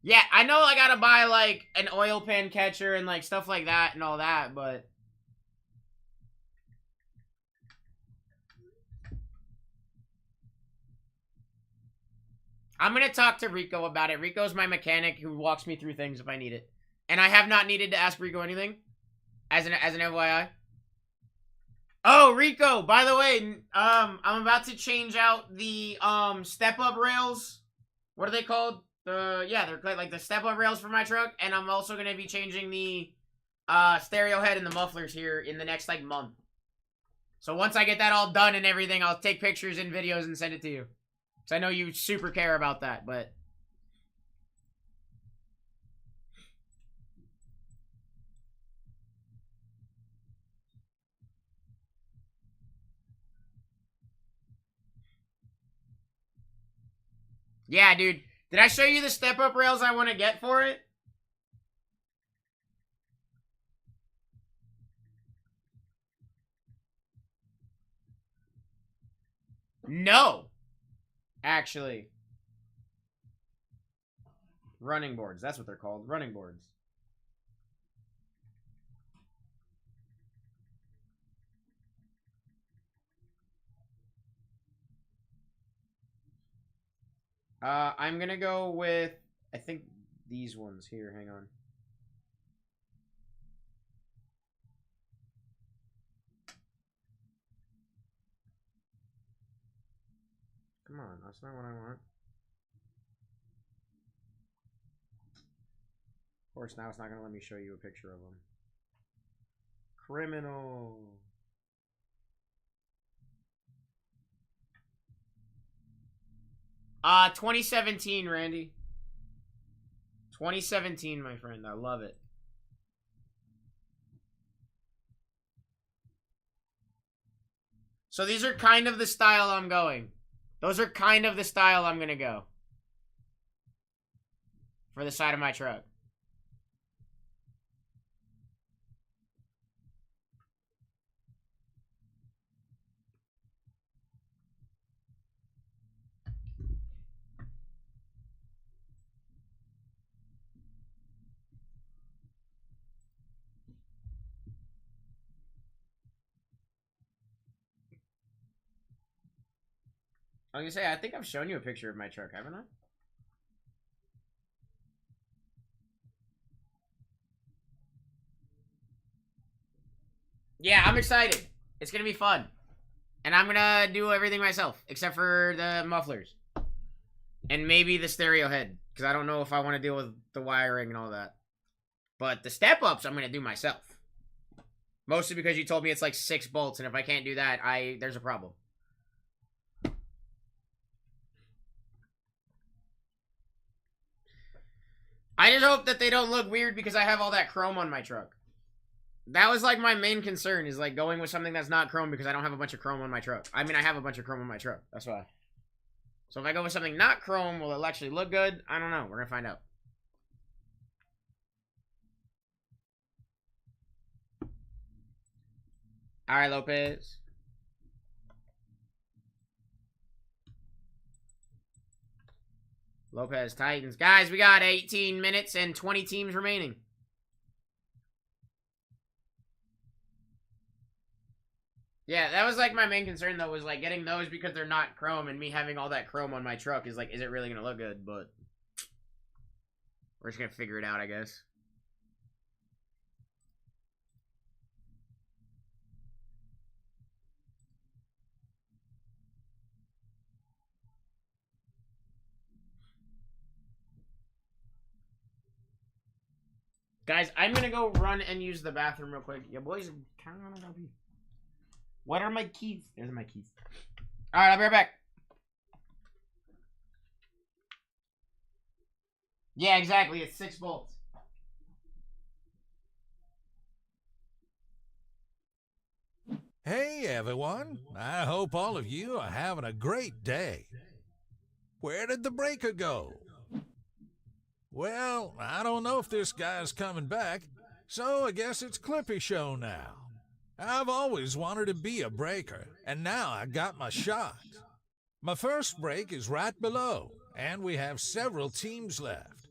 Yeah, I know I gotta buy, like, an oil pan catcher and, like, stuff like that and all that, but... I'm gonna talk to Rico about it. Rico's my mechanic who walks me through things if I need it. And I have not needed to ask Rico anything. As an FYI. Oh, Rico, by the way, I'm about to change out the, step-up rails. What are they called? Yeah, they're like the step-up rails for my truck. And I'm also gonna be changing the, stereo head and the mufflers here in the next, like, month. So once I get that all done and everything, I'll take pictures and videos and send it to you. So I know you super care about that, but... Yeah, dude. Did I show you the step-up rails I want to get for it? No. Actually. Running boards. That's what they're called. Running boards. I'm gonna go with, I think, these ones here. Hang on. Come on, that's not what I want. Of course, now it's not gonna let me show you a picture of them. Criminal. Uh, 2017, Randy. 2017, my friend. I love it. So these are kind of the style I'm going. Those are kind of the style I'm gonna go. For the side of my truck. I was gonna say, I think I've shown you a picture of my truck, haven't I? Yeah, I'm excited. It's gonna be fun. And I'm gonna do everything myself, except for the mufflers. And maybe the stereo head, because I don't know if I want to deal with the wiring and all that. But the step-ups, I'm gonna do myself. Mostly because you told me it's like 6 bolts, and if I can't do that, there's a problem. I just hope that they don't look weird because I have all that chrome on my truck. That was like my main concern, is like going with something that's not chrome because I don't have a bunch of chrome on my truck. I mean, I have a bunch of chrome on my truck. That's why. So if I go with something not chrome, will it actually look good? I don't know. We're gonna find out. Alright, Lopez. Lopez Titans. Guys, we got 18 minutes and 20 teams remaining. Yeah, that was like my main concern though, was like getting those because they're not chrome, and me having all that chrome on my truck is like, is it really gonna look good? But we're just gonna figure it out, I guess. Guys, I'm gonna go run and use the bathroom real quick. Yeah, boys, kind of go pee. What are my keys? There's my keys. All right, I'll be right back. Yeah, exactly. It's 6 volts. Hey everyone, I hope all of you are having a great day. Where did the breaker go? Well, I don't know if this guy's coming back, so I guess it's Clippy show now. I've always wanted to be a breaker, and now I got my shot. My first break is right below, and we have several teams left.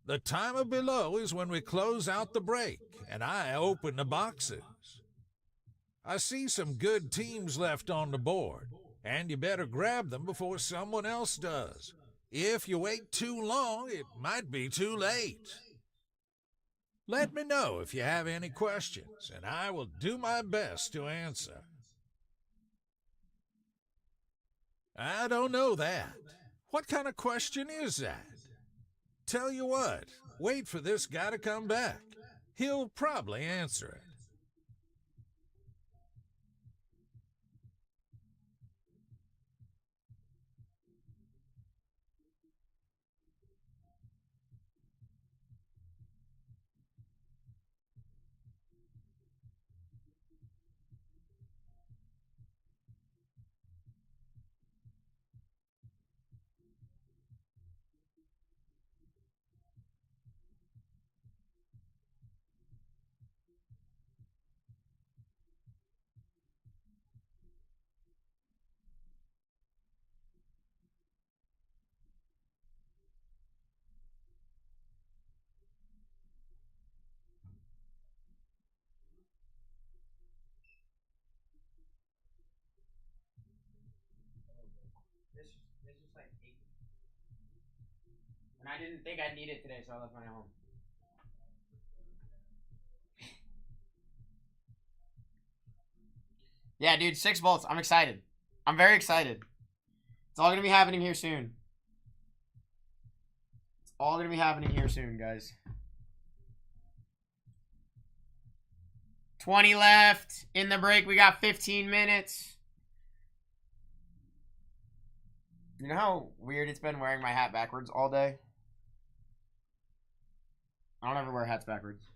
The timer below is when we close out the break, and I open the boxes. I see some good teams left on the board, and you better grab them before someone else does. If you wait too long, it might be too late. Let me know if you have any questions, and I will do my best to answer. I don't know that. What kind of question is that? Tell you what, wait for this guy to come back. He'll probably answer it. This is like 8. And I didn't think I'd need it today, so I left mine at home. Yeah, dude, 6 volts. I'm excited. I'm very excited. It's all gonna be happening here soon. It's all gonna be happening here soon, guys. 20 left. In the break, we got 15 minutes. You know how weird it's been wearing my hat backwards all day? I don't ever wear hats backwards.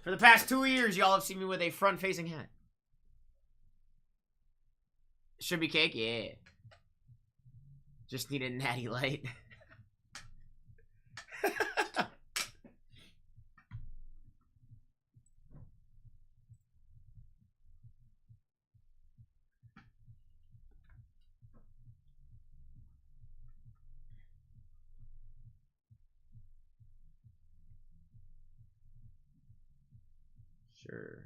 For the past 2 years, y'all have seen me with a front-facing hat. Should be cake? Yeah. Just need a natty light. Sure.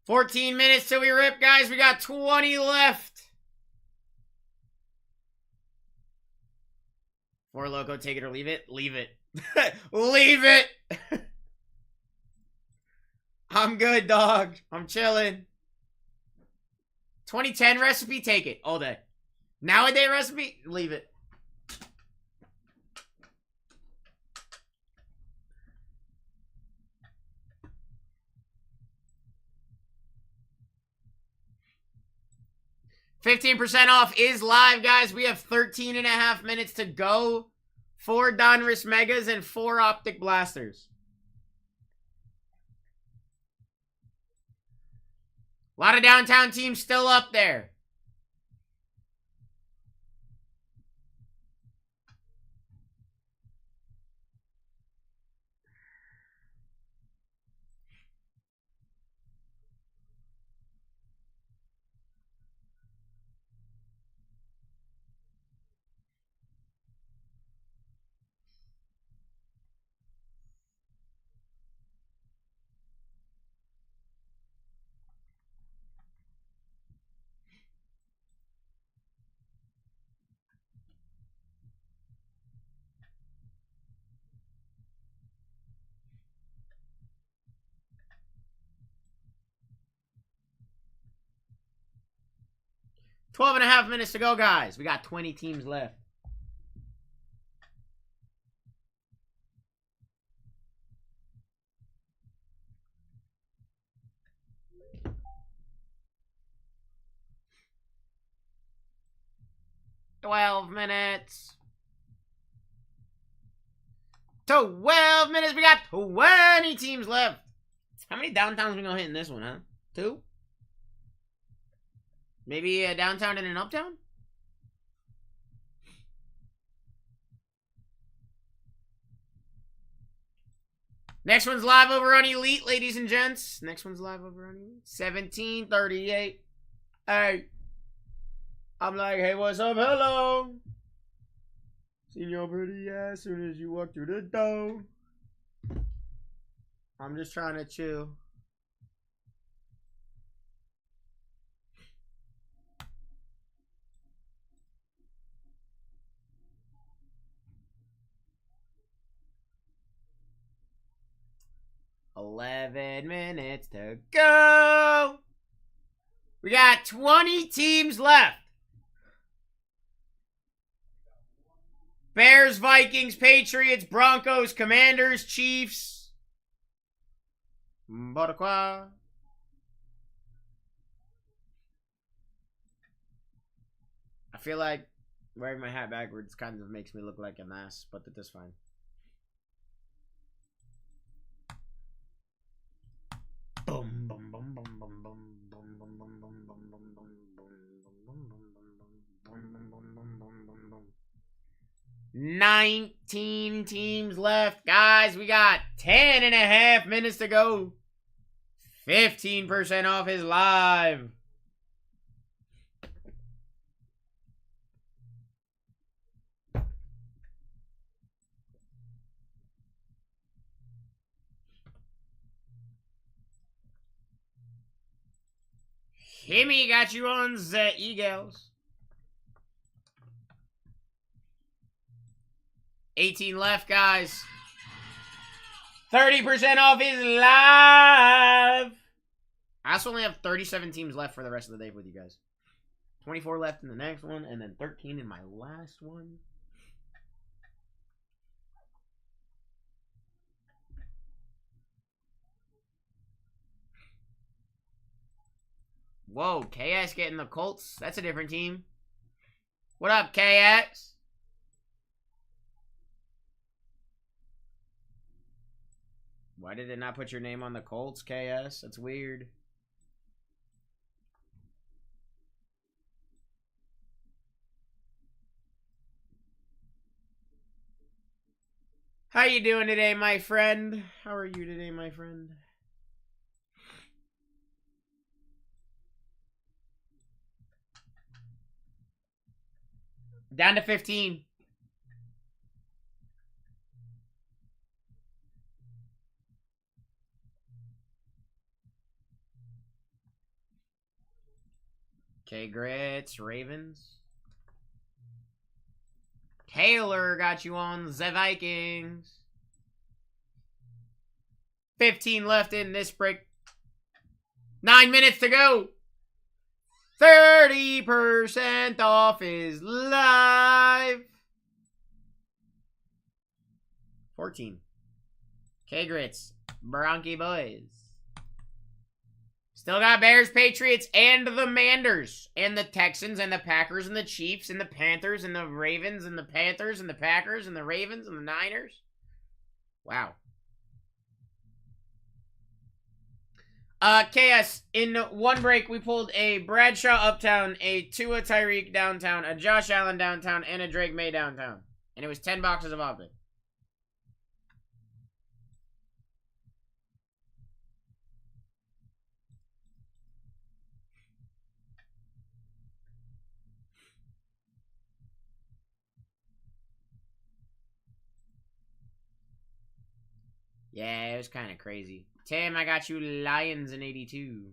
14 minutes till we rip, guys. We got 20 left. Four Loco, take it or leave it. Leave it. Leave it. I'm good, dog. I'm chilling. 2010 recipe, take it all day. Nowadays recipe, leave it. $15% off is live, guys. We have 13.5 minutes to go. 4 Donruss Megas and 4 Optic Blasters. A lot of downtown teams still up there. $12.5 minutes to go, guys. We got 20 teams left. 12 minutes. 12 minutes. We got 20 teams left. How many downtowns we gonna hit in this one, huh? 2? Maybe a downtown and an uptown? Next one's live over on Elite, ladies and gents. Next one's live over on Elite. 1738. Hey. I'm like, hey, what's up? Hello. Seen your pretty ass soon as you walk through the door. I'm just trying to chill. "11 minutes to go. We got 20 teams left. Bears, Vikings, Patriots, Broncos, Commanders, Chiefs. Boricua. I feel like wearing my hat backwards kind of makes me look like an ass, but that's fine. Boom, boom, boom, boom, boom, boom, boom, boom, boom, boom, boom, boom, boom, boom. 19 teams left. Guys, we got 10.5 minutes to go. 15% off is live. Himmy got you on the Eagles. 18 left, guys. 30% off is live. I also only have 37 teams left for the rest of the day with you guys. 24 left in the next one, and then 13 in my last one. Whoa, KS getting the Colts. That's a different team. What up, KX? Why did it not put your name on the Colts, KS? That's weird. How you doing today, my friend? How are you today, my friend? Down to 15. Okay, Grits, Ravens. Taylor got you on the Vikings. 15 left in this break. 9 minutes to go. 30% off is live. 14. K-Grits. Bronchi boys. Still got Bears, Patriots, and the Manders. And the Texans, and the Packers, and the Chiefs, and the Panthers, and the Ravens, and the Panthers, and the Packers, and the Ravens, and the Niners. Wow. KS, in one break, we pulled a Bradshaw uptown, a Tua Tyreek downtown, a Josh Allen downtown, and a Drake May downtown. And it was 10 boxes of optic. Yeah, it was kind of crazy. Tim, I got you Lions in 82.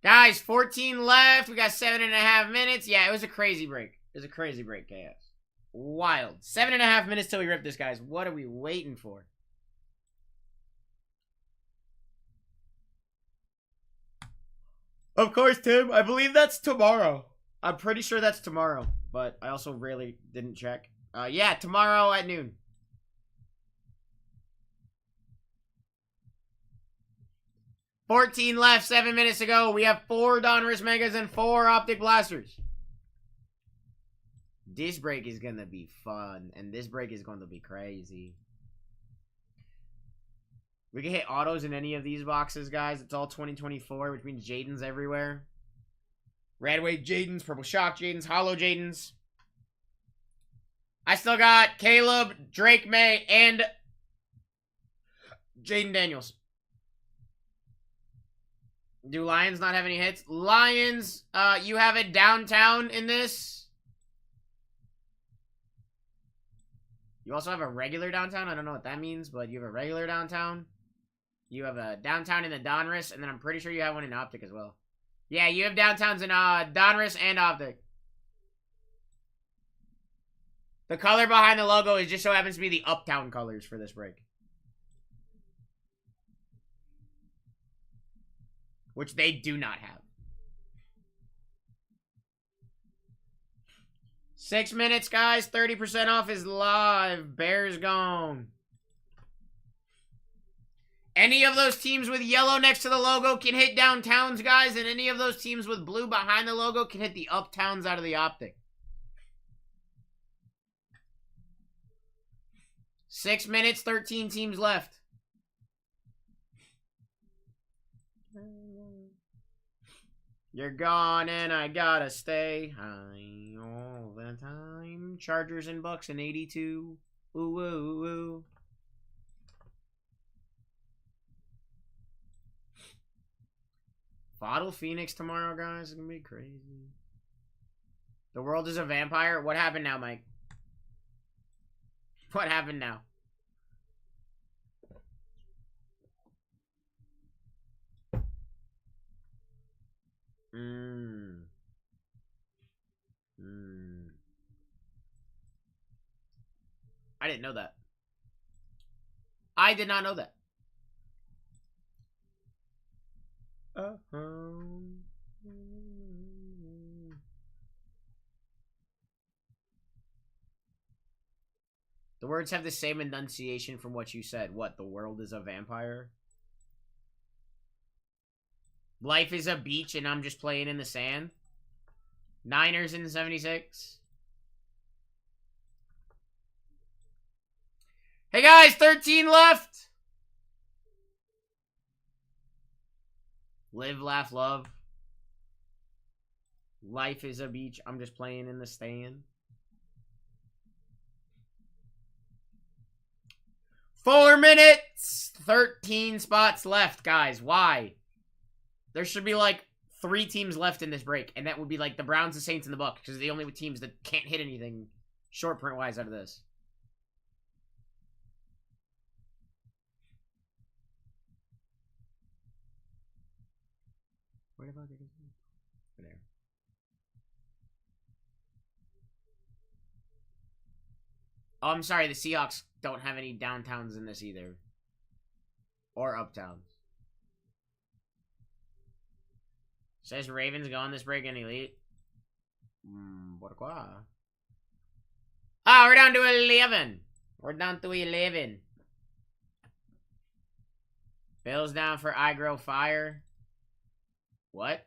Guys, 14 left. We got 7.5 minutes. Yeah, it was a crazy break. It was a crazy break, KS. Wild. 7.5 minutes till we rip this, guys. What are we waiting for? Of course, Tim. I believe that's tomorrow. I'm pretty sure that's tomorrow. But I also really didn't check. Yeah, tomorrow at noon. 14 left, 7 minutes to go. We have 4 Donruss Megas and 4 Optic Blasters. This break is going to be fun, and this break is going to be crazy. We can hit autos in any of these boxes, guys. It's all 2024, which means Jaden's everywhere. Red Wave Jaden's, Purple Shock Jaden's, Hollow Jaden's. I still got Caleb, Drake May, and Jaden Daniels. Do Lions not have any hits? Lions, you have it downtown in this. You also have a regular downtown. I don't know what that means, but you have a regular downtown. You have a downtown in the Donruss, and then I'm pretty sure you have one in Optic as well. Yeah, you have downtowns in Donruss and Optic. The color behind the logo is just so happens to be the Uptown colors for this break. Which they do not have. 6 minutes, guys. 30% off is live. Bears gone. Any of those teams with yellow next to the logo can hit downtowns, guys. And any of those teams with blue behind the logo can hit the uptowns out of the Optic. 6 minutes, 13 teams left. You're gone and I gotta stay high all the time. Chargers and Bucks in 82. Ooh, ooh, ooh. Bottle Phoenix tomorrow, guys. It's gonna be crazy. The world is a vampire. What happened now, Mike? What happened now? I didn't know that. I did not know that. The words have the same enunciation from what you said. What? The world is a vampire? Life is a beach and I'm just playing in the sand? Niners in 76. Hey guys, 13 left. Live, laugh, love. Life is a beach. I'm just playing in the stand. 4 minutes. 13 spots left, guys. Why? There should be like 3 teams left in this break, and that would be like the Browns, the Saints, and the Bucs, because they're the only teams that can't hit anything short print wise out of this. Where the fuck is it? There. Oh, I'm sorry. The Seahawks don't have any downtowns in this either. Or uptowns. Says Ravens go on this break in Elite. Pourquoi? Ah, we're down to 11. We're down to 11. Bills down for I Grow Fire. What?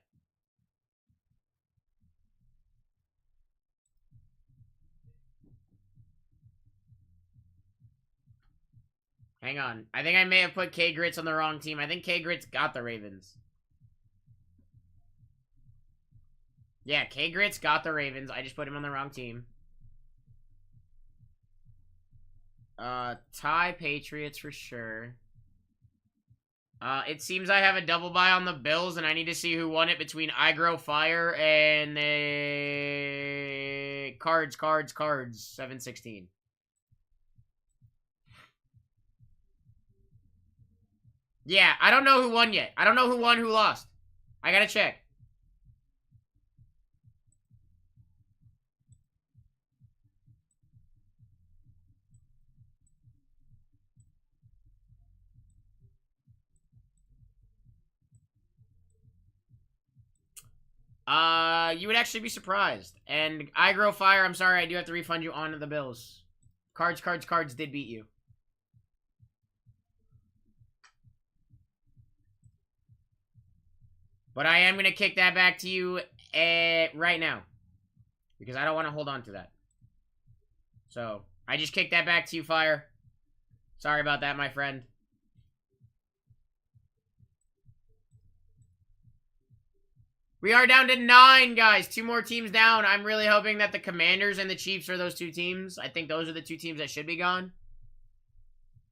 Hang on. I think I may have put K Grits on the wrong team. I think K Grits got the Ravens. Yeah, K Grits got the Ravens. I just put him on the wrong team. Tie Patriots for sure. It seems I have a double buy on the Bills, and I need to see who won it between I Grow Fire and the Cards, 716. Yeah, I don't know who won yet. I don't know who won, who lost. I gotta check. You would actually be surprised. And I Grow Fire, I'm sorry, I do have to refund you on the Bills. Cards did beat you. But I am going to kick that back to you right now. Because I don't want to hold on to that. So, I just kicked that back to you, Fire. Sorry about that, my friend. We are down to 9, guys. 2 more teams down. I'm really hoping that the Commanders and the Chiefs are those 2 teams. I think those are the 2 teams that should be gone.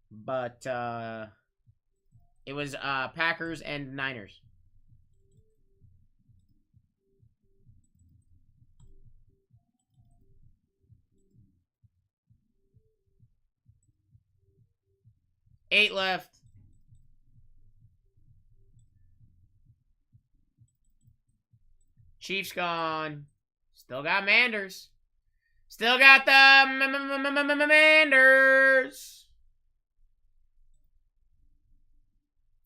But, it was, Packers and Niners. Eight left. Chiefs gone. Still got Manders. Still got the Manders.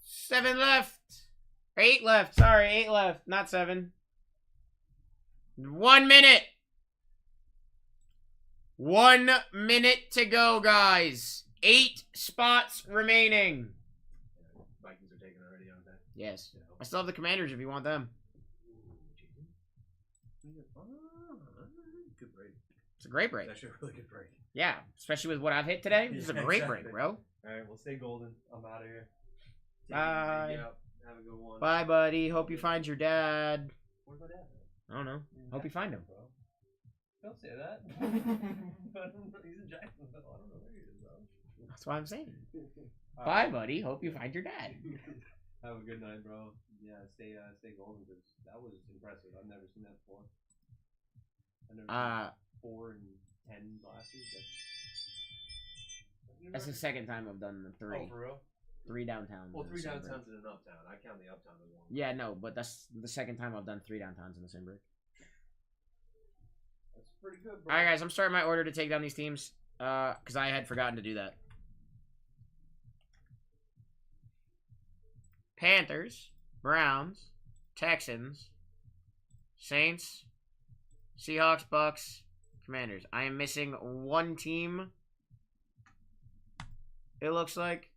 7 left. 8 left. Sorry, 8 left. Not 7. 1 minute. 1 minute to go, guys. 8 spots remaining. Vikings are taken already, aren't they? Yes. I still have the Commanders if you want them. Good break. It's a great break. That's actually a really good break. Yeah, especially with what I've hit today. This is a great break, bro. Alright, we'll stay golden. I'm out of here. Bye. Yep. Have a good one. Bye, buddy. Hope you find your dad. Where's my dad? I don't know. Hope you find him. Bro. Don't say that. He's in Jacksonville. I don't know where he is, bro. That's what I'm saying. Bye, buddy. Hope you find your dad. Have a good night, bro. Yeah, stay golden because that was impressive. I've never seen that before. I've never seen 4 and 10 blasters. That's the second time I've done the 3. Oh, for real? 3 downtowns. Well, in 3 the same downtowns break. and an uptown. I count the uptown as one. Yeah, no, but that's the second time I've done 3 downtowns in the same break. That's pretty good, bro. All right, guys. I'm starting my order to take down these teams because I had forgotten to do that. Panthers, Browns, Texans, Saints, Seahawks, Bucks, Commanders. I am missing 1 team. It looks like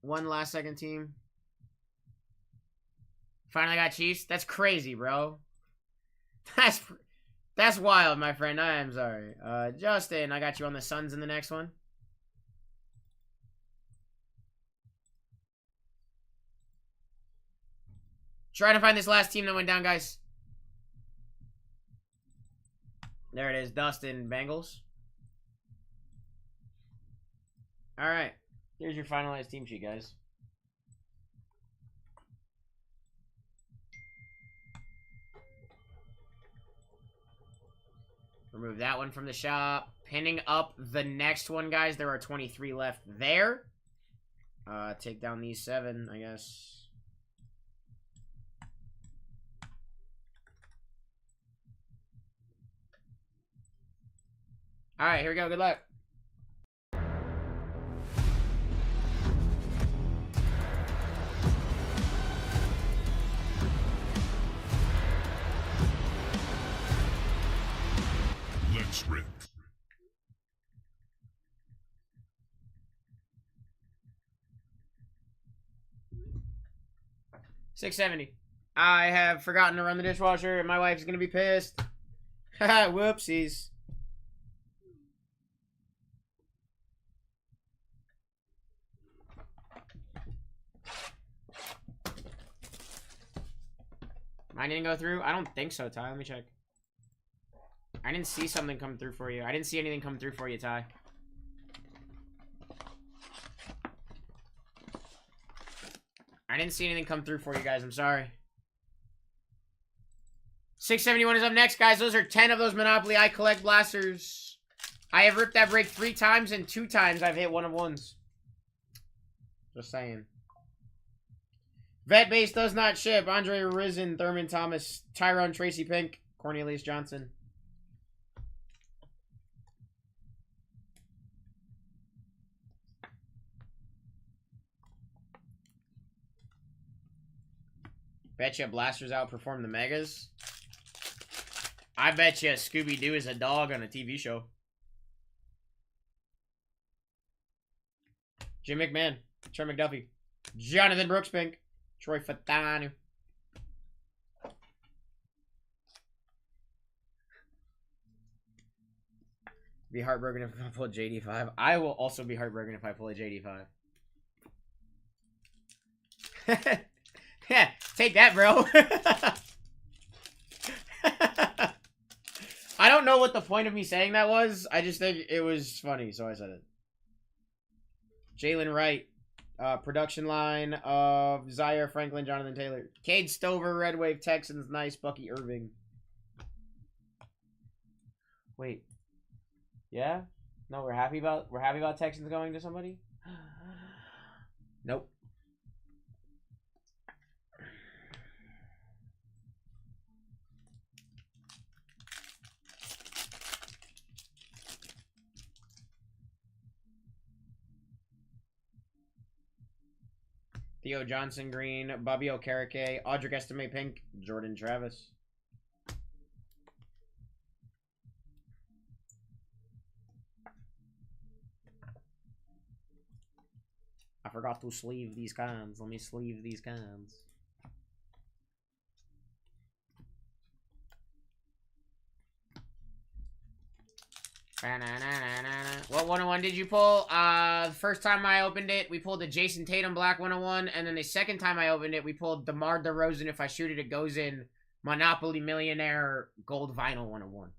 1 last second team. Finally got Chiefs. That's crazy, bro. That's wild, my friend. I am sorry. Justin, I got you on the Suns in the next one. Trying to find this last team that went down, guys. There it is. Dustin, Bengals. All right. Here's your finalized team sheet, guys. Remove that one from the shop. Pinning up the next one, guys. There are 23 left there. Take down these 7, I guess. All right, here we go. Good luck. Let's rip. $6.70. I have forgotten to run the dishwasher, and my wife's gonna be pissed. Haha, whoopsies. Mine didn't go through? I don't think so, Ty. Let me check. I didn't see something come through for you. I didn't see anything come through for you, Ty. I didn't see anything come through for you guys. I'm sorry. 671 is up next, guys. Those are 10 of those Monopoly I Collect blasters. I have ripped that break 3 times, and 2 times I've hit 1 of 1s. Just saying. Vet base does not ship. Andre Risen, Thurman Thomas, Tyrone Tracy Pink, Cornelius Johnson. Bet you blasters outperform the megas. I bet you Scooby-Doo is a dog on a TV show. Jim McMahon, Trey McDuffie, Jonathan Brooks Pink, Troy Fatanu. Be heartbroken if I pull a JD5. I will also be heartbroken if I pull a JD5. Yeah, take that, bro. I don't know what the point of me saying that was. I just think it was funny, so I said it. Jalen Wright. Production line of Zaire Franklin, Jonathan Taylor. Cade Stover, Red Wave, Texans, nice. Bucky Irving. Wait. Yeah? No, we're happy about Texans going to somebody? Nope. Theo Johnson green, Bobby Okereke, Audric Estime pink, Jordan Travis. I forgot to sleeve these cans. Let me sleeve these cans. What 101 did you pull? First time I opened it, we pulled the Jason Tatum Black 101, and then the second time I opened it, we pulled DeMar DeRozan, if I shoot it, it goes in, Monopoly Millionaire Gold Vinyl 101.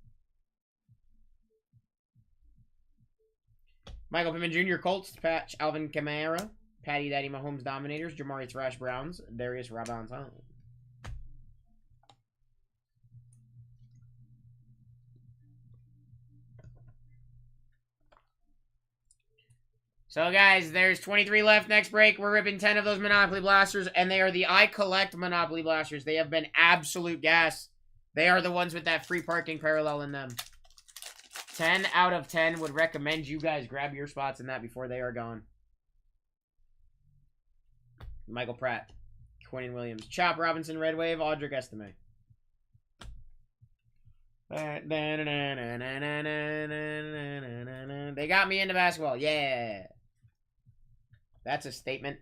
Michael Pittman Jr. Colts patch, Alvin Kamara, Patty Daddy Mahomes Dominators, Jamari Thrash Browns, Darius Robinson. So, guys, there's 23 left. Next break, we're ripping 10 of those Monopoly Blasters, and they are the I Collect Monopoly Blasters. They have been absolute gas. They are the ones with that free parking parallel in them. 10 out of 10 would recommend you guys grab your spots in that before they are gone. Michael Pratt, Quinn Williams, Chop Robinson, Red Wave, Audric Estime. They got me into basketball. Yeah. That's a statement.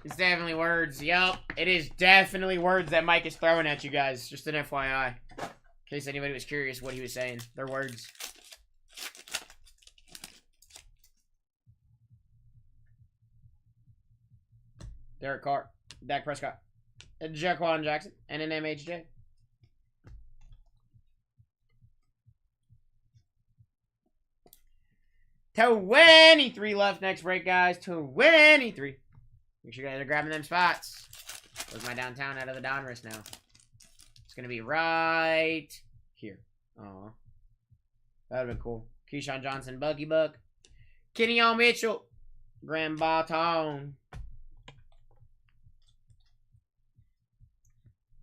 It's definitely words. Yup. It is definitely words that Mike is throwing at you guys. Just an FYI. In case anybody was curious what he was saying. They're words. Derek Carr. Dak Prescott. Jaquan Jackson. And an MHJ. To 23 left next break, guys. 23. Make sure you guys are grabbing them spots. Where's my downtown out of the Donruss now? It's going to be right here. Aw. That would have been cool. Keyshawn Johnson, Buggy Buck. Kenyon Mitchell. Graham Barton.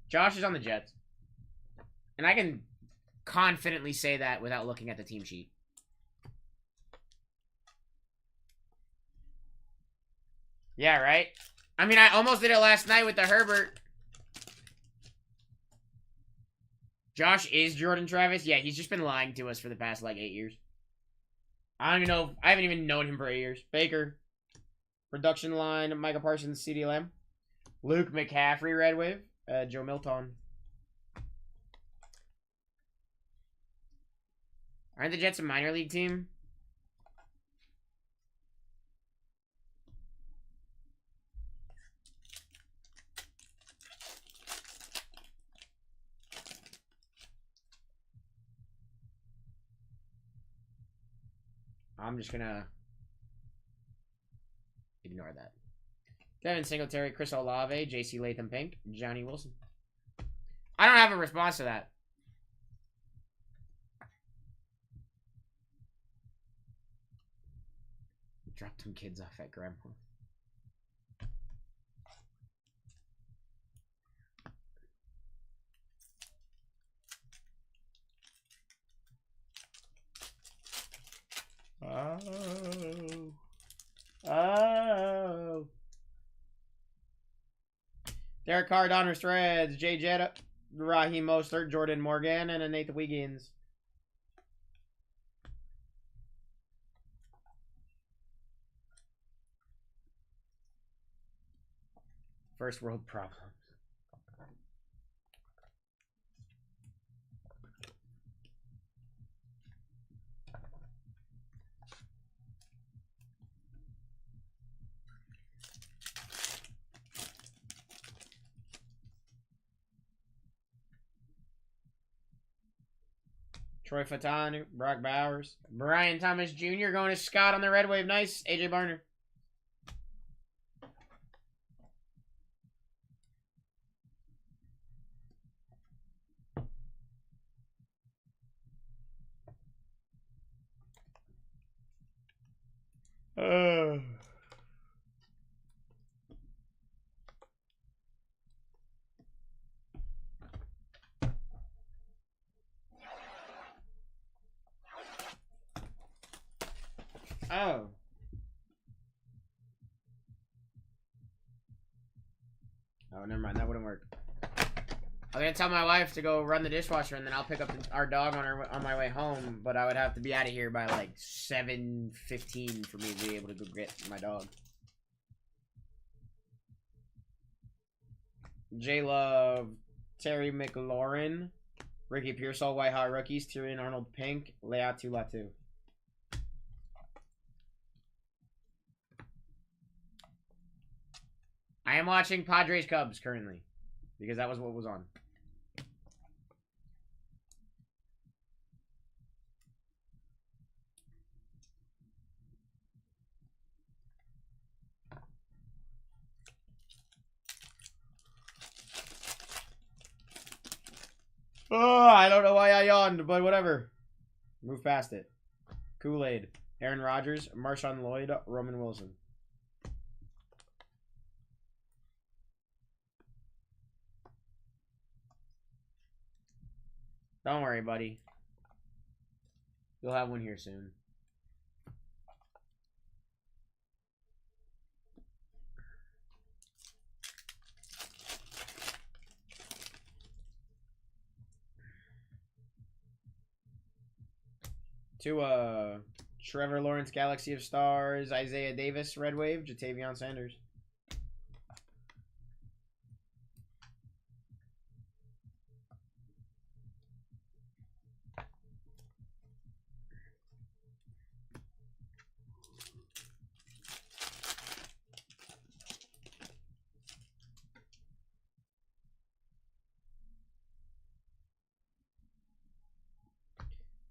Josh is on the Jets. And I can confidently say that without looking at the team sheet. Yeah, right? I mean, I almost did it last night with the Herbert. Josh is Jordan Travis? Yeah, he's just been lying to us for the past, like, 8 years. I don't even know. I haven't even known him for 8 years. Baker. Production line, Micah Parsons, CeeDee Lamb. Luke McCaffrey, Red Wave. Joe Milton. Aren't the Jets a minor league team? I'm just gonna ignore that. Devin Singletary, Chris Olave, J.C. Latham Pink, Johnny Wilson. I don't have a response to that. Dropped some kids off at Grandma. Oh. Derek Carr, Donruss Threads, Jay Jetta, Raheem Mostert, Jordan Morgan, and a Nathan Wiggins. First world problems. Troy Fatanu, Brock Bowers, Brian Thomas Jr. going to Scott on the Red Wave. Nice. AJ Barner. Oh. Oh, never mind. That wouldn't work. I was gonna tell my wife to go run the dishwasher, and then I'll pick up our dog on my way home. But I would have to be out of here by like 7:15 for me to be able to go get my dog. J Love, Terry McLaurin, Ricky Pearsall, White Hot Rookies, Tyrion Arnold Pink, Leatu Latu. I am watching Padres Cubs currently because that was what was on. Oh, I don't know why I yawned, but whatever. Move past it. Kool-Aid, Aaron Rodgers, Marshawn Lloyd, Roman Wilson. Don't worry, buddy. You'll have one here soon. To Trevor Lawrence, Galaxy of Stars, Isaiah Davis, Red Wave, Jatavion Sanders.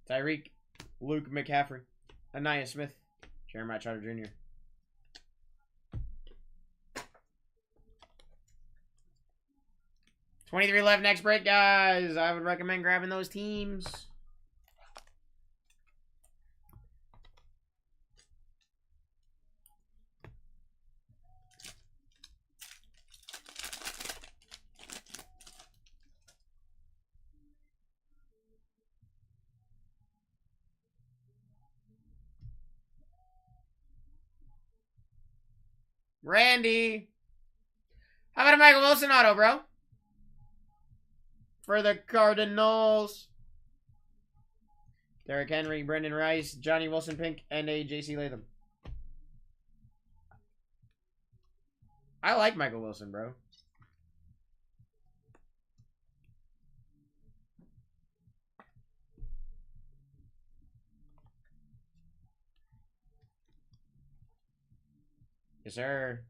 Tyreek, Luke McCaffrey, Anaya Smith, Jeremiah Trotter Jr. $23 left next break, guys. I would recommend grabbing those teams. Randy. How about a Michael Wilson auto, bro? For the Cardinals. Derrick Henry, Brendan Rice, Johnny Wilson Pink, and a JC Latham. I like Michael Wilson, bro. Yes, sir.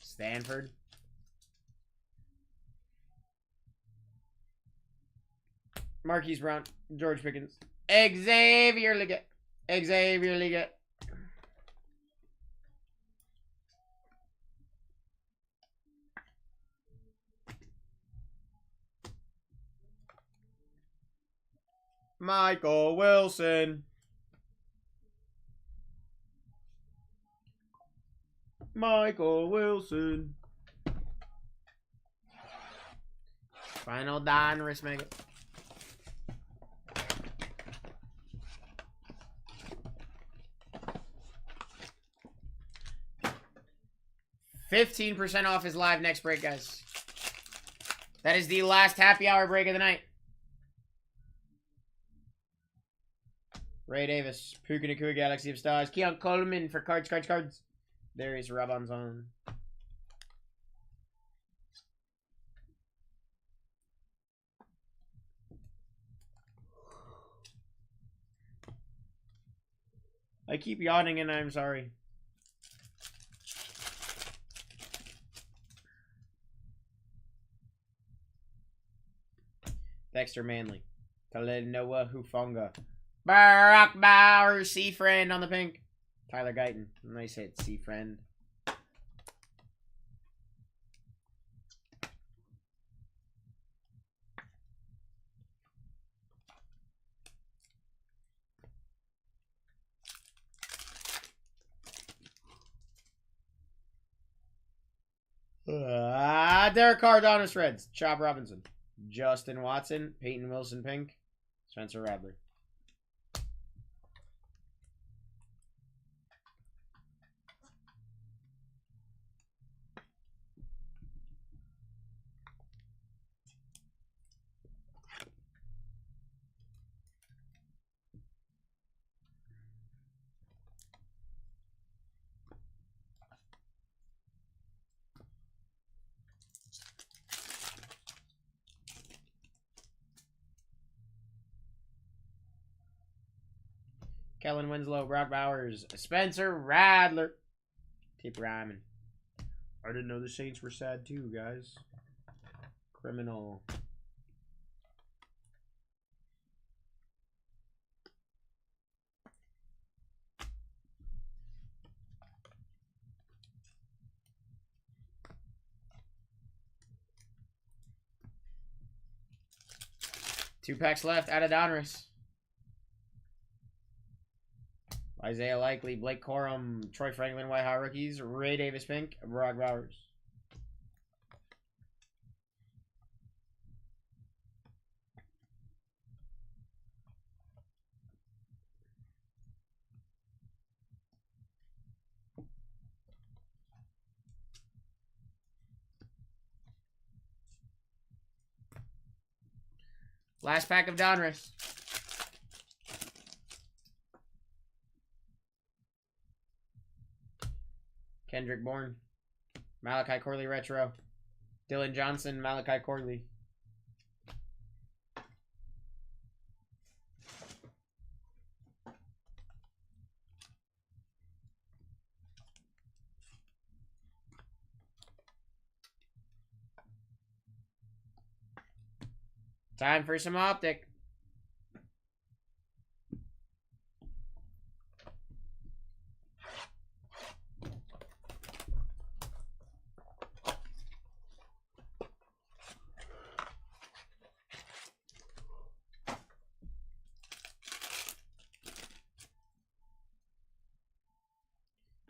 Stanford. Marquise Brown, George Pickens, Xavier Liggett, Xavier Liggett. Michael Wilson. Michael Wilson. Final Donruss mega. 15% off his live next break, guys. That is the last happy hour break of the night. Ray Davis, Puka Nakua, Galaxy of Stars. Keon Coleman for cards. There is Robinson. I keep yawning and I'm sorry. Dexter Manley. Talanoa Hufanga. Barack Bauer, C-Friend on the pink. Tyler Guyton. Nice hit, C-Friend. Derek Carr, Adonis Reds. Chop Robinson. Justin Watson. Peyton Wilson pink. Spencer Rattler. Kellen Winslow, Brock Bowers, Spencer Rattler. Tip Ryman. I didn't know the Saints were sad too, guys. Criminal. Two packs left. Out of Donruss. Isaiah Likely, Blake Corum, Troy Franklin, White Hot rookies, Ray Davis pink, Brock Bowers. Last pack of Donruss. Kendrick Bourne. Malachi Corley retro. Dylan Johnson, Malachi Corley. Time for some optic.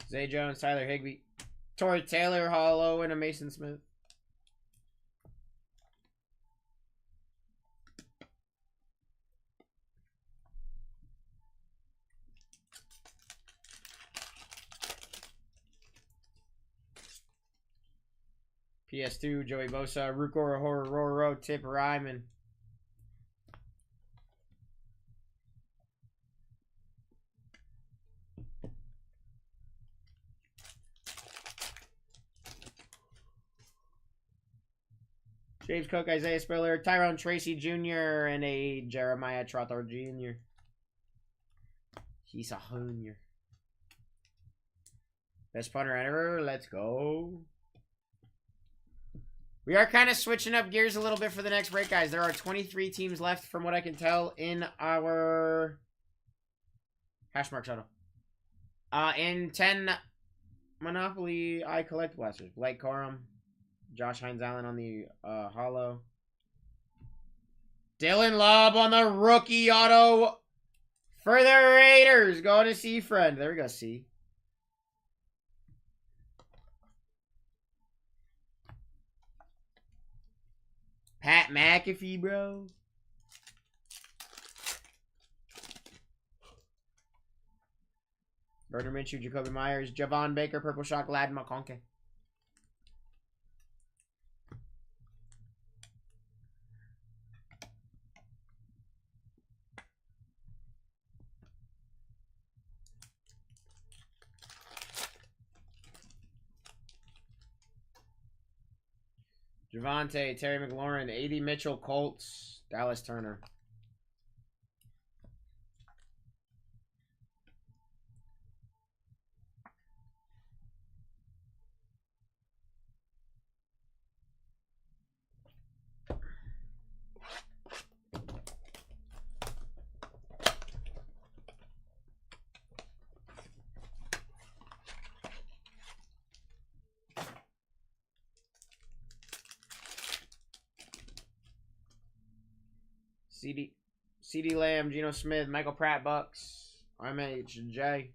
Zay Jones, Tyler Higbee, Torrey Taylor, Hollow, and a Mason Smith. PS2, Joey Bosa, Rukor, Horror, Tip Ryman. James Cook, Isaiah Spiller, Tyrone Tracy Jr., and a Jeremiah Trotter Jr. He's a junior. Best punter ever. Let's go. We are kind of switching up gears a little bit for the next break, guys. There are 23 teams left, from what I can tell, in our Hashmark shuttle. In 10 Monopoly I Collect Blasters. Blake Corum. Josh Hines Allen on the hollow. Dylan Lobb on the rookie auto for the Raiders. Going to C friend. There we go, C. Pat McAfee, bro. Gardner Minshew, Jacoby Myers, Javon Baker, Purple Shock, Lad McConkey. Javante, Terry McLaurin, 80 Mitchell, Colts, Dallas Turner. CD Lamb, Geno Smith, Michael Pratt, Bucks, MHJ.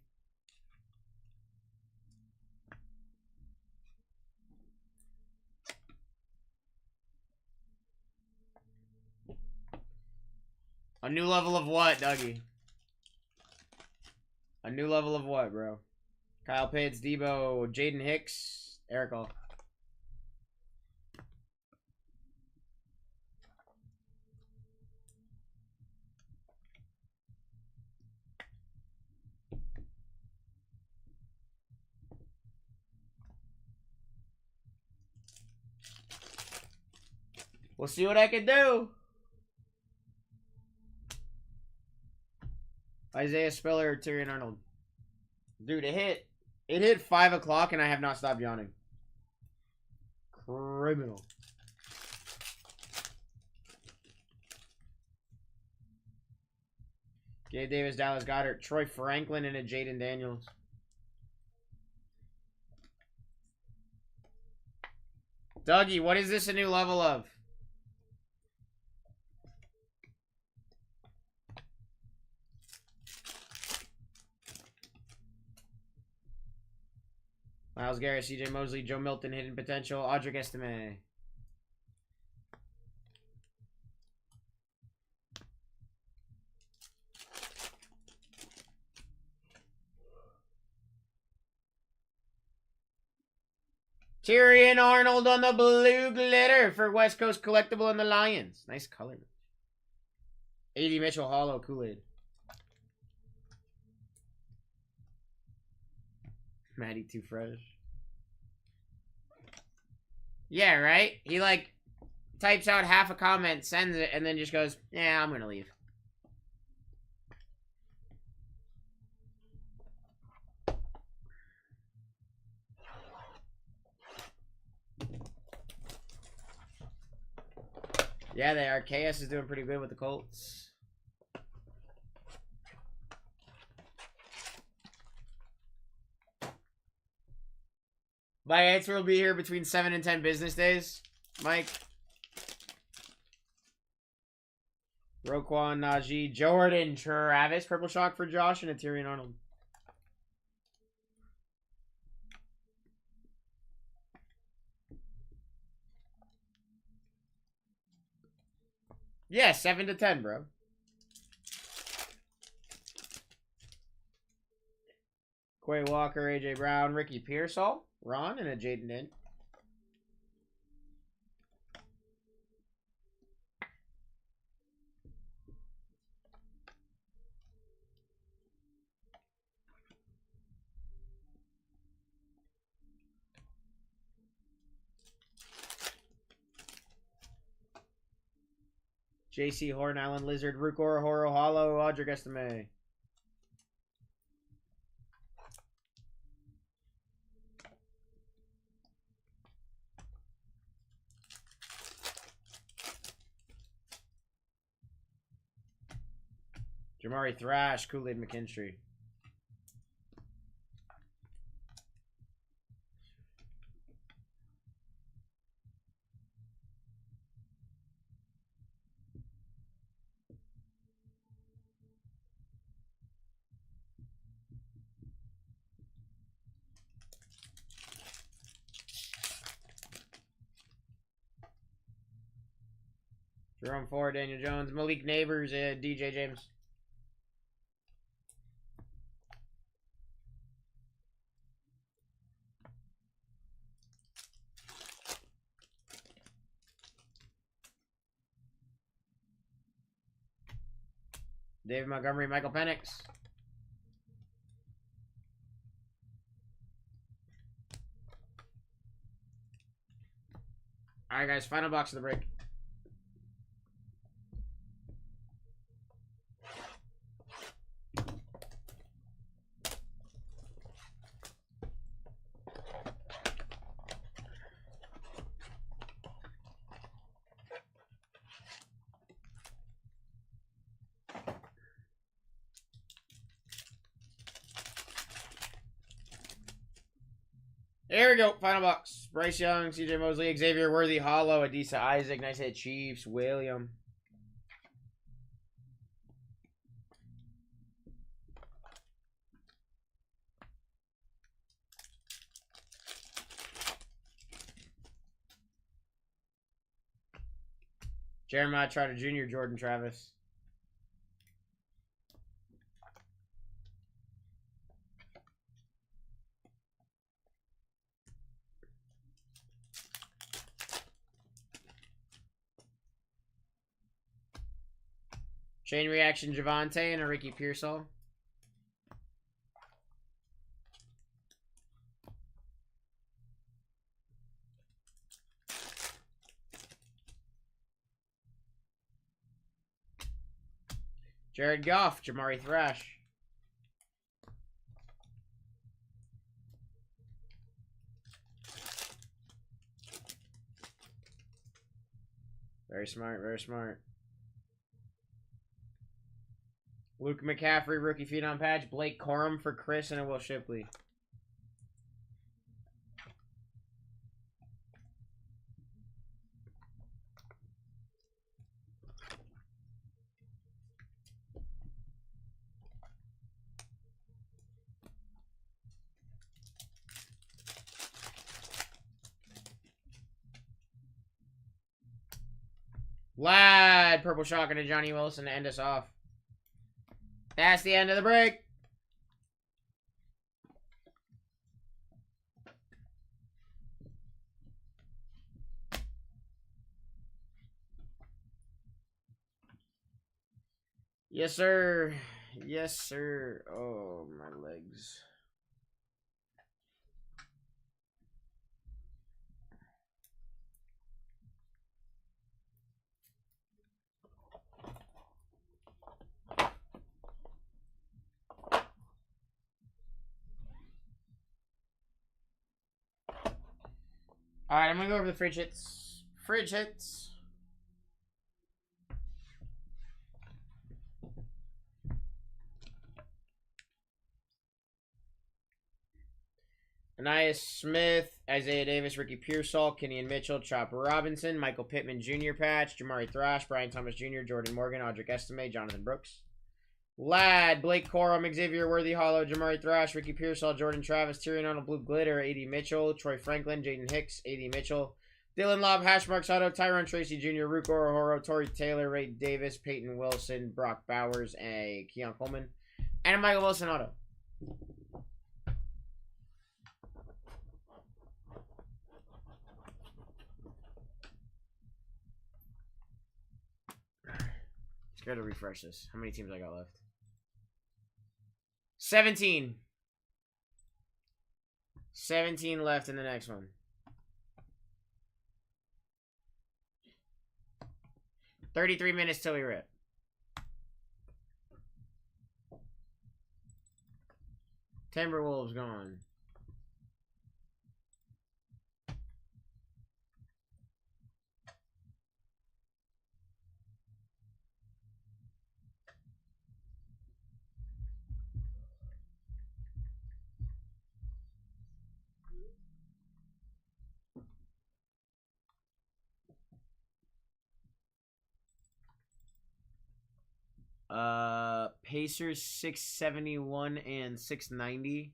A new level of what, Dougie? A new level of what, bro? Kyle Pitts, Debo, Jaden Hicks, Eric Hall. We'll see what I can do. Isaiah Spiller, Tyrion Arnold. Dude, it hit 5 o'clock and I have not stopped yawning. Criminal. Gabe Davis, Dallas Goddard, Troy Franklin, and a Jaden Daniels. Dougie, what is this a new level of? Myles Garrett, CJ Mosley, Joe Milton, Hidden Potential, Audric Estime. Tyrion Arnold on the blue glitter for West Coast Collectible and the Lions. Nice color. 80 Mitchell Hollow Kool-Aid. Matty Too Fresh. Yeah, right? He like types out half a comment, sends it, and then just goes, yeah, I'm gonna leave. Yeah, they are. KS is doing pretty good with the Colts. My answer will be here between 7 and 10 business days, Mike. Roquan, Najee, Jordan, Travis, Purple Shock for Josh, and a Tyrion Arnold. Yeah, 7 to 10, bro. Quay Walker, AJ Brown, Ricky Pearsall, Ron, and a Jaden Dent. JC Horn Island Lizard, Rukor, Horo Hollow, Audric Estime. Jamari Thrash, Kool-Aid McKinstry. Jerome Ford, Daniel Jones, Malik Neighbors, DJ James. David Montgomery, Michael Penix. All right, guys. Final box of the break. There we go. Final box. Bryce Young, CJ Mosley, Xavier Worthy, Hollow, Adisa Isaac, nice hit, Chiefs, William. Jeremiah Trotter Jr., Jordan Travis. Chain Reaction Javante and a Ricky Pearsall. Jared Goff, Jamari Thrash. Very smart, very smart. Luke McCaffrey, rookie phenom patch. Blake Corum for Chris and a Will Shipley. Lad, purple shotgun to Johnny Wilson to end us off. That's the end of the break. Yes, sir. Yes, sir. Oh, my legs. Alright, I'm gonna go over the fridge hits. Fridge hits. Anais Smith, Isaiah Davis, Ricky Pearsall, Kenyon Mitchell, Chopper Robinson, Michael Pittman Jr. patch, Jamari Thrash, Brian Thomas Jr., Jordan Morgan, Audric Estime, Jonathan Brooks. Lad, Blake Corum, Xavier Worthy, Hollow, Jamari Thrash, Ricky Pearsall, Jordan Travis, Tyrion Arnold, Blue Glitter, A.D. Mitchell, Troy Franklin, Jaden Hicks, A.D. Mitchell, Dylan Lobb, Hashmarks Auto, Tyron Tracy Jr., Rook Orohoro, Torrey Taylor, Ray Davis, Peyton Wilson, Brock Bowers, and Keon Coleman, and a Michael Wilson Auto. Scared to refresh this. How many teams I got left? 17. 17 left in the next one. $33 minutes till we rip. Timberwolves gone. Pacers 671 and 690.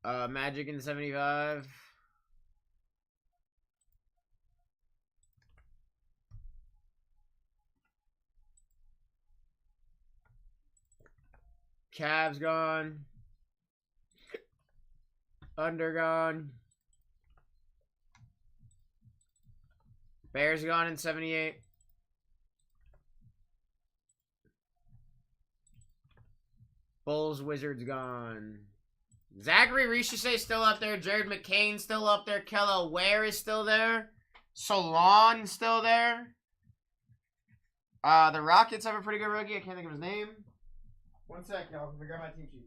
Magic in 75. Cavs gone. Under gone. Bears gone in 78. Bulls, Wizards gone. Zachary Richese still up there. Jared McCain still up there. Kello Ware is still there. Solon still there. The Rockets have a pretty good rookie. I can't think of his name. One sec, y'all. Figure out my team sheet.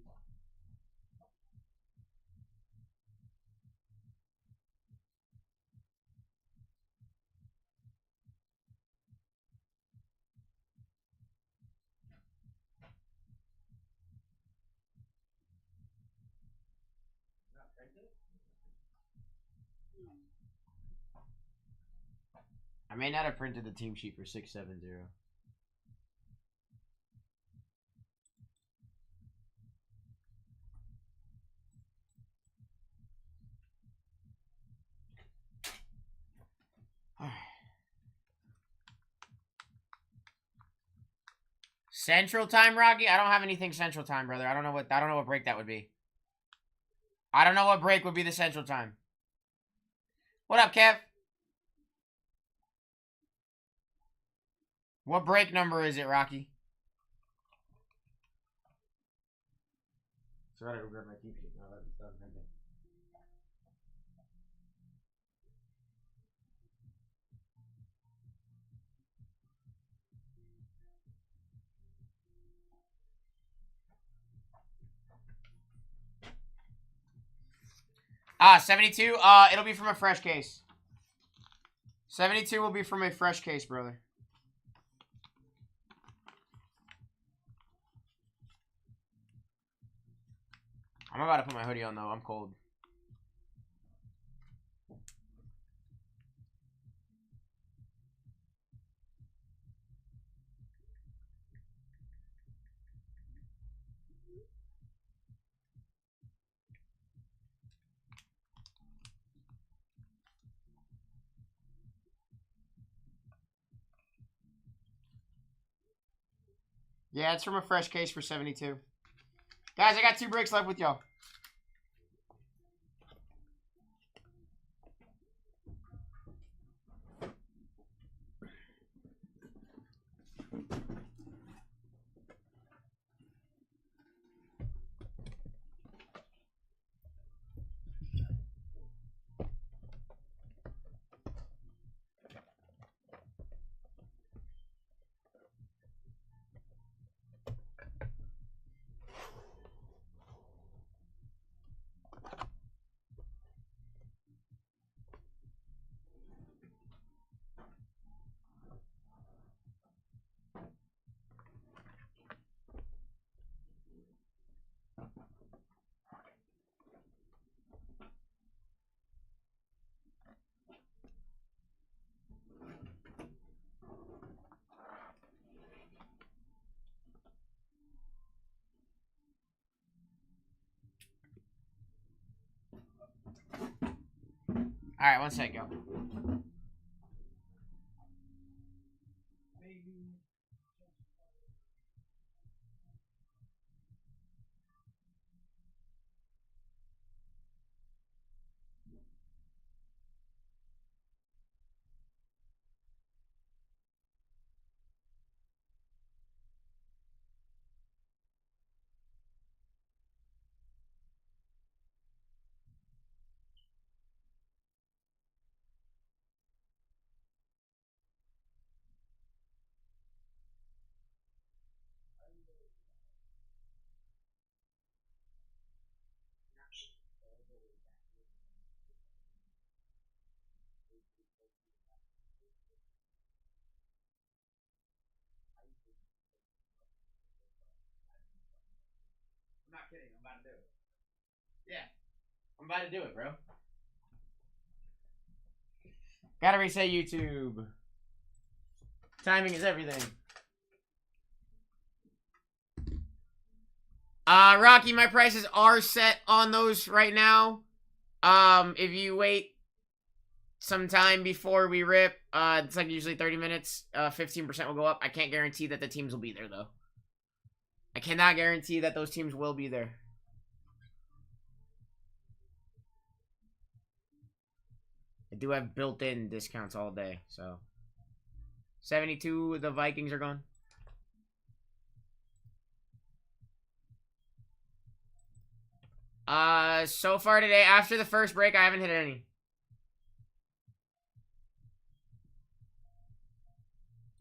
I may not have printed the team sheet for 670. Central Time, Rocky? I don't have anything Central Time, brother. I don't know what break that would be. I don't know what break would be the Central Time. What up, Kev? What break number is it, Rocky? So I gotta go grab my team sheet now that it's done. Ah, 72. It'll be from a fresh case. 72 will be from a fresh case, brother. I'm about to put my hoodie on, though. I'm cold. Yeah, it's from a fresh case for 72. Guys, I got 2 breaks left with y'all. All right, one sec, yo. I'm not kidding. I'm about to do it. Yeah. I'm about to do it, bro. Gotta reset YouTube. Timing is everything. Rocky, my prices are set on those right now. If you wait some time before we rip, it's like usually 30 minutes, 15% will go up. I can't guarantee that the teams will be there, though. I cannot guarantee that those teams will be there. I do have built-in discounts all day, so. 72, the Vikings are gone. So far today, after the first break, I haven't hit any.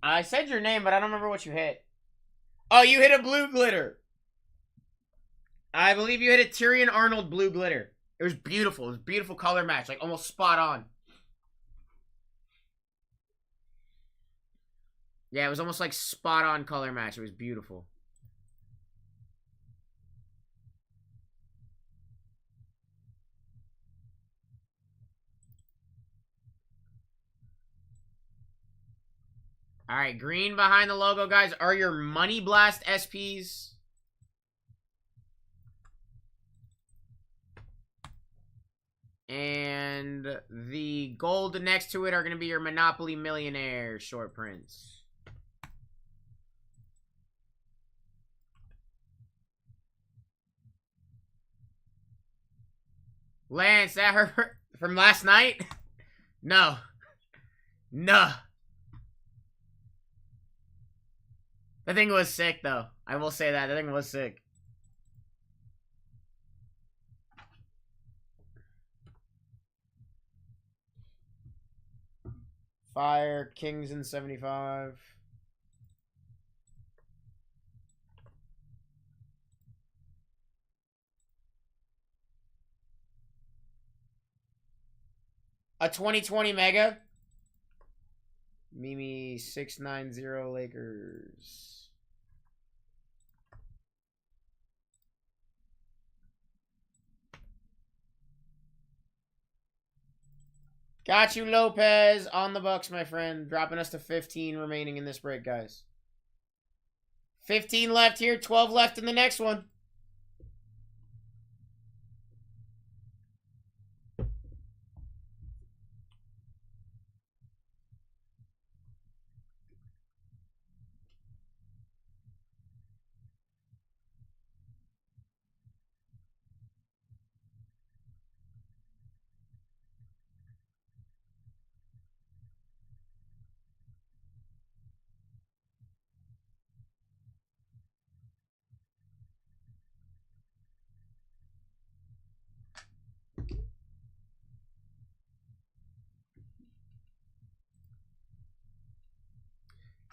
I said your name, but I don't remember what you hit. Oh, you hit a blue glitter. I believe you hit a Tyrion Arnold blue glitter. It was beautiful. It was a beautiful color match. Like, almost spot on. Yeah, it was almost like spot on color match. It was beautiful. All right, green behind the logo, guys, are your Money Blast SPs. And the gold next to it are going to be your Monopoly Millionaire short prints. Lance, that hurt from last night? No. No. The thing was sick, though. I will say that. The thing was sick. Fire, Kings in 75. A 2020 Mega. Mimi 690 Lakers. Got you, Lopez, on the Bucks, my friend. Dropping us to 15 remaining in this break, guys. 15 left here, 12 left in the next one.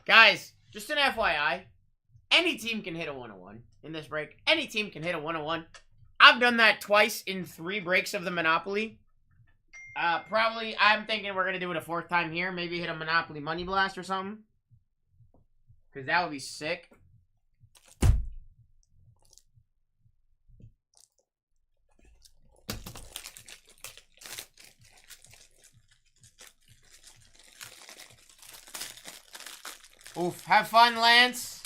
Guys, just an FYI, any team can hit a 101 in this break. Any team can hit a 101. I've done that twice in 3 breaks of the Monopoly. Probably, I'm thinking we're going to do it a 4th time here. Maybe hit a Monopoly Money Blast or something. Because that would be sick. Oof. Have fun, Lance.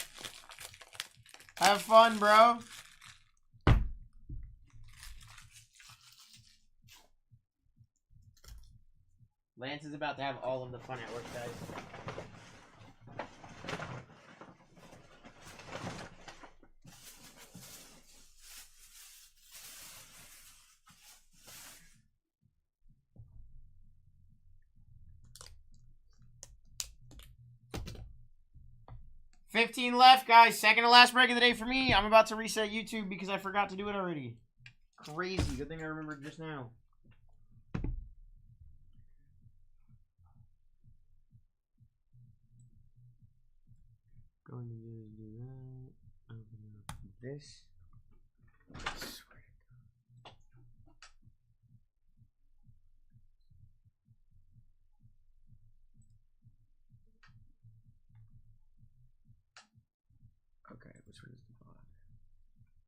Have fun, bro. Lance is about to have all of the fun at work, guys. $15 left, guys. Second to last break of the day for me. I'm about to reset YouTube because I forgot to do it already. Crazy. Good thing I remembered just now. Going to do that. Open up this.